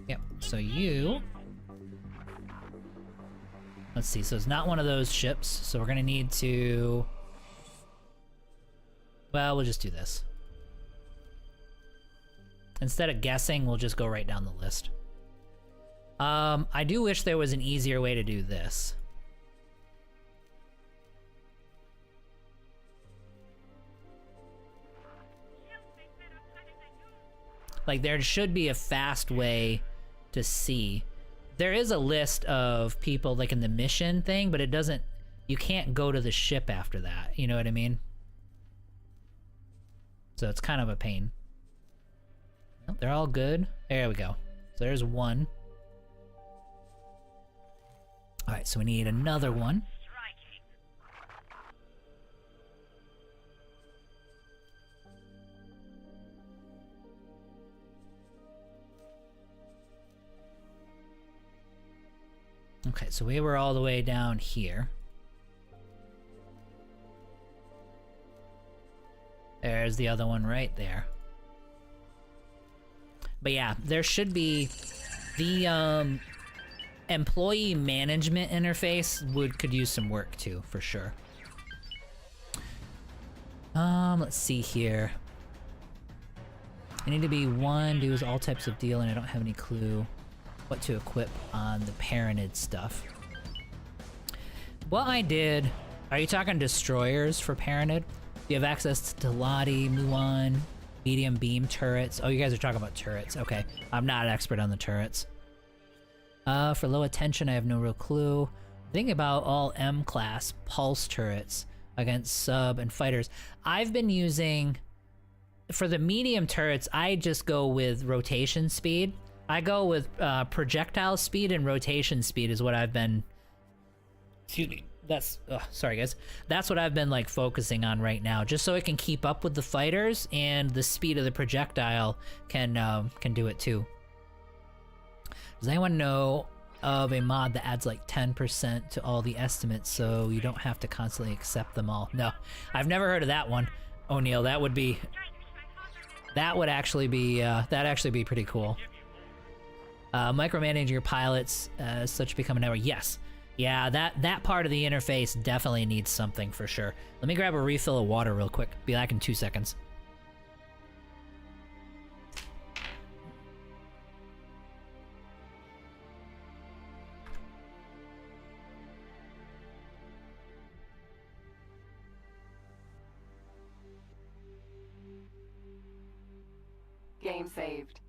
Yep, so you... Let's see, so it's not one of those ships, so we're gonna need to... Well, we'll just do this. Instead of guessing, we'll just go right down the list. I do wish there was an easier way to do this. Like, there should be a fast way to see. There is a list of people, like, in the mission thing, but it doesn't... You can't go to the ship after that, you know what I mean? So it's kind of a pain. Nope, they're all good. There we go. So there's one. Alright, so we need another one. Okay, so we were all the way down here. There's the other one right there. But yeah, there should be the employee management interface could use some work too, for sure. Let's see here. I need to be one, do all types of deal, and I don't have any clue what to equip on the Paranid stuff. What I did, are you talking destroyers for Paranid? Do you have access to Lottie, Muon, medium beam turrets? Oh, you guys are talking about turrets. Okay, I'm not an expert on the turrets. For low attention, I have no real clue. Think about all M-class pulse turrets against sub and fighters. I've been using, for the medium turrets, I just go with rotation speed. I go with projectile speed and rotation speed is what I've been, excuse me, that's, sorry guys. That's what I've been like focusing on right now, just so it can keep up with the fighters and the speed of the projectile can do it too. Does anyone know of a mod that adds like 10% to all the estimates so you don't have to constantly accept them all? No, I've never heard of that one. O'Neil, that would actually be pretty cool. Micromanaging your pilots as such become an error. Yes. Yeah, that part of the interface definitely needs something for sure. Let me grab a refill of water real quick. Be back in 2 seconds. Game saved.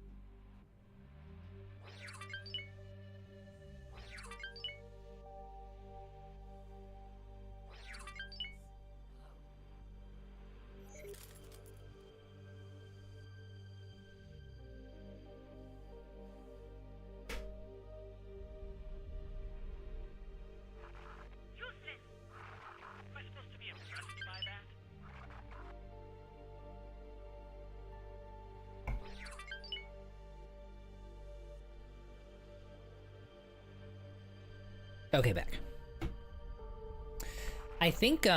Okay, back. I think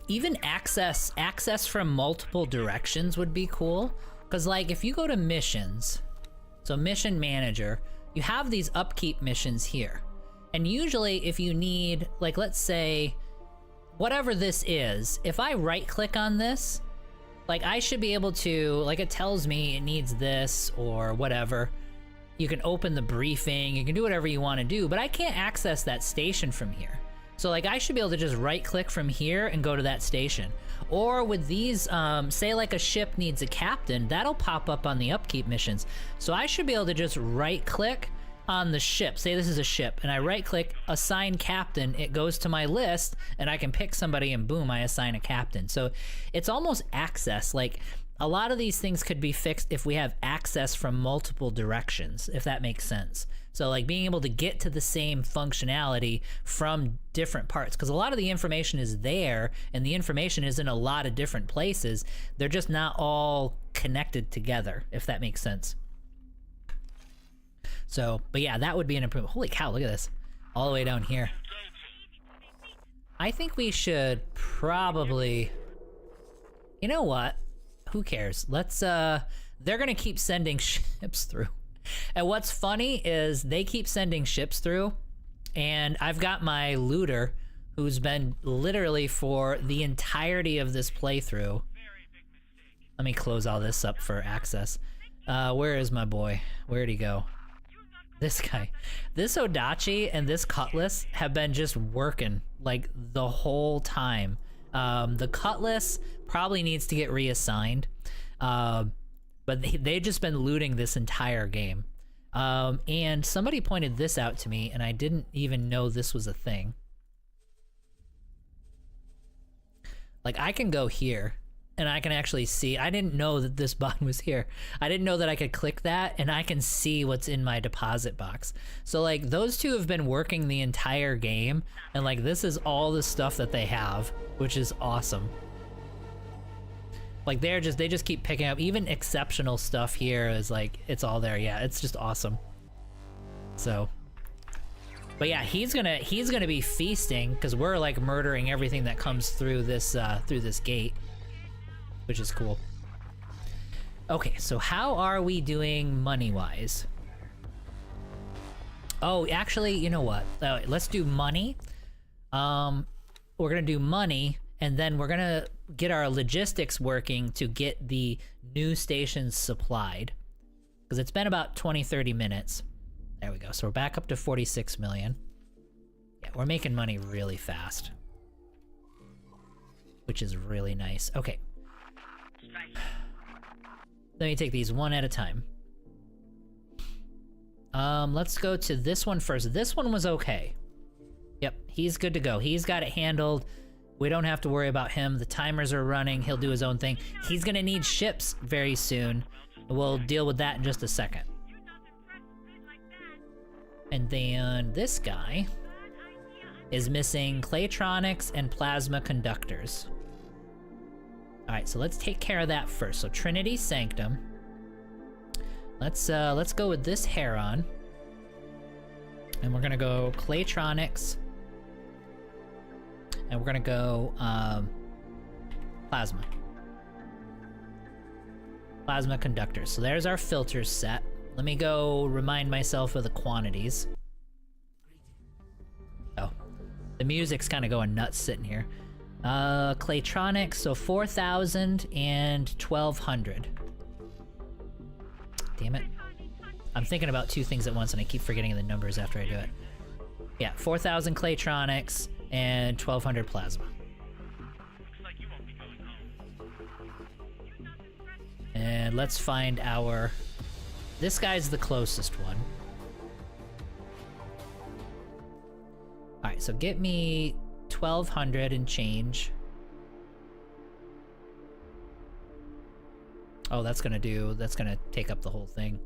even access from multiple directions would be cool, because like if you go to missions, so mission manager, you have these upkeep missions here, and usually if you need, like, let's say whatever this is, if I right click on this, like I should be able to, like, it tells me it needs this or whatever. You can open the briefing, you can do whatever you want to do, but I can't access that station from here. So like I should be able to just right click from here and go to that station. Or with these, say like a ship needs a captain, that'll pop up on the upkeep missions. So I should be able to just right click on the ship, say this is a ship, and I right click, assign captain, it goes to my list, and I can pick somebody and boom, I assign a captain. So it's almost access, like a lot of these things could be fixed if we have access from multiple directions, if that makes sense. So like being able to get to the same functionality from different parts, because a lot of the information is there and the information is in a lot of different places. They're just not all connected together, if that makes sense. So, but yeah, that would be an improvement. Holy cow, look at this. All the way down here. I think we should probably, you know what? Who cares? Let's, they're gonna keep sending ships through. And what's funny is they keep sending ships through, and I've got my looter who's been literally for the entirety of this playthrough. Let me close all this up for access. Where is my boy? Where'd he go? This guy. This Odachi and this Cutlass have been just working like the whole time. The Cutlass probably needs to get reassigned, but they've just been looting this entire game. And somebody pointed this out to me, and I didn't even know this was a thing. Like, I can go here, and I can actually see. I didn't know that this button was here. I didn't know that I could click that and I can see what's in my deposit box. So like those two have been working the entire game, and like this is all the stuff that they have, which is awesome. Like they just keep picking up. Even exceptional stuff here is like, it's all there. Yeah, it's just awesome. So, but yeah, he's gonna be feasting because we're like murdering everything that comes through this gate, which is cool. Okay, so how are we doing money-wise? Oh, actually, you know what? Let's do money. We're gonna do money, and then we're gonna get our logistics working to get the new stations supplied. Because it's been about 20-30 minutes. There we go. So we're back up to 46 million. Yeah, we're making money really fast. Which is really nice. Okay. Let me take these one at a time. Let's go to this one first. This one was okay. Yep, he's good to go. He's got it handled. We don't have to worry about him. The timers are running. He'll do his own thing. He's gonna need ships very soon. We'll deal with that in just a second. And then this guy is missing Claytronics and plasma conductors. All right, so let's take care of that first. So Trinity Sanctum. Let's go with this Heron. And we're gonna go Claytronics. And we're gonna go plasma. Plasma conductors. So there's our filters set. Let me go remind myself of the quantities. Oh, the music's kind of going nuts sitting here. Claytronics, so 4,000 and 1,200. Damn it. I'm thinking about two things at once and I keep forgetting the numbers after I do it. Yeah, 4,000 Claytronics and 1,200 plasma. And let's find our... This guy's the closest one. Alright, so get me 1,200 and change. Oh, that's gonna take up the whole thing.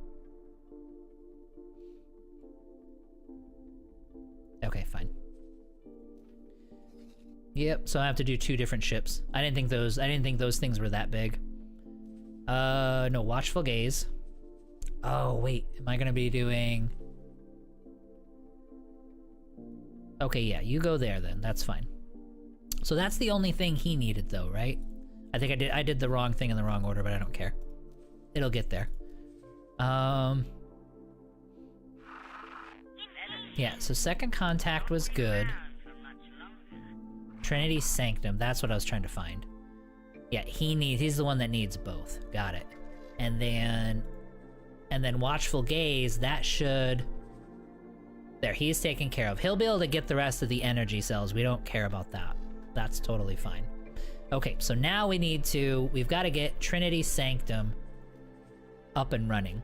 Okay, fine. Yep, so I have to do two different ships. I didn't think those things were that big. No, Watchful Gaze. Oh, wait, am I gonna be doing... Okay, yeah, you go there then, that's fine. So that's the only thing he needed though, right? I think I did the wrong thing in the wrong order, but I don't care. It'll get there. Yeah, so Second Contact was good. Trinity Sanctum, that's what I was trying to find. Yeah, he's the one that needs both. Got it. And then Watchful Gaze, that should... There, he's taken care of. He'll be able to get the rest of the energy cells. We don't care about that. That's totally fine. Okay, so now we've got to get Trinity Sanctum up and running.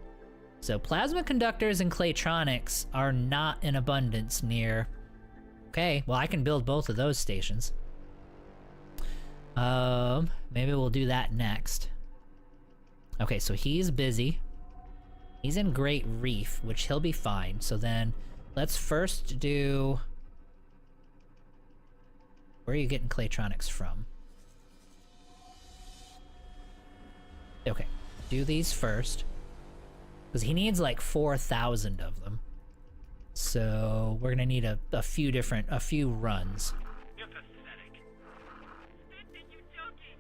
So plasma conductors and Claytronics are not in abundance near... Okay, well I can build both of those stations. Maybe we'll do that next. Okay, so he's busy. He's in Great Reef, which he'll be fine. So then, let's first do... Where are you getting Claytronics from? Okay, do these first. Because he needs like 4,000 of them. So, we're gonna need a few runs. You're pathetic. You joking?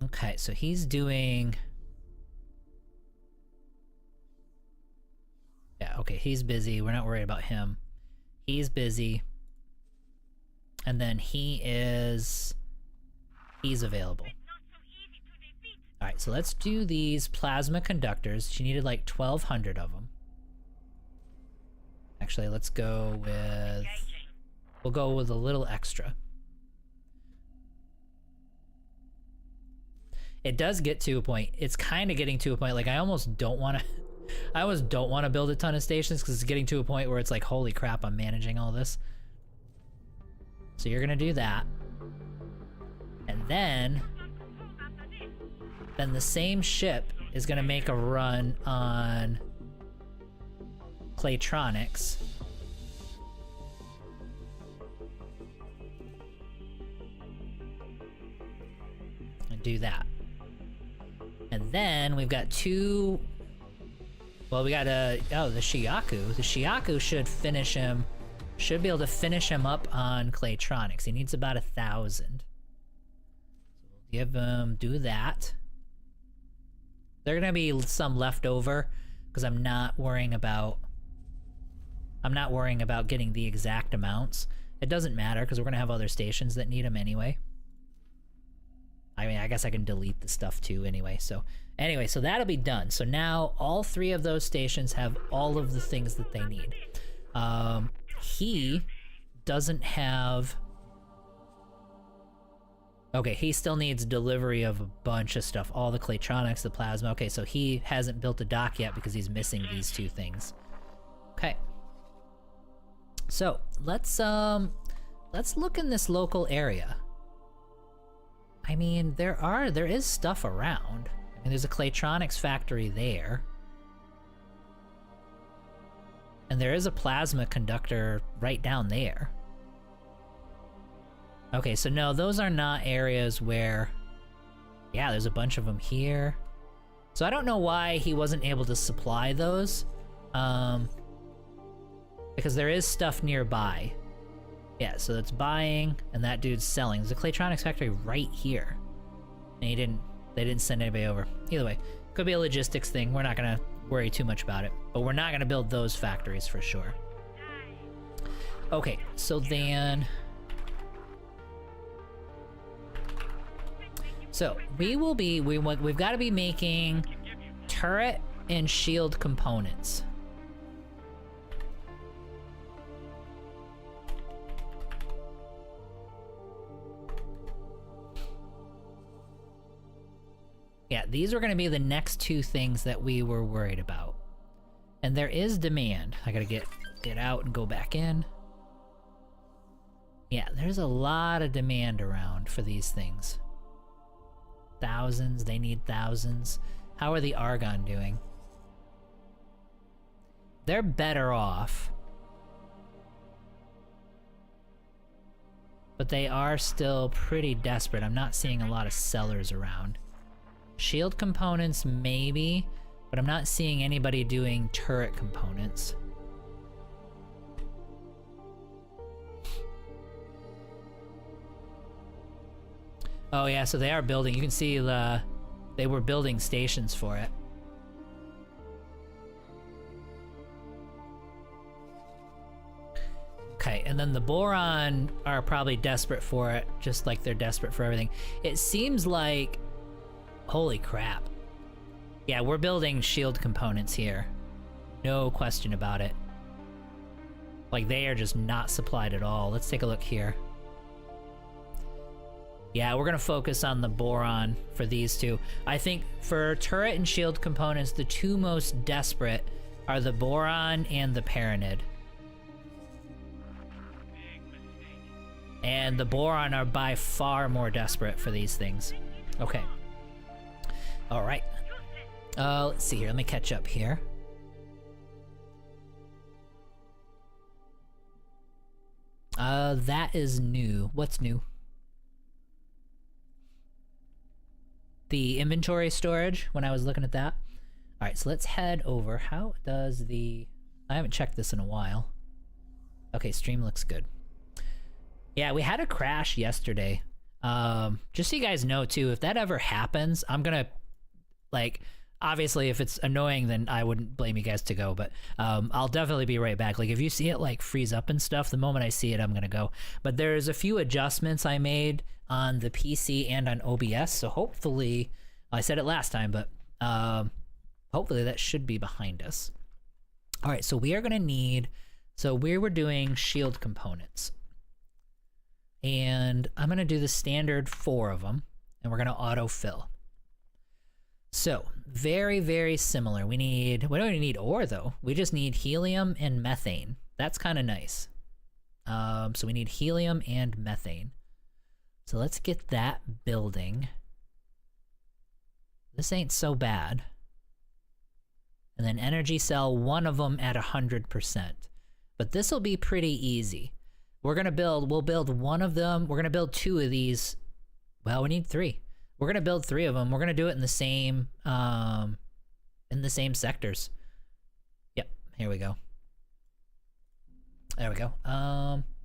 Okay, so he's doing... Yeah, okay, he's busy. We're not worried about him. He's busy. And then he's available. Alright, so let's do these plasma conductors. She needed like 1,200 of them. Actually, let's go with... We'll go with a little extra. It does get to a point. It's kind of getting to a point, like I almost don't want to build a ton of stations because it's getting to a point where it's like, holy crap, I'm managing all this. So you're gonna do that. And then the same ship is gonna make a run on Claytronics. And do that. And then we've got two... Well, we got the Shiaku. The Shiaku should finish him... Should be able to finish him up on Claytronics. He needs about 1,000. So we'll give him... Do that. There are gonna be some left over, because I'm not worrying about getting the exact amounts. It doesn't matter, because we're gonna have other stations that need them anyway. I mean, I guess I can delete the stuff too anyway. So anyway, so that'll be done. So now all 3 of those stations have all of the things that they need. He doesn't have... Okay, he still needs delivery of a bunch of stuff. All the Claytronics, the plasma. Okay, so he hasn't built a dock yet because he's missing these 2 things. Okay. So, let's look in this local area. I mean, there is stuff around. I mean, there's a Claytronics factory there. And there is a plasma conductor right down there. Okay, so no, those are not areas where... Yeah, there's a bunch of them here. So I don't know why he wasn't able to supply those. Because there is stuff nearby. Yeah, so it's buying, and that dude's selling. There's a Claytronics factory right here. And they didn't send anybody over. Either way, could be a logistics thing. We're not gonna worry too much about it. But we're not gonna build those factories for sure. Okay, so then... So, we've got to be making turret and shield components. Yeah, these are going to be the next 2 things that we were worried about. And there is demand. I gotta get out and go back in. Yeah, there's a lot of demand around for these things. Thousands, they need thousands. How are the Argon doing? They're better off. But they are still pretty desperate. I'm not seeing a lot of sellers around. Shield components, maybe, but I'm not seeing anybody doing turret components. Oh yeah, so they are building. You can see they were building stations for it. Okay, and then the Boron are probably desperate for it, just like they're desperate for everything. It seems like... Holy crap. Yeah, we're building shield components here. No question about it. Like, they are just not supplied at all. Let's take a look here. Yeah, we're gonna focus on the Boron for these 2. I think for turret and shield components, the 2 most desperate are the Boron and the Paranid. And the Boron are by far more desperate for these things. Okay. Alright. Let's see here. Let me catch up here. That is new. What's new? The inventory storage, when I was looking at that. Alright, so let's head over. How does the... I haven't checked this in a while. Okay, stream looks good. Yeah, we had a crash yesterday. Just so you guys know, too, if that ever happens, I'm gonna... Like, obviously, if it's annoying, then I wouldn't blame you guys to go, but I'll definitely be right back. Like, if you see it, like, freeze up and stuff, the moment I see it, I'm gonna go. But there's a few adjustments I made on the PC and on OBS, so hopefully... I said it last time, but hopefully that should be behind us. Alright, so we are gonna need... So we were doing shield components. And I'm gonna do the standard 4 of them, and we're gonna autofill. So, very, very similar. We don't even need ore, though. We just need helium and methane. That's kind of nice. So we need helium and methane. So let's get that building. This ain't so bad. And then energy cell, one of them at 100%. But this will be pretty easy. We'll build one of them. We're gonna build two of these. Well, we need three. We're gonna build three of them. We're gonna do it in the same sectors. Yep, here we go. There we go.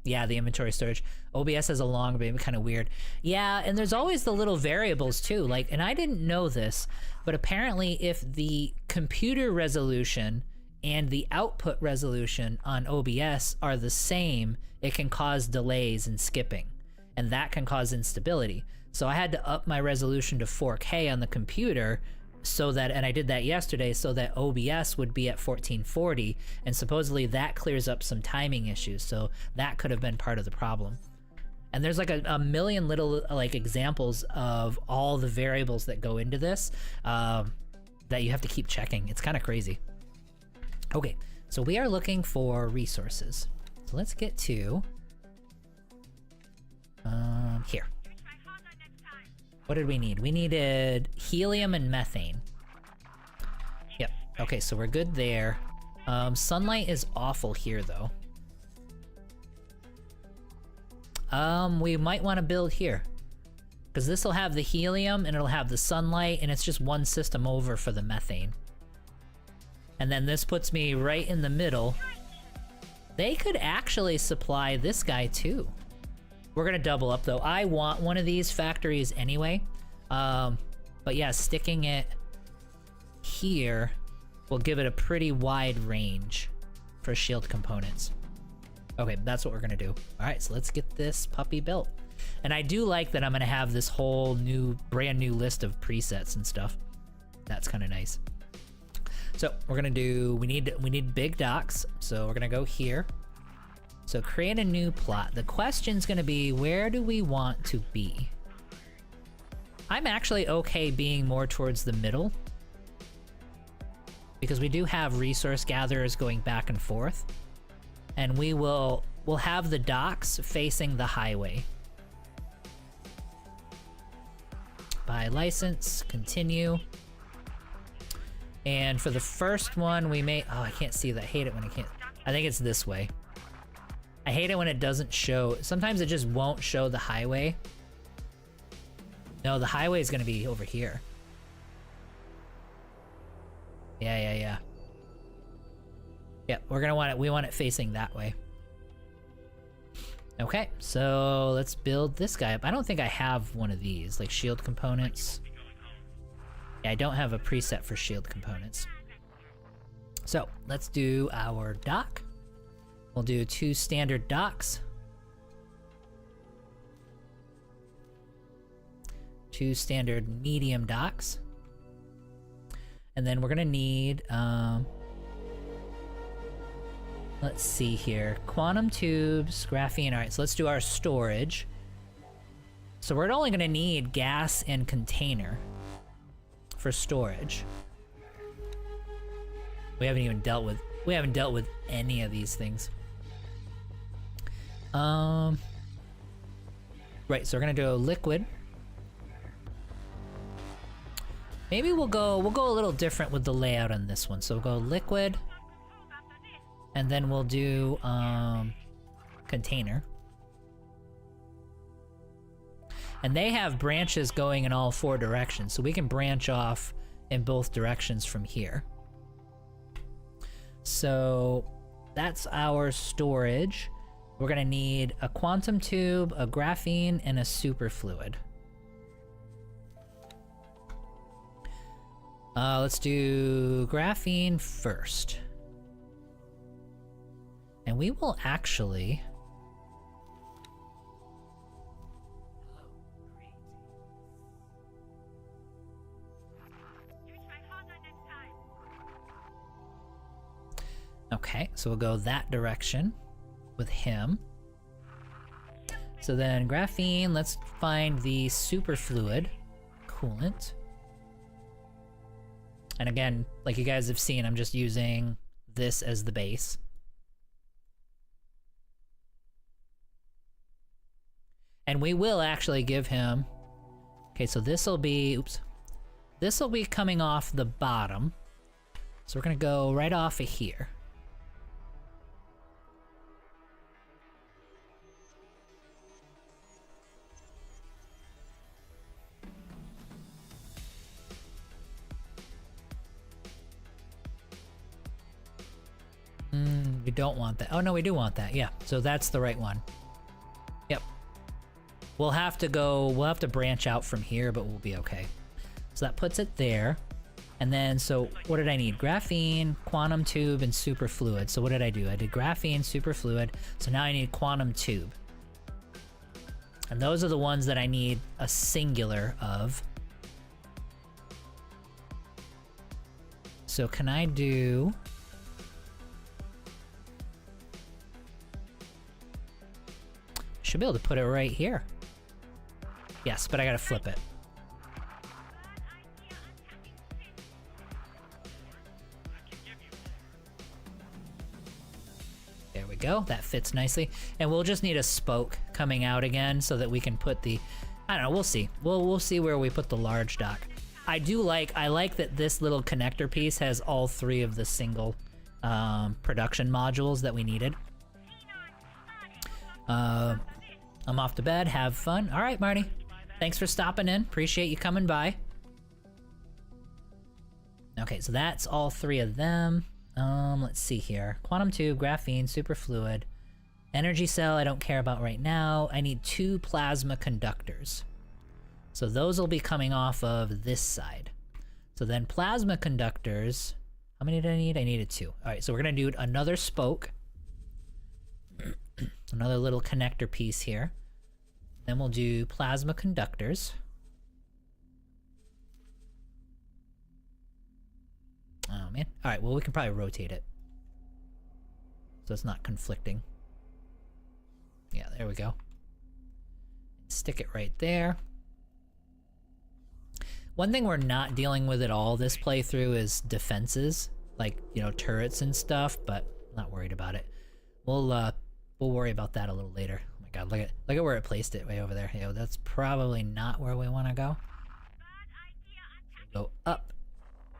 Yeah, the inventory storage. OBS has a long, but kind of weird. Yeah, and there's always the little variables too. Like, and I didn't know this, but apparently if the computer resolution and the output resolution on OBS are the same, it can cause delays and skipping, and that can cause instability. So I had to up my resolution to 4K on the computer so that, and I did that yesterday, so that OBS would be at 1440, and supposedly that clears up some timing issues, so that could have been part of the problem. And there's like a million little like examples of all the variables that go into this that you have to keep checking. It's kind of crazy. Okay, so we are looking for resources. So let's get to here. What did we need? We needed helium and methane. Yep. Okay, so we're good there. Sunlight is awful here, though. We might want to build here, because this will have the helium and it'll have the sunlight, and it's just one system over for the methane. And then this puts me right in the middle. They could actually supply this guy too. We're gonna double up though. I want one of these factories anyway. But yeah, sticking it here will give it a pretty wide range for shield components. Okay, that's what we're gonna do. All right, so let's get this puppy built. And I do like that I'm gonna have this whole brand new list of presets and stuff. That's kind of nice. So we're gonna do, we need big docks. So we're gonna go here. So create a new plot. The question's gonna be, where do we want to be? I'm actually okay being more towards the middle, because we do have resource gatherers going back and forth, and we'll have the docks facing the highway. Buy license, continue. And for the first one we may, oh, I can't see that. I hate it when I can't. I think it's this way. I hate it when it doesn't show. Sometimes it just won't show the highway. No, the highway is gonna be over here. Yeah. Yeah, we're gonna want it, we want it facing that way. Okay, so let's build this guy up. I don't think I have one of these, like shield components. Yeah, I don't have a preset for shield components. So let's do our dock. We'll do 2 standard docks. 2 standard medium docks. And then we're gonna need, let's see here, quantum tubes, graphene. All right, so let's do our storage. So we're only gonna need gas and container for storage. We haven't dealt with any of these things. Right, so we're gonna do a liquid. Maybe we'll go a little different with the layout on this one. So we'll go liquid, and then we'll do container. And they have branches going in all 4 directions, so we can branch off in both directions from here. So that's our storage. We're gonna need a quantum tube, a graphene, and a superfluid. Let's do graphene first. And we will actually... Okay, so we'll go that direction with him. So then graphene, let's find the superfluid coolant. And again, like you guys have seen, I'm just using this as the base. And we will actually give him... Okay, so this will be... Oops. This will be coming off the bottom. So we're gonna go right off of here. We don't want that. Oh no, we do want that. Yeah, so that's the right one. Yep. We'll have to branch out from here, but we'll be okay. So that puts it there. And then, so what did I need? Graphene, quantum tube, and superfluid. So what did I do? I did graphene, superfluid. So now I need quantum tube. And those are the ones that I need a singular of. So can I do... Should be able to put it right here. Yes, but I gotta flip it. There we go, that fits nicely. And we'll just need a spoke coming out again so that we can put the, I don't know, we'll see. We'll see where we put the large dock. I like that this little connector piece has all three of the single production modules that we needed. I'm off to bed, have fun. All right, Marty. Thanks for stopping in, appreciate you coming by. Okay, so that's all three of them. Let's see here. Quantum tube, graphene, superfluid. Energy cell I don't care about right now. I need 2 plasma conductors. So those will be coming off of this side. So then plasma conductors, how many did I need? I needed 2. All right, so we're gonna do another spoke. Another little connector piece here. Then we'll do plasma conductors. Oh man. Alright, well we can probably rotate it. So it's not conflicting. Yeah, there we go. Stick it right there. One thing we're not dealing with at all this playthrough is defenses. Like, you know, turrets and stuff, but I'm not worried about it. We'll worry about that a little later. Oh my god, look at where it placed it, way over there. Yo, that's probably not where we want to go. Go up.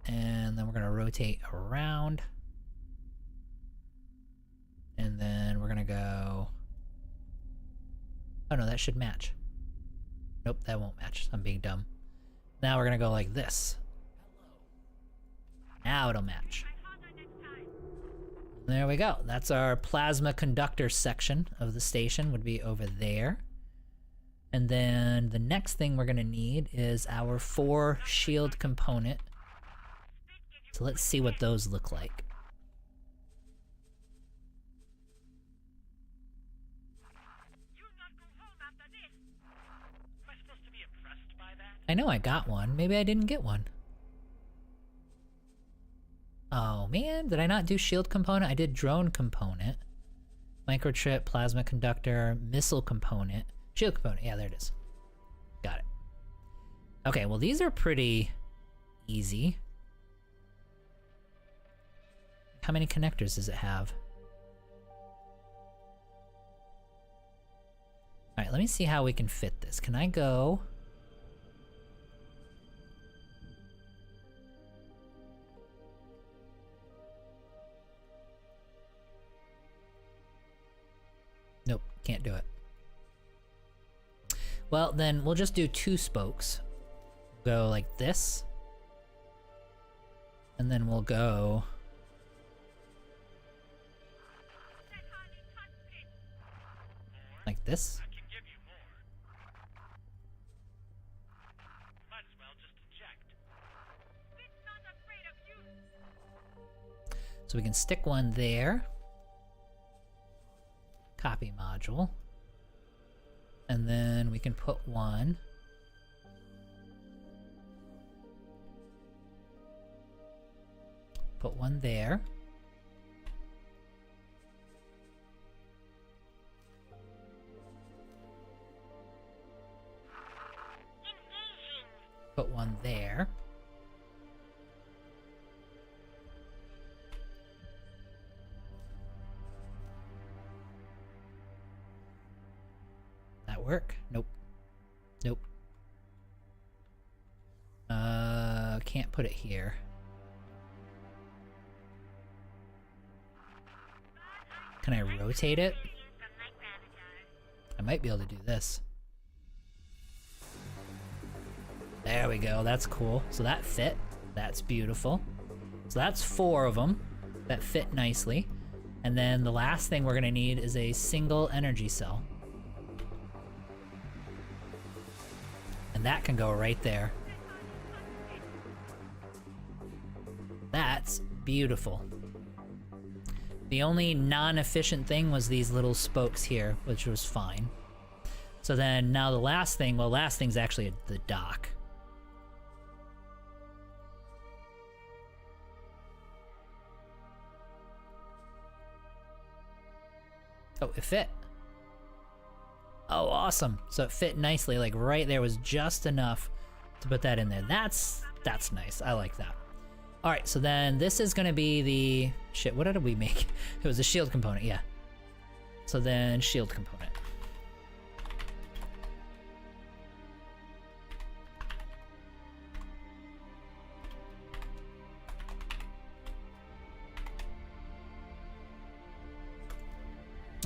And then we're gonna rotate around. And then we're gonna go... Oh no, that should match. Nope, that won't match. I'm being dumb. Now we're gonna go like this. Now it'll match. There we go. That's our plasma conductor section of the station, would be over there. And then the next thing we're gonna need is our 4 shield component. So let's see what those look like. I know I got one. Maybe I didn't get one. Oh man, did I not do shield component? I did drone component. Microchip, plasma conductor, missile component. Shield component, yeah, there it is. Got it. Okay, well these are pretty easy. How many connectors does it have? Alright, let me see how we can fit this. Can I go... Nope, can't do it. Well, then we'll just do 2 spokes. Go like this. And then we'll go... like this. So we can stick one there. Copy module. And then we can put one. Put one there. Put one there. work? Nope. Nope. Can't put it here. Can I rotate it? I might be able to do this. There we go, that's cool. So that fit. That's beautiful. So that's 4 of them that fit nicely. And then the last thing we're gonna need is a single energy cell. And that can go right there. That's beautiful. The only non-efficient thing was these little spokes here, which was fine. So then now the last thing, well, last thing's actually the dock. Oh, it fit. Oh, awesome. So it fit nicely, like right there was just enough to put that in there. That's nice. I like that. All right, so then this is gonna be the, shit, what did we make? It was a shield component, yeah. So then shield component.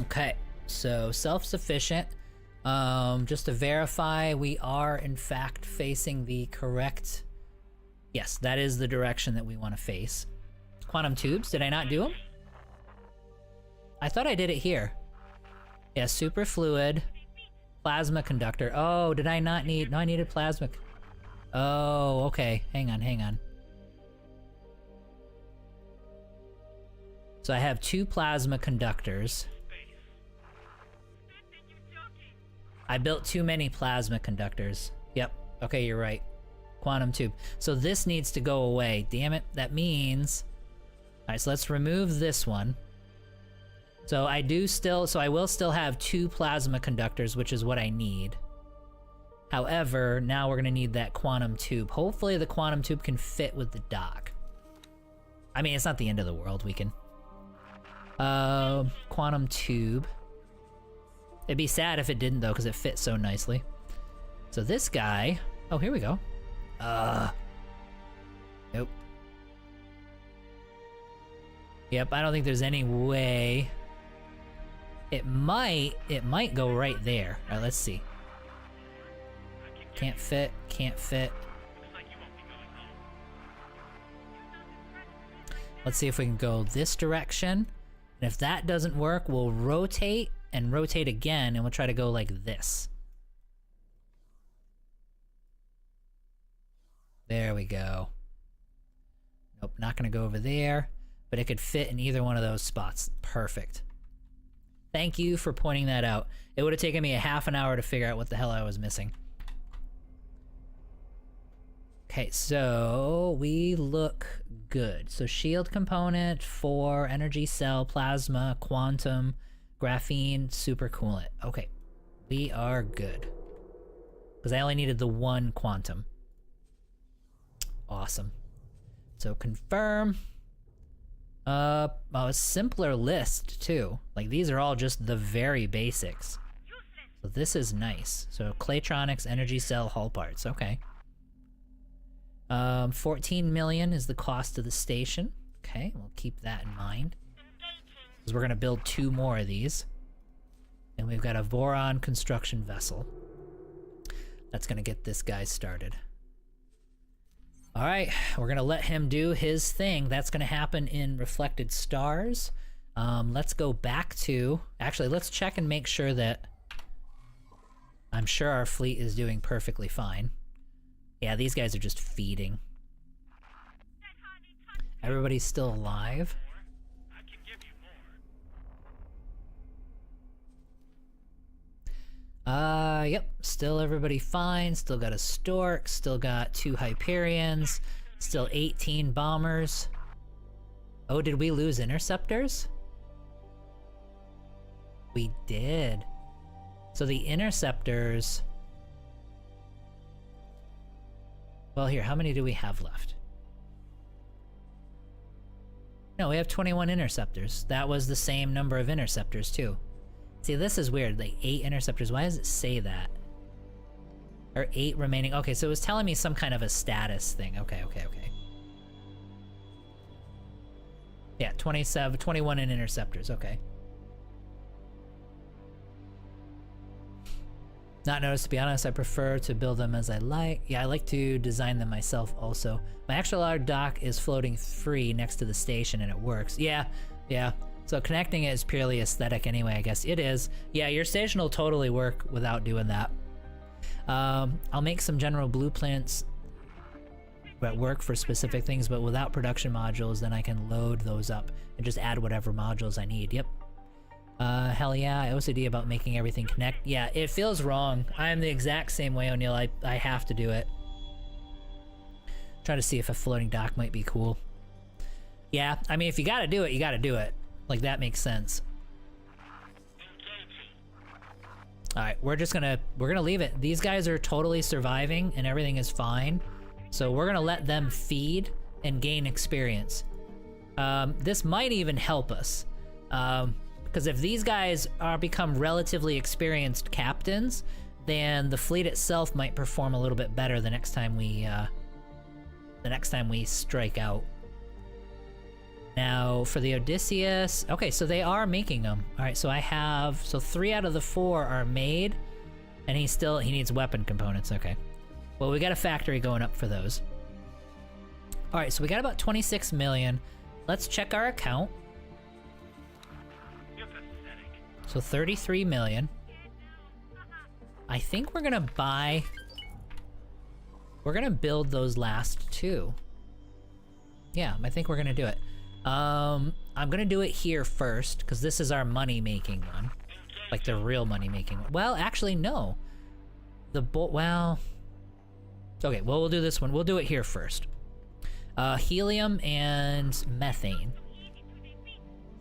Okay, so self-sufficient. Just to verify, we are in fact facing the correct... Yes, that is the direction that we want to face. Quantum tubes, did I not do them? I thought I did it here. Yeah, super fluid. Plasma conductor. Oh, did I not need... No, I needed plasma... Oh, okay. Hang on. So I have 2 plasma conductors. I built too many plasma conductors. Yep. Okay, you're right. Quantum tube. So this needs to go away. Damn it. That means... Alright, so let's remove this one. So I will still have 2 plasma conductors, which is what I need. However, now we're gonna need that quantum tube. Hopefully the quantum tube can fit with the dock. I mean, it's not the end of the world. We can... quantum tube. It'd be sad if it didn't, though, because it fits so nicely. So this guy... Oh, here we go. Nope. Yep, I don't think there's any way... It might go right there. Alright, let's see. Can't fit. Let's see if we can go this direction. And if that doesn't work, we'll rotate and rotate again, and we'll try to go like this. There we go. Nope, not gonna go over there, but it could fit in either one of those spots. Perfect. Thank you for pointing that out. It would have taken me a half an hour to figure out what the hell I was missing. Okay, so we look good. So shield component, 4, energy cell, plasma, quantum, graphene, supercoolant. Okay, we are good. Because I only needed the 1 quantum. Awesome. So confirm. A simpler list too. Like these are all just the very basics. So this is nice. So Claytronics, energy cell, hull parts. Okay. 14 million is the cost of the station. Okay, we'll keep that in mind. Because we're gonna build 2 more of these. And we've got a Voron construction vessel. That's gonna get this guy started. Alright, we're gonna let him do his thing. That's gonna happen in Reflected Stars. Let's go back to... Actually, let's check and make sure that... I'm sure our fleet is doing perfectly fine. Yeah, these guys are just feeding. Everybody's still alive. Yep, still everybody fine, still got a Stork, still got 2 Hyperions, still 18 bombers. Oh, did we lose interceptors? We did. So the interceptors... Well, here, how many do we have left? No, we have 21 interceptors. That was the same number of interceptors, too. See, this is weird. Like 8 interceptors. Why does it say that? Or 8 remaining. Okay, so it was telling me some kind of a status thing. Okay. Yeah, 27, 21 in interceptors. Okay. Not noticed, to be honest. I prefer to build them as I like. Yeah, I like to design them myself also. My extra large dock is floating free next to the station and it works. Yeah. So connecting it is purely aesthetic anyway, I guess. It is. Yeah, your station will totally work without doing that. I'll make some general blueprints that work for specific things, but without production modules, then I can load those up and just add whatever modules I need. Yep. Hell yeah, OCD about making everything connect. Yeah, it feels wrong. I am the exact same way, O'Neill. I have to do it. Try to see if a floating dock might be cool. Yeah, I mean, if you gotta do it, you gotta do it. Like, that makes sense. Alright, we're gonna leave it. These guys are totally surviving and everything is fine. So we're gonna let them feed and gain experience. This might even help us. Because if these guys become relatively experienced captains, then the fleet itself might perform a little bit better the next time we strike out. Now for the Odysseus, okay, so they are making them. All right, so 3 out of the 4 are made, and he needs weapon components. Okay, well, we got a factory going up for those. All right, so we got about 26 million. Let's check our account. So 33 million. I think we're gonna build those last 2. Yeah, I think we're gonna do it. I'm gonna do it here first, because this is our money-making one. Like the real money-making one. Well, actually, no. Well... Okay, well, we'll do this one. We'll do it here first. Helium and methane.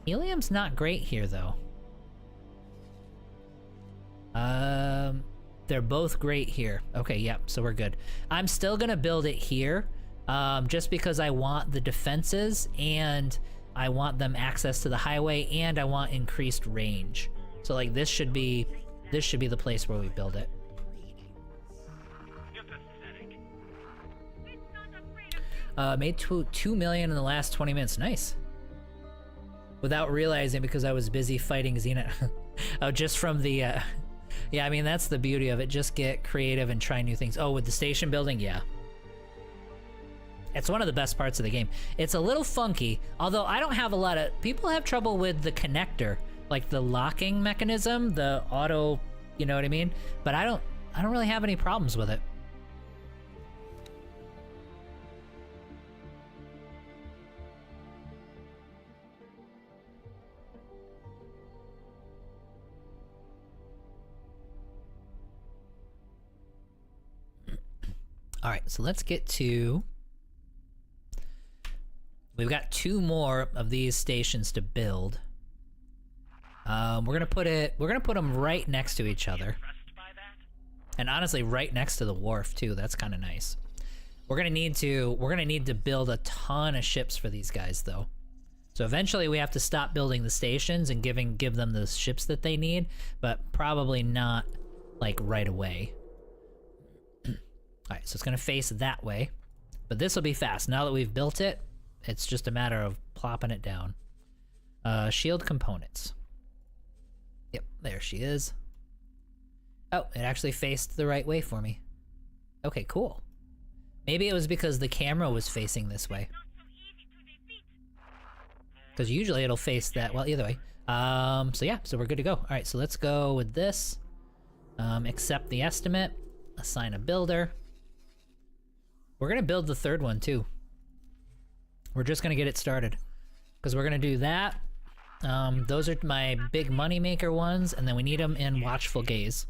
Helium's not great here, though. They're both great here. Okay, yep, so we're good. I'm still gonna build it here, just because I want the defenses, and I want them access to the highway, and I want increased range. So like this should be the place where we build it. Made 2 million in the last 20 minutes. Nice. Without realizing, because I was busy fighting Xena. Oh, just from the, yeah, I mean, that's the beauty of it. Just get creative and try new things. Oh, with the station building? Yeah. It's one of the best parts of the game. It's a little funky, although I don't have a lot of... People have trouble with the connector, like the locking mechanism, the auto, you know what I mean? But I don't really have any problems with it. All right, so let's get to... We've got 2 more of these stations to build. We're gonna put them right next to each other. And honestly, right next to the wharf too. That's kind of nice. We're gonna need to build a ton of ships for these guys though. So eventually we have to stop building the stations and give them the ships that they need, but probably not like right away. Alright, so it's gonna face that way. But this will be fast. Now that we've built it, it's just a matter of plopping it down. Shield components. Yep, there she is. Oh, it actually faced the right way for me. Okay, cool. Maybe it was because the camera was facing this way. Because usually it'll face that, well, either way. So yeah, so we're good to go. Alright, so let's go with this. Accept the estimate. Assign a builder. We're gonna build the 3rd one too. We're just gonna get it started. Because we're gonna do that. Those are my big money maker ones, and then we need them in Watchful Gaze.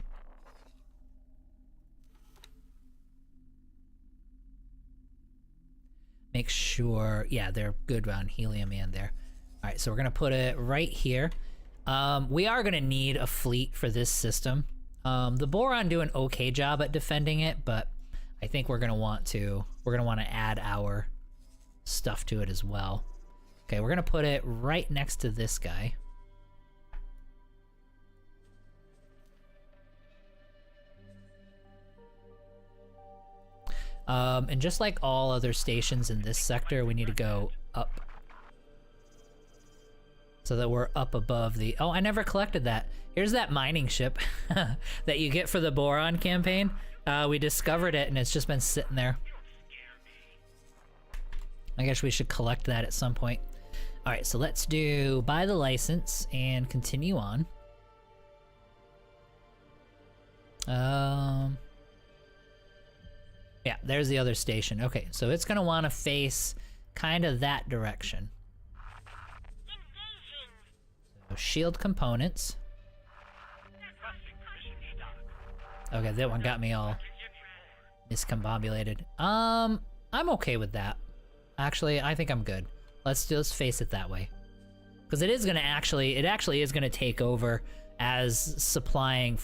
Make sure, yeah, they're good on helium and there. Alright, so we're gonna put it right here. We are gonna need a fleet for this system. The Boron do an okay job at defending it, but I think we're gonna want to add our stuff to it as well. Okay, we're gonna put it right next to this guy. And just like all other stations in this sector, we need to go up. So that we're up above the... Oh, I never collected that. Here's that mining ship that you get for the Boron campaign. We discovered it and it's just been sitting there. I guess we should collect that at some point. All right, so let's do buy the license and continue on. Yeah, there's the other station. Okay, so it's gonna want to face kind of that direction. So shield components. Okay, that one got me all miscombobulated. I'm okay with that. Actually, I think I'm good. Let's just face it that way. Because it actually is gonna take over as supplying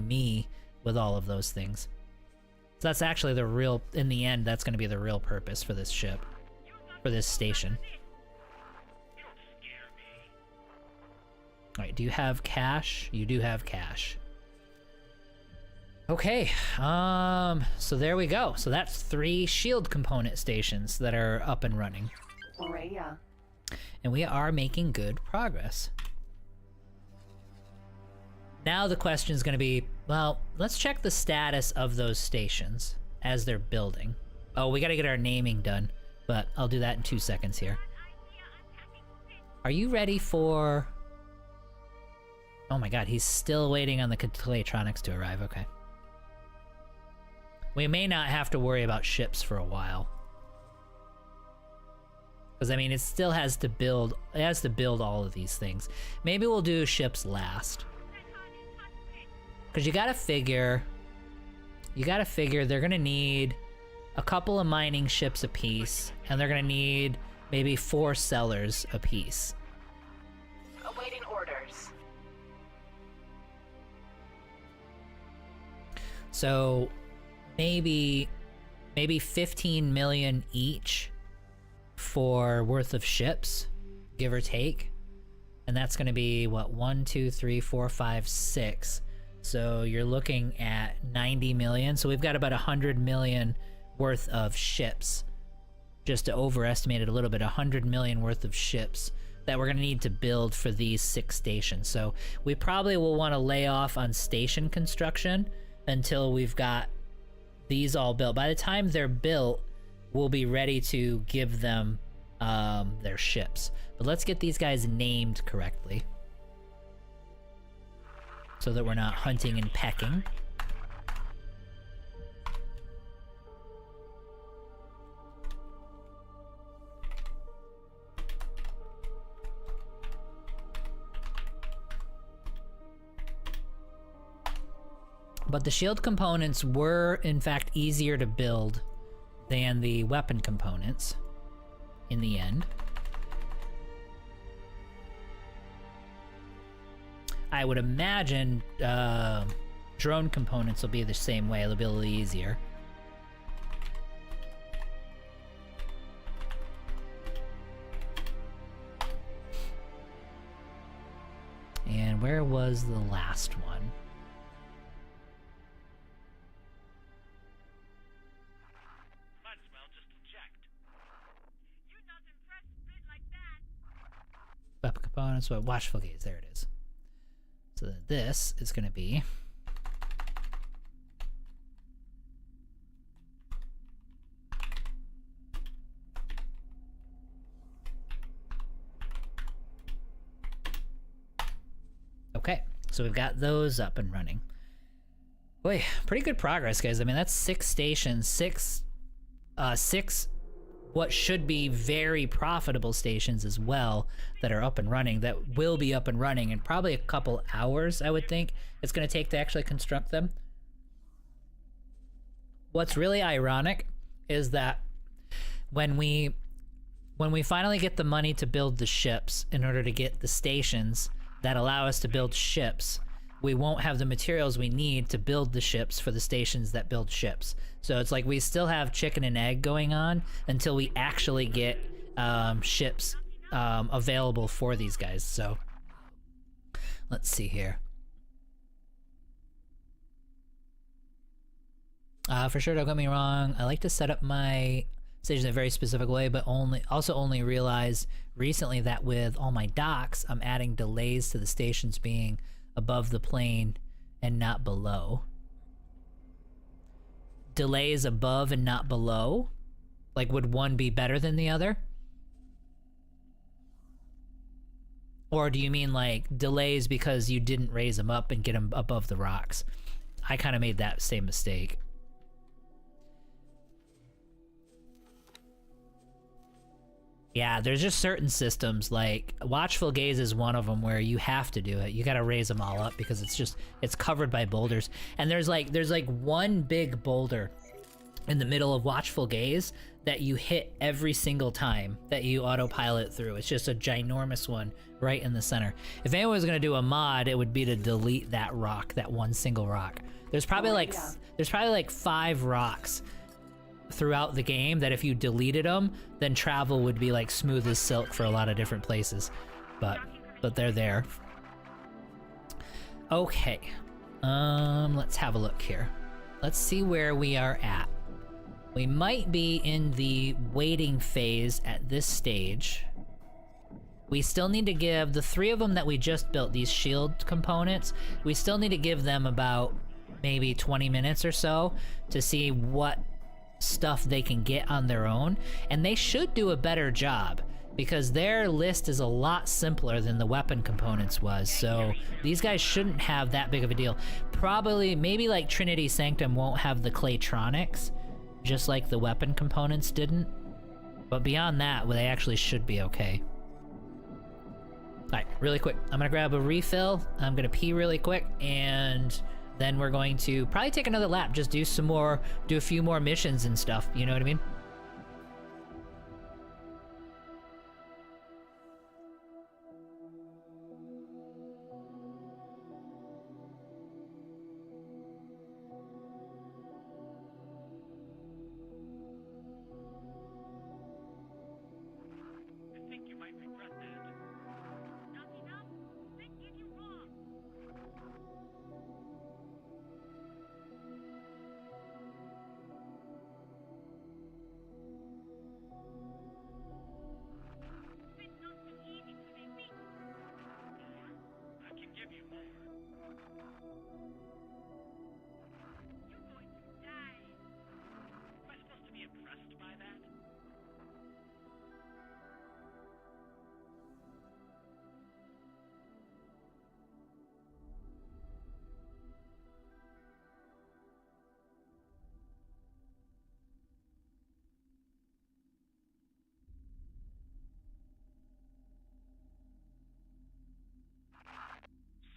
me with all of those things. So that's actually the real, in the end, that's gonna be the real purpose for this ship, for this station. All right, do you have cash? You do have cash. Okay, so there we go. So that's 3 shield component stations that are up and running. Rhea. And we are making good progress. Now the question is going to be, well, let's check the status of those stations as they're building. Oh, we got to get our naming done, but I'll do that in 2 seconds here. Are you ready for... Oh my god, he's still waiting on the Claytronics to arrive. Okay. We may not have to worry about ships for a while. Because, I mean, it still has to build... It has to build all of these things. Maybe we'll do ships last. Because you gotta figure they're gonna need a couple of mining ships apiece, and they're gonna need maybe 4 sellers apiece. Awaiting orders. So maybe 15 million each for worth of ships, give or take. And that's gonna be what, 1, 2, 3, 4, 5, 6. So you're looking at 90 million. So we've got about 100 million worth of ships. Just to overestimate it a little bit, 100 million worth of ships that we're gonna need to build for these 6 stations. So we probably will want to lay off on station construction until we've got these all built. By the time they're built, we'll be ready to give them their ships. But let's get these guys named correctly, so that we're not hunting and pecking. But the shield components were, in fact, easier to build than the weapon components in the end. I would imagine drone components will be the same way. They'll be a little easier. And where was the last one? Might as well just eject. You're not impressed a bit like that. Weapon components, what? Watchful gaze, there it is. So this is going to be okay. So we've got those up and running. Boy, pretty good progress, guys. I mean, that's 6 stations, 6 what should be very profitable stations as well that are up and running, that will be up and running in probably a couple hours, I would think it's going to take to actually construct them. What's really ironic is that when we finally get the money to build the ships in order to get the stations that allow us to build ships, we won't have the materials we need to build the ships for the stations that build ships. So it's like we still have chicken and egg going on until we actually get ships available for these guys. So let's see here. For sure, don't get me wrong. I like to set up my stage in a very specific way, but only realize recently that with all my docks, I'm adding delays to the stations being above the plane and not below. Delays above and not below? Like, would one be better than the other? Or do you mean like delays because you didn't raise them up and get them above the rocks? I kind of made that same mistake. Yeah, there's just certain systems, like Watchful Gaze is one of them where you have to do it. You gotta raise them all up because it's covered by boulders. And there's like one big boulder in the middle of Watchful Gaze that you hit every single time that you autopilot through. It's just a ginormous one right in the center. If anyone was gonna do a mod, it would be to delete that rock, that one single rock. There's probably like 5 rocks throughout the game that if you deleted them, then travel would be like smooth as silk for a lot of different places. But they're there. Okay. Let's have a look here. Let's see where we are at. We might be in the waiting phase at this stage. We still need to give the 3 of them that we just built, these shield components, we still need to give them about maybe 20 minutes or so to see what stuff they can get on their own, and they should do a better job because their list is a lot simpler than the weapon components was, so these guys shouldn't have that big of a deal. Probably, maybe like Trinity Sanctum won't have the Claytronics, just like the weapon components didn't, but beyond that, well, they actually should be okay. Alright, really quick, I'm gonna grab a refill, I'm gonna pee really quick, and then we're going to probably take another lap, just do a few more missions and stuff, you know what I mean? I think you might regret that. Not enough? Then get you wrong. It's not so easy to be weak. I can give you more. You're going to die. Am I supposed to be impressed by that?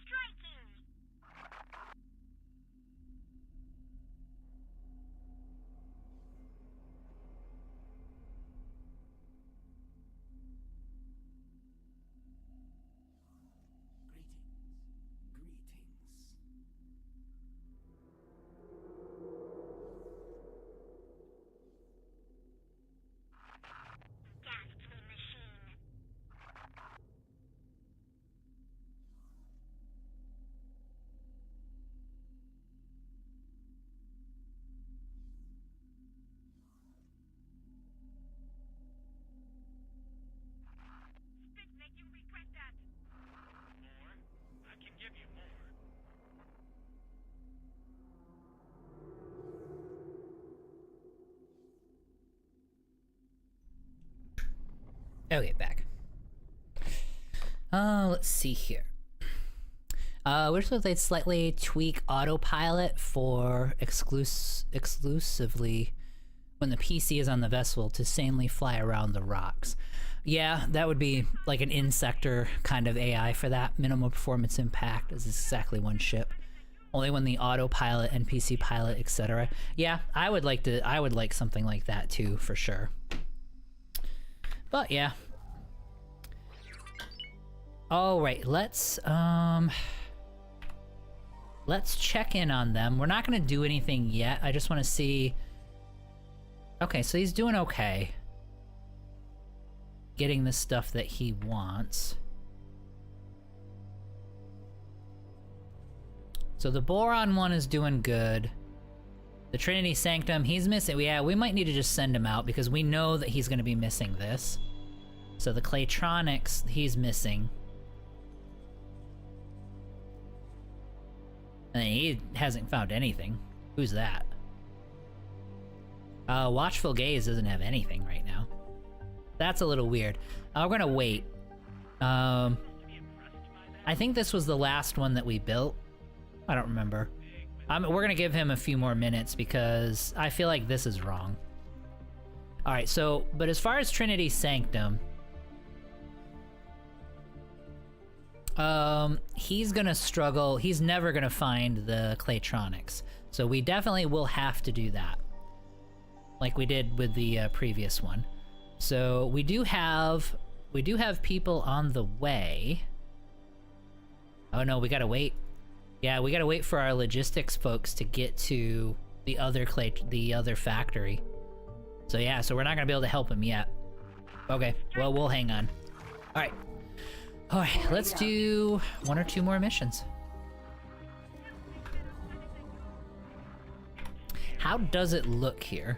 Striking! Greetings. Ghastly machine. Spit make you regret that. More? I can give you more. Okay, back. Let's see here. We're supposed to slightly tweak autopilot for exclusively when the PC is on the vessel to sanely fly around the rocks. Yeah, that would be like an insector kind of AI for that. Minimal performance impact is exactly one ship. Only when the autopilot, NPC pilot, etc. Yeah, I would like something like that too, for sure. But yeah. All right, let's check in on them. We're not gonna do anything yet. I just want to see. Okay, so he's doing okay. Getting the stuff that he wants. So the boron one is doing good. The Trinity Sanctum, he's missing. Yeah, we might need to just send him out because we know that he's going to be missing this. So the Claytronics, he's missing. And he hasn't found anything. Who's that? Watchful Gaze doesn't have anything right now. That's a little weird. We're gonna wait. I think this was the last one that we built. I don't remember. We're gonna give him a few more minutes because I feel like this is wrong. Alright, so, but as far as Trinity Sanctum, he's gonna struggle. He's never gonna find the Claytronics. So we definitely will have to do that. Like we did with the previous one. So we do have people on the way. Oh no, we gotta wait. Yeah, we gotta wait for our logistics folks to get to the other factory. So yeah, so we're not gonna be able to help him yet. Okay, well, we'll hang on. Alright. Alright, let's do 1 or 2 more missions. How does it look here?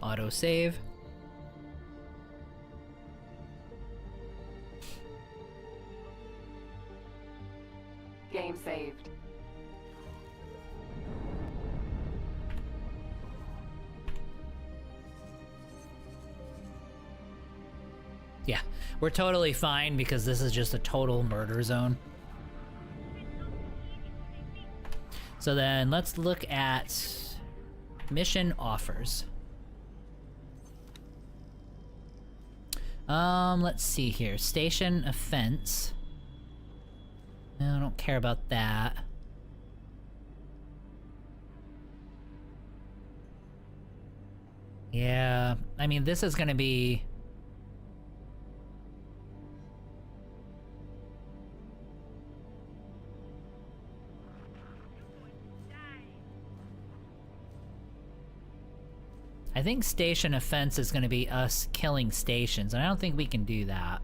Autosave. Game saved. Yeah, we're totally fine because this is just a total murder zone. So then let's look at mission offers. Let's see here. Station offense. No, I don't care about that. Yeah, I mean, this is gonna be... I think station offense is going to be us killing stations, and I don't think we can do that.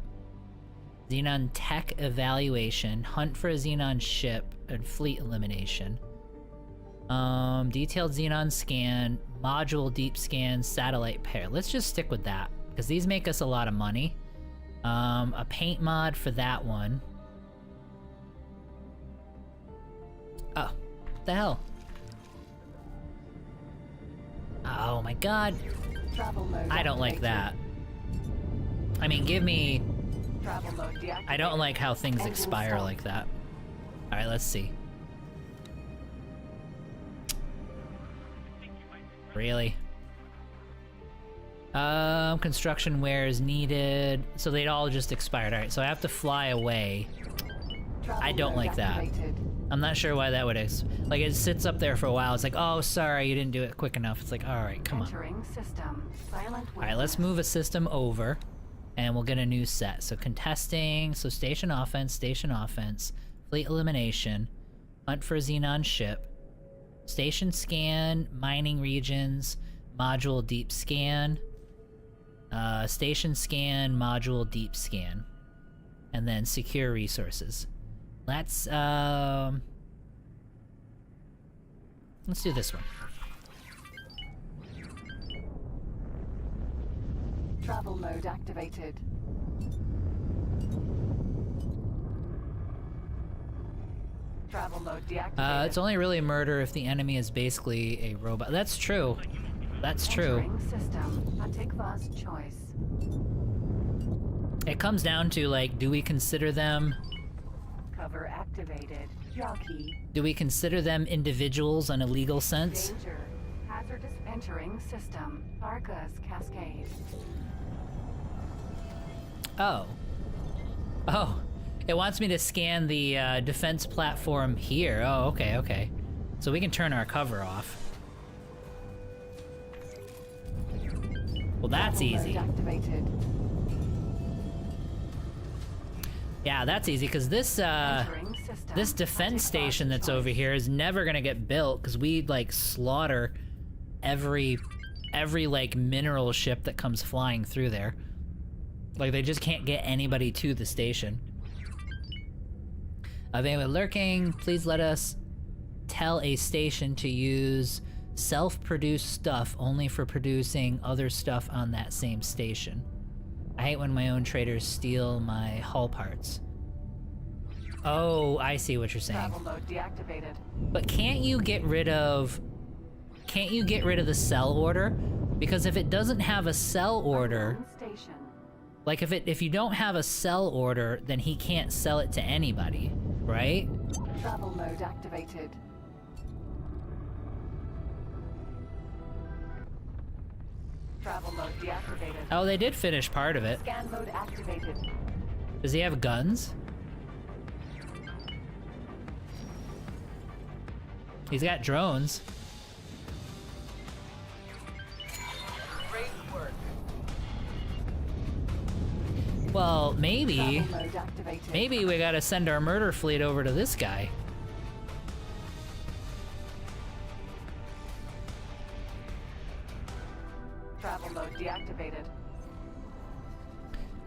Xenon tech evaluation, hunt for a Xenon ship, and fleet elimination. Detailed Xenon scan, module deep scan, satellite pair. Let's just stick with that, because these make us a lot of money. A paint mod for that one. Oh, what the hell? Oh my god. Travel mode I don't like that. I mean, give me... Travel mode deactivated. I don't like how things Engine expire stop. like that. Alright, let's see. Really? Construction wares needed. So they'd all just expired. Alright, so I have to fly away. Travel I don't mode like that. activated. I'm not sure why that would like it sits up there for a while. It's like, oh, sorry, you didn't do it quick enough. It's like, all right, come on. Entering system. Silent All right, let's move a system over, and we'll get a new set. So contesting, so station offense, fleet elimination, hunt for a Xenon ship, station scan, mining regions, module deep scan, station scan, module deep scan, and then secure resources. Let's do this one. Travel mode activated. Travel mode deactivated. It's only really murder if the enemy is basically a robot. That's true. That's true. Entering system. Atikva's choice. It comes down to, like, do we consider them... Cover activated. Jockey. Do we consider them individuals in a legal sense? Danger. Hazardous entering system. Arcus Cascade. Oh. Oh. It wants me to scan the defense platform here. Oh, okay, okay. So we can turn our cover off. Well, that's Travel mode easy. activated. Yeah, that's easy, because this, Entering system. this defense Atikva's station that's choice. over here is never gonna get built, because we, like, slaughter every, like, mineral ship that comes flying through there. Like, they just can't get anybody to the station. If anyone lurking, please let us tell a station to use self-produce stuff only for producing other stuff on that same station. I hate when my own traders steal my hull parts. Oh, I see what you're saying. Travel mode deactivated. But can't you get rid of the sell order? Because if it doesn't have a sell order, Unknown station. like if you don't have a sell order, then he can't sell it to anybody, right? Travel mode activated. Travel mode deactivated. Oh, they did finish part of it. Scan mode activated. Does he have guns? He's got drones. Great work. Well, maybe Travel mode activated. maybe we gotta send our murder fleet over to this guy. Travel mode deactivated.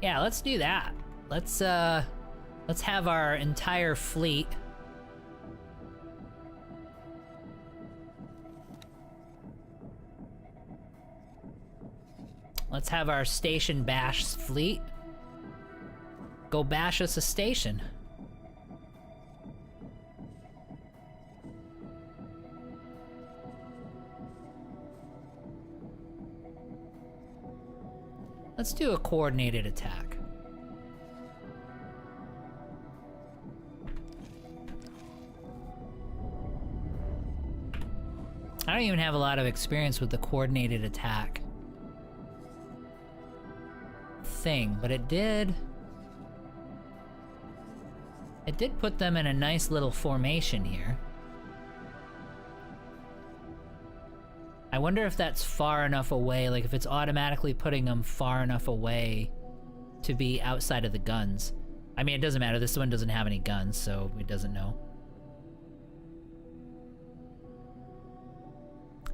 Yeah, let's do that. Let's have our entire fleet. Let's have our station bash fleet go bash us a station. Let's do a coordinated attack. I don't even have a lot of experience with the coordinated attack thing, but it did put them in a nice little formation here. I wonder if that's far enough away, like if it's automatically putting them far enough away to be outside of the guns. I mean, it doesn't matter, this one doesn't have any guns, so it doesn't know.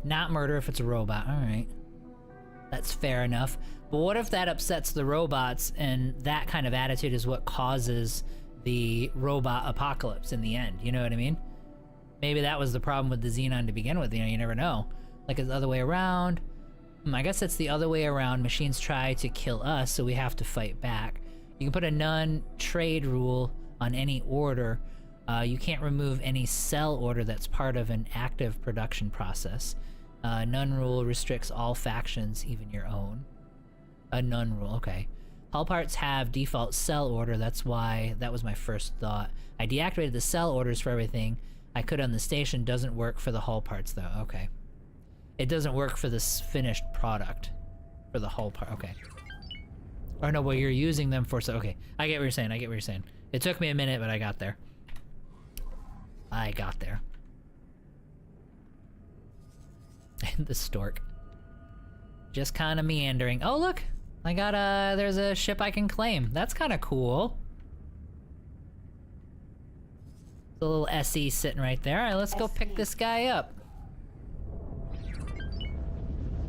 Not murder if it's a robot, alright. That's fair enough. But what if that upsets the robots and that kind of attitude is what causes the robot apocalypse in the end, you know what I mean? Maybe that was the problem with the Xenon to begin with, you know, you never know. Like it's the other way around. I guess it's the other way around. Machines try to kill us, so we have to fight back. You can put a non-trade rule on any order. You can't remove any sell order that's part of an active production process. None rule restricts all factions, even your own. A none rule, okay. Hull parts have default sell order, that's why that was my first thought. I deactivated the sell orders for everything I could on the station. Doesn't work for the hull parts though, okay. It doesn't work for this finished product. For the hull part, okay. Or no, well you're using them for, so okay. I get what you're saying, I get what you're saying. It took me a minute, but I got there. I got there. And the stork. Just kind of meandering. Oh look! I got there's a ship I can claim. That's kind of cool. The little SE sitting right there. Alright, let's go pick this guy up.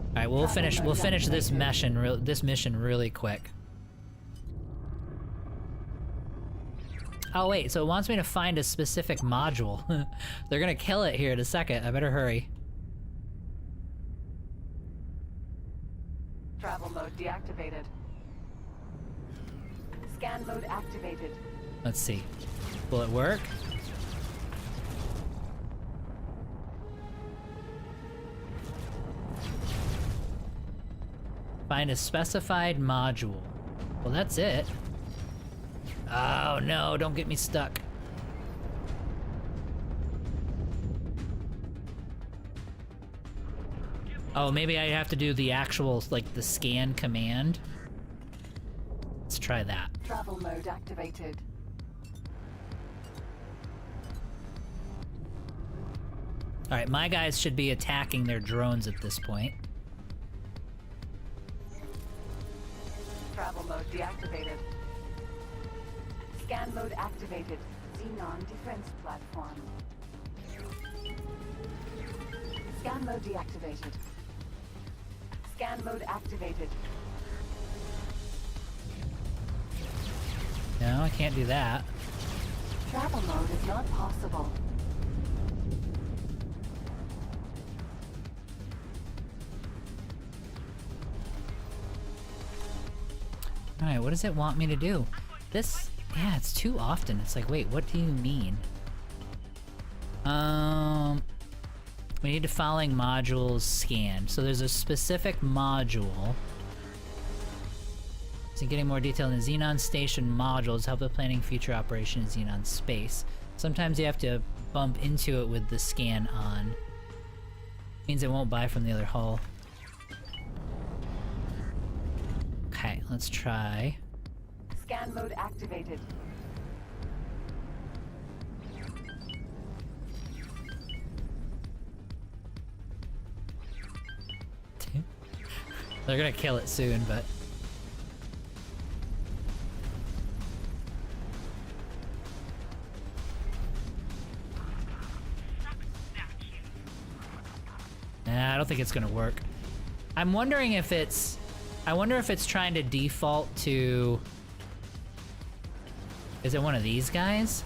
Alright, we'll finish this mission really quick. Oh wait, so it wants me to find a specific module. They're gonna kill it here in a second. I better hurry. Travel mode deactivated. Scan mode activated. Let's see. Will it work? Find a specified module. Well, that's it. Oh no, don't get me stuck. Oh, maybe I have to do the actual, like, the scan command. Let's try that. Travel mode activated. Alright, my guys should be attacking their drones at this point. Travel mode deactivated. Scan mode activated. Xenon defense platform. Scan mode deactivated. Scan mode activated. No, I can't do that. Travel mode is not possible. Alright, what does it want me to do? This, yeah, it's too often. It's like, wait, what do you mean? We need the following modules scanned. So there's a specific module. So getting more detail in the Xenon Station modules help with planning future operation in Xenon space. Sometimes you have to bump into it with the scan on. Means it won't buy from the other hull. Okay, let's try. Scan mode activated. They're gonna kill it soon, but... Nah, I don't think it's gonna work. I'm wondering if it's... I wonder if it's trying to default to... Is it one of these guys?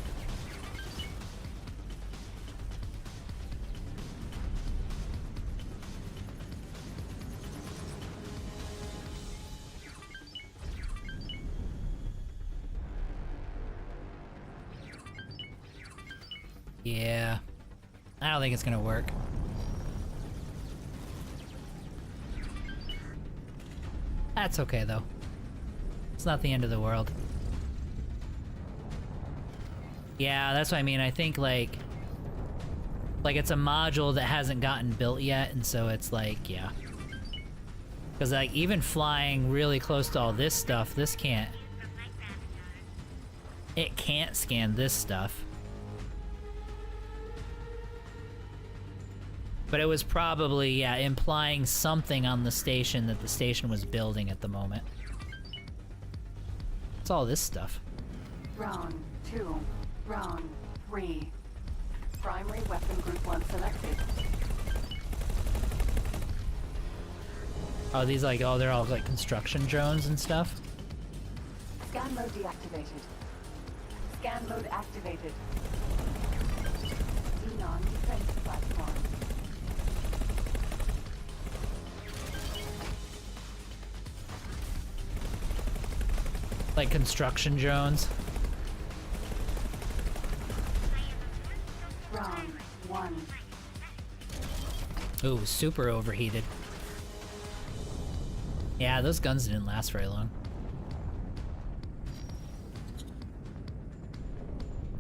Yeah. I don't think it's gonna work. That's okay, though. It's not the end of the world. Yeah, that's what I mean. I think, like it's a module that hasn't gotten built yet, and so it's like, yeah. Because, like, even flying really close to all this stuff, this can't... It can't scan this stuff. But it was probably, yeah, implying something on the station that the station was building at the moment. What's all this stuff? Round 2. Round 3. Primary weapon group 1 selected. Oh, these like, oh, they're all like construction drones and stuff? Scan mode deactivated. Scan mode activated. Xenon defense platform. Like construction drones? Round 1. Ooh, super overheated. Yeah, those guns didn't last very long.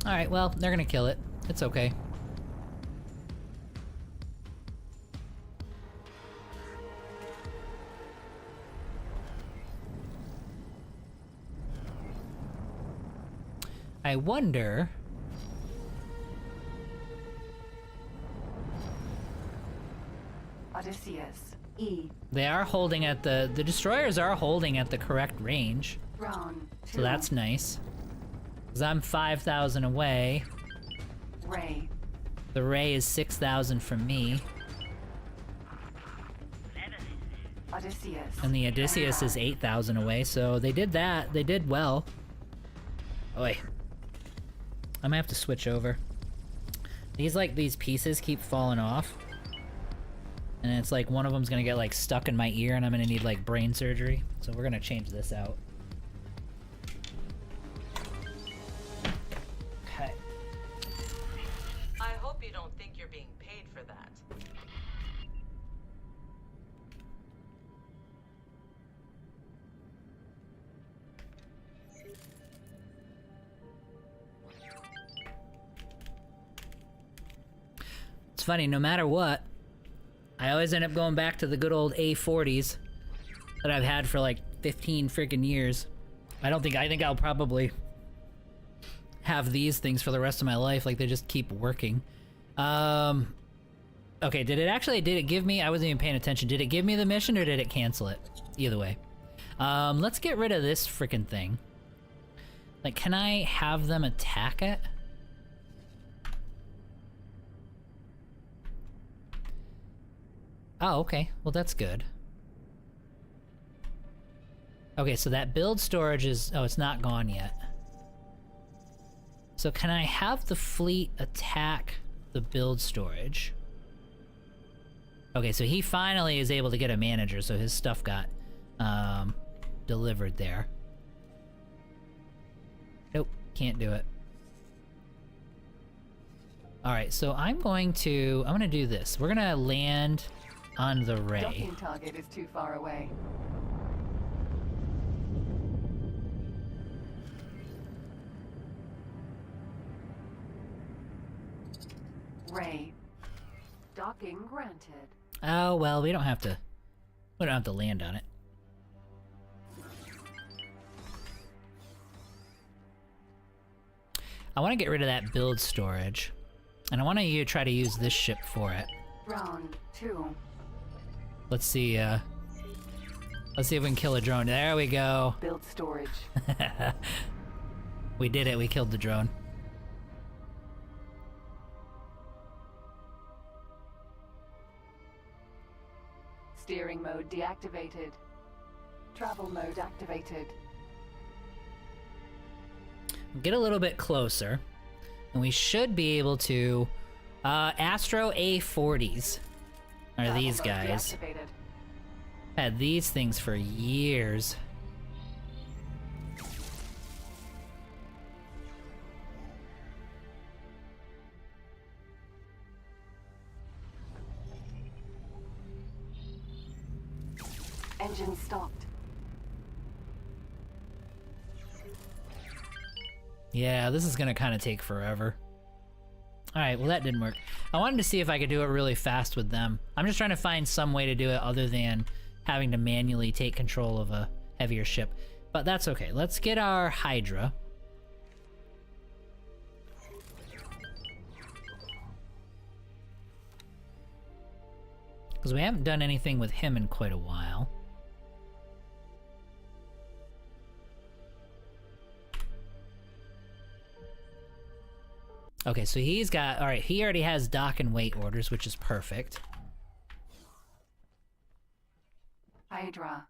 Alright, well, they're gonna kill it. It's okay. I wonder... Odysseus. E. They are holding at the destroyers are holding at the correct range. Round 2. So that's nice. Because I'm 5,000 away. Ray. The Ray is 6,000 from me. Odysseus. And the Odysseus is 8,000 away, so they did that. They did well. Oi. I might have to switch over. These pieces keep falling off. And it's like one of them's gonna get like stuck in my ear and I'm gonna need like brain surgery. So we're gonna change this out. Okay. I hope you don't think you're being paid for that. It's funny, no matter what, I always end up going back to the good old A40s that I've had for like 15 freaking years. I think I'll probably have these things for the rest of my life. Like, they just keep working. Okay, did it give me, I wasn't even paying attention. Did it give me the mission or did it cancel it? Either way. Let's get rid of this freaking thing. Like, can I have them attack it? Oh, okay. Well, that's good. Okay, so that build storage is... Oh, it's not gone yet. So can I have the fleet attack the build storage? Okay, so he finally is able to get a manager, so his stuff got delivered there. Can't do it. Alright, so I'm gonna do this. We're gonna land on the Ray. Docking target is too far away. Ray. Docking granted. Oh, well, we don't have to land on it. I want to get rid of that build storage. And I want to try to use this ship for it. Round 2. Let's see if we can kill a drone. There we go. Build storage. We did it, we killed the drone. Steering mode deactivated. Travel mode activated. Get a little bit closer, and we should be able to... Astro A40s are Travel these mode guys. deactivated. Had these things for years. Engine stopped. Yeah, this is gonna kind of take forever. Alright, well that didn't work. I wanted to see if I could do it really fast with them. I'm just trying to find some way to do it other than having to manually take control of a heavier ship. But that's okay. Let's get our Hydra. Because we haven't done anything with him in quite a while. Okay, so he's got... Alright, he already has dock and wait orders, which is perfect. Hydra.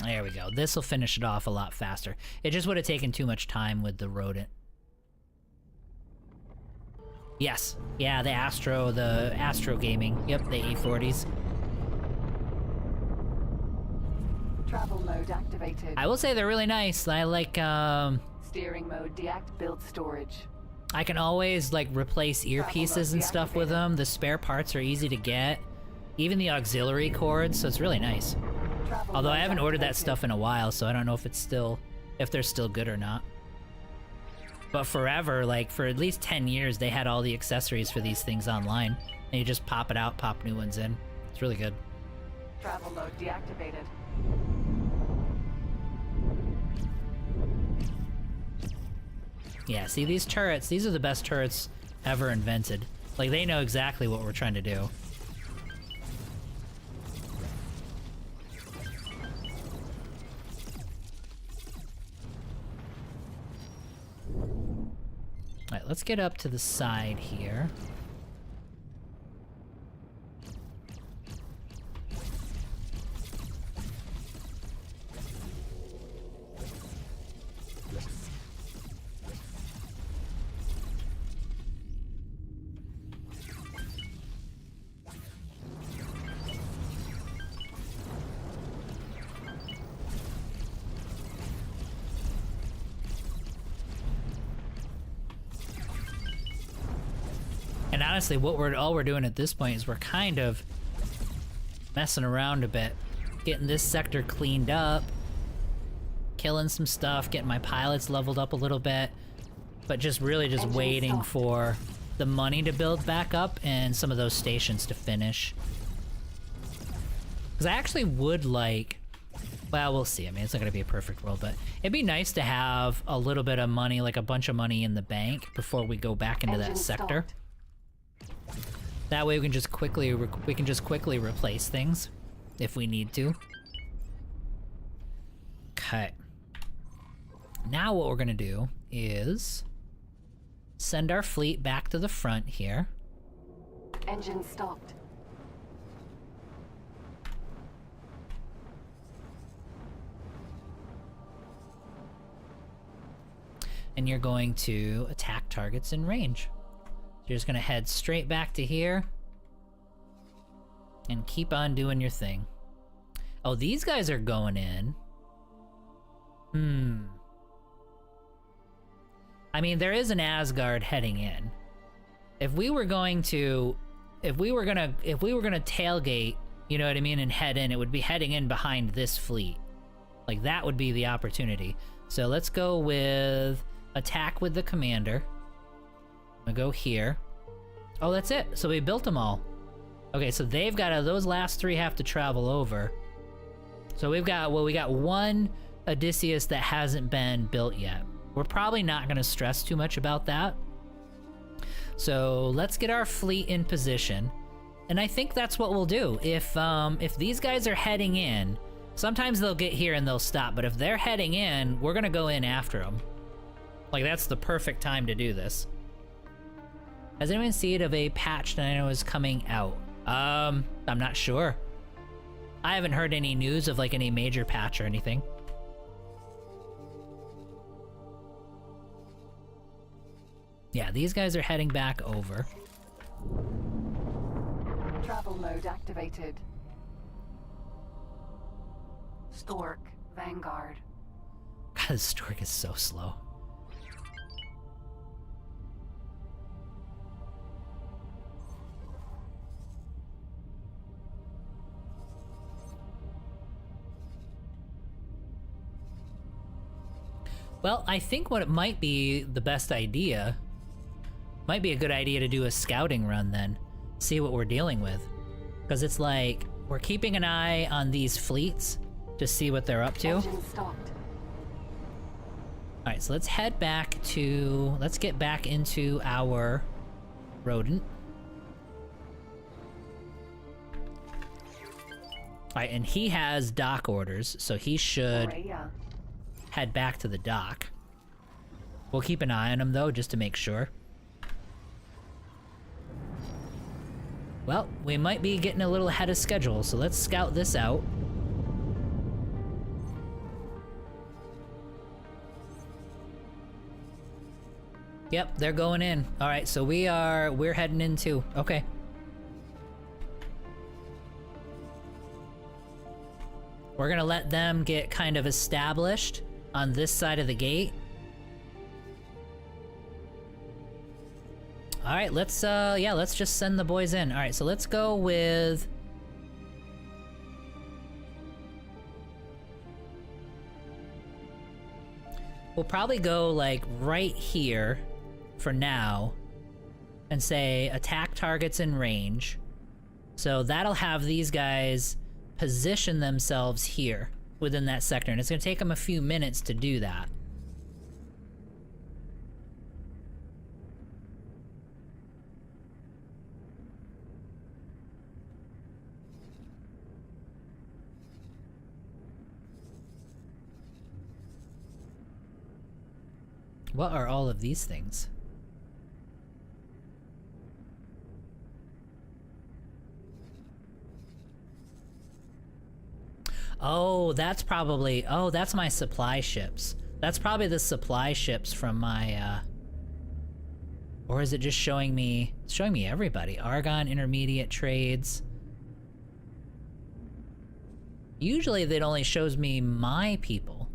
There we go. This will finish it off a lot faster. It just would have taken too much time with the rodent. Yes. Yeah, the Astro Gaming. Yep, the A40s. Travel mode activated. I will say they're really nice. I like, Steering mode build storage. I can always, like, replace earpieces and stuff with them. The spare parts are easy to get. Even the auxiliary cords, so it's really nice. Travel Although I mode haven't ordered that activated. stuff in a while, so I don't know if it's still... if they're still good or not. But forever, like, for at least 10 years, they had all the accessories for these things online. And you just pop it out, pop new ones in. It's really good. Travel mode deactivated. Yeah, see these turrets? These are the best turrets ever invented. Like, they know exactly what we're trying to do. Alright, let's get up to the side here. And honestly, all we're doing at this point is we're kind of messing around a bit. Getting this sector cleaned up, killing some stuff, getting my pilots leveled up a little bit, but just really just Engine waiting stopped. for the money to build back up and some of those stations to finish. Because I actually would like... Well, we'll see. I mean, it's not going to be a perfect world, but it'd be nice to have a little bit of money, like a bunch of money in the bank before we go back into that Engine sector. stopped. That way we can just quickly replace things if we need to. Okay. Now what we're gonna do is send our fleet back to the front here. Engine stopped. And you're going to attack targets in range. You're just gonna head straight back to here and keep on doing your thing. Oh, these guys are going in. Hmm. I mean, there is an Asgard heading in. If we were gonna tailgate, you know what I mean, and head in, it would be heading in behind this fleet. Like, that would be the opportunity. So let's go with attack with the commander. I'm gonna go here. Oh, that's it. So we built them all. Okay, so they've got those last three have to travel over. So we got one Odysseus that hasn't been built yet. We're probably not gonna stress too much about that. So let's get our fleet in position. And I think that's what we'll do. If these guys are heading in, sometimes they'll get here and they'll stop, but if they're heading in, we're gonna go in after them. Like, that's the perfect time to do this. Has anyone seen of a patch that I know is coming out? I'm not sure. I haven't heard any news of like any major patch or anything. Yeah, these guys are heading back over. Travel mode activated. Stork, Vanguard. God, this Stork is so slow. Well, I think what it might be the best idea, might be a good idea to do a scouting run then. See what we're dealing with. Because it's like, we're keeping an eye on these fleets to see what they're up to. Engine stopped. Alright, so let's head back to, let's get back into our rodent. Alright, and he has dock orders, so he should Rhea. head back to the dock. We'll keep an eye on him though, just to make sure. Well, we might be getting a little ahead of schedule, so let's scout this out. Yep, they're going in. Alright, so we're heading in too. Okay. We're gonna let them get kind of established on this side of the gate. All right, let's just send the boys in. All right, so let's go with we'll probably go like right here for now and say attack targets in range. So that'll have these guys position themselves here within that sector, and it's gonna take them a few minutes to do that. What are all of these things? Oh, that's probably... Oh, that's my supply ships. That's probably the supply ships from my, Or is it just showing me... It's showing me everybody. Argon, intermediate trades. Usually it only shows me my people.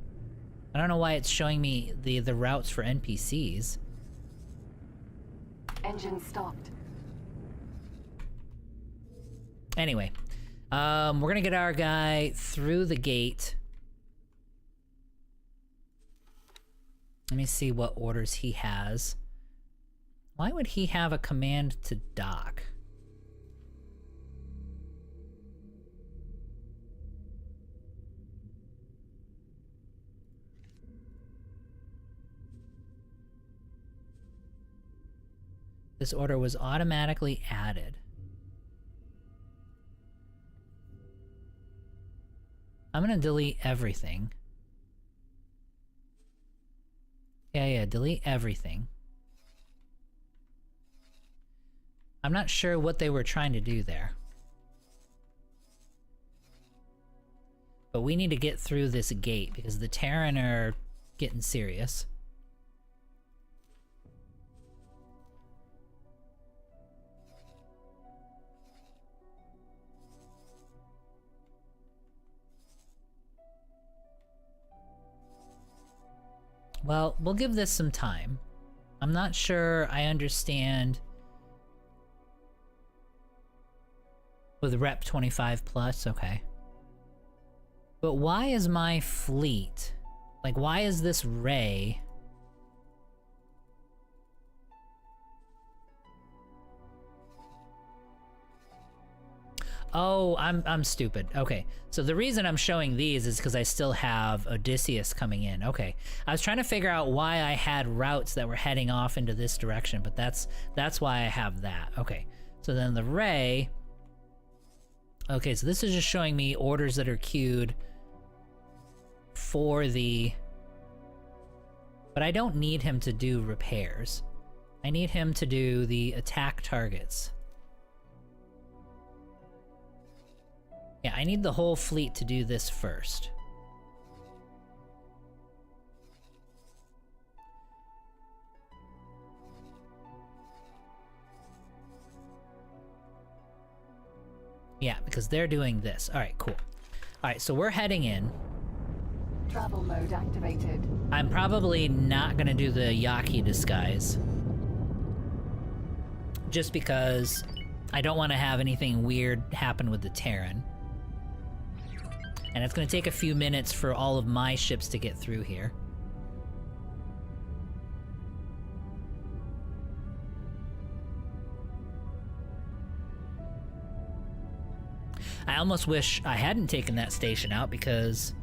I don't know why it's showing me the routes for NPCs. Engine stopped. Anyway, we're gonna get our guy through the gate. Let me see what orders he has. Why would he have a command to dock? This order was automatically added. I'm gonna delete everything. Yeah, delete everything. I'm not sure what they were trying to do there. But we need to get through this gate because the Terran are getting serious. Well, we'll give this some time. I'm not sure I understand with Rep 25 plus, okay. But why is my fleet, like why is this Ray? Oh, I'm stupid. Okay, so the reason I'm showing these is because I still have Odysseus coming in. Okay, I was trying to figure out why I had routes that were heading off into this direction, but that's why I have that. Okay, so then the Ray. Okay, so this is just showing me orders that are queued for the. But I don't need him to do repairs. I need him to do the attack targets. Yeah, I need the whole fleet to do this first. Yeah, because they're doing this. All right, cool. All right, so we're heading in. Travel mode activated. I'm probably not gonna do the Yaki disguise. Just because I don't want to have anything weird happen with the Terran. And it's gonna take a few minutes for all of my ships to get through here. I almost wish I hadn't taken that station out because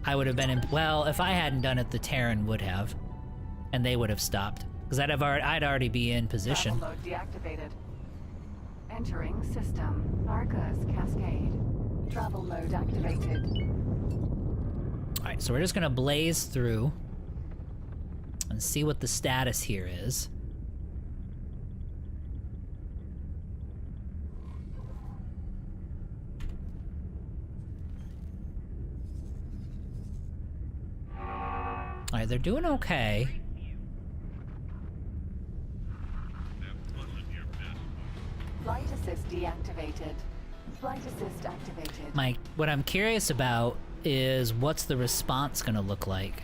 I would have been in. Well, if I hadn't done it, the Terran would have, and they would have stopped because I'd already be in position. Travel mode deactivated. Entering system. Argus Cascade. Travel mode activated. All right, so we're just gonna blaze through and see what the status here is. All right, they're doing okay. Flight assist deactivated. Flight assist activated. What I'm curious about is what's the response gonna look like?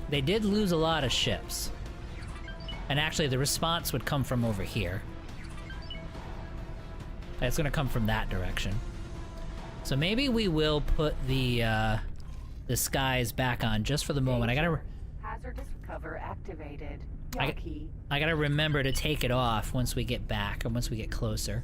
They did lose a lot of ships. And actually the response would come from over here. It's gonna come from that direction. So maybe we will put the skies back on just for the moment. Hazardous cover activated. I Yaki. gotta remember to take it off once we get back, or once we get closer.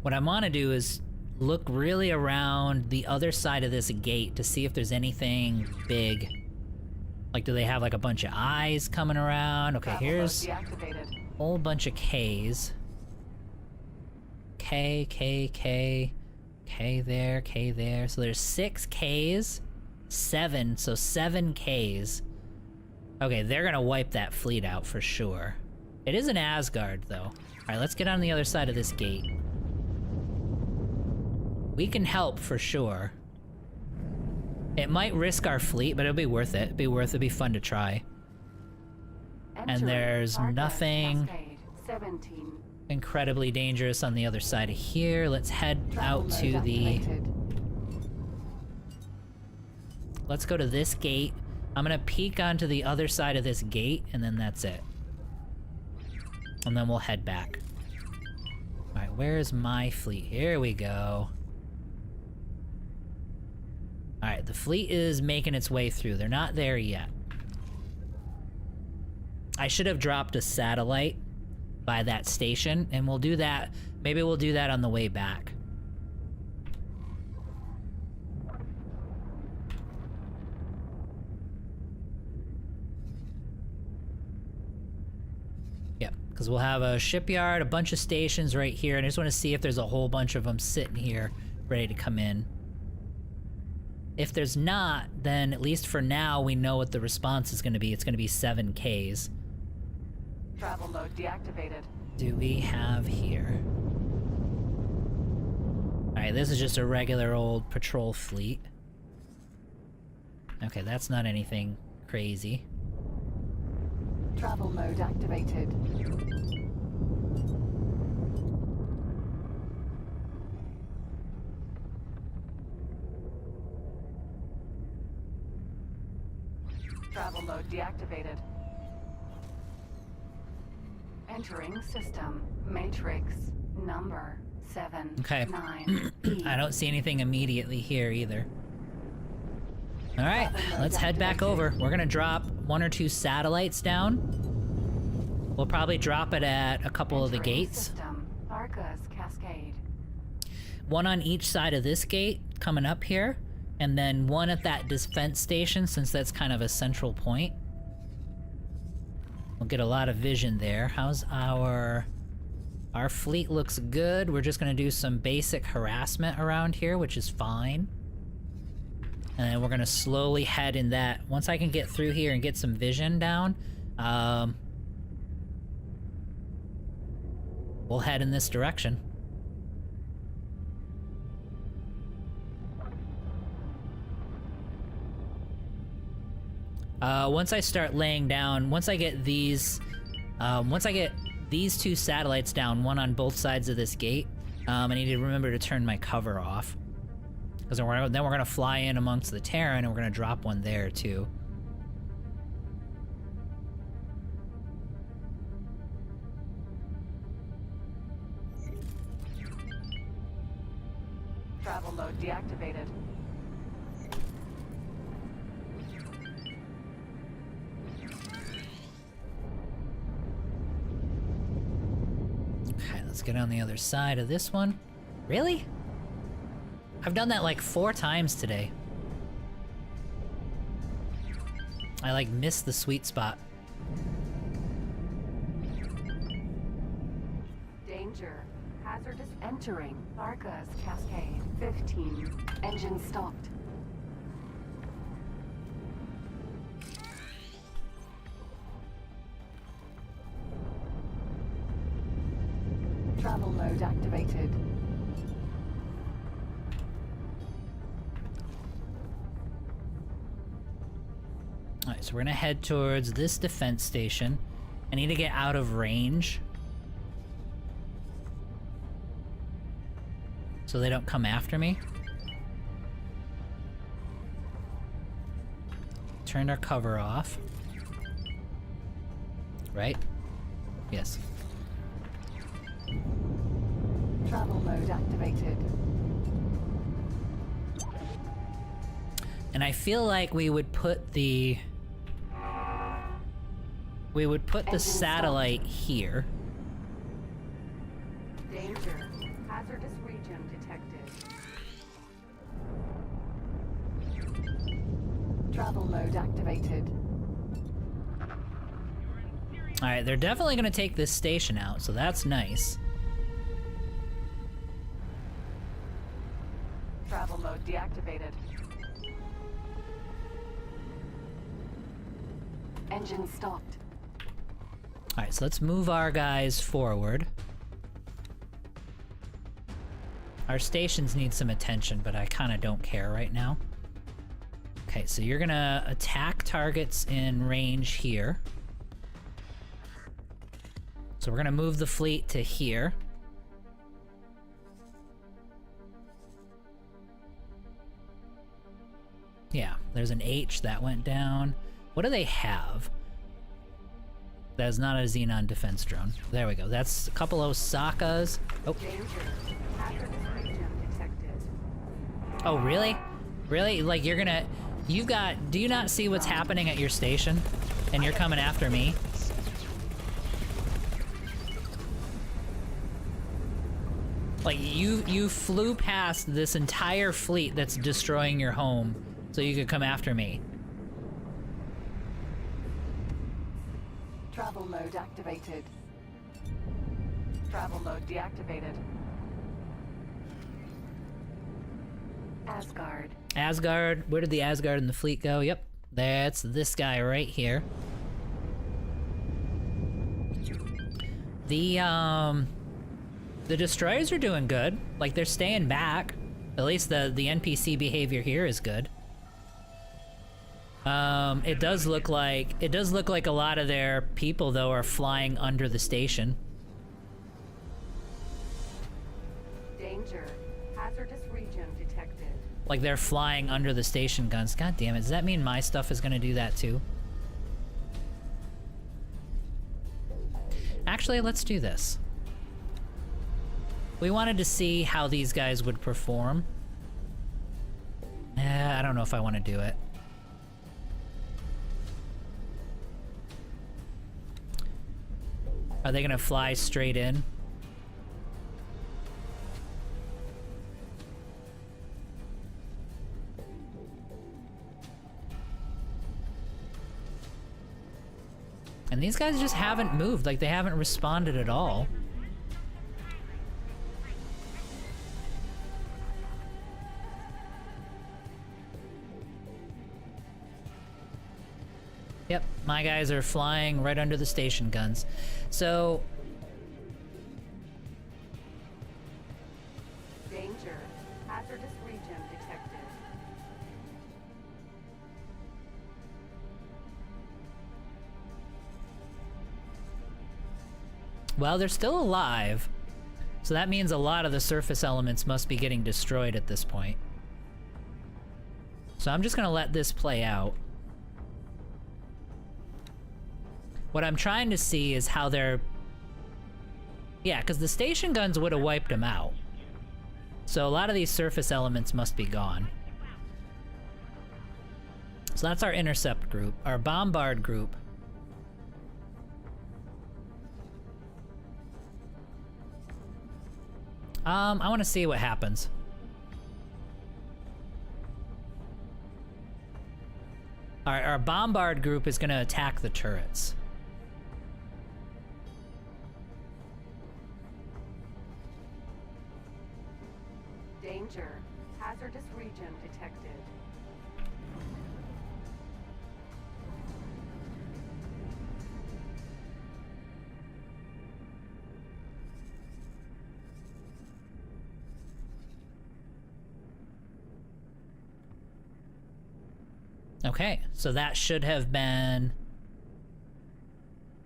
What I want to do is look really around the other side of this gate to see if there's anything big. Like, do they have like a bunch of eyes coming around? Okay, Travel here's mode deactivated. a whole bunch of Ks. K, K, K, K there, K there. So there's 6 Ks, 7, so 7 Ks. Okay, they're gonna wipe that fleet out for sure. It is an Asgard though. All right, let's get on the other side of this gate. We can help for sure. It might risk our fleet, but it'll be worth it. It'd be fun to try. Entering there's Argus nothing- Cascade. 17. Incredibly dangerous on the other side of here. Let's head Travel out mode to the... activated. Let's go to this gate. I'm gonna peek onto the other side of this gate, and then that's it. And then we'll head back. Alright, where's my fleet? Here we go. Alright, the fleet is making its way through. They're not there yet. I should have dropped a satellite by that station, and we'll do that. Maybe we'll do that on the way back. Yep, because we'll have a shipyard, a bunch of stations right here, and I just want to see if there's a whole bunch of them sitting here ready to come in. If there's not, then at least for now we know what the response is going to be. It's going to be 7 Ks. Travel mode deactivated. Do we have here? Alright, this is just a regular old patrol fleet. Okay, that's not anything crazy. Travel mode activated. Travel mode deactivated. Entering system. Matrix. Number 7. Okay. 9. I don't see anything immediately here either. Alright, let's head back over. We're gonna drop 1 or 2 satellites down. We'll probably drop it at a couple of the gates. System. Arcus Cascade. One on each side of this gate coming up here, and then one at that defense station since that's kind of a central point. We'll get a lot of vision there. How's our fleet looks good. We're just gonna do some basic harassment around here, which is fine. And then we're gonna slowly head in that. Once I can get through here and get some vision down, we'll head in this direction. Once I start laying down, once I get these 2 satellites down, one on both sides of this gate, I need to remember to turn my cover off. Because then we're gonna fly in amongst the Terran and we're gonna drop one there too. Travel mode deactivated. Okay, let's get on the other side of this one. Really? I've done that like 4 times today. I like missed the sweet spot. Danger. Hazardous entering. Arcus Cascade. 15. Engine stopped. Travel mode activated. Alright, so we're gonna head towards this defense station. I need to get out of range, so they don't come after me. Turned our cover off. Right? Yes. Travel mode activated. And I feel like we would put the satellite here. Danger. Hazardous region detected. Travel mode activated. Alright, they're definitely gonna take this station out, so that's nice. Travel mode deactivated. Engine stopped. Alright, so let's move our guys forward. Our stations need some attention, but I kinda don't care right now. Okay, so you're gonna attack targets in range here. So we're gonna move the fleet to here. Yeah, there's an H that went down. What do they have? That is not a Xenon defense drone. There we go. That's a couple of Osakas. Oh. Danger. Hazardous region detected. Oh, really? Really? Like, you're gonna... do you not see what's happening at your station? And you're coming after me? Like, you flew past this entire fleet that's destroying your home so you could come after me. Travel mode activated. Travel mode deactivated. Asgard. Asgard, where did the Asgard and the fleet go? Yep, that's this guy right here. The destroyers are doing good. Like, they're staying back. At least the NPC behavior here is good. It does look like a lot of their people though are flying under the station. Danger. Hazardous region detected. Like they're flying under the station guns. God damn it, does that mean my stuff is gonna do that too? Actually, let's do this. We wanted to see how these guys would perform. I don't know if I want to do it. Are they gonna fly straight in? And these guys just haven't moved, like they haven't responded at all. Yep, my guys are flying right under the station guns. So... Danger. Hazardous region detected. Well, they're still alive. So that means a lot of the surface elements must be getting destroyed at this point. So I'm just gonna let this play out. What I'm trying to see is how they're... Yeah, because the station guns would have wiped them out. So a lot of these surface elements must be gone. So that's our intercept group. Our bombard group. I want to see what happens. Our bombard group is going to attack the turrets. Danger. Hazardous region detected. Okay, so that should have been...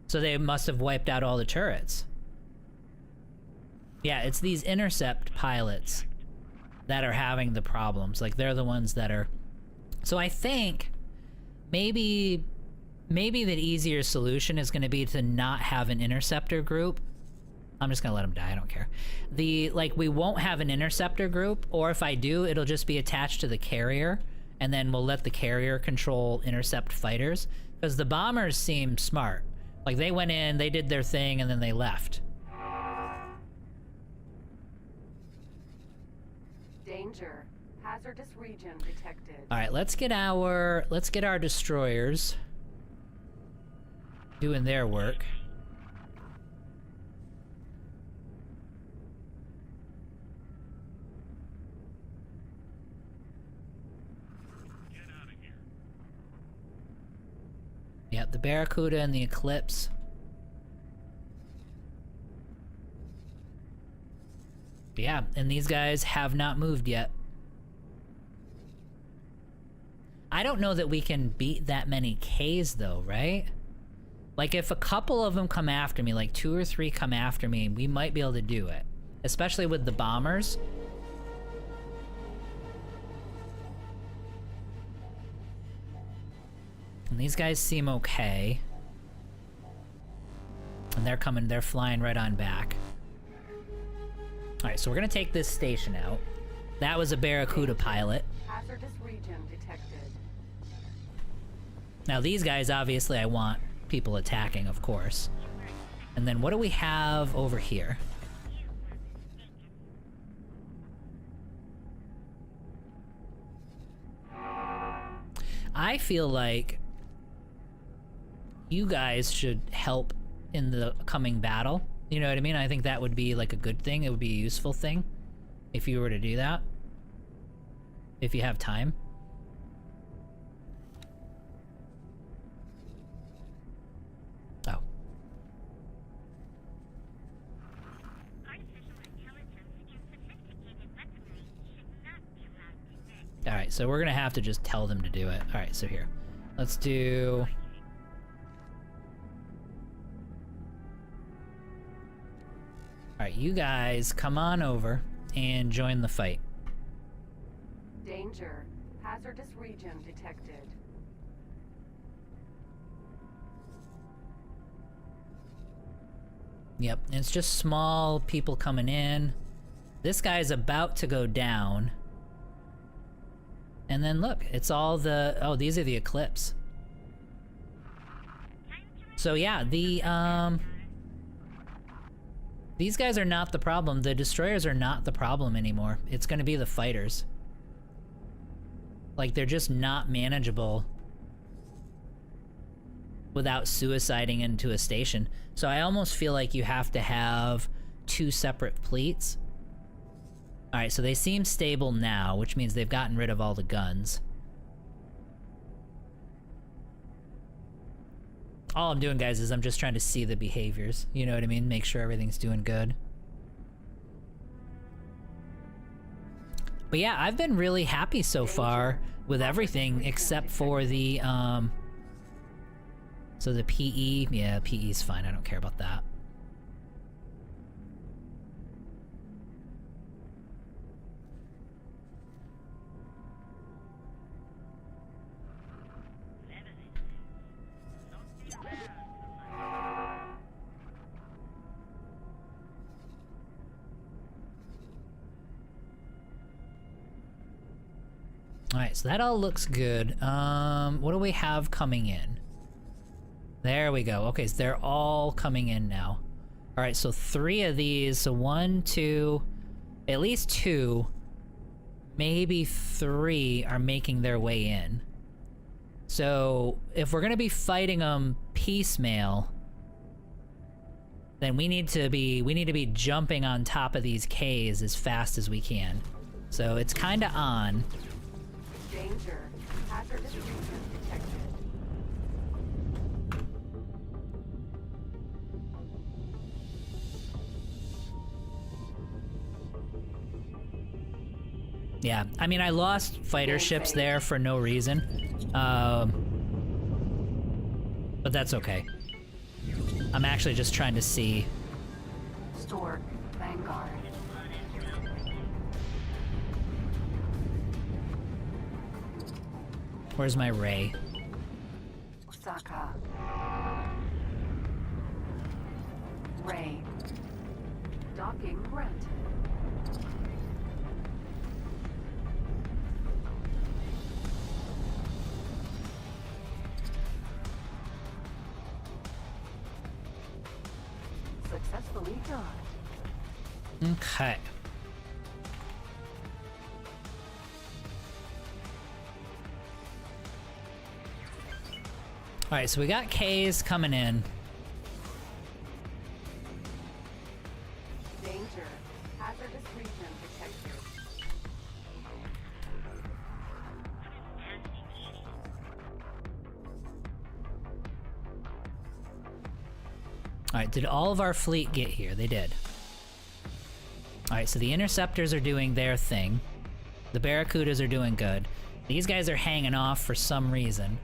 So they must have wiped out all the turrets. Yeah, it's these intercept pilots that are having the problems. Like, they're the ones that are... So I think maybe the easier solution is going to be to not have an interceptor group. I'm just going to let them die, I don't care. We won't have an interceptor group, or if I do, it'll just be attached to the carrier, and then we'll let the carrier control intercept fighters, because the bombers seem smart. Like, they went in, they did their thing, and then they left. Danger. Hazardous region detected. All right, let's get our destroyers doing their work. Get out of here. Yep, the Barracuda and the Eclipse. Yeah, and these guys have not moved yet. I don't know that we can beat that many Ks though, right? Like, if a couple of them come after me, like 2 or 3 come after me, we might be able to do it. Especially with the bombers. And these guys seem okay. And they're flying right on back. Alright, so we're gonna take this station out. That was a Barracuda pilot. Hazardous region detected. Now these guys, obviously, I want people attacking, of course. And then what do we have over here? I feel like you guys should help in the coming battle. You know what I mean? I think that would be like a good thing. It would be a useful thing if you were to do that. If you have time. Oh. Artificial intelligence and sophisticated weaponry should not be allowed to live. Alright, so we're gonna have to just tell them to do it. Alright, so here. Let's do... Alright, you guys come on over and join the fight. Danger. Hazardous region detected. Yep, and it's just small people coming in. This guy's about to go down. And then look, it's all the... Oh, these are the Eclipse. So yeah, these guys are not the problem. The destroyers are not the problem anymore. It's gonna be the fighters. Like, they're just not manageable without suiciding into a station. So I almost feel like you have to have 2 separate fleets. Alright, so they seem stable now, which means they've gotten rid of all the guns. All I'm doing, guys, is I'm just trying to see the behaviors. You know what I mean? Make sure everything's doing good. But yeah, I've been really happy so far with everything except for the, so the PE, yeah, PE's fine, I don't care about that. Alright, so that all looks good. What do we have coming in? There we go. Okay, so they're all coming in now. Alright, so 3 of these. So 1, 2, at least 2, maybe 3 are making their way in. So if we're gonna be fighting them piecemeal, then we need to be jumping on top of these Ks as fast as we can. So it's kinda on. Danger. Hazardous region detected. Yeah, I mean, I lost fighter ships there for no reason. But that's okay. I'm actually just trying to see. Stork. Vanguard. Where's my Ray? Osaka. Ray. Docking granted. Successfully done. Okay. Alright, so we got Ks coming in. Danger. Hazardous region detected. Alright, did all of our fleet get here? They did. Alright, so the interceptors are doing their thing. The Barracudas are doing good. These guys are hanging off for some reason.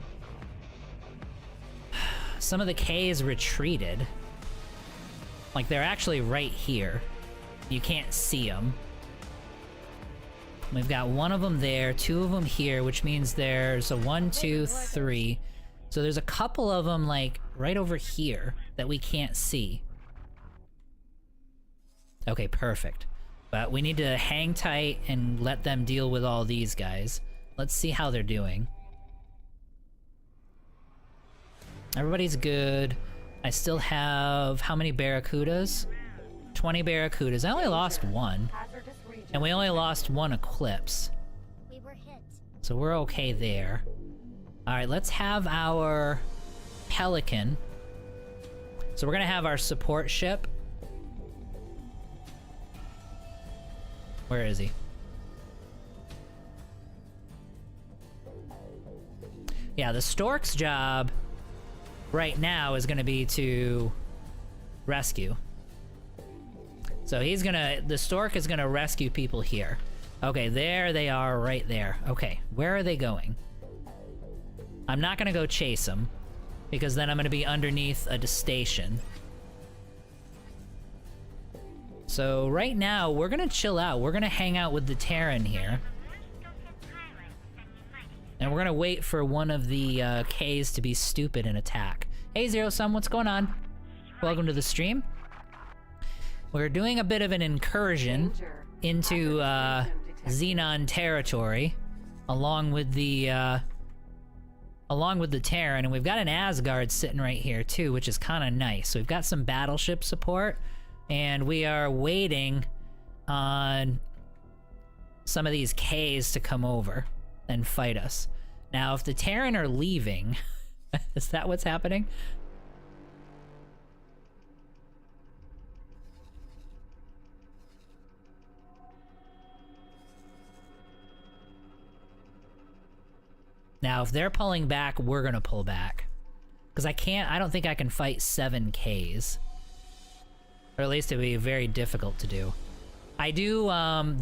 Some of the Ks retreated. Like, they're actually right here. You can't see them. We've got 1 of them there, 2 of them here, which means there's a 1, 2, 3. So there's a couple of them, like, right over here that we can't see. Okay, perfect. But we need to hang tight and let them deal with all these guys. Let's see how they're doing. Everybody's good. I still have... how many Barracudas? 20 Barracudas. I only lost 1. Hazardous region. And we only lost 1 Eclipse. We were hit. So we're okay there. Alright, let's have our Pelican. So we're gonna have our support ship. Where is he? Yeah, the Stork's job right now is gonna be to rescue. So he's gonna... the Stork is gonna rescue people here. Okay, there they are right there. Okay, where are they going? I'm not gonna go chase him, because then I'm gonna be underneath a station. So right now, we're gonna chill out. We're gonna hang out with the Terran here. And we're gonna wait for one of the Ks to be stupid and attack. Hey Zero Sum, what's going on? Welcome to the stream. We're doing a bit of an incursion into Xenon territory, along with the Terran, and we've got an Asgard sitting right here too, which is kind of nice. So we've got some battleship support, and we are waiting on some of these Ks to come over and fight us. Now, if the Terran are leaving, is that what's happening? Now, if they're pulling back, we're gonna pull back. Because I don't think I can fight 7 Ks. Or at least it would be very difficult to do. I do,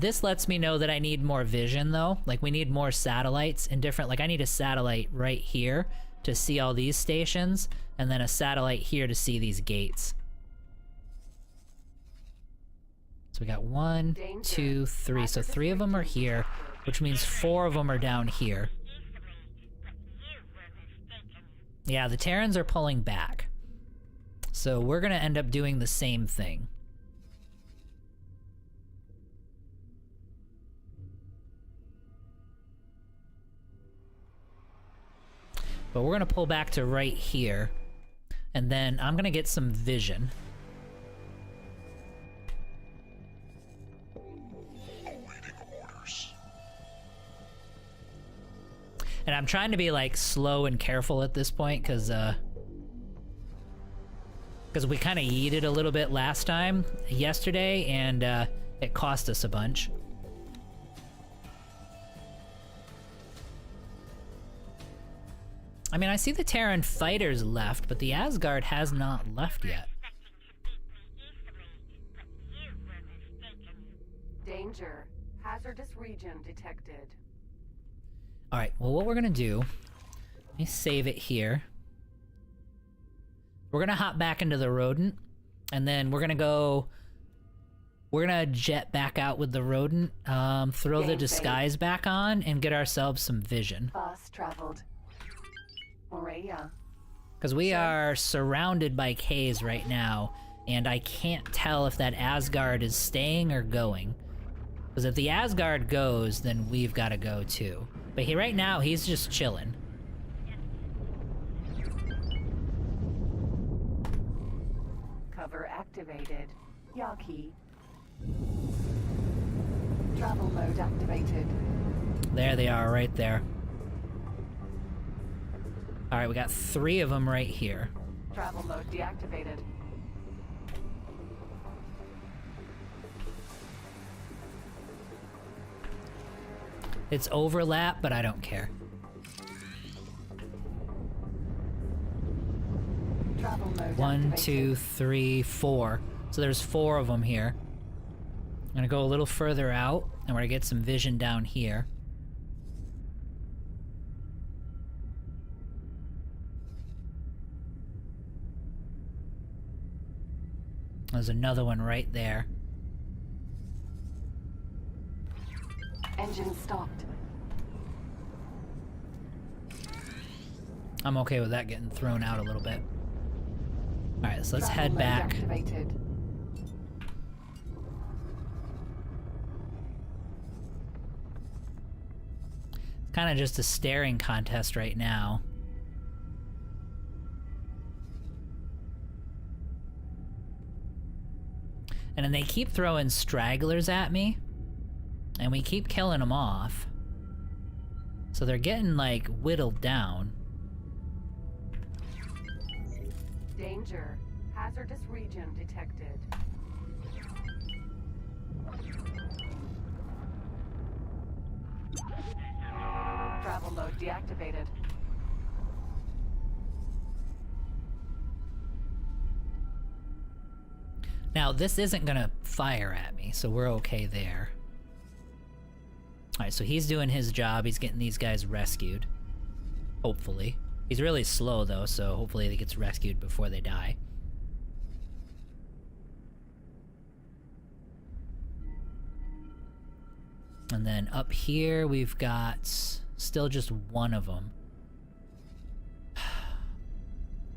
this lets me know that I need more vision though. Like we need more satellites in different, like I need a satellite right here to see all these stations, and then a satellite here to see these gates. So we got 1, 2, 3. So 3 of them are here, which means 4 of them are down here. Yeah, the Terrans are pulling back. So we're gonna end up doing the same thing. But we're gonna pull back to right here. And then I'm gonna get some vision. And I'm trying to be like slow and careful at this point, because we kind of yeeted a little bit last time, yesterday, and it cost us a bunch. I mean, I see the Terran fighters left, but the Asgard has not left yet. Danger. Hazardous region detected. Alright, well what we're gonna do, let me save it here. We're gonna hop back into the Rodent, and then we're gonna jet back out with the Rodent, throw the disguise back on, and get ourselves some vision. Fast traveled. Morea. Because we are surrounded by Ks right now, and I can't tell if that Asgard is staying or going. Because if the Asgard goes, then we've gotta go too. But right now, he's just chilling. Cover activated. Yaki. Travel mode activated. There they are, right there. Alright, we got 3 of them right here. Travel mode deactivated. It's overlap, but I don't care. Travel mode 1, activated. 2, 3, 4. So there's 4 of them here. I'm gonna go a little further out, and we're gonna get some vision down here. There's another one right there. Engine stopped. I'm okay with that getting thrown out a little bit. Alright, so let's Travel head mode back. Activated. It's kind of just a staring contest right now. And then they keep throwing stragglers at me, and we keep killing them off. So they're getting, like, whittled down. Danger. Hazardous region detected. Travel mode deactivated. Now, this isn't gonna fire at me, so we're okay there. Alright, so he's doing his job. He's getting these guys rescued. Hopefully. He's really slow though, so hopefully he gets rescued before they die. And then up here we've got still just one of them.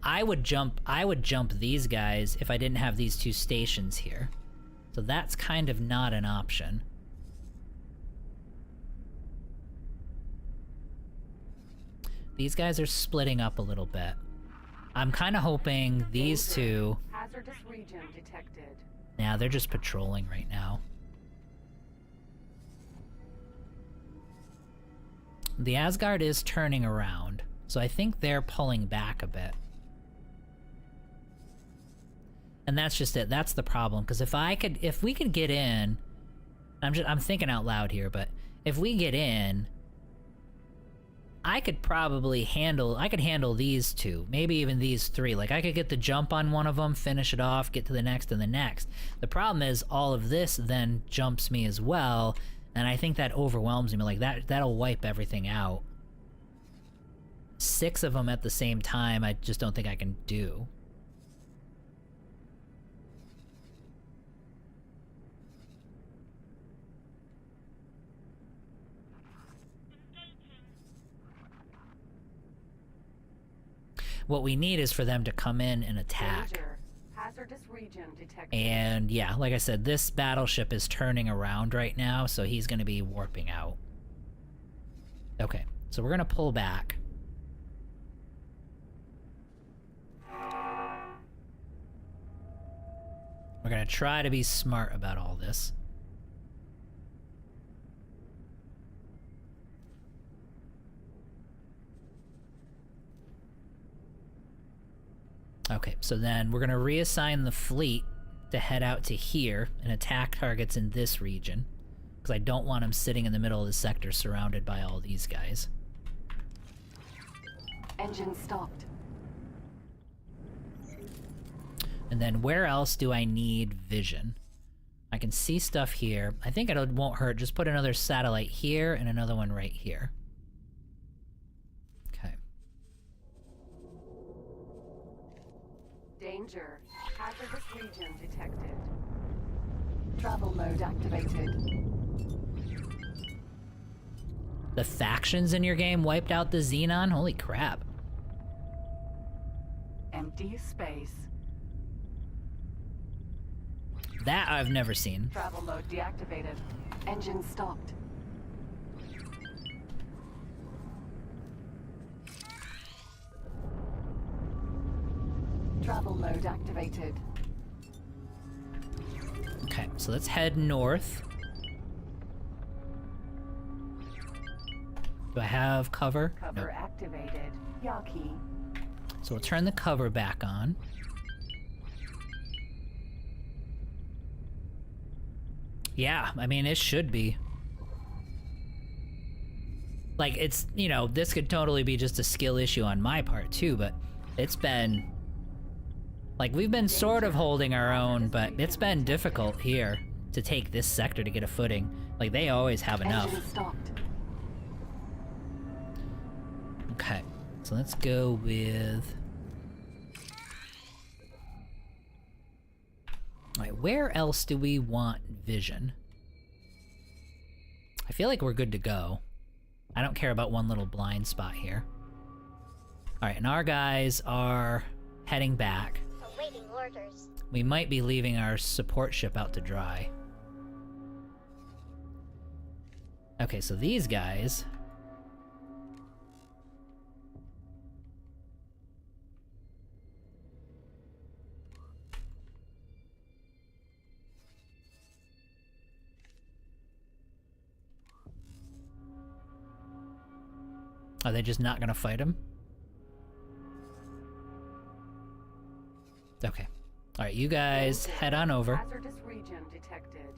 I would jump these guys if I didn't have these two stations here. So that's kind of not an option. These guys are splitting up a little bit. I'm kind of hoping these two... Hazardous region detected. Nah, they're just patrolling right now. The Asgard is turning around, so I think they're pulling back a bit. And that's just it. That's the problem. Because if we could get in, I'm thinking out loud here, but if we get in, I could handle these two, maybe even these three. Like I could get the jump on one of them, finish it off, get to the next and the next. The problem is all of this then jumps me as well, and I think that overwhelms me. Like that'll wipe everything out. 6 of them at the same time, I just don't think I can do. What we need is for them to come in and attack. Danger. Hazardous region detected. And yeah, like I said, this battleship is turning around right now, so he's going to be warping out. Okay, so we're going to pull back. We're going to try to be smart about all this. Okay, so then we're going to reassign the fleet to head out to here and attack targets in this region. Because I don't want them sitting in the middle of the sector surrounded by all these guys. Engine stopped. And then where else do I need vision? I can see stuff here. I think it won't hurt. Just put another satellite here and another one right here. Okay. Danger. Hazardous region detected. Travel mode activated. The factions in your game wiped out the Xenon? Holy crap. Empty space. That I've never seen. Travel mode deactivated. Engine stopped. Travel mode activated. Okay, so let's head north. Do I have cover? Cover No. activated. Yaki. So we'll turn the cover back on. Yeah, I mean, it should be. Like, it's, you know, this could totally be just a skill issue on my part, too, but it's been... Like, we've been sort of holding our own, but it's been difficult here to take this sector to get a footing. Like, they always have enough. Engine stopped. Okay, so let's go with... Alright, where else do we want vision? I feel like we're good to go. I don't care about one little blind spot here. Alright, and our guys are heading back. Awaiting orders. We might be leaving our support ship out to dry. Okay, so these guys... Are they just not gonna fight him? Okay. Alright, you guys head on over. Hazardous region detected.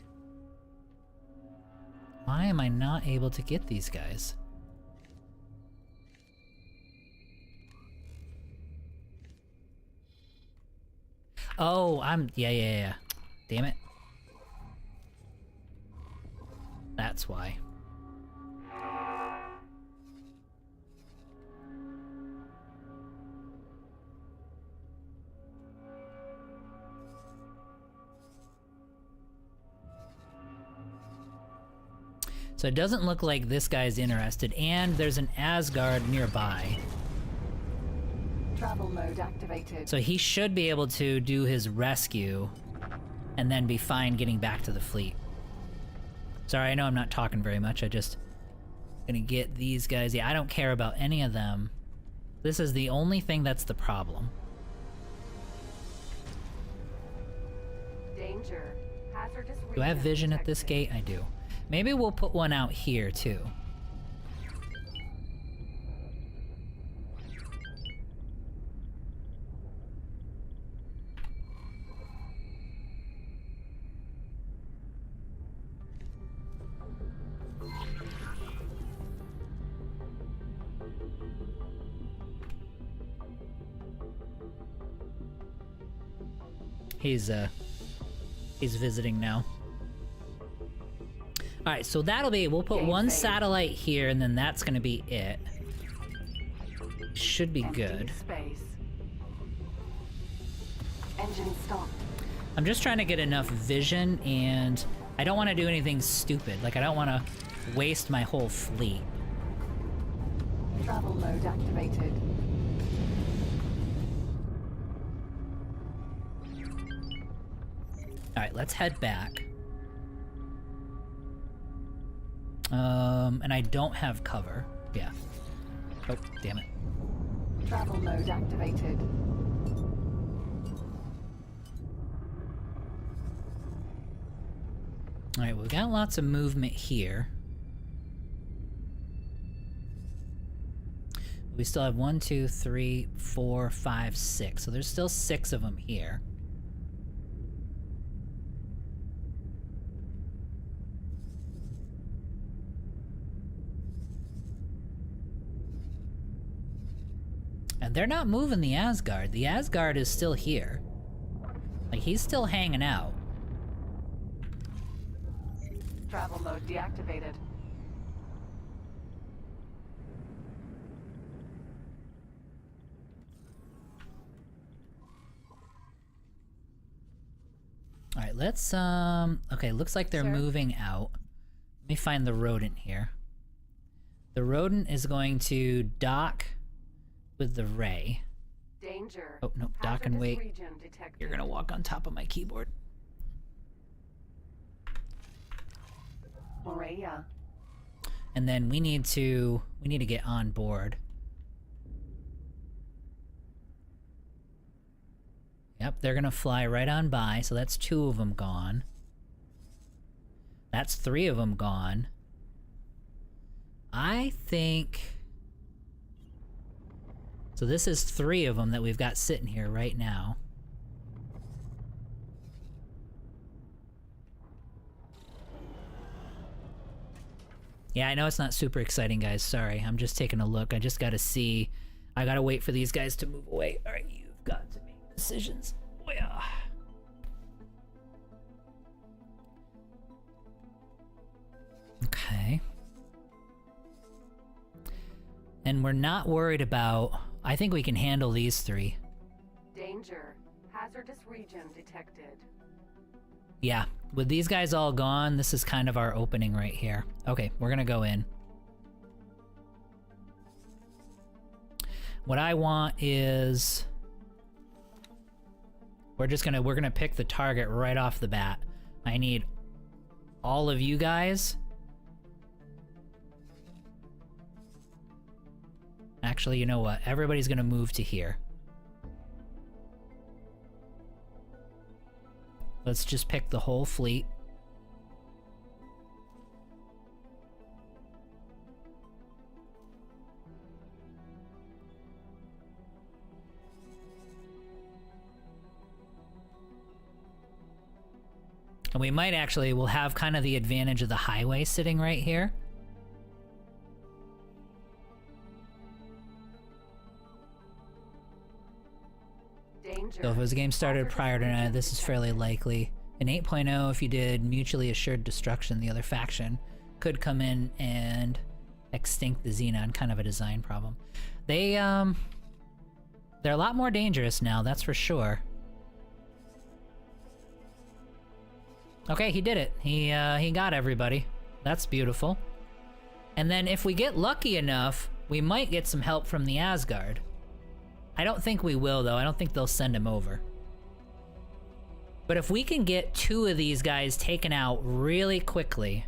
Why am I not able to get these guys? Oh, yeah. Damn it. That's why. So it doesn't look like this guy's interested, and there's an Asgard nearby. Travel mode activated. So he should be able to do his rescue and then be fine getting back to the fleet. Sorry, I know I'm not talking very much. I just gonna get these guys. Yeah, I don't care about any of them. This is the only thing that's the problem. Danger. Hazardous Do I have region vision at this detected. gate? I do. Maybe we'll put one out here too. He's visiting now. Alright, so that'll be, we'll put one satellite here and then that's gonna be it. Should be Empty good. Space. Engine stopped. I'm just trying to get enough vision, and I don't want to do anything stupid. Like, I don't want to waste my whole fleet. Travel mode activated. Alright, let's head back. And I don't have cover. Yeah. Oh, damn it. Travel mode activated. Alright, we've got lots of movement here. We still have 1, 2, 3, 4, 5, 6. So there's still 6 of them here. And they're not moving the Asgard. The Asgard is still here. Like, he's still hanging out. Travel mode deactivated. Alright, let's, okay, looks like they're moving out. Let me find the rodent here. The rodent is going to dock with the ray. Danger. Oh, no, dock and Hazardous wait. region detected. You're gonna walk on top of my keyboard. Morea. And then we need to get on board. Yep, they're gonna fly right on by, so that's 2 of them gone. That's 3 of them gone. I think... So this is 3 of them that we've got sitting here right now. Yeah, I know it's not super exciting, guys. Sorry, I'm just taking a look. I just gotta see. I gotta wait for these guys to move away. Alright, you've got to make decisions. Oh, yeah. Okay. And we're not worried about... I think we can handle these 3. Danger. Hazardous region detected. Yeah, with these guys all gone, this is kind of our opening right here. Okay, we're gonna go in. What I want is... we're gonna pick the target right off the bat. I need all of you guys. Actually, you know what? Everybody's gonna move to here. Let's just pick the whole fleet. And we might actually, we'll have kind of the advantage of the highway sitting right here. Danger. So if it was a game started Hazardous prior to region this is fairly detected. likely. In 8.0, if you did mutually assured destruction, the other faction could come in and extinct the Xenon, kind of a design problem. They're a lot more dangerous now, that's for sure. Okay, he did it. He got everybody. That's beautiful. And then if we get lucky enough, we might get some help from the Asgard. I don't think we will, though. I don't think they'll send him over. But if we can get 2 of these guys taken out really quickly,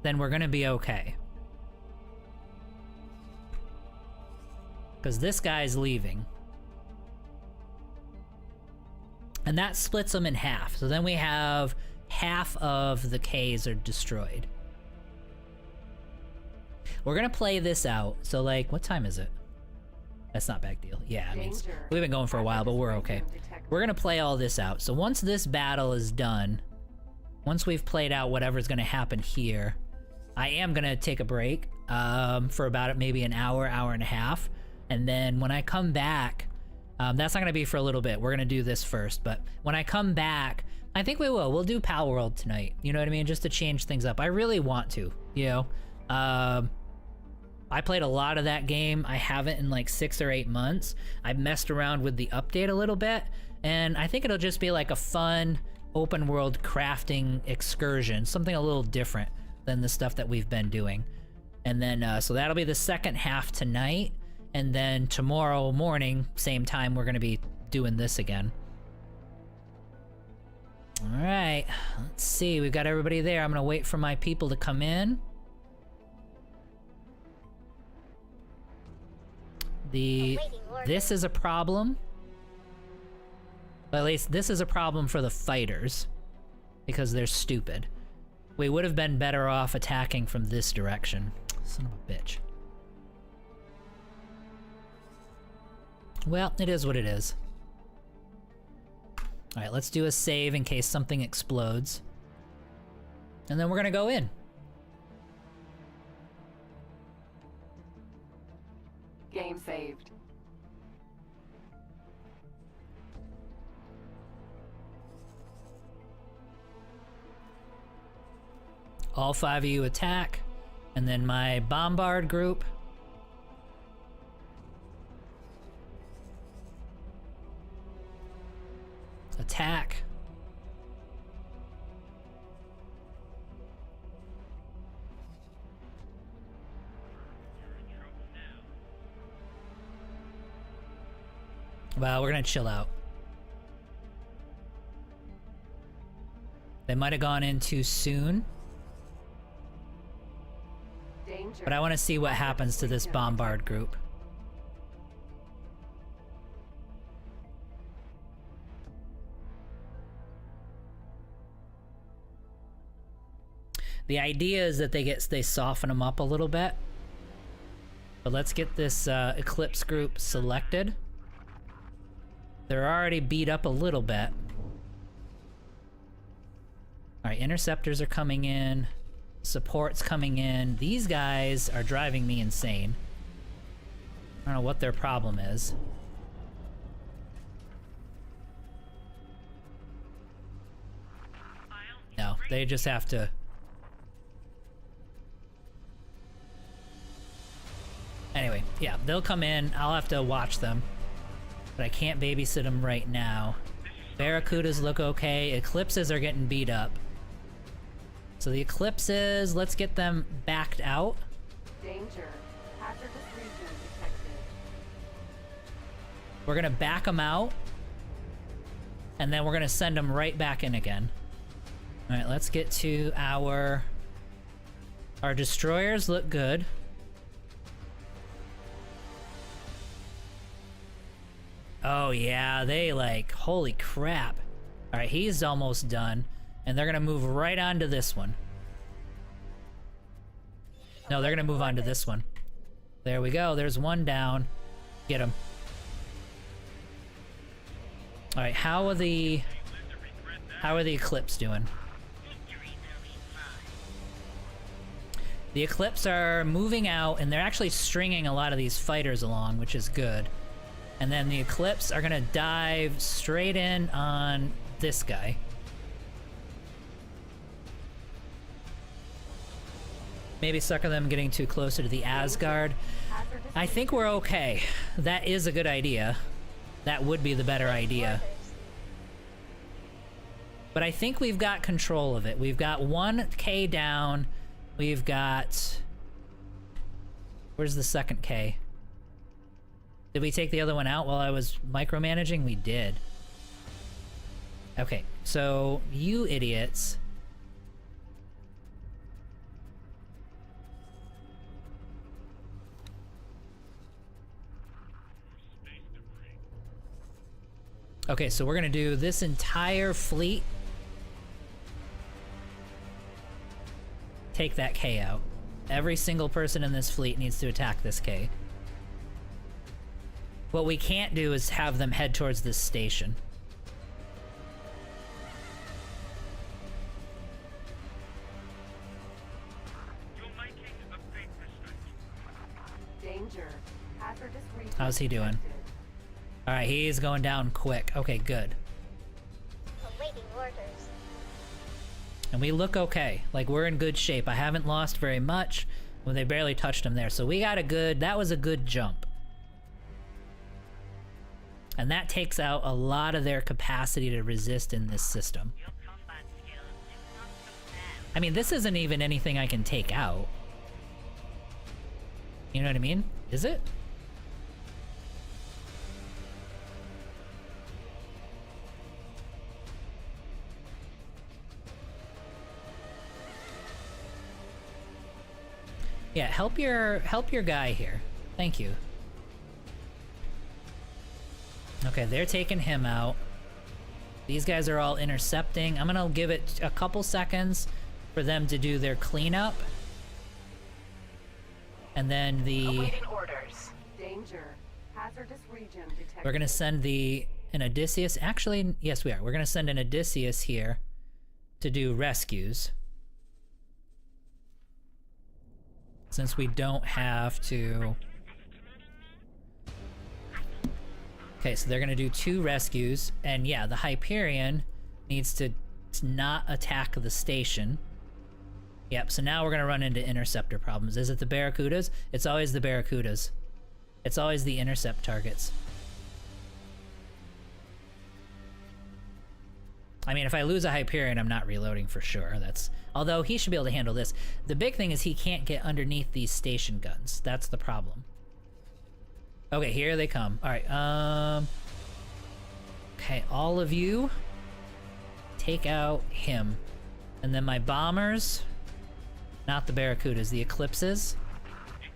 then we're gonna be okay. Because this guy's leaving. And that splits them in half. So then we have half of the Ks are destroyed. We're gonna play this out. So like, what time is it? That's not a big deal. Yeah, I mean, Danger. we've been going for a while, but we're okay. We're gonna play all this out. So once this battle is done, once we've played out whatever's gonna happen here, I am gonna take a break for about maybe an hour, hour and a half. And then when I come back, that's not gonna be for a little bit. We're gonna do this first, but when I come back, I think we will. We'll do Pal World tonight. You know what I mean? Just to change things up. I really want to, you know? I played a lot of that game. I haven't in like 6 or 8 months. I've messed around with the update a little bit, and I think it'll just be like a fun open world crafting excursion, something a little different than the stuff that we've been doing. And then, so that'll be the second half tonight, and then tomorrow morning, same time, we're gonna be doing this again. All right, let's see, we've got everybody there. I'm gonna wait for my people to come in. This is a problem. But at least this is a problem for the fighters, because they're stupid. We would have been better off attacking from this direction. Son of a bitch. Well, it is what it is. Alright, let's do a save in case something explodes. And then we're gonna go in. Game saved. All 5 of you attack, and then my bombard group. Attack. Well, we're gonna chill out. They might have gone in too soon. Danger. But I want to see what happens to this bombard group. The idea is that they soften them up a little bit. But let's get this Eclipse group selected. They're already beat up a little bit. Alright, interceptors are coming in. Support's coming in. These guys are driving me insane. I don't know what their problem is. No, they just have to... Anyway, yeah, they'll come in. I'll have to watch them. But I can't babysit them right now. Barracudas look okay. Eclipses are getting beat up. So the Eclipses, let's get them backed out. Danger. Hazardous region detected. We're gonna back them out. And then we're gonna send them right back in again. Alright, let's get to our destroyers look good. Oh yeah, they like, holy crap. Alright, he's almost done. And they're gonna move right onto this one. No, they're gonna move on to this one. There we go, there's one down. Get him. Alright, how are the Eclipse doing? The Eclipse are moving out, and they're actually stringing a lot of these fighters along, which is good. And then the Eclipse are gonna dive straight in on this guy. Maybe sucker them getting too closer to the Asgard. I think we're okay. That is a good idea. That would be the better idea. But I think we've got control of it. We've got 1K down. We've got... Where's the second K? Did we take the other one out while I was micromanaging? We did. Okay, so you idiots. Okay, so we're gonna do this entire fleet. Take that K out. Every single person in this fleet needs to attack this K. What we can't do is have them head towards this station. You're making a big mistake. Danger. Hazardous region How's he doing? detected. Alright, he's going down quick. Okay, good. Awaiting orders. And we look okay. Like, we're in good shape. I haven't lost very much. Well, they barely touched him there. So we got a good... That was a good jump. And that takes out a lot of their capacity to resist in this system. Your combat skills do not compare. I mean, this isn't even anything I can take out. You know what I mean? Is it? Yeah, help your guy here. Thank you. Okay, they're taking him out. These guys are all intercepting. I'm gonna give it a couple seconds for them to do their cleanup. And then Awaiting orders. Danger. Hazardous region detected. we're gonna send an Odysseus. Actually, yes we are. We're gonna send an Odysseus here to do rescues. Since we don't have to... Okay, so they're gonna do 2 rescues, and yeah, the Hyperion needs to not attack the station. Yep, so now we're gonna run into interceptor problems. Is it the Barracudas? It's always the Barracudas. It's always the intercept targets. I mean, if I lose a Hyperion, I'm not reloading for sure. Although he should be able to handle this. The big thing is he can't get underneath these station guns. That's the problem. Okay, here they come. Alright, okay, all of you take out him. And then my bombers, not the Barracudas, the Eclipses,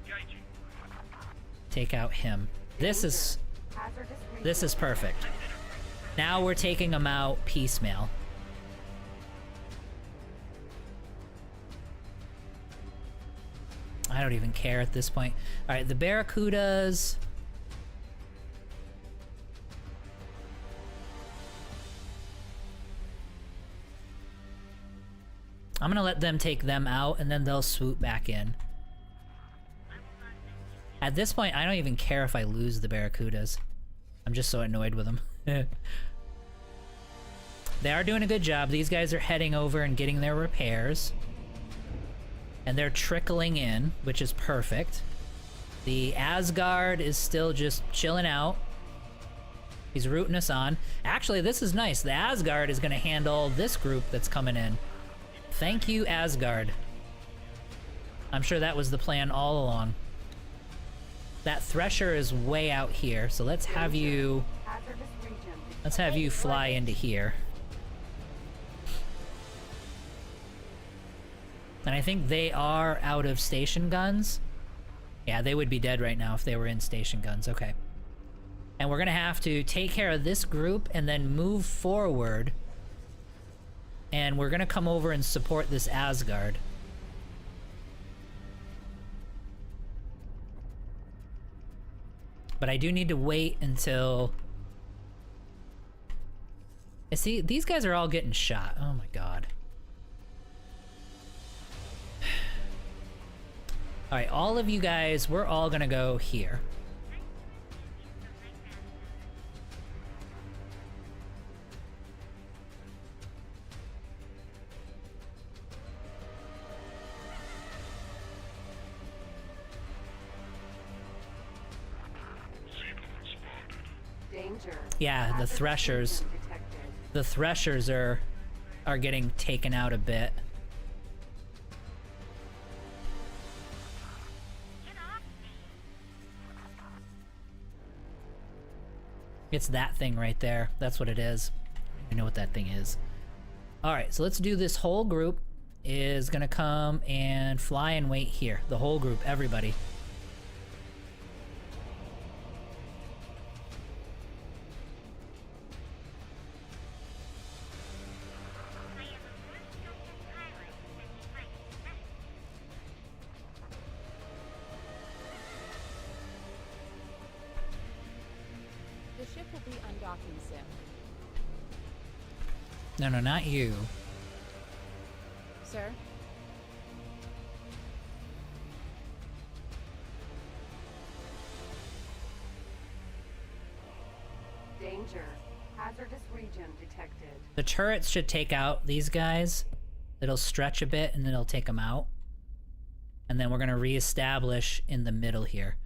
Engaging. take out him. This is Hazardous region. perfect. Now we're taking them out piecemeal. I don't even care at this point. Alright, the Barracudas... I'm gonna let them take them out, and then they'll swoop back in. At this point, I don't even care if I lose the Barracudas. I'm just so annoyed with them. They are doing a good job. These guys are heading over and getting their repairs. And they're trickling in, which is perfect. The Asgard is still just chilling out. He's rooting us on. Actually, this is nice. The Asgard is going to handle this group that's coming in. Thank you, Asgard. I'm sure that was the plan all along. That Thresher is way out here, so let's have you... Hazardous region detected. Let's have you fly into here. And I think they are out of station guns. Yeah, they would be dead right now if they were in station guns. Okay. And we're gonna have to take care of this group and then move forward. And we're gonna come over and support this Asgard. But I do need to wait until... See, these guys are all getting shot. Oh my god. Alright, all of you guys, we're all gonna go here. Danger. Yeah, the Hazardous Threshers. region detected. The Threshers are are getting taken out a bit. Get off me. It's that thing right there. That's what it is. I know what that thing is. Alright, so let's do this. Whole group is gonna come and fly and wait here. The whole group, everybody. I am a first-chosen pilot, and you might suspect The ship will be undocking soon. No, no, not you. Sir? Danger. Hazardous region detected. The turrets should take out these guys. It'll stretch a bit and then it'll take them out. And then we're gonna reestablish in the middle here.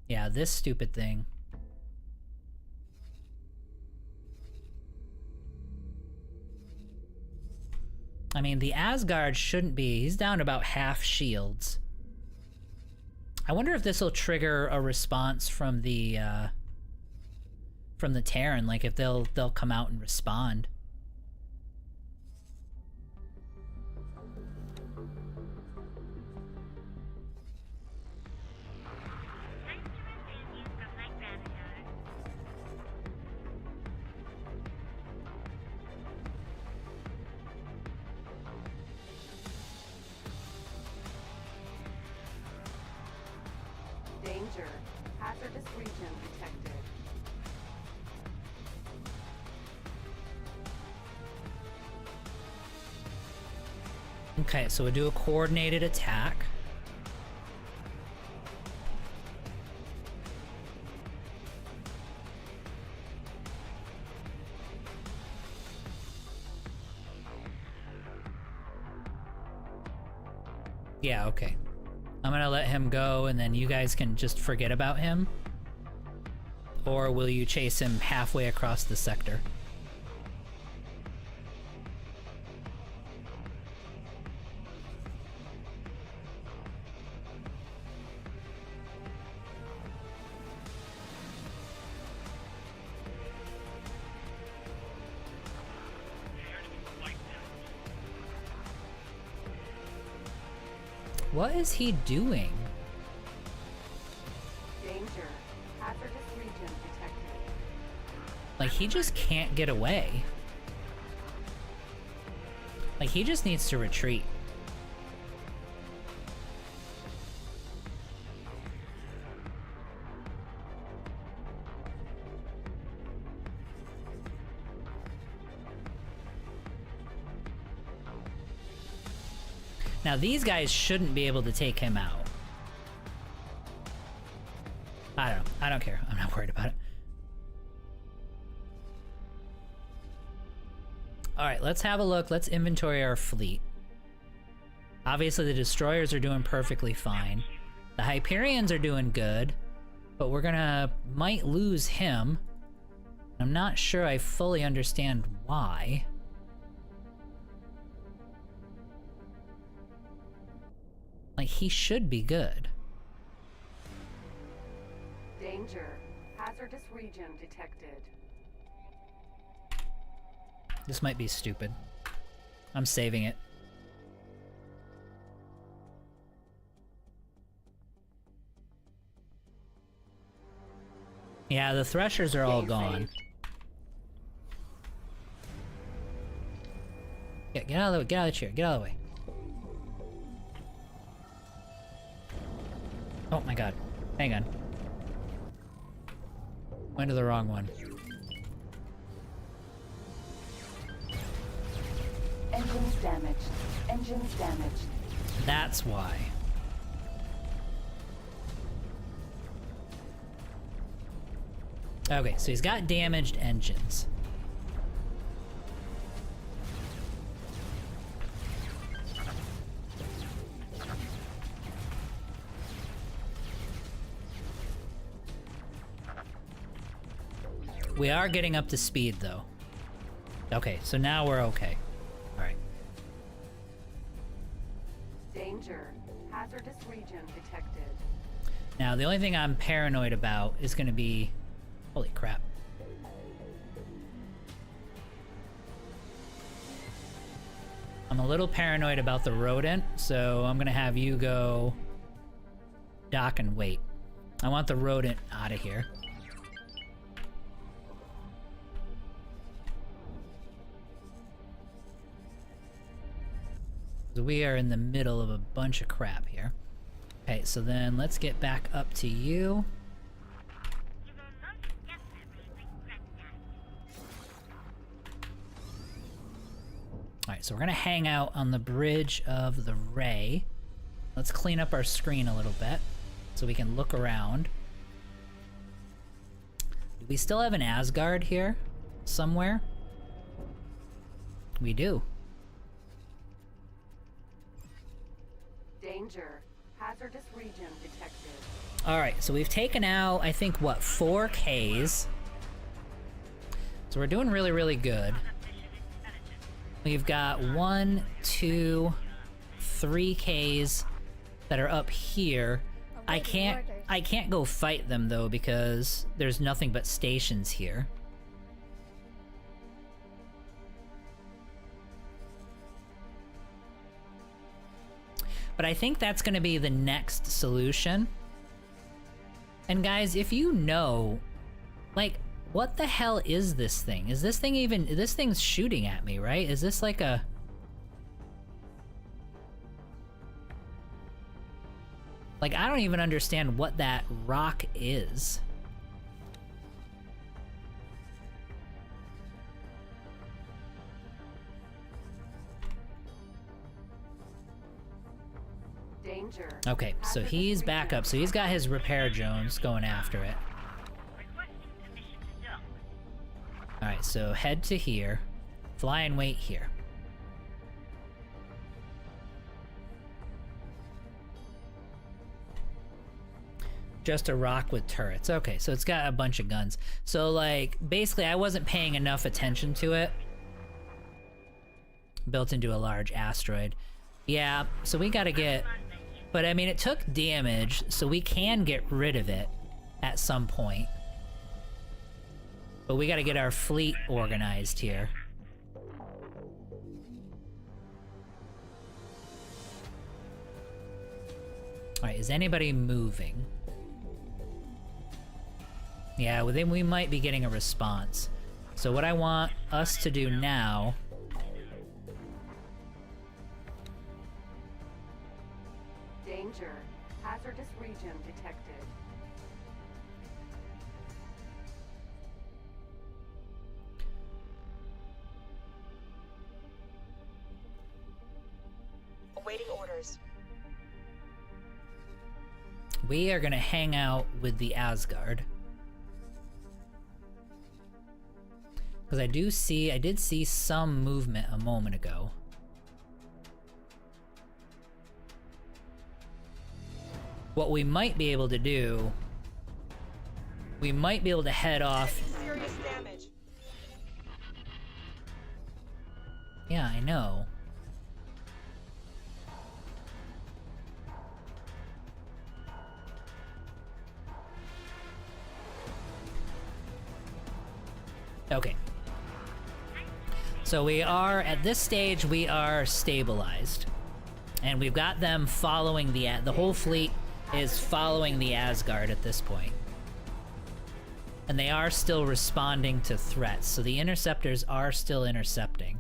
Yeah, this stupid thing. I mean, the Asgard shouldn't be. He's down to about half shields. I wonder if this will trigger a response from the Terran, like if they'll come out and respond. Time to remove you from my graveyard. Danger. Hazardous region detected. Okay, so we'll do a coordinated attack. Yeah, okay. I'm gonna let him go and then you guys can just forget about him. Or will you chase him halfway across the sector? What is he doing? Danger. Hazardous region detected. Like, he just can't get away. Like, he just needs to retreat. Now, these guys shouldn't be able to take him out. I don't know. I don't care. I'm not worried about it. Alright, let's have a look. Let's inventory our fleet. Obviously, the destroyers are doing perfectly fine. The Hyperions are doing good. But we're gonna... might lose him. I'm not sure I fully understand why. Like, he should be good. Danger. Hazardous region detected. This might be stupid. I'm saving it. Yeah, the Threshers are all gone. Yeah, get out of the way. Get out of the chair. Get out of the way. Oh my god. Hang on. Went to the wrong one. Engines damaged. Engines damaged. That's why. Okay, so he's got damaged engines. We are getting up to speed, though. Okay, so now we're okay. Alright. Danger. Hazardous region detected. Now, the only thing I'm paranoid about is gonna be... Holy crap. I'm a little paranoid about the rodent, so I'm gonna have you go... dock and wait. I want the rodent out of here. So we are in the middle of a bunch of crap here. Okay, so then let's get back up to you. Alright, so we're gonna hang out on the bridge of the Ray. Let's clean up our screen a little bit so we can look around. Do we still have an Asgard here? Somewhere? We do. Danger. Hazardous region detected. Alright, so we've taken out, I think, what, 4 Ks. So we're doing really, really good. We've got 1, 2, 3 Ks that are up here. I can't go fight them, though, because there's nothing but stations here. But I think that's going to be the next solution. And guys, if you know, like, what the hell is this thing? Is this thing even... This thing's shooting at me, right? Is this like a... Like, I don't even understand what that rock is. Danger. Okay, so he's back up. So he's got his repair drones going after it. Alright, so head to here. Fly and wait here. Just a rock with turrets. Okay, so it's got a bunch of guns. So, like, basically I wasn't paying enough attention to it. Built into a large asteroid. Yeah, so we gotta get... But, I mean, it took damage, so we can get rid of it at some point. But we gotta get our fleet organized here. Alright, is anybody moving? Yeah, well, then we might be getting a response. So what I want us to do now... Danger. Hazardous region detected. Awaiting orders. We are gonna hang out with the Asgard. Because I did see some movement a moment ago. What we might be able to do, we might be able to head off. Serious damage. Yeah, I know. Okay. So we are, at this stage, we are stabilized. And we've got them following the whole fleet is following the Asgard at this point. And they are still responding to threats, so the interceptors are still intercepting.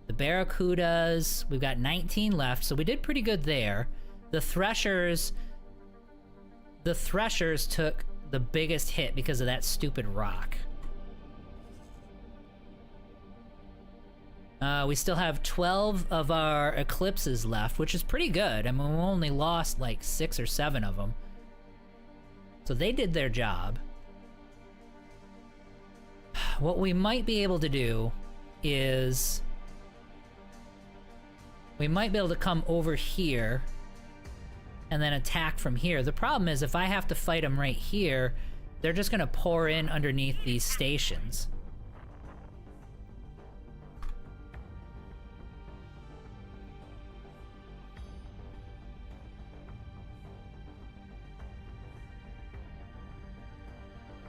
The Barracudas, we've got 19 left, so we did pretty good there. The Threshers took the biggest hit because of that stupid rock. We still have 12 of our Eclipses left, which is pretty good. I mean, we only lost like 6 or 7 of them. So they did their job. What we might be able to do is... we might be able to come over here and then attack from here. The problem is if I have to fight them right here, they're just gonna pour in underneath these stations.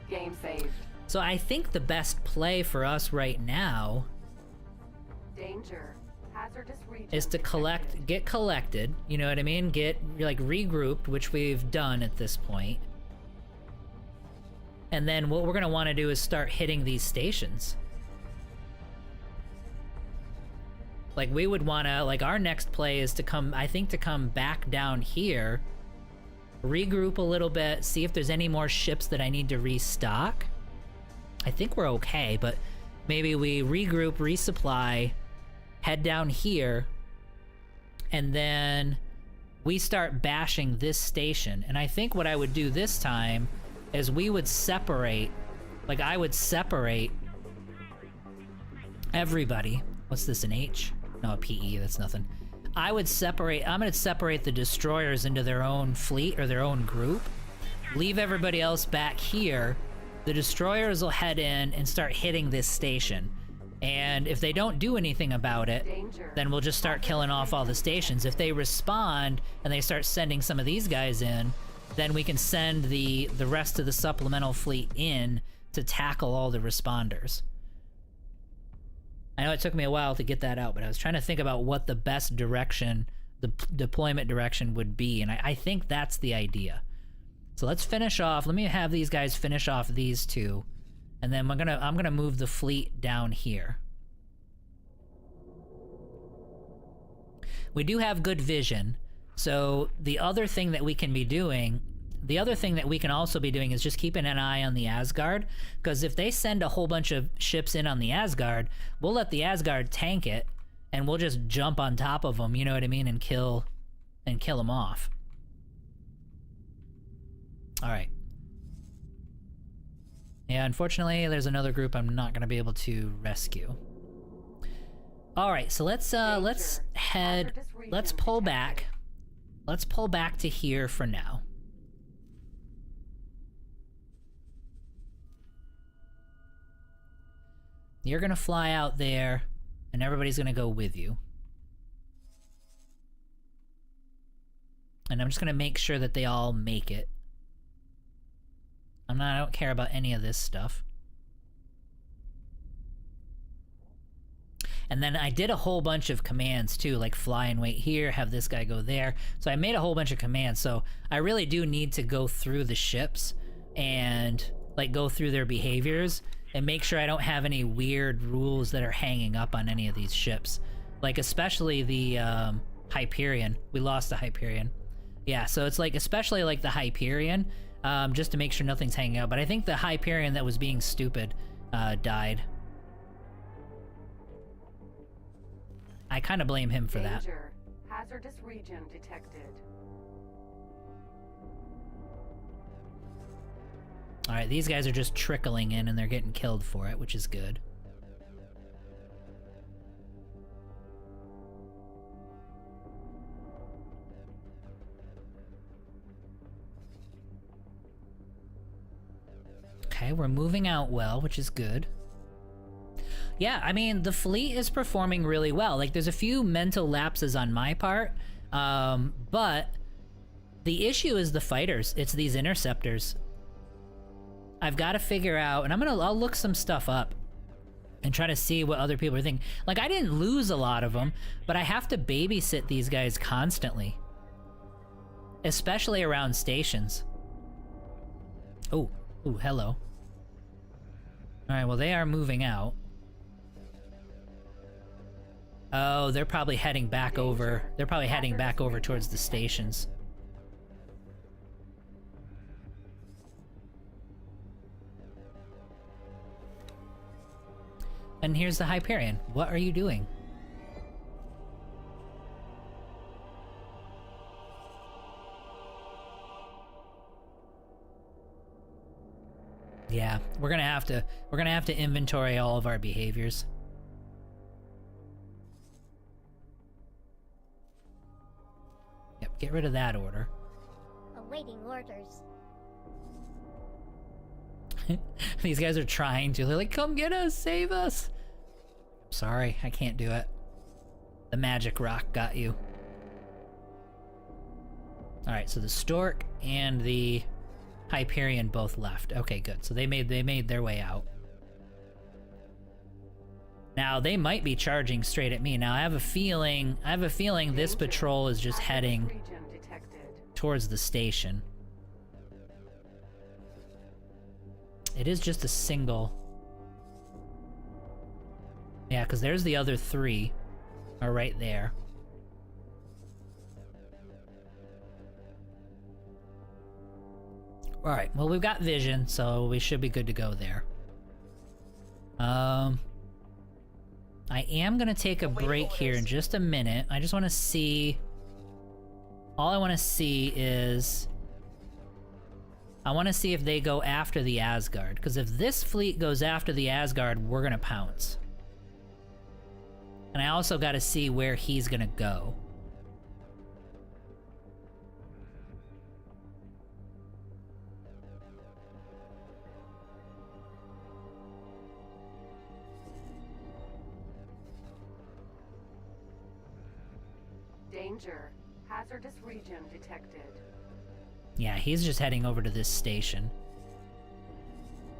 Game saved. So I think the best play for us right now Danger. Hazardous region is to detected. get collected, you know what I mean? Get, like, regrouped, which we've done at this point. And then what we're gonna want to do is start hitting these stations. Like, we would want to, like, our next play is to come, I think, to come back down here, regroup a little bit, see if there's any more ships that I need to restock. I think we're okay, but maybe we regroup, resupply, head down here, and then we start bashing this station. And I think what I would do this time is we would separate, like, I would separate everybody. What's this, an H? No, a PE, that's nothing. I'm gonna separate the destroyers into their own fleet or their own group. Leave everybody else back here. The destroyers will head in and start hitting this station. And if they don't do anything about it, then we'll just start killing off all the stations. If they respond and they start sending some of these guys in, then we can send the rest of the supplemental fleet in to tackle all the responders. I know it took me a while to get that out, but I was trying to think about what the best direction, the deployment direction would be, and I think that's the idea. So let's finish off. Let me have these guys finish off these two, and then I'm gonna move the fleet down here. We do have good vision, so the other thing that we can be doing, the other thing that we can also be doing is just keeping an eye on the Asgard, because if they send a whole bunch of ships in on the Asgard, we'll let the Asgard tank it, and we'll just jump on top of them, you know what I mean, and kill them off. All right. Yeah, unfortunately, there's another group I'm not gonna be able to rescue. All right, so let's pull back. Let's pull back to here for now. You're gonna fly out there, and everybody's gonna go with you. And I'm just gonna make sure that they all make it. I don't care about any of this stuff. And then I did a whole bunch of commands too, like fly and wait here, have this guy go there. So I made a whole bunch of commands, so I really do need to go through the ships and like go through their behaviors and make sure I don't have any weird rules that are hanging up on any of these ships. Like especially the Hyperion. We lost the Hyperion. Yeah, so it's like especially like the Hyperion, just to make sure nothing's hanging out. But I think the Hyperion that was being stupid died. I kind of blame him for that. Danger. Hazardous region detected. All right, these guys are just trickling in and they're getting killed for it, which is good. Okay, we're moving out well, which is good. Yeah, I mean, the fleet is performing really well. Like, there's a few mental lapses on my part, but the issue is the fighters. It's these interceptors. I've got to figure out, and I'll look some stuff up and try to see what other people are thinking. Like, I didn't lose a lot of them, but I have to babysit these guys constantly, especially around stations. Oh, hello. All right, well, they are moving out. Oh, they're probably heading back over. They're probably heading back over towards the stations. And here's the Hyperion. What are you doing? Yeah, we're gonna have to inventory all of our behaviors. Yep, get rid of that order. Awaiting orders. These guys are trying to. They're like, come get us, save us. Sorry, I can't do it. The magic rock got you. Alright, so the Stork and the Hyperion both left. Okay, good. So they made their way out. Now they might be charging straight at me. Now I have a feeling this patrol is just heading Region detected. towards the station. It is just a single. Yeah, because there's the other three are right there. Alright, well we've got vision, so we should be good to go there. I am gonna take a break here in just a minute. I just want to see... All I want to see is... I want to see if they go after the Asgard, because if this fleet goes after the Asgard, we're gonna pounce. And I also gotta see where he's gonna go. Danger. Hazardous region detected. Yeah, he's just heading over to this station.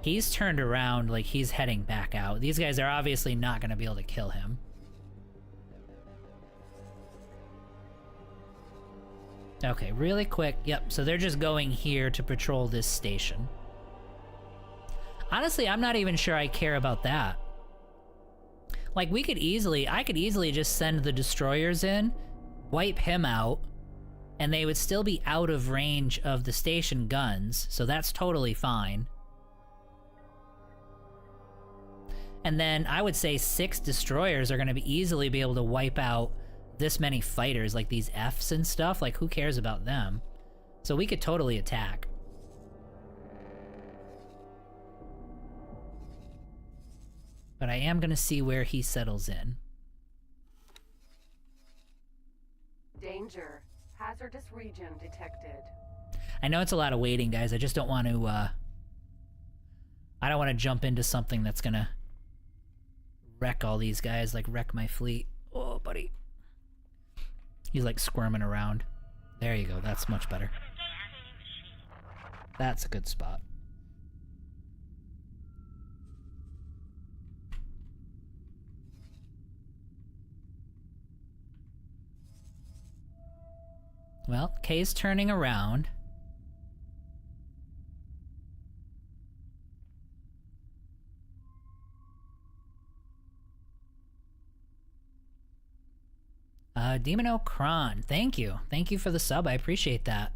He's turned around like he's heading back out. These guys are obviously not going to be able to kill him. Okay, really quick. Yep, so they're just going here to patrol this station. Honestly, I'm not even sure I care about that. Like, I could easily just send the destroyers in, wipe him out, and they would still be out of range of the station guns, so that's totally fine. And then I would say 6 destroyers are going to easily be able to wipe out this many fighters, like these Fs and stuff. Like, who cares about them? So we could totally attack. But I am going to see where he settles in. Danger. Hazardous region detected. I know it's a lot of waiting, guys. I just don't want to, I don't want to jump into something that's gonna wreck all these guys, like wreck my fleet. Oh, buddy. He's like squirming around. There you go. That's much better. That's a good spot. Well, Kay's turning around. Demon Kron, thank you. Thank you for the sub, I appreciate that.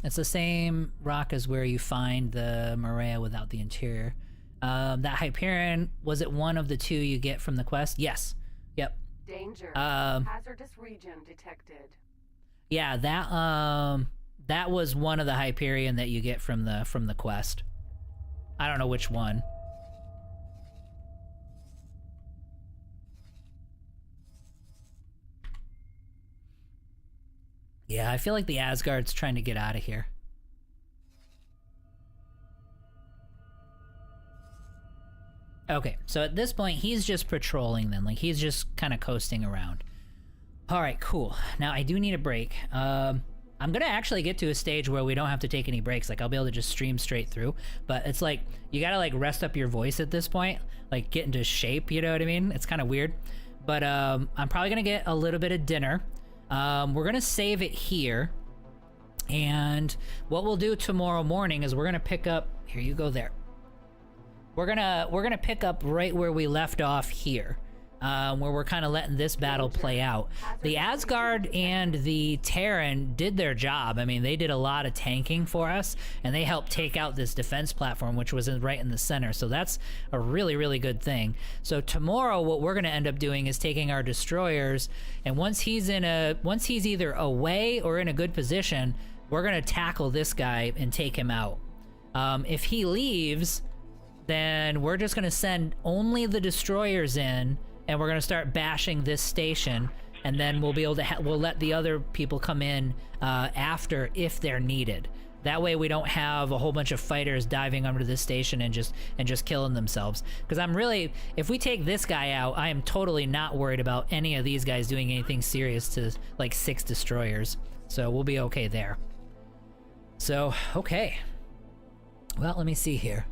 It's the same rock as where you find the Maria without the interior. That Hyperion, was it one of the 2 you get from the quest? Yes. Yep. Danger. Hazardous region detected. Yeah, that was one of the Hyperion that you get from the quest. I don't know which one. Yeah, I feel like the Asgard's trying to get out of here. Okay, so at this point, he's just patrolling then. Like, he's just kind of coasting around. Alright, cool. Now, I do need a break. I'm gonna actually get to a stage where we don't have to take any breaks. Like, I'll be able to just stream straight through. But it's like, you gotta, like, rest up your voice at this point. Like, get into shape, you know what I mean? It's kind of weird. But, I'm probably gonna get a little bit of dinner. We're gonna save it here. And what we'll do tomorrow morning is we're gonna pick up... Here, you go there. We're gonna pick up right where we left off here, where we're kind of letting this battle play out. The Asgard and the Terran did their job. I mean, they did a lot of tanking for us, and they helped take out this defense platform, which was right in the center. So that's a really, really good thing. So tomorrow, what we're gonna end up doing is taking our destroyers, and once he's either away or in a good position, we're gonna tackle this guy and take him out. If he leaves, then we're just gonna send only the destroyers in, and we're gonna start bashing this station, and then we'll be able to we'll let the other people come in after if they're needed. That way we don't have a whole bunch of fighters diving under the station and just killing themselves. Because I'm really, if we take this guy out, I am totally not worried about any of these guys doing anything serious to like 6 destroyers. So we'll be okay there. So, okay. Well, let me see here.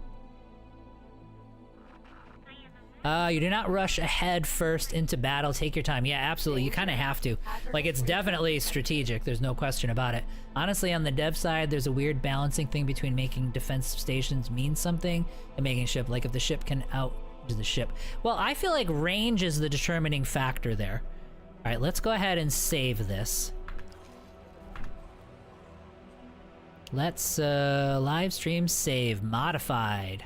You do not rush ahead first into battle. Take your time. Yeah, absolutely. You kind of have to. Like, it's definitely strategic. There's no question about it. Honestly, on the dev side, there's a weird balancing thing between making defense stations mean something and making ship. Like, if the ship can out the ship. Well, I feel like range is the determining factor there. All right, let's go ahead and save this. Let's live stream save modified.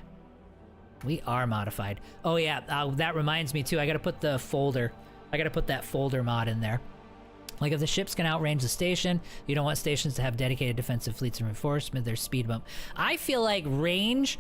We are modified. Oh yeah, that reminds me too. I gotta put the folder. I gotta put that folder mod in there. Like if the ships can outrange the station, you don't want stations to have dedicated defensive fleets and reinforcement. There's speed bump. I feel like range.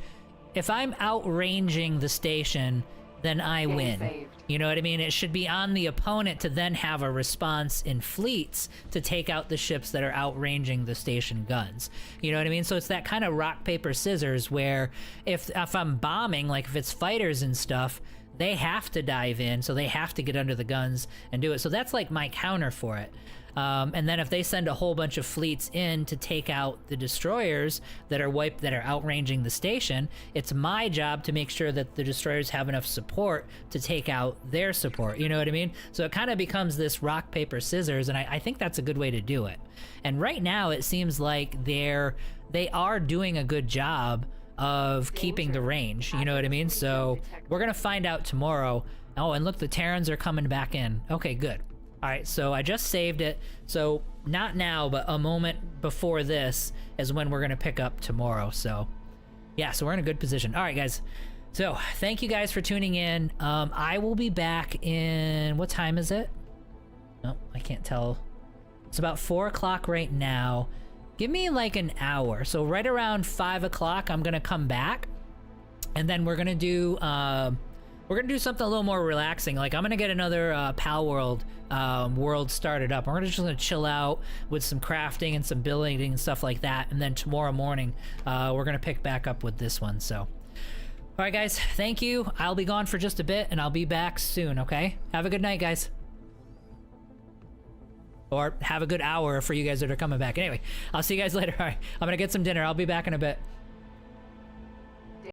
If I'm outranging the station, then I win. Saved. You know what I mean? It should be on the opponent to then have a response in fleets to take out the ships that are outranging the station guns. You know what I mean? So it's that kind of rock, paper, scissors where if I'm bombing, like if it's fighters and stuff, they have to dive in, so they have to get under the guns and do it. So that's like my counter for it. And then if they send a whole bunch of fleets in to take out the destroyers that are outranging the station, it's my job to make sure that the destroyers have enough support to take out their support. You know what I mean? So it kind of becomes this rock, paper, scissors, and I think that's a good way to do it. And right now it seems like they are doing a good job of keeping the range. You know what I mean? So we're gonna find out tomorrow. Oh, and look, the Terrans are coming back in. Okay, good. All right, so I just saved it. So not now, but a moment before this is when we're gonna pick up tomorrow. So yeah, so we're in a good position. All right, guys. So thank you guys for tuning in. I will be back in, what time is it? No, I can't tell. It's about 4 o'clock right now. Give me like an hour. So right around 5 o'clock, I'm gonna come back, and then we're gonna do something a little more relaxing. Like I'm gonna get another Pal World world started up. We're just gonna chill out with some crafting and some building and stuff like that. And then tomorrow morning, we're gonna pick back up with this one. So, all right, guys, thank you. I'll be gone for just a bit, and I'll be back soon. Okay, have a good night, guys. Or have a good hour for you guys that are coming back. Anyway, I'll see you guys later. All right, I'm gonna get some dinner. I'll be back in a bit.